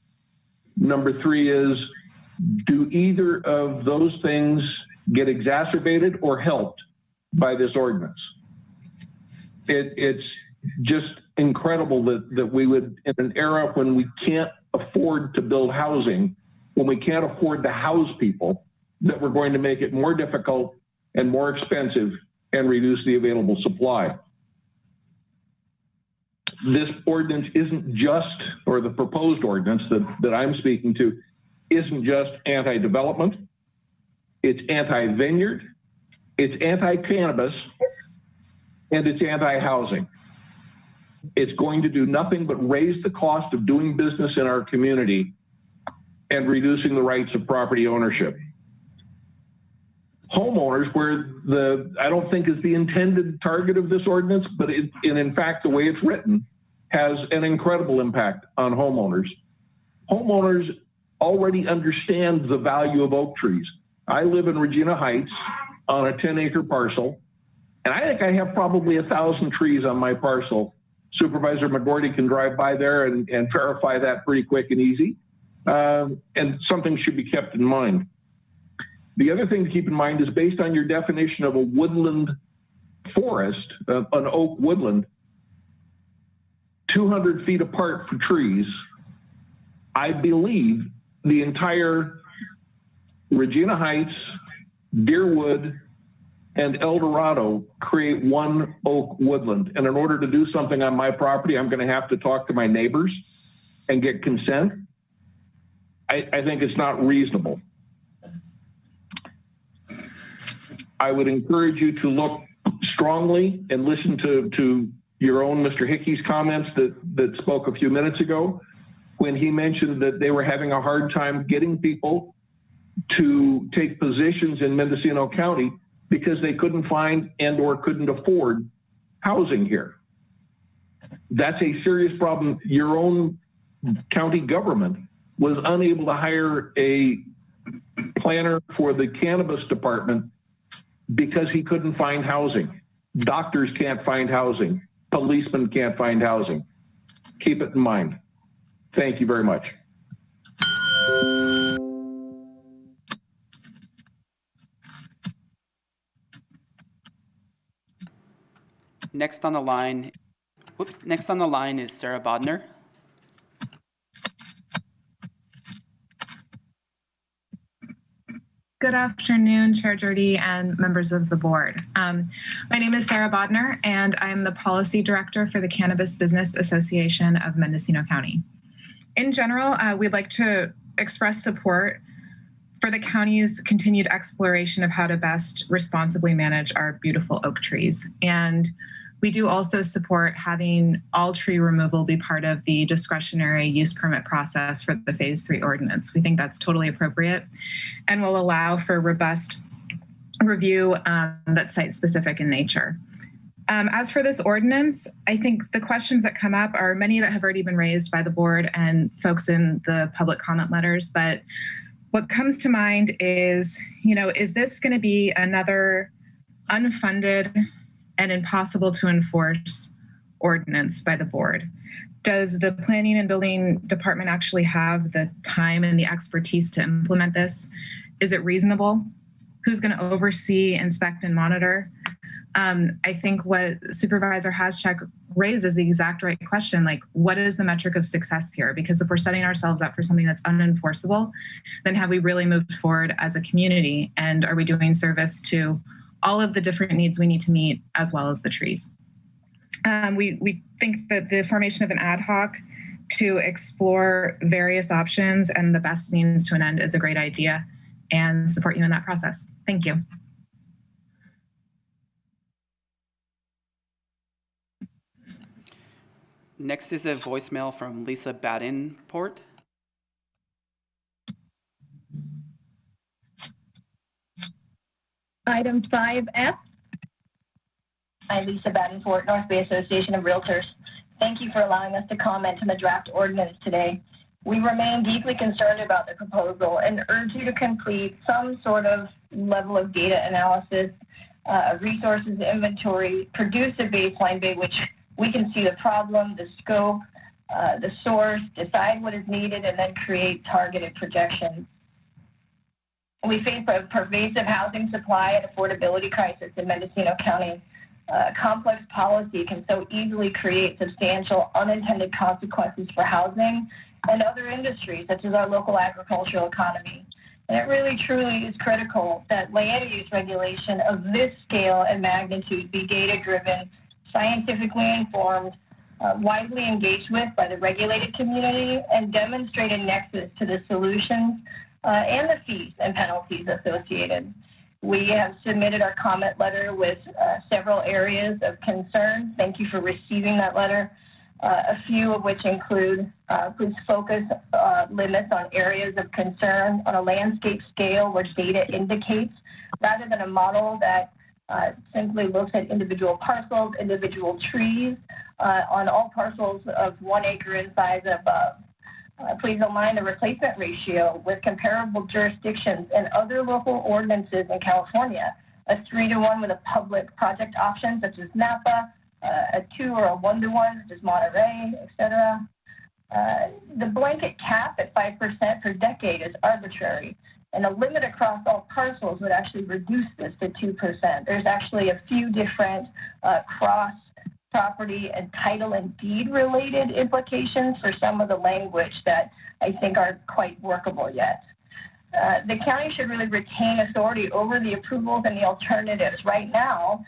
Number 3 is, do either of those things get exacerbated or helped by this ordinance? It's just incredible that we would, in an era when we can't afford to build housing, when we can't afford to house people, that we're going to make it more difficult and more expensive and reduce the available supply. This ordinance isn't just, or the proposed ordinance that I'm speaking to, isn't just anti-development, it's anti-vineyard, it's anti-cannabis, and it's anti-housing. It's going to do nothing but raise the cost of doing business in our community and reducing the rights of property ownership. Homeowners, where I don't think is the intended target of this ordinance, but in fact, the way it's written has an incredible impact on homeowners. Homeowners already understand the value of oak trees. I live in Regina Heights on a 10-acre parcel, and I think I have probably 1,000 trees on my parcel. Supervisor McGordy can drive by there and verify that pretty quick and easy. And something should be kept in mind. The other thing to keep in mind is, based on your definition of a woodland forest, an oak woodland, 200 feet apart for trees, I believe the entire Regina Heights, Deerwood, and El Dorado create one oak woodland. And in order to do something on my property, I'm going to have to talk to my neighbors and get consent. I think it's not reasonable. I would encourage you to look strongly and listen to your own Mr. Hickey's comments that spoke a few minutes ago, when he mentioned that they were having a hard time getting people to take positions in Mendocino County because they couldn't find and or couldn't afford housing here. That's a serious problem. Your own county government was unable to hire a planner for the cannabis department because he couldn't find housing. Doctors can't find housing. Policemen can't find housing. Keep it in mind. Thank you very much. Next on the line is Sarah Bodner. Good afternoon, Chair Jurdy and members of the board. My name is Sarah Bodner, and I'm the Policy Director for the Cannabis Business Association of Mendocino County. In general, we'd like to express support for the county's continued exploration of how to best responsibly manage our beautiful oak trees. And we do also support having all tree removal be part of the discretionary use permit process for the Phase 3 ordinance. We think that's totally appropriate and will allow for robust review that's site-specific in nature. As for this ordinance, I think the questions that come up are many that have already been raised by the board and folks in the public comment letters. But what comes to mind is, is this going to be another unfunded and impossible to enforce ordinance by the board? Does the planning and building department actually have the time and the expertise to implement this? Is it reasonable? Who's going to oversee, inspect, and monitor? I think what Supervisor Haschak raised is the exact right question. Like, what is the metric of success here? Because if we're setting ourselves up for something that's unenforceable, then have we really moved forward as a community? And are we doing service to all of the different needs we need to meet, as well as the trees? We think that the formation of an ad hoc to explore various options and the best means to an end is a great idea, and support you in that process. Thank you. Next is a voicemail from Lisa Badenport. Item 5F. I'm Lisa Badenport, North Bay Association of Realtors. Thank you for allowing us to comment on the draft ordinance today. We remain deeply concerned about the proposal and urge you to complete some sort of level of data analysis, resources inventory, produce a baseline by which we can see the problem, the scope, the source, decide what is needed, and then create targeted projections. We face a pervasive housing supply and affordability crisis in Mendocino County. Complex policy can so easily create substantial unintended consequences for housing and other industries, such as our local agricultural economy. And it really, truly is critical that land use regulation of this scale and magnitude be data-driven, scientifically informed, widely engaged with by the regulated community, and demonstrate a nexus to the solutions and the fees and penalties associated. We have submitted our comment letter with several areas of concern. Thank you for receiving that letter. A few of which include please focus limits on areas of concern on a landscape scale where data indicates, rather than a model that simply looks at individual parcels, individual trees on all parcels of 1 acre in size above. Please align the replacement ratio with comparable jurisdictions and other local ordinances in California, a 3-to-1 with a public project option such as Napa, a 2 or a 1-to-1 such as Monterey, etc. The blanket cap at 5% per decade is arbitrary, and a limit across all parcels would actually reduce this to 2%. There's actually a few different cross property and title and deed related implications for some of the language that I think aren't quite workable yet. The county should really retain authority over the approvals and the alternatives. Right now,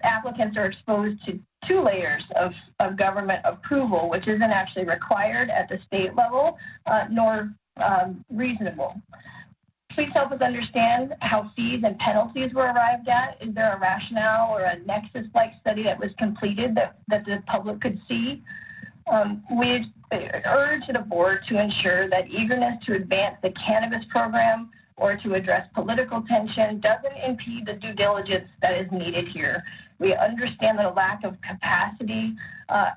applicants are exposed to 2 layers of government approval, which isn't actually required at the state level, nor reasonable. Please help us understand how fees and penalties were arrived at. Is there a rationale or a nexus-like study that was completed that the public could see? We urge the board to ensure that eagerness to advance the cannabis program or to address political tension doesn't impede the due diligence that is needed here. We understand that a lack of capacity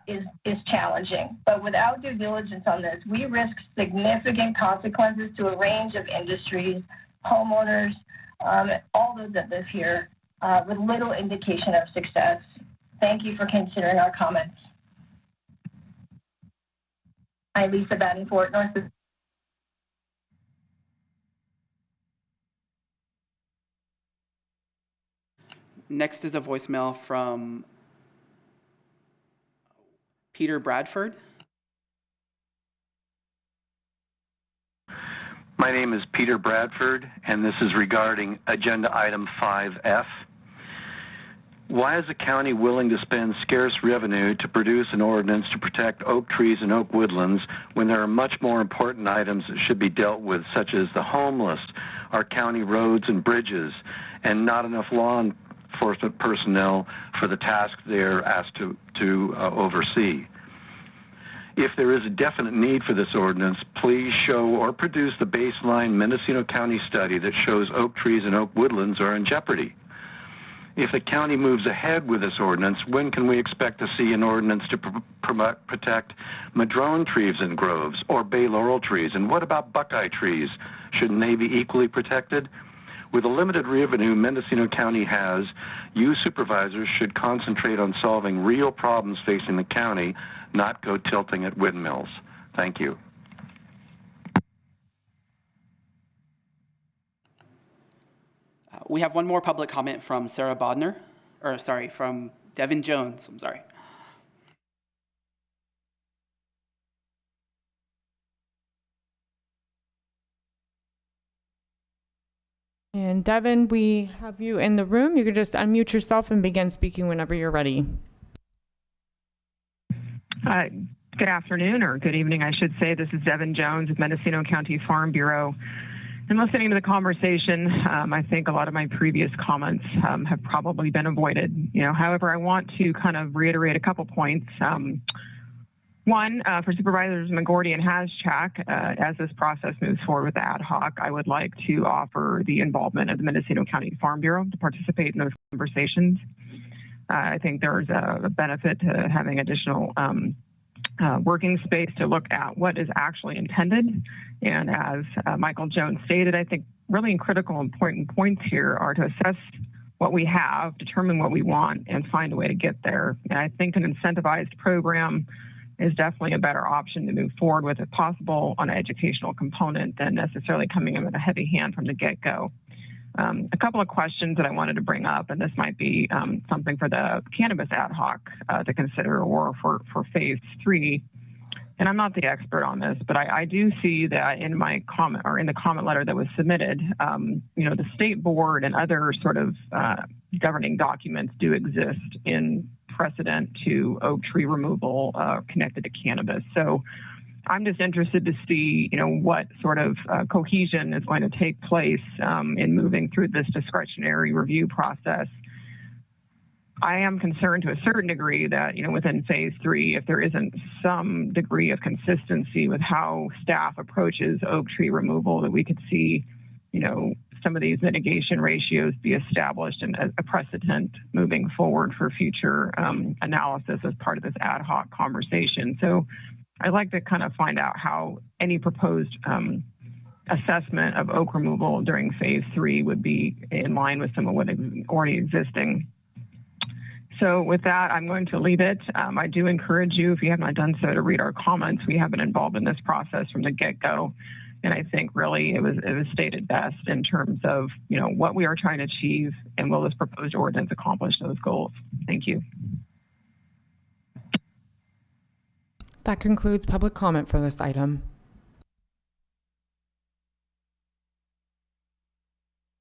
is challenging, but without due diligence on this, we risk significant consequences to a range of industries, homeowners, all those that live here, with little indication of success. Thank you for considering our comments. I'm Lisa Badenport, North. Next is a voicemail from Peter Bradford. My name is Peter Bradford, and this is regarding agenda item 5F. Why is the county willing to spend scarce revenue to produce an ordinance to protect oak trees and oak woodlands when there are much more important items that should be dealt with, such as the homeless, our county roads and bridges, and not enough law enforcement personnel for the task they're asked to oversee? If there is a definite need for this ordinance, please show or produce the baseline Mendocino County study that shows oak trees and oak woodlands are in jeopardy. If the county moves ahead with this ordinance, when can we expect to see an ordinance to protect madrone trees and groves or bay laurel trees? And what about buckeye trees? Shouldn't they be equally protected? With the limited revenue Mendocino County has, you supervisors should concentrate on solving real problems facing the county, not go tilting at windmills. Thank you. We have one more public comment from Sarah Bodner, from Devin Jones, I'm sorry. And Devin, we have you in the room. You can just unmute yourself and begin speaking whenever you're ready. Good afternoon, or good evening, I should say. This is Devin Jones with Mendocino County Farm Bureau. And listening to the conversation, I think a lot of my previous comments have probably been avoided. However, I want to kind of reiterate a couple points. One, for Supervisors McGorty and Haschak, as this process moves forward with the ad hoc, I would like to offer the involvement of the Mendocino County Farm Bureau to participate in those conversations. I think there's a benefit to having additional working space to look at what is actually intended. And as Michael Jones stated, I think really critical important points here are to assess what we have, determine what we want, and find a way to get there. And I think an incentivized program is definitely a better option to move forward with, if possible, on an educational component than necessarily coming in with a heavy hand from the get-go. A couple of questions that I wanted to bring up, and this might be something for the cannabis ad hoc to consider, or for phase 3. And I'm not the expert on this, but I do see that in my comment, or in the comment letter that was submitted, the state board and other sort of governing documents do exist in precedent to oak tree removal connected to cannabis. So I'm just interested to see, what sort of cohesion is going to take place in moving through this discretionary review process. I am concerned to a certain degree that, within phase 3, if there isn't some degree of consistency with how staff approaches oak tree removal, that we could see, some of these mitigation ratios be established and a precedent moving forward for future analysis as part of this ad hoc conversation. So I'd like to kind of find out how any proposed assessment of oak removal during phase 3 would be in line with some of what is already existing. So with that, I'm going to leave it. I do encourage you, if you have not done so, to read our comments. We have been involved in this process from the get-go. And I think really it was stated best in terms of, what we are trying to achieve, and will this proposed ordinance accomplish those goals? Thank you. That concludes public comment for this item.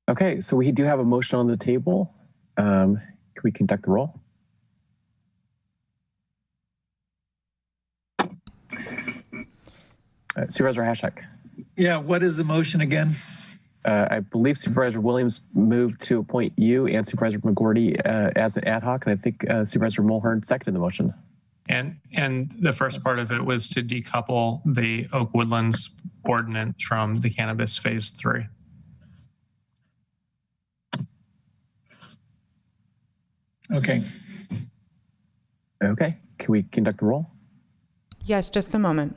Okay, so we do have a motion on the table. Can we conduct the roll? Supervisor Haschak. Yeah, what is the motion again? I believe Supervisor Williams moved to appoint you and Supervisor McGorty as an ad hoc, and I think Supervisor Mulhern seconded the motion. And the first part of it was to decouple the Oak Woodlands ordinance from the cannabis phase 3. Okay. Okay, can we conduct the roll? Yes, just a moment.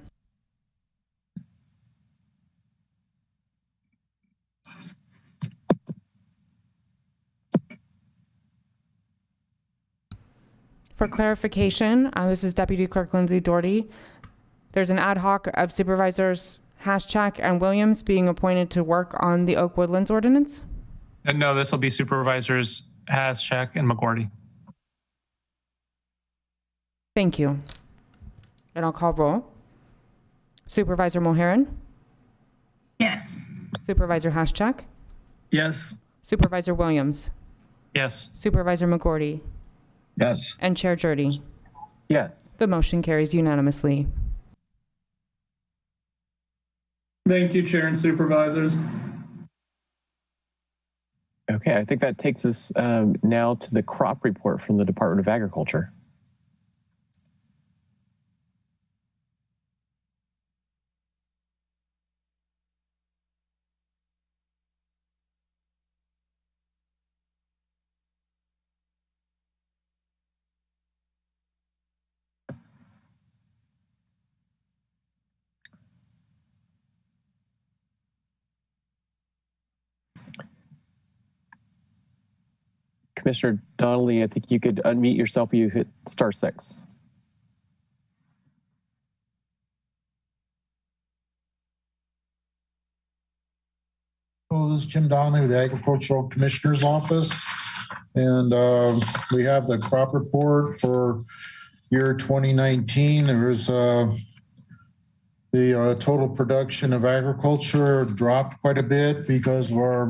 For clarification, this is Deputy Clerk Lindsay Doherty. There's an ad hoc of Supervisors Haschak and Williams being appointed to work on the Oak Woodlands ordinance? No, this will be Supervisors Haschak and McGorty. Thank you. And I'll call roll. Supervisor Mulhern? Yes. Supervisor Haschak? Yes. Supervisor Williams? Yes. Supervisor McGorty? Yes. And Chair Jurdy? Yes. The motion carries unanimously. Thank you, Chair and Supervisors. Okay, I think that takes us now to the crop report from the Department of Agriculture. Commissioner Donnelly, I think you could unmute yourself. You hit *6. Hello, this is Jim Donnelly with the Agricultural Commissioner's Office. And we have the crop report for year 2019. There's the total production of agriculture dropped quite a bit because of our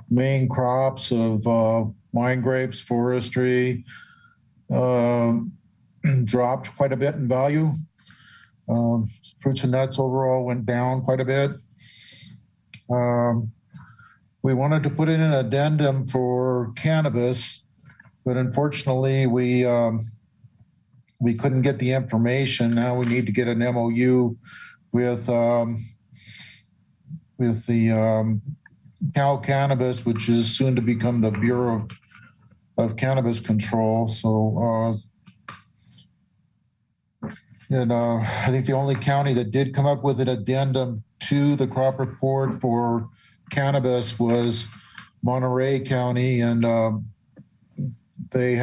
main crops of wine grapes, forestry, dropped quite a bit in value. Fruits and nuts overall went down quite a bit. We wanted to put in an addendum for cannabis, but unfortunately we couldn't get the information. Now we need to get an MOU with the Cal Cannabis, which is soon to become the Bureau of Cannabis Control. So, I think the only county that did come up with an addendum to the crop report for cannabis was Monterey County, and they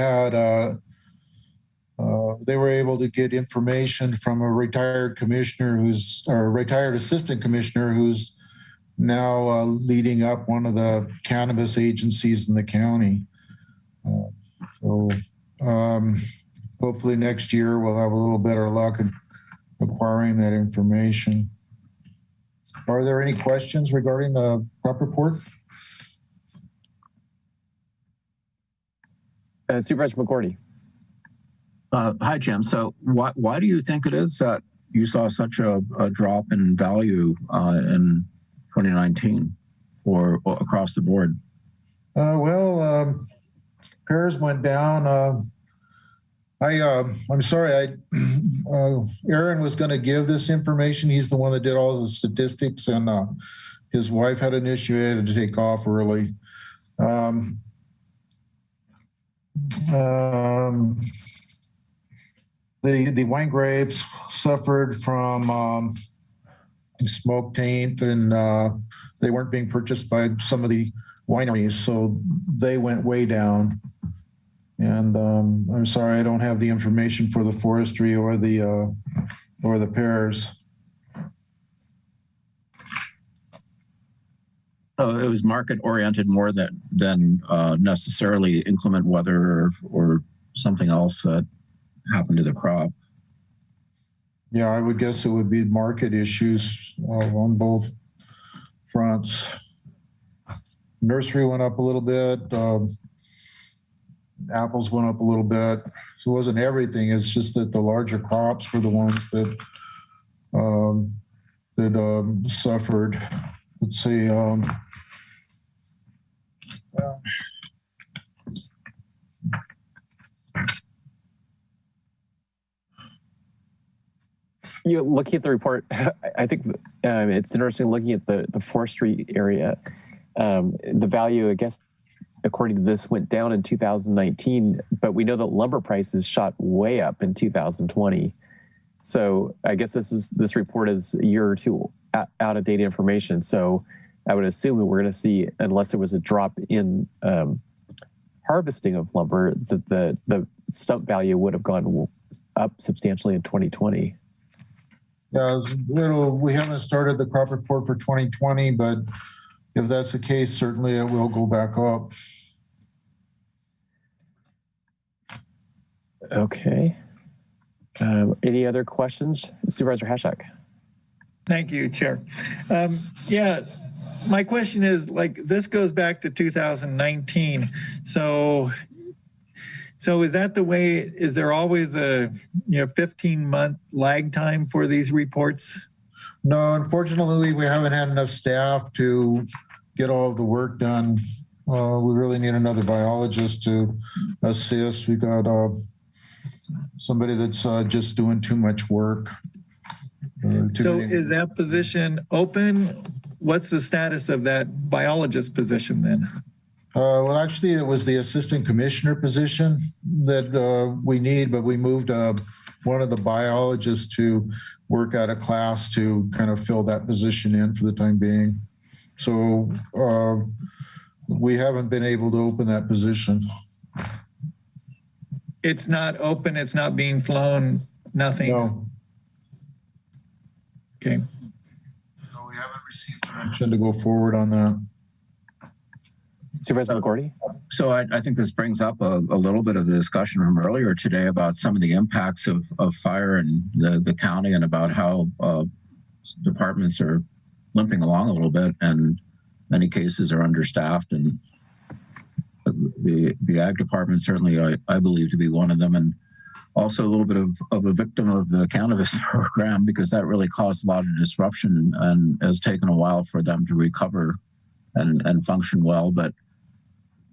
were able to get information from a retired commissioner retired assistant commissioner who's now leading up one of the cannabis agencies in the county. Hopefully next year we'll have a little better luck in acquiring that information. Are there any questions regarding the crop report? Supervisor McGordy. Hi, Jim. So why do you think it is that you saw such a drop in value in 2019 or across the board? Pears went down. I'm sorry, Aaron was going to give this information. He's the one that did all the statistics, and his wife had an issue. He had to take off early. The wine grapes suffered from smoke taint, and they weren't being purchased by some of the wineries, so they went way down. And I'm sorry, I don't have the information for the forestry or the pears. It was market oriented more than necessarily inclement weather or something else that happened to the crop. Yeah, I would guess it would be market issues on both fronts. Nursery went up a little bit. Apples went up a little bit. So it wasn't everything. It's just that the larger crops were the ones that suffered. Let's see. You looking at the report, I think it's interesting looking at the forestry area. The value, I guess, according to this, went down in 2019, but we know that lumber prices shot way up in 2020. So I guess this report is a year or two out of date information. So I would assume that we're going to see, unless there was a drop in harvesting of lumber, that the stump value would have gone up substantially in 2020. Yeah, we haven't started the crop report for 2020, but if that's the case, certainly it will go back up. Okay. Any other questions? Supervisor Hashak. Thank you, Chair. Yeah, my question is, like, this goes back to 2019. So is that the way? Is there always a 15-month lag time for these reports? No, unfortunately, we haven't had enough staff to get all of the work done. We really need another biologist to assist. We got somebody that's just doing too much work. So is that position open? What's the status of that biologist position then? Well, actually, it was the assistant commissioner position that we need, but we moved one of the biologists to work at a class to kind of fill that position in for the time being. So we haven't been able to open that position. It's not open, it's not being flown, nothing? No. Okay. So we haven't received permission to go forward on that. Supervisor McGordy? So I think this brings up a little bit of the discussion from earlier today about some of the impacts of fire in the county, and about how departments are limping along a little bit, and many cases are understaffed, and the ag department certainly I believe to be one of them. And also a little bit of a victim of the cannabis program, because that really caused a lot of disruption and has taken a while for them to recover and function well. But,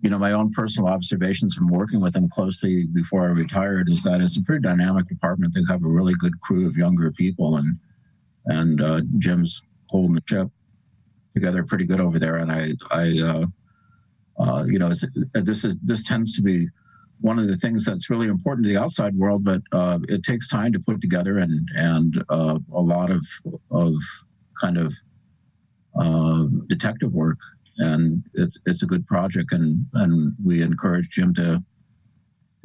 you know, my own personal observations from working with them closely before I retired is that it's a pretty dynamic department. They have a really good crew of younger people, and Jim's holding the ship together pretty good over there. And you know, this tends to be one of the things that's really important to the outside world, but it takes time to put together and a lot of kind of detective work. And it's a good project, and we encourage Jim to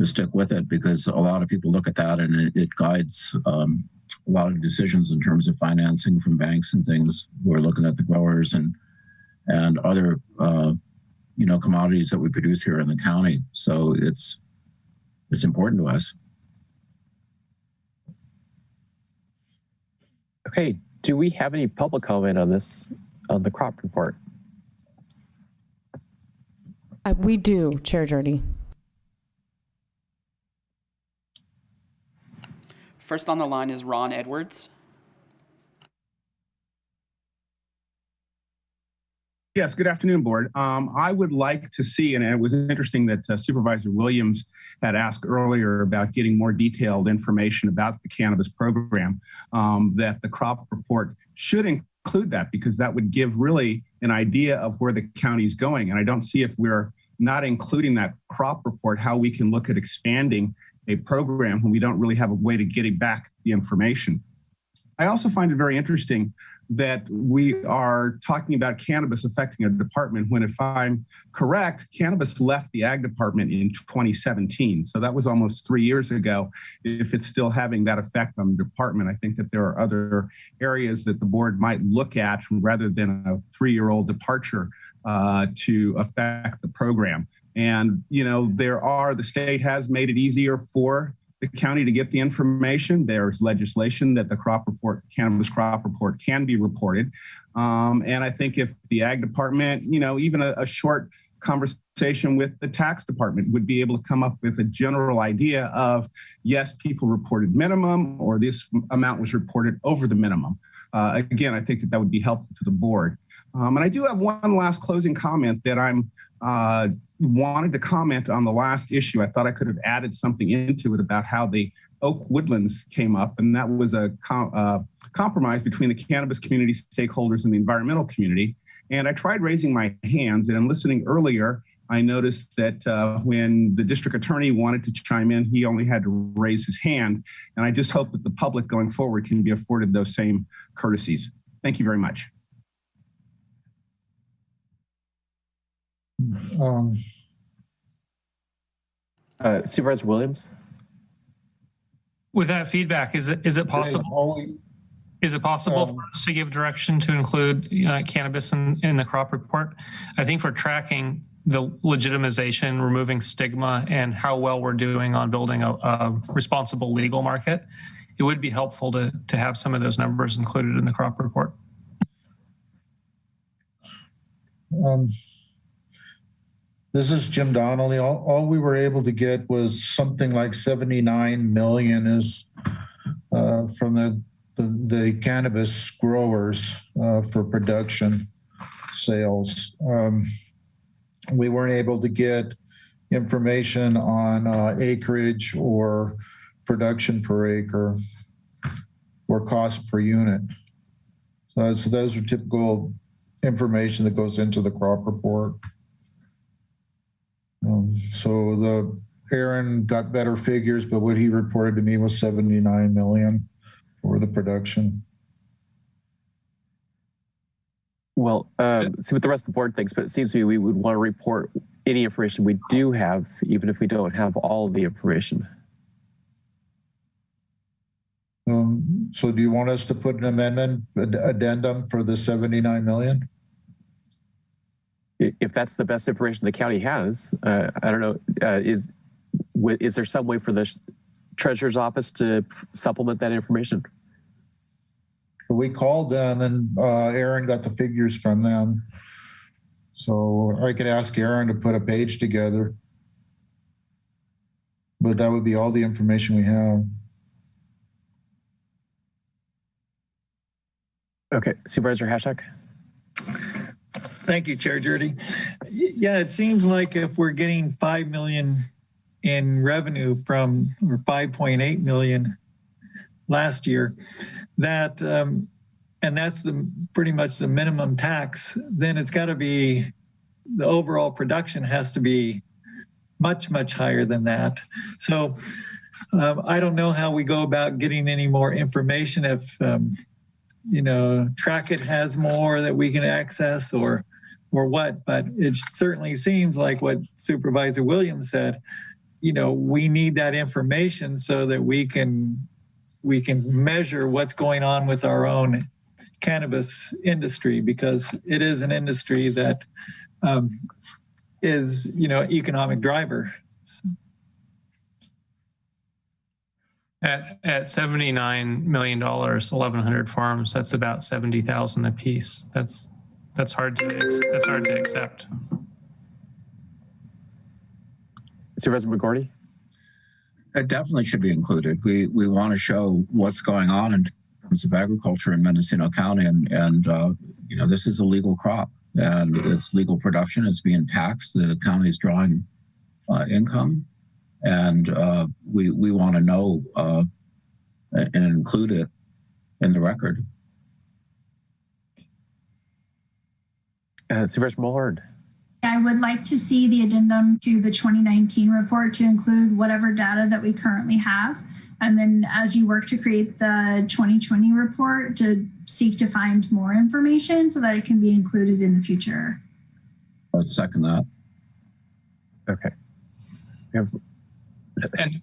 stick with it, because a lot of people look at that and it guides a lot of decisions in terms of financing from banks and things who are looking at the growers and other you know, commodities that we produce here in the county. So it's important to us. Okay, do we have any public comment on this, on the crop report? We do, Chair Jordy. First on the line is Ron Edwards. Yes, good afternoon, Board. I would like to see, and it was interesting that Supervisor Williams had asked earlier about getting more detailed information about the cannabis program, that the crop report should include that, because that would give really an idea of where the county's going. And I don't see, if we're not including that crop report, how we can look at expanding a program when we don't really have a way to getting back the information. I also find it very interesting that we are talking about cannabis affecting a department when, if I'm correct, cannabis left the ag department in 2017. So that was almost 3 years ago. If it's still having that effect on the department, I think that there are other areas that the board might look at rather than a 3-year-old departure to affect the program. And, you know, the state has made it easier for the county to get the information. There's legislation that the cannabis crop report can be reported. And I think if the ag department, you know, even a short conversation with the tax department would be able to come up with a general idea of, yes, people reported minimum, or this amount was reported over the minimum. Again, I think that would be helpful to the board. And I do have one last closing comment that I'm wanted to comment on the last issue. I thought I could have added something into it about how the Oak Woodlands came up, and that was a compromise between the cannabis community stakeholders and the environmental community. And I tried raising my hands, and listening earlier, I noticed that when the district attorney wanted to chime in, he only had to raise his hand. And I just hope that the public going forward can be afforded those same courtesies. Thank you very much. Supervisor Williams. With that feedback, is it possible? Is it possible for us to give direction to include cannabis in the crop report? I think for tracking the legitimization, removing stigma, and how well we're doing on building a responsible legal market, it would be helpful to have some of those numbers included in the crop report. This is Jim Donnelly. All we were able to get was something like 79 million is from the cannabis growers for production sales. We weren't able to get information on acreage or production per acre or cost per unit. So those are typical information that goes into the crop report. So Aaron got better figures, but what he reported to me was 79 million for the production. Well, see what the rest of the board thinks, but it seems to me we would want to report any information we do have, even if we don't have all of the information. So do you want us to put an amendment, addendum for the 79 million? If that's the best information the county has, I don't know, is there some way for the treasurer's office to supplement that information? We called them and Aaron got the figures from them. So I could ask Aaron to put a page together. but that would be all the information we have. Okay, Supervisor Hashak. Thank you, Chair Jurdy. Yeah, it seems like if we're getting 5 million in revenue from, or 5.8 million last year, that and that's pretty much the minimum tax, then it's got to be, the overall production has to be much, much higher than that. So I don't know how we go about getting any more information if, you know, Trackit has more that we can access or what, but it certainly seems like what Supervisor Williams said, you know, we need that information so that we can measure what's going on with our own cannabis industry, because it is an industry that is, you know, economic driver. So. At $79 million, 1,100 farms, that's about 70,000 a piece. That's hard to accept. Supervisor McGordy? It definitely should be included. We want to show what's going on in terms of agriculture in Mendocino County, and you know, this is a legal crop and it's legal production. It's being taxed. The county is drawing income, and we want to know and include it in the record. Supervisor Mullard. I would like to see the addendum to the 2019 report to include whatever data that we currently have. And then as you work to create the 2020 report, to seek to find more information so that it can be included in the future. I'd second that. Okay. And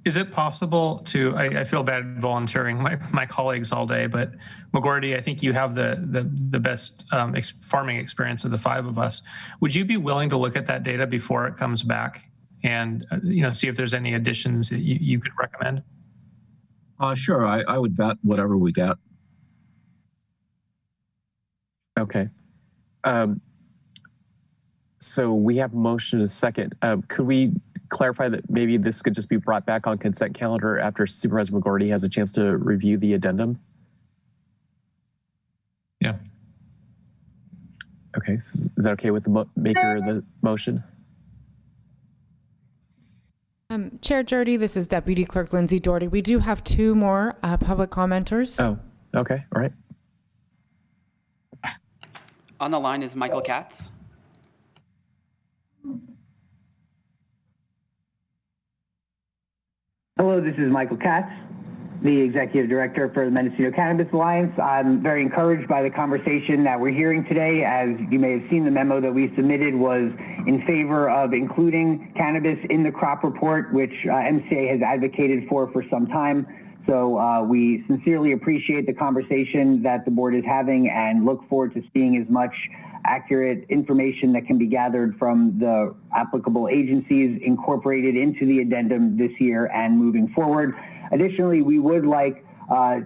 is it possible to, I feel bad volunteering my colleagues all day, but McGordy, I think you have the best farming experience of the five of us. Would you be willing to look at that data before it comes back and you know, see if there's any additions that you could recommend? Sure, I would bet whatever we get. Okay. So we have a motion and a second. Could we clarify that maybe this could just be brought back on consent calendar after Supervisor McGordy has a chance to review the addendum? Yeah. Okay, is that okay with the maker of the motion? Chair Jurdy, this is Deputy Clerk Lindsay Doherty. We do have two more public commenters. Oh, okay, all right. On the line is Michael Katz. Hello, this is Michael Katz, the Executive Director for the Mendocino Cannabis Alliance. I'm very encouraged by the conversation that we're hearing today. As you may have seen, the memo that we submitted was in favor of including cannabis in the crop report, which MCA has advocated for some time. So we sincerely appreciate the conversation that the board is having and look forward to seeing as much accurate information that can be gathered from the applicable agencies incorporated into the addendum this year and moving forward. Additionally, we would like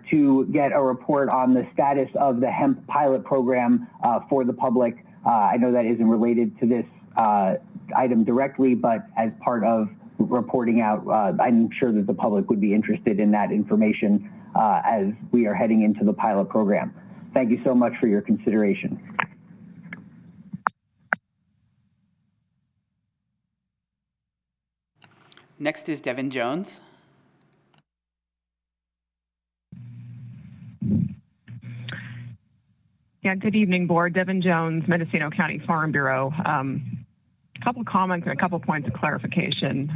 to get a report on the status of the hemp pilot program for the public. I know that isn't related to this item directly, but as part of reporting out, I'm sure that the public would be interested in that information as we are heading into the pilot program. Thank you so much for your consideration. Next is Devin Jones. Yeah, good evening, board. Devin Jones, Mendocino County Farm Bureau. A couple of comments and a couple of points of clarification.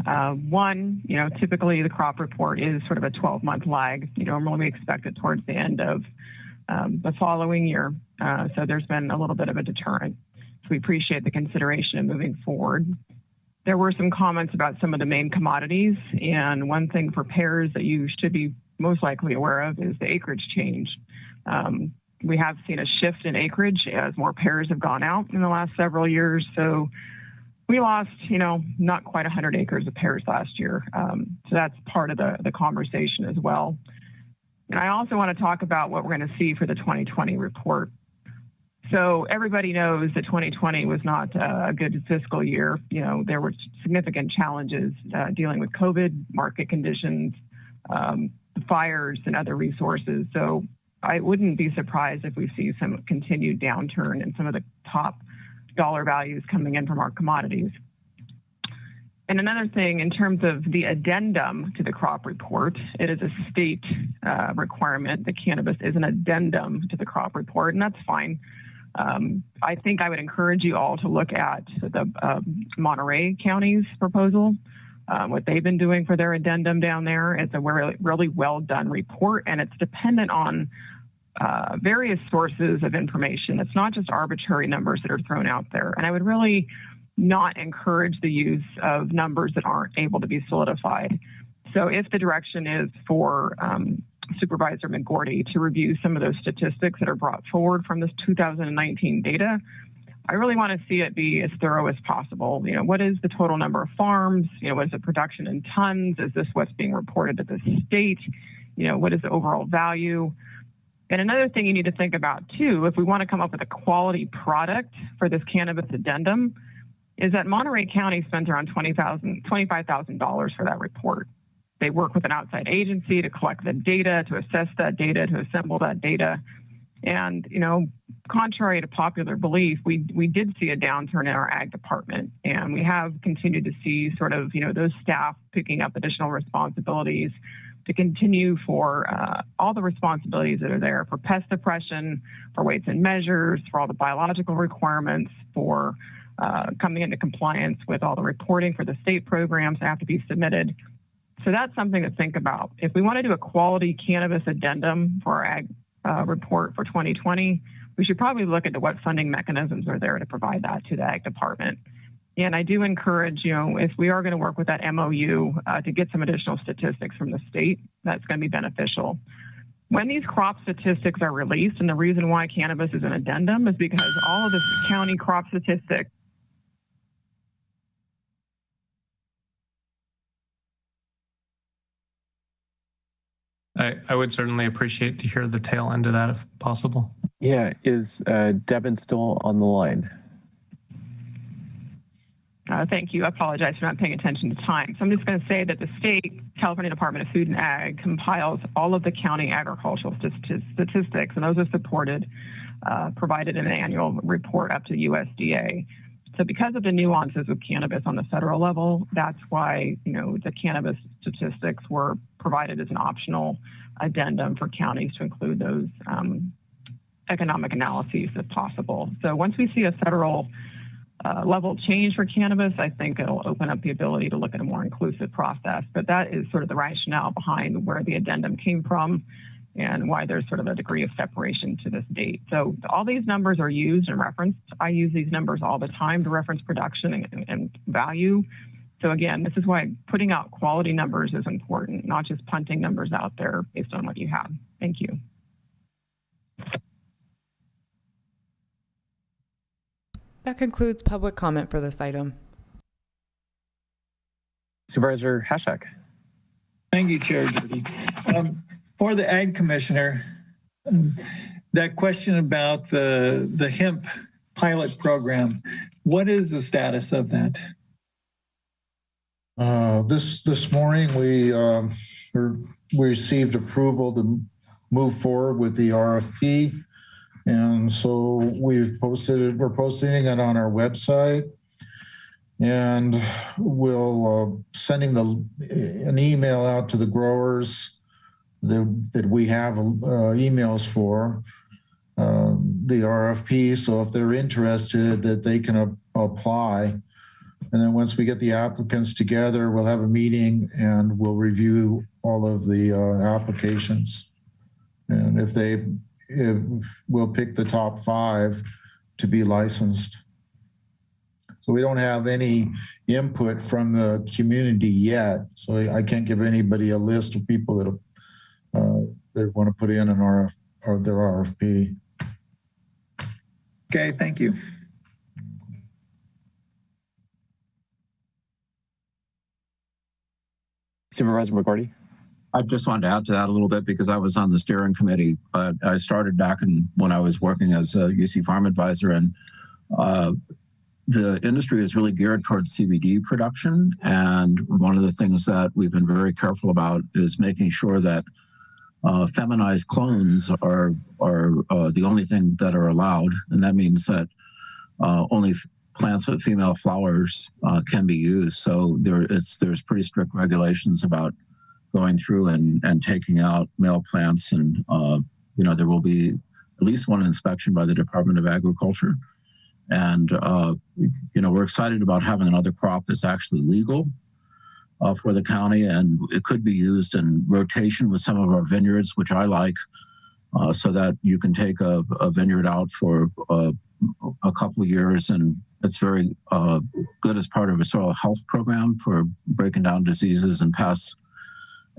One, you know, typically the crop report is sort of a 12-month lag. You know, normally we expect it towards the end of the following year. So there's been a little bit of a deterrent. So we appreciate the consideration of moving forward. There were some comments about some of the main commodities, and one thing for pears that you should be most likely aware of is the acreage change. We have seen a shift in acreage as more pears have gone out in the last several years. So we lost, you know, not quite 100 acres of pears last year. So that's part of the conversation as well. And I also want to talk about what we're going to see for the 2020 report. So everybody knows that 2020 was not a good fiscal year. You know, there were significant challenges dealing with COVID, market conditions, fires, and other resources. So I wouldn't be surprised if we see some continued downturn in some of the top dollar values coming in from our commodities. And another thing, in terms of the addendum to the crop report, it is a state requirement that cannabis is an addendum to the crop report, and that's fine. I think I would encourage you all to look at the Monterey County's proposal, what they've been doing for their addendum down there. It's a really well done report, and it's dependent on various sources of information. It's not just arbitrary numbers that are thrown out there. And I would really not encourage the use of numbers that aren't able to be solidified. So if the direction is for Supervisor McGordy to review some of those statistics that are brought forward from this 2019 data, I really want to see it be as thorough as possible. You know, what is the total number of farms? You know, what is the production in tons? Is this what's being reported to the state? You know, what is the overall value? And another thing you need to think about too, if we want to come up with a quality product for this cannabis addendum, is that Monterey County spent around $25,000 for that report. They work with an outside agency to collect the data, to assess that data, to assemble that data. And, you know, contrary to popular belief, we did see a downturn in our ag department, and we have continued to see sort of, you know, those staff picking up additional responsibilities to continue for all the responsibilities that are there for pest suppression, for weights and measures, for all the biological requirements, for coming into compliance with all the reporting for the state programs that have to be submitted. So that's something to think about. If we want to do a quality cannabis addendum for our ag report for 2020, we should probably look into what funding mechanisms are there to provide that to the ag department. And I do encourage, you know, if we are going to work with that MOU to get some additional statistics from the state, that's going to be beneficial. When these crop statistics are released, and the reason why cannabis is an addendum is because all of the county crop statistics I would certainly appreciate to hear the tail end of that if possible. Yeah, is Devin still on the line? Thank you. I apologize for not paying attention to time. So I'm just going to say that the state, California Department of Food and Ag, compiles all of the county agricultural statistics, and those are supported, provided in an annual report up to USDA. So because of the nuances of cannabis on the federal level, that's why, you know, the cannabis statistics were provided as an optional addendum for counties to include those economic analyses if possible. So once we see a federal level change for cannabis, I think it'll open up the ability to look at a more inclusive process. But that is sort of the rationale behind where the addendum came from and why there's sort of a degree of separation to this date. So all these numbers are used and referenced. I use these numbers all the time to reference production and value. So again, this is why putting out quality numbers is important, not just punting numbers out there based on what you have. Thank you. That concludes public comment for this item. Supervisor Hashak. Thank you, Chair Judy. For the Ag Commissioner, that question about the hemp pilot program, what is the status of that? This morning we received approval to move forward with the RFP, and so we're posting it on our website, and we'll sending an email out to the growers that we have emails for the RFP. So if they're interested, that they can apply. And then once we get the applicants together, we'll have a meeting and we'll review all of the applications. And we'll pick the top 5 to be licensed. So we don't have any input from the community yet. So I can't give anybody a list of people that want to put in their RFP. Okay, thank you. Supervisor McGordy. I just wanted to add to that a little bit because I was on the steering committee. I started back when I was working as a UC Farm advisor, and the industry is really geared towards CBD production. And one of the things that we've been very careful about is making sure that feminized clones are the only thing that are allowed. And that means that only plants with female flowers can be used. So there's pretty strict regulations about going through and taking out male plants. And, there will be at least one inspection by the Department of Agriculture. And, we're excited about having another crop that's actually legal for the county, and it could be used in rotation with some of our vineyards, which I like, so that you can take a vineyard out for a couple of years, and it's very good as part of a soil health program for breaking down diseases and pests,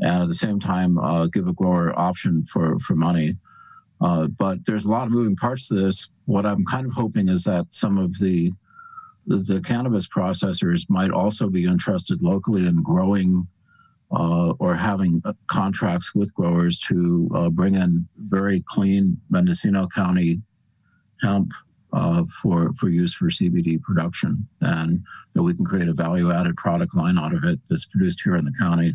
and at the same time give a grower option for money. But there's a lot of moving parts to this. What I'm kind of hoping is that some of the cannabis processors might also be interested locally in growing or having contracts with growers to bring in very clean Mendocino County hemp for use for CBD production, and that we can create a value-added product line out of it that's produced here in the county.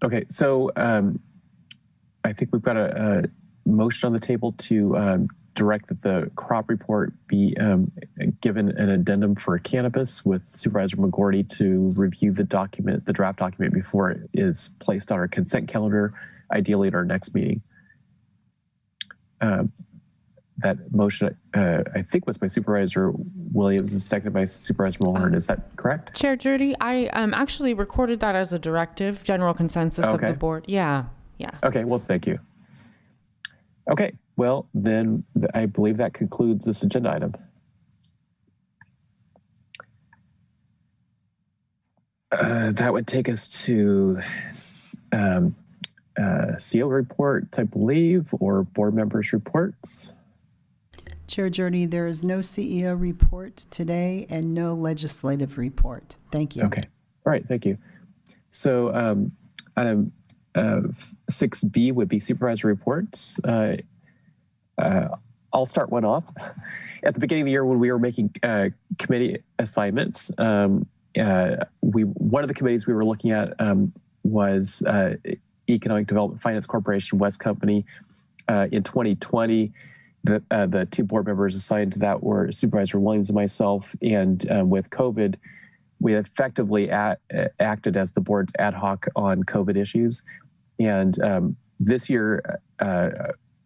Okay, so I think we've got a motion on the table to direct that the crop report be given an addendum for cannabis with Supervisor McGorty to review the draft document before it is placed on our consent calendar, ideally at our next meeting. That motion, I think, was by Supervisor Williams and seconded by Supervisor Mulhern. Is that correct? Chair Judy, I actually recorded that as a directive, general consensus of the board. Yeah. Okay, well, thank you. Okay, well, then I believe that concludes this agenda item. That would take us to CO reports, I believe, or board members' reports. Chair Jurdy, there is no CEO report today and no legislative report. Thank you. Okay. All right. Thank you. So item 6B would be supervisor reports. I'll start one off. At the beginning of the year when we were making committee assignments, one of the committees we were looking at was Economic Development Finance Corporation, West Company. In 2020, the two board members assigned to that were Supervisor Williams and myself. And with COVID, we effectively acted as the board's ad hoc on COVID issues. And this year,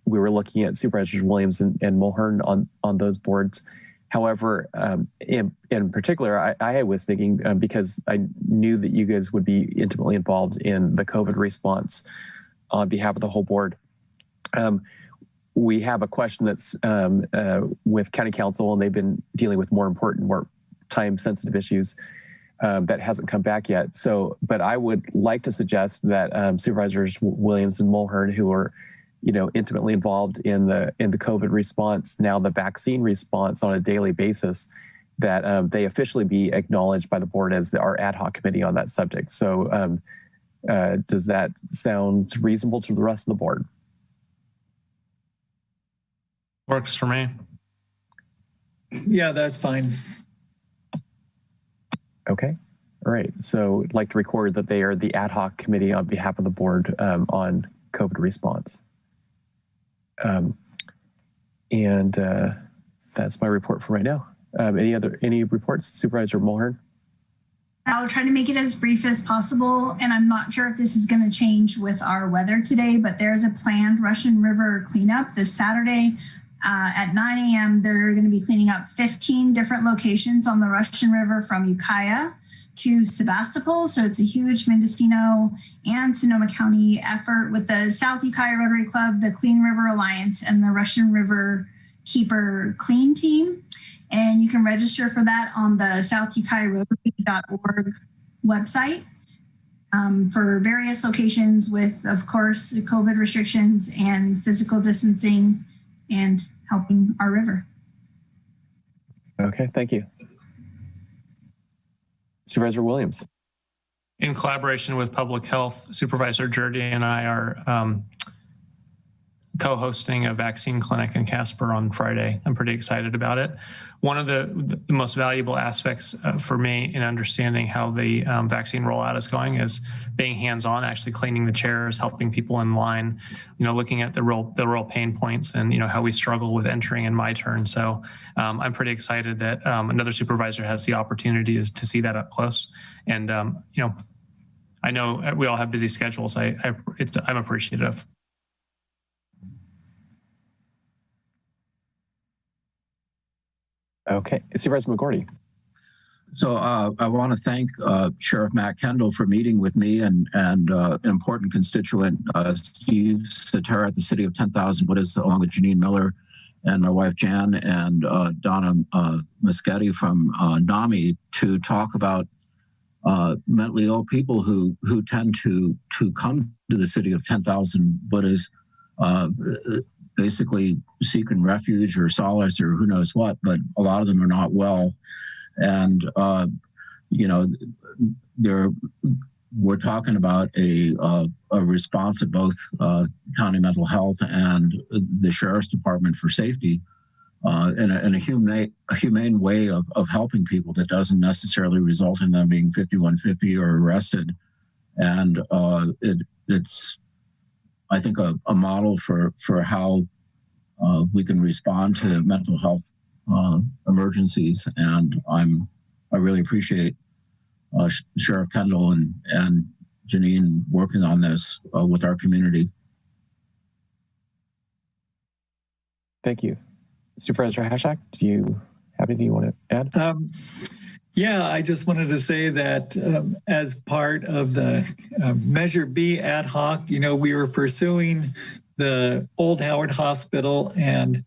we were looking at Supervisors Williams and Mulhern on those boards. However, in particular, I was thinking, because I knew that you guys would be intimately involved in the COVID response on behalf of the whole board. We have a question that's with County Council, and they've been dealing with more important, more time-sensitive issues that hasn't come back yet. So, but I would like to suggest that Supervisors Williams and Mulhern, who are, intimately involved in the COVID response, now the vaccine response on a daily basis, that they officially be acknowledged by the board as our ad hoc committee on that subject. So, does that sound reasonable to the rest of the board? Works for me. Yeah, that's fine. Okay. All right. So I'd like to record that they are the ad hoc committee on behalf of the board on COVID response. And that's my report for right now. Any reports, Supervisor Mulhern? I'll try to make it as brief as possible, and I'm not sure if this is going to change with our weather today, but there's a planned Russian River cleanup this Saturday at 9 a.m. They're going to be cleaning up 15 different locations on the Russian River from Ukiah to Sebastopol. So it's a huge Mendocino and Sonoma County effort with the South Ukiah Rotary Club, the Clean River Alliance, and the Russian River Keeper Clean Team. And you can register for that on the southukiahrotary.org website for various locations with, of course, COVID restrictions and physical distancing and helping our river. Okay, thank you. Supervisor Williams. In collaboration with Public Health, Supervisor Jurdy and I are co-hosting a vaccine clinic in Casper on Friday. I'm pretty excited about it. One of the most valuable aspects for me in understanding how the vaccine rollout is going is being hands-on, actually cleaning the chairs, helping people in line, looking at the real pain points and, how we struggle with entering in my turn. So I'm pretty excited that another supervisor has the opportunity to see that up close. And, I know we all have busy schedules. I'm appreciative. Okay, Supervisor McGordy. So I want to thank Sheriff Matt Kendall for meeting with me and important constituent Steve Satara at the City of 10,000 Buddhas, along with Janine Miller and my wife Jan and Donna Muschetti from NAMI to talk about mentally ill people who tend to come to the City of 10,000 Buddhas basically seeking refuge or solace or who knows what, but a lot of them are not well. And, we're talking about a response of both county mental health and the Sheriff's Department for safety in a humane way of helping people that doesn't necessarily result in them being 5150 or arrested. And it's, I think, a model for how we can respond to mental health emergencies. And I really appreciate Sheriff Kendall and Janine working on this with our community. Thank you. Supervisor Hashak, do you have anything you want to add? Yeah, I just wanted to say that as part of the Measure B ad hoc, we were pursuing the Old Howard Hospital and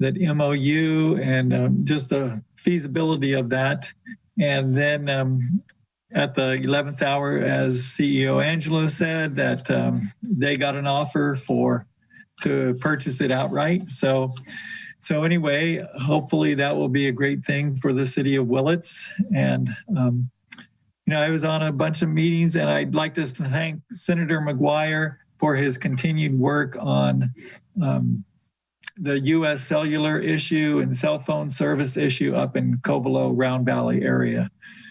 that MOU and just the feasibility of that. And then at the 11th hour, as CEO Angela said, that they got an offer to purchase it outright. So anyway, hopefully that will be a great thing for the city of Willits. And, I was on a bunch of meetings, and I'd like to thank Senator McGuire for his continued work on the U.S. cellular issue and cell phone service issue up in Covelo, Round Valley area.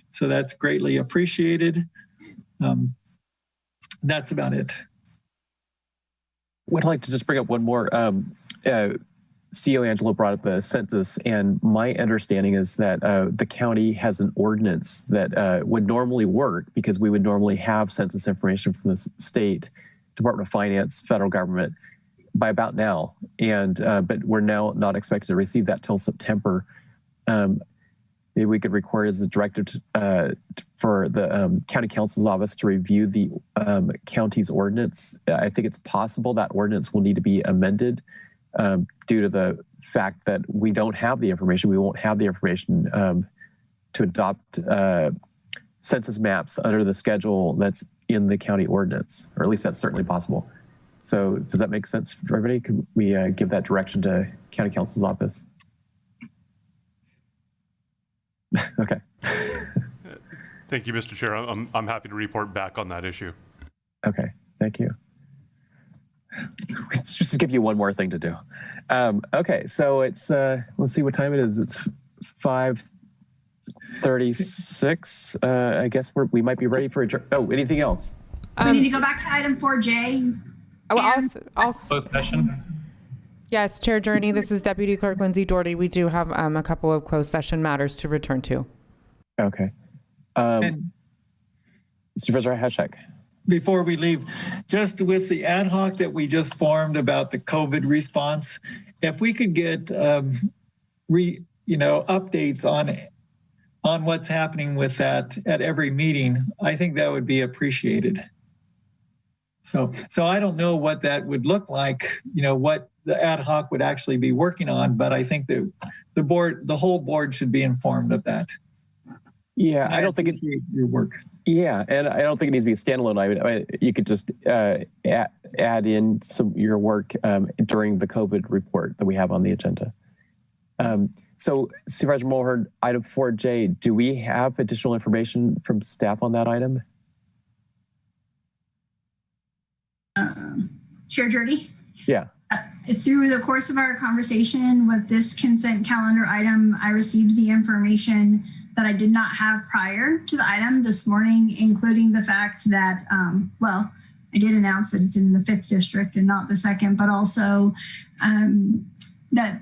So that's greatly appreciated. That's about it. Would like to just bring up one more. CEO Angelo brought up the census, and my understanding is that the county has an ordinance that would normally work because we would normally have census information from the state Department of Finance, federal government by about now, and but we're now not expected to receive that till September. Maybe we could require as a directive for the county council's office to review the county's ordinance. I think it's possible that ordinance will need to be amended due to the fact that we don't have the information. We won't have the information to adopt census maps under the schedule that's in the county ordinance, or at least that's certainly possible. So does that make sense for everybody? Could we give that direction to county council's office? Okay. Thank you, Mr. Chair. I'm happy to report back on that issue. Okay, thank you. Let's just give you one more thing to do. Okay, so it's, let's see what time it is. It's 5:36. I guess we might be ready for anything else? We need to go back to item 4J. Closed session. Yes, Chair Jurdy, this is Deputy Clerk Lindsay Doherty. We do have a couple of closed session matters to return to. Okay. Supervisor Hashak. Before we leave, just with the ad hoc that we just formed about the COVID response, if we could get updates on what's happening with that at every meeting, I think that would be appreciated. So I don't know what that would look like, what the ad hoc would actually be working on, but I think that the whole board should be informed of that. Yeah, I don't think it's your work. Yeah, and I don't think it needs to be a standalone. I mean, you could just add in your work during the COVID report that we have on the agenda. So Supervisor Mulhern, item 4J, do we have additional information from staff on that item? Chair Jurdy? Yeah. Through the course of our conversation with this consent calendar item, I received the information that I did not have prior to the item this morning, including the fact that, well, I did announce that it's in the 5th district and not the 2nd, but also that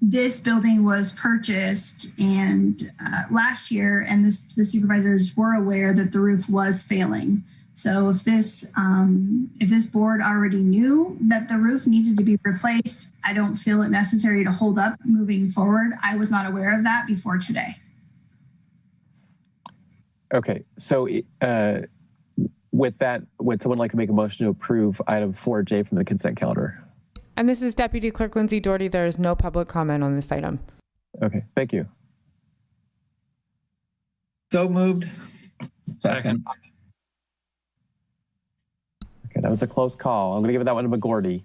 this building was purchased and last year, and the supervisors were aware that the roof was failing. So if this board already knew that the roof needed to be replaced, I don't feel it necessary to hold up moving forward. I was not aware of that before today. Okay, so with that, would someone like to make a motion to approve item 4J from the consent calendar? And this is Deputy Clerk Lindsay Doherty. There is no public comment on this item. Okay, thank you. So moved. Second. Okay, that was a close call. I'm going to give that one to McGordy.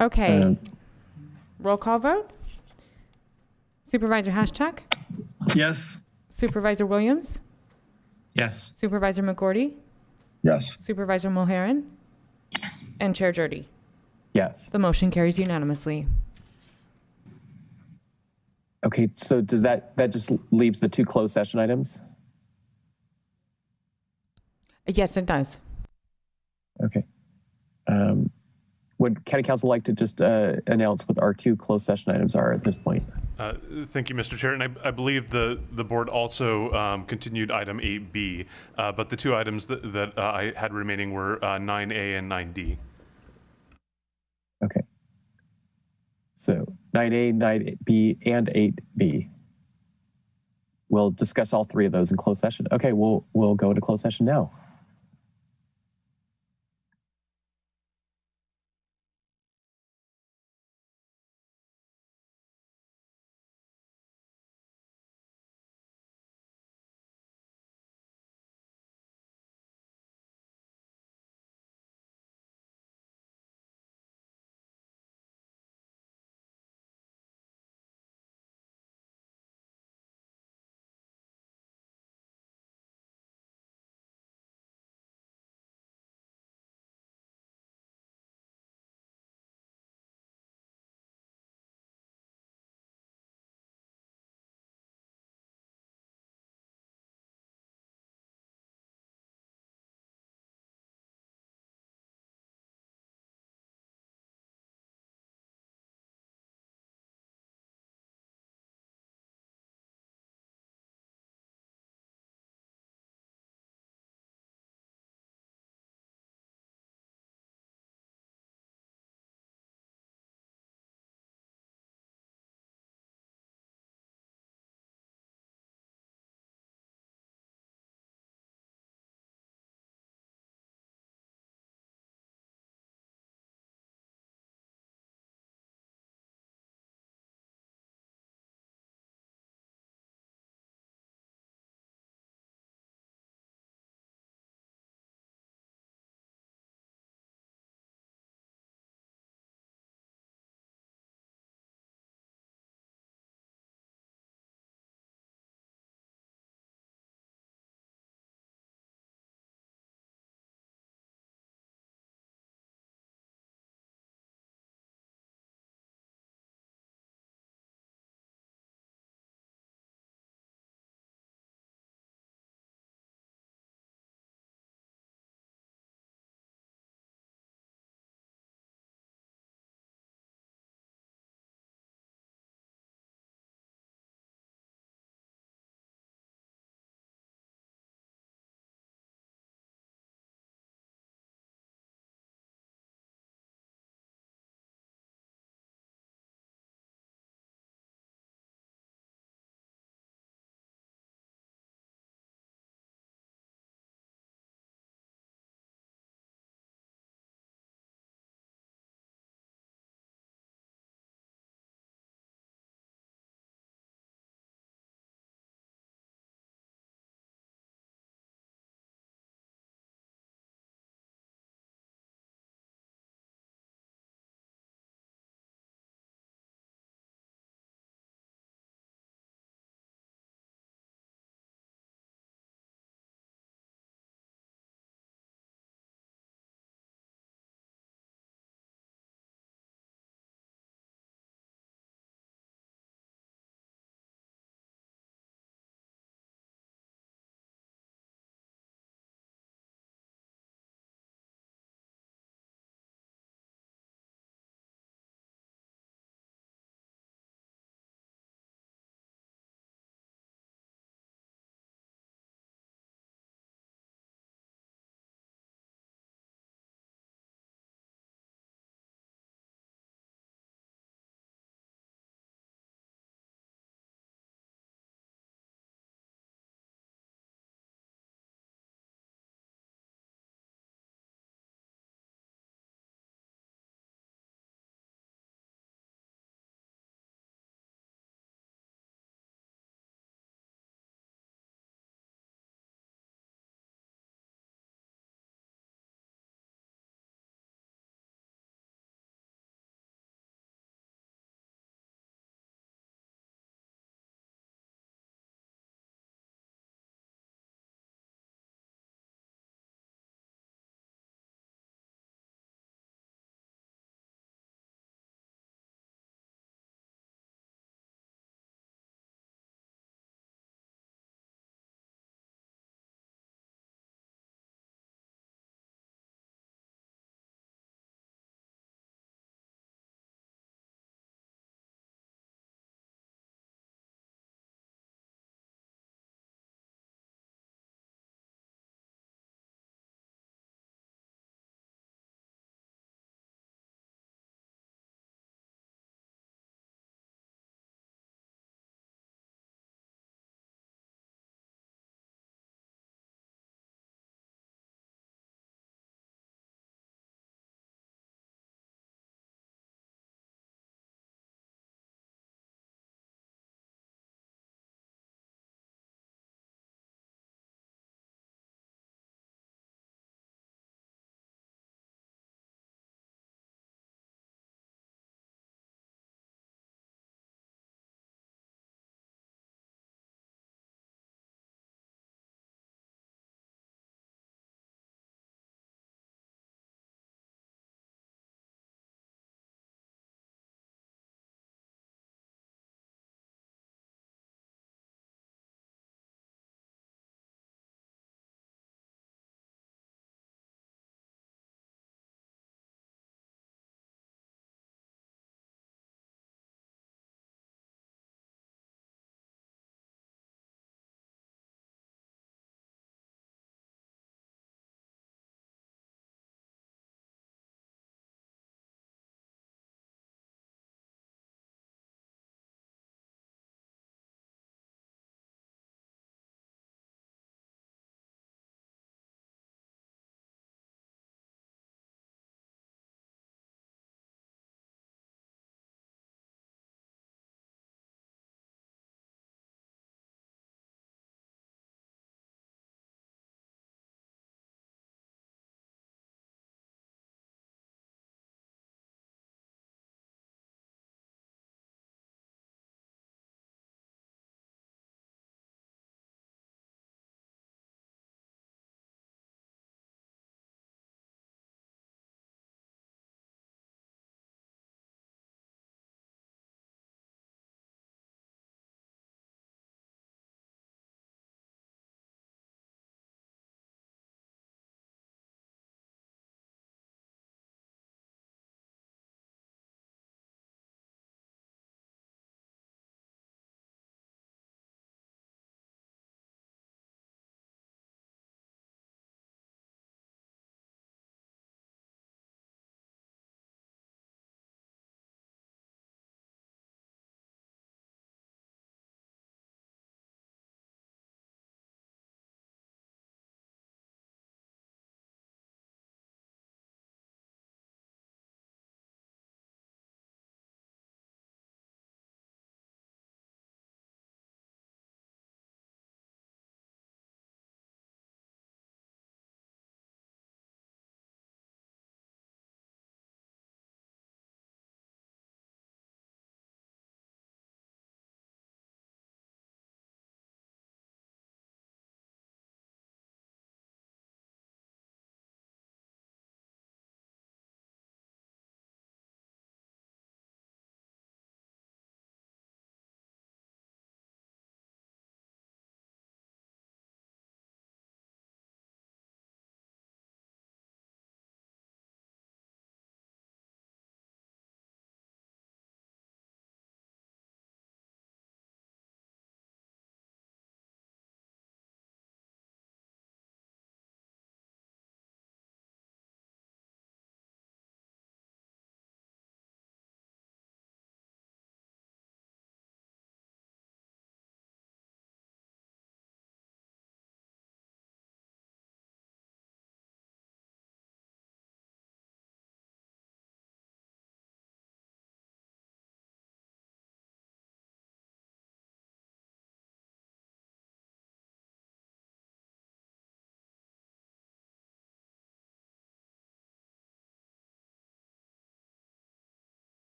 Okay. Roll call vote. Supervisor Hashchak? Yes. Supervisor Williams? Yes. Supervisor McGordy? Yes. Supervisor Mulhern? Yes. And Chair Jurdy? Yes. The motion carries unanimously. Okay, so does that just leaves the 2 closed session items? Yes, it does. Okay. Would County Council like to just announce what our 2 closed session items are at this point? Thank you, Mr. Chair. And I believe the board also continued item 8B, but the 2 items that I had remaining were 9A and 9D. Okay. So 9A, 9B, and 8B. We'll discuss all 3 of those in closed session. Okay, we'll go into closed session now.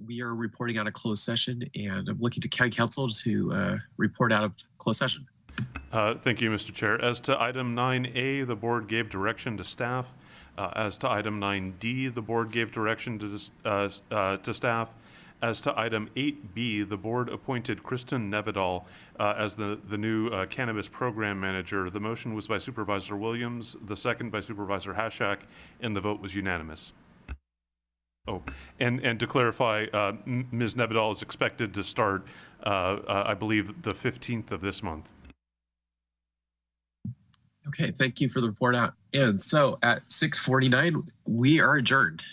we are reporting out of closed session, and I'm looking to County Council to report out of closed session. Thank you, Mr. Chair. As to item 9A, the board gave direction to staff. As to item 9D, the board gave direction to staff. As to item 8B, the board appointed Kristen Nevedal as the new cannabis program manager. The motion was by Supervisor Williams, the second by Supervisor Hashak, and the vote was unanimous. Oh, and to clarify, Ms. Nevedal is expected to start, I believe, the 15th of this month. Okay, thank you for the report out. And so at 6:49, we are adjourned.